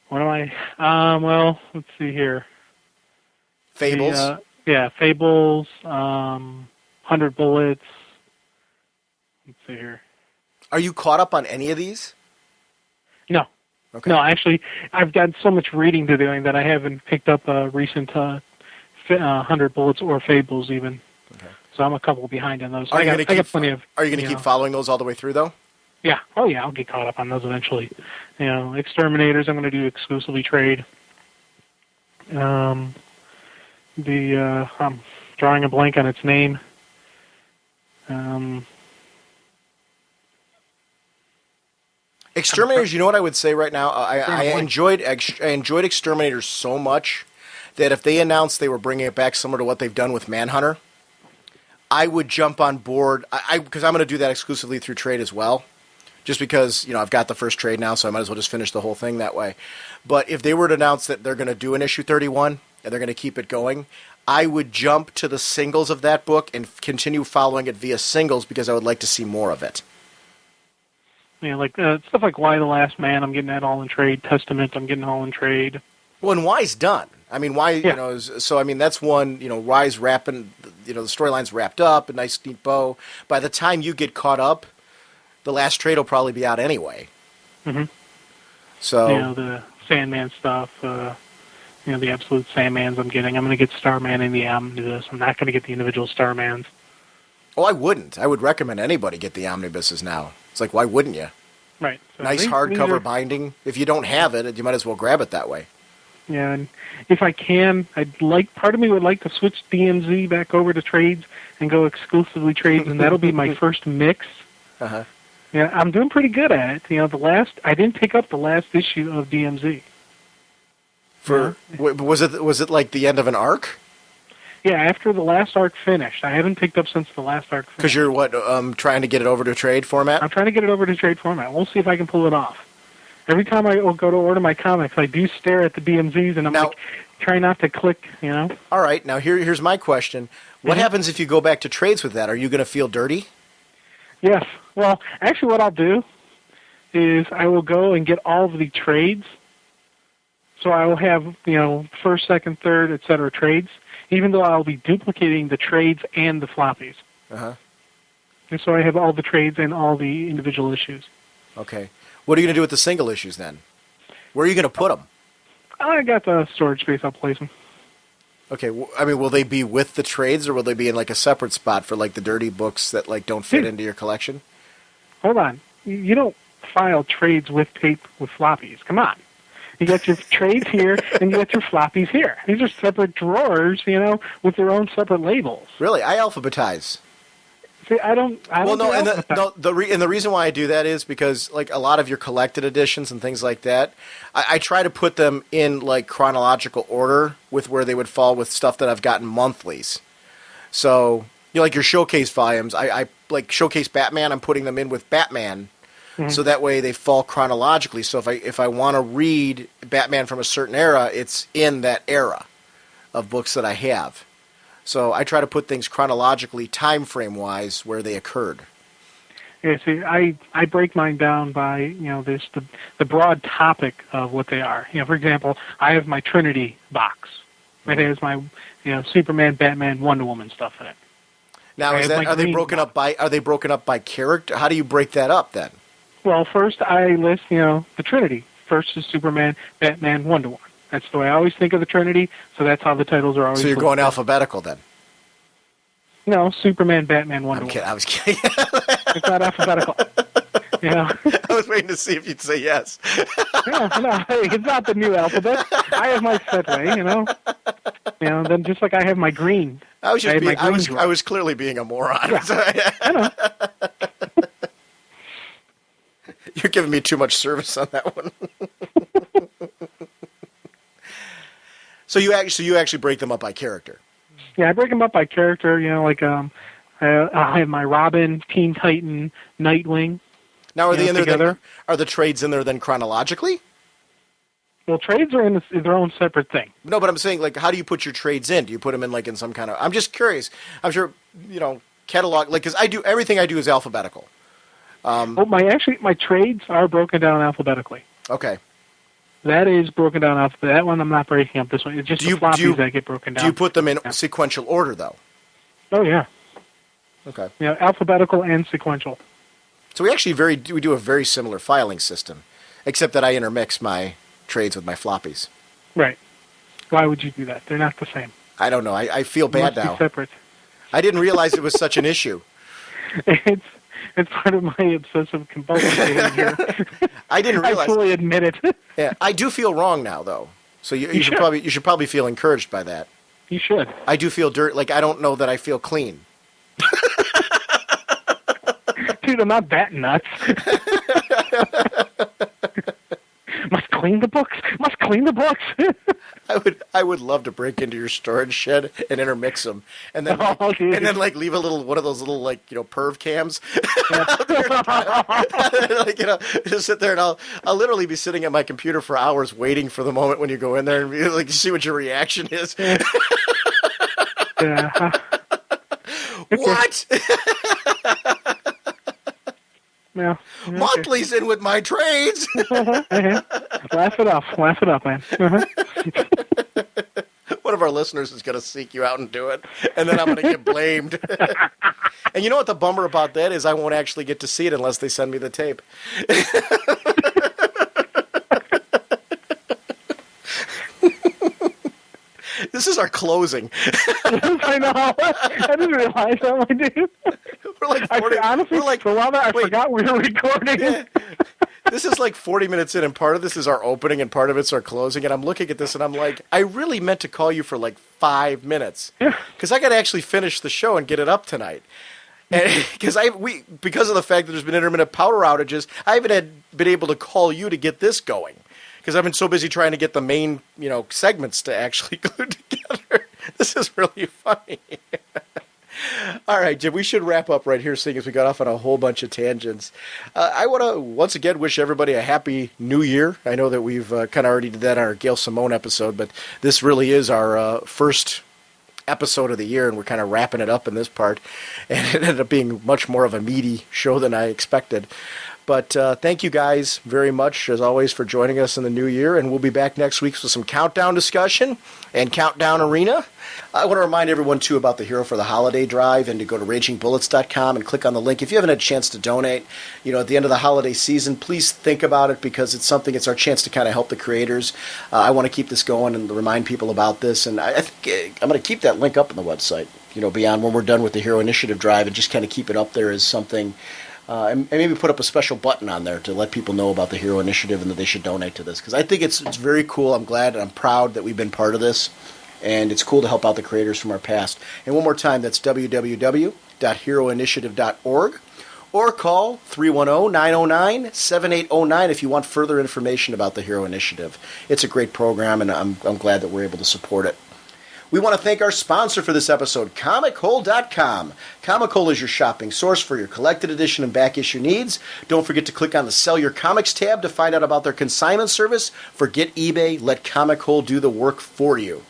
What am I? Well, let's see here. Fables. Fables. 100 Bullets. Let's see here. Are you caught up on any of these? No. Okay. No, actually, I've got so much reading to do that I haven't picked up a recent 100 Bullets or Fables even. Okay. So I'm a couple behind on those. I got plenty of. Are you going to keep following those all the way through, though? Yeah. Oh, yeah. I'll get caught up on those eventually. Exterminators. I'm going to do exclusively trade. I'm drawing a blank on its name. Exterminators, you know what I would say right now? I enjoyed Exterminators so much that if they announced they were bringing it back similar to what they've done with Manhunter, I would jump on board because I'm going to do that exclusively through trade as well. Just because, I've got the first trade now, so I might as well just finish the whole thing that way. But if they were to announce that they're going to do an issue 31 and they're going to keep it going, I would jump to the singles of that book and continue following it via singles because I would like to see more of it. Stuff like Why the Last Man, I'm getting that all in trade. Testament, I'm getting all in trade. Well, and Why's done. I mean, Why, that's one, Why's wrapping, the storyline's wrapped up, a nice neat bow. By the time you get caught up, the last trade will probably be out anyway. Mm-hmm. So. The Sandman stuff, the absolute Sandmans I'm getting. I'm going to get Starman in the omnibus. I'm not going to get the individual Starmans. Oh, I wouldn't. I would recommend anybody get the omnibuses now. It's like, why wouldn't you? Right. So nice hardcover binding. If you don't have it, you might as well grab it that way. Yeah, and if I can, part of me would like to switch DMZ back over to trades and go exclusively trades, and that'll be my first mix. Uh-huh. Yeah, I'm doing pretty good at it. I didn't pick up the last issue of DMZ. Was it like the end of an arc? Yeah, after the last arc finished. I haven't picked up since the last arc finished. Because you're trying to get it over to trade format? I'm trying to get it over to trade format. We'll see if I can pull it off. Every time I go to order my comics, I do stare at the DMZs, and I'm trying not to click, All right, now here's my question. What happens if you go back to trades with that? Are you going to feel dirty? Yes. Well, actually what I'll do is I will go and get all of the trades. So I will have, first, second, third, etc. trades, even though I'll be duplicating the trades and the floppies. Uh-huh. And so I have all the trades and all the individual issues. Okay. What are you going to do with the single issues then? Where are you going to put them? I got the storage space. I'll place them. Okay. Will they be with the trades, or will they be in like a separate spot for like the dirty books that like don't fit into your collection? Hold on. You don't file trades with tape with floppies. Come on. You got your trades here, and you got your floppies here. These are separate drawers, with their own separate labels. Really? I alphabetize. See, I don't. Well, no, the reason why I do that is because like a lot of your collected editions and things like that, I try to put them in like chronological order with where they would fall with stuff that I've gotten monthlies. So like your showcase volumes, I like showcase Batman. I'm putting them in with Batman. So that way they fall chronologically. So if I want to read Batman from a certain era, it's in that era of books that I have. So I try to put things chronologically, time frame wise, where they occurred. Yeah, see, I break mine down by the broad topic of what they are. For example, I have my Trinity box. It has my Superman, Batman, Wonder Woman stuff in it. Now are they broken up by character? How do you break that up then? Well, first I list, the Trinity. First is Superman, Batman, Wonder Woman. That's the way I always think of the Trinity, so that's how the titles are always. So you're going alphabetical then? No, Superman, Batman, Wonder Woman. I was kidding. It's not alphabetical. I was waiting to see if you'd say yes. No, it's not the new alphabet. I have my set way, then just like I have my green. I was clearly being a moron. Yeah. I know. You're giving me too much service on that one. So you actually break them up by character. Yeah, I break them up by character. I have my Robin, Teen Titan, Nightwing. Now are they in there together? Are the trades in there then chronologically? Well, trades are in their own separate thing. No, but I'm saying like, how do you put your trades in? Do you put them in like in some kind of? I'm just curious. I'm sure catalog because everything I do is alphabetical. My trades are broken down alphabetically. Okay. That is broken down alphabetically. That one I'm not breaking up. This one, it's just the floppies that get broken down. Do you put them in sequential order though? Oh yeah. Okay. Alphabetical and sequential. So we do a very similar filing system, except that I intermix my trades with my floppies. Right. Why would you do that? They're not the same. I don't know. I feel bad now. Separate. I didn't realize it was such an issue. It's part of my obsessive compulsive behavior. I didn't realize. I fully admit it. Yeah, I do feel wrong now, though. So you should probably feel encouraged by that. You should. I do feel dirt. Like I don't know that I feel clean. Dude, I'm not that nuts. Must clean the books. Must clean the books. I would love to break into your storage shed and intermix them, and then leave a little one of those little perv cams out there. Just sit there and I'll literally be sitting at my computer for hours waiting for the moment when you go in there and see what your reaction is. Yeah. What? Yeah. Monthly's in with my trades. Laugh it up, man. One of our listeners is going to seek you out and do it, and then I'm going to get blamed. And you know what the bummer about that is? I won't actually get to see it unless they send me the tape. This is our closing. I know. I didn't realize that, my dude. We're like 40, for a while there, I forgot we were recording. Yeah. This is like 40 minutes in, and part of this is our opening, and part of it's our closing. And I'm looking at this, and I'm like, I really meant to call you for like 5 minutes. Yeah. Because I got to actually finish the show and get it up tonight. because because of the fact that there's been intermittent power outages, I haven't been able to call you to get this going because I've been so busy trying to get the main segments to actually glue together. This is really funny. All right, Jim, we should wrap up right here, seeing as we got off on a whole bunch of tangents. I want to, once again, wish everybody a happy new year. I know that we've kind of already did that on our Gail Simone episode, but this really is our first episode of the year, and we're kind of wrapping it up in this part. And it ended up being much more of a meaty show than I expected. But thank you guys very much, as always, for joining us in the new year. And we'll be back next week with some countdown discussion and countdown arena. I want to remind everyone, too, about the Hero for the Holiday Drive and to go to ragingbullets.com and click on the link. If you haven't had a chance to donate, at the end of the holiday season, please think about it because it's our chance to kind of help the creators. I want to keep this going and remind people about this. And I think I'm going to keep that link up on the website, beyond when we're done with the Hero Initiative Drive, and just kind of keep it up there as something. And maybe put up a special button on there to let people know about the Hero Initiative and that they should donate to this. Because I think it's very cool. I'm glad and I'm proud that we've been part of this. And it's cool to help out the creators from our past. And one more time, that's www.heroinitiative.org. Or call 310-909-7809 if you want further information about the Hero Initiative. It's a great program, and I'm glad that we're able to support it. We want to thank our sponsor for this episode, ComicHole.com. ComicHole is your shopping source for your collected edition and back issue needs. Don't forget to click on the Sell Your Comics tab to find out about their consignment service. Forget eBay. Let ComicHole do the work for you.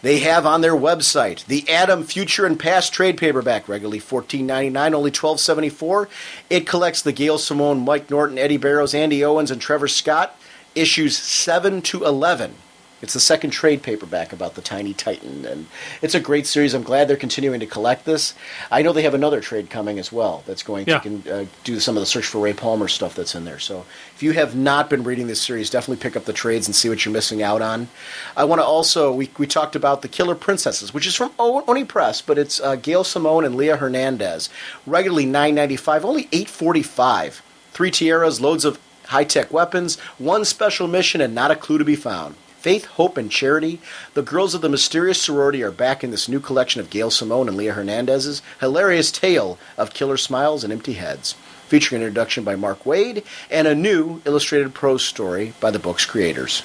They have on their website the Adam Future and Past trade paperback, regularly $14.99, only $12.74. It collects the Gail Simone, Mike Norton, Eddie Barrows, Andy Owens, and Trevor Scott, issues 7 to 11. It's the second trade paperback about the Tiny Titan, and it's a great series. I'm glad they're continuing to collect this. I know they have another trade coming as well that's going to do some of the Search for Ray Palmer stuff that's in there. So if you have not been reading this series, definitely pick up the trades and see what you're missing out on. I want to also, we talked about The Killer Princesses, which is from Oni Press, but it's Gail Simone and Leah Hernandez. Regularly $9.95, only $8.45. 3 tiaras, loads of high-tech weapons, one special mission, and not a clue to be found. Faith, Hope, and Charity. The girls of the mysterious sorority are back in this new collection of Gail Simone and Leah Hernandez's hilarious tale of killer smiles and empty heads, featuring an introduction by Mark Waid and a new illustrated prose story by the book's creators.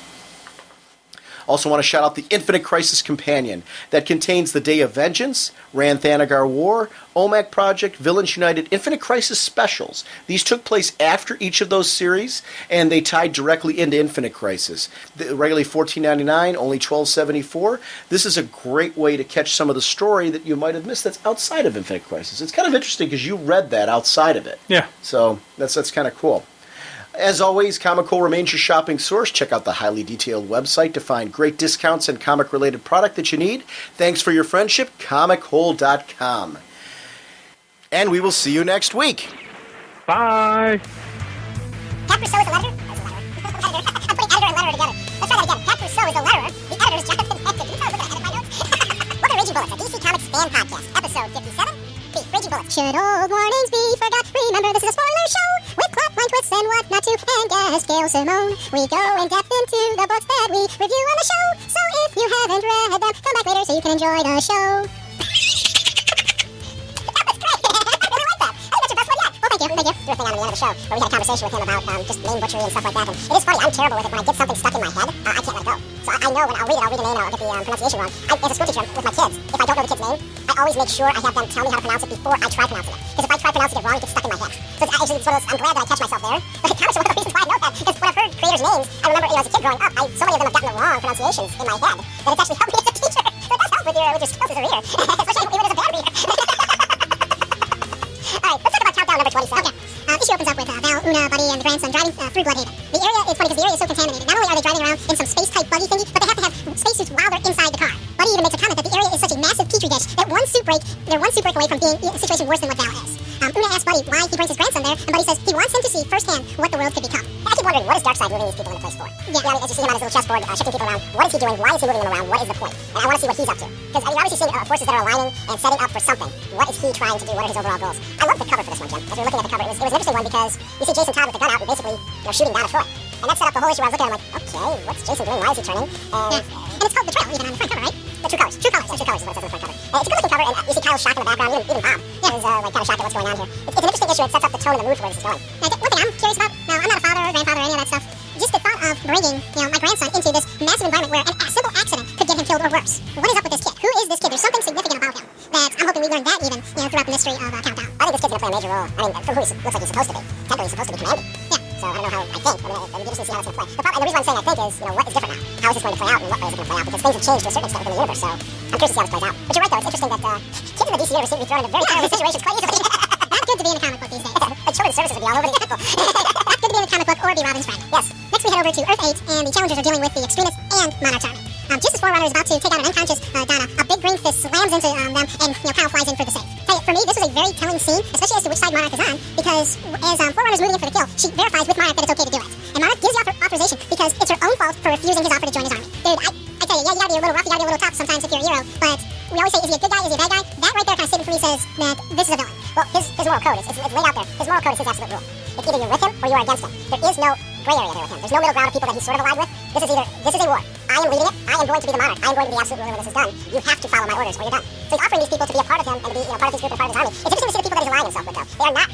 Also want to shout out the Infinite Crisis Companion that contains the Day of Vengeance, Ranthanagar War, OMAC Project, Villains United, Infinite Crisis specials. These took place after each of those series, and they tied directly into Infinite Crisis. Regularly $14.99, only $12.74. This is a great way to catch some of the story that you might have missed that's outside of Infinite Crisis. It's kind of interesting because you read that outside of it. Yeah. So that's kind of cool. As always, Comic-Cole remains your shopping source. Check out the highly detailed website to find great discounts and comic-related product that you need. Thanks for your friendship, ComicHole.com. And we will see you next week. Bye. Pat Rousseau is the letterer? I'm putting editor and letterer together. Let's try that again. Pat Rousseau is the letterer. The editor is Jonathan Hector. Can you tell I was looking at my notes? Welcome to Raging Bullets, a DC Comics fan podcast. Episode 57. Raging Bullets. Should old warnings be forgot? Remember, this is a spoiler show with plot line twists and what not to. And guest Gail Simone. We go in depth into the books that we review on the show. So if you haven't read them, come back later so you can enjoy the show. That was great. I really like that. I think that's your best one yet. Well, thank you. Thank you. Threw a thing on at the end of the show where we had a conversation with him about just name butchery and stuff like that. And it is funny. I'm terrible with it. When I get something stuck in my head, I can't let it go. So I know when I'll read the name and I'll get the pronunciation wrong. As a school teacher with my kids, if I don't know the kid's name, I always make sure I have them tell me how to pronounce it before I try pronouncing it. Because if I try pronouncing it wrong, it gets stuck in my head. So it's actually one of those, I'm glad that I catch myself there. But comics are one of the reasons why I know that. Because when I've heard creators' names, I remember as a kid growing up, so many of them have gotten the wrong pronunciations in my head that it's actually helped me as a teacher. So it does help with your skills as a reader. Especially even as a bad reader. Alright, let's talk about countdown number 27. Okay. Issue opens up with Val, Una, Buddy, and the grandson driving through Bloodhaven. The area is funny because the area is so contaminated. Not only are they driving around in some space-type buggy thingy, but they have to have spacesuits while they're inside the car. Buddy even makes a comment that the area is such a massive petri dish that they're one suit break away from being a situation worse than what Val is. Una asks Buddy why he brings his grandson there, and Buddy says he wants him to see firsthand what the world could become. I keep wondering, what is Darkseid moving these people into place for? Yeah, I mean, as you see him on his little chessboard, shifting people around, what is he doing? Why is he moving them around? What is the point? And I want to see what he's up to. Because you're obviously seeing forces that are aligning and setting up for something. What is he trying to do? What are his overall goals? I love the cover for this one, Jim. As we were looking at the cover, it was an interesting one because you see Jason Todd with the gun out and basically shooting down a foot. And that set up the whole issue where I was looking at it, I'm like, okay, what's Jason doing? Why is he turning? And it's called Betrayal, even on the front cover, right? True Colors. True Colors is what it says on the front cover. It's a good-looking cover, and you see Kyle's shocked in the background, even Bob is kind of shocked at what's going on here. It's an interesting issue. It sets up the tone and the mood for where this is going. Now, one thing I'm curious about, now, I'm not a father or grandfather or any of that stuff, just the thought of bringing, my grandson into this massive environment where a simple accident could get him killed or worse. What is up with this kid? Who is this kid? There's something significant about him that I'm hoping we learn that even, throughout the mystery of Countdown. I think this kid's going to play a major role. I mean, for who he looks like he's supposed to be. Technically, he's supposed to be commanding. Yeah. So I don't know how, I think. It'll be interesting to see how it's going to play. And the reason why I'm saying I think is, what is different now? How is this going to play out, and what way is it going to play out? Because things have changed to a certain extent within the universe, so I'm curious to see how this plays out. But you're right, though. It's interesting that kids in the DC universe seem to be thrown into very terrible situations quite easily. Not good to be in a comic book these days. Like children's services would be all over the people. Not good to be in a comic book or be Robin's friend. Yes. Next we head over to Earth 8, and the challengers are dealing with the extremists and Monarch's army. Just as Forerunner is about to take out an unconscious Donna, a big green fist slams into them, and Kyle flies in for the save. For me, this was a very telling scene, especially as to which side Monarch is on, because as Forerunner's moving in for the kill, she verifies with Monarch that it's okay to do it. And Monarch gives the authorization because it's her own fault for refusing his offer to join his army. Dude, I tell you, yeah, you gotta be a little rough, you gotta be a little tough sometimes if you're a hero, but we always say, is he a good guy, is he a bad guy? That right there kind of statement for me says that this is a villain. Well, his moral code, it's laid out there. His moral code is his absolute rule. It's either you're with him or you are against him. There is no gray area there with him. There's no middle ground of people that he's sort of allied with. This is a war. I am leading it. I am going to be the monarch. I am going to be the absolute ruler when this is done. You have to follow my orders or you're done. So he's offering these people to be a part of him and to be part of his group and part of his army. It's interesting to see the people that he's allying himself with, though. They are not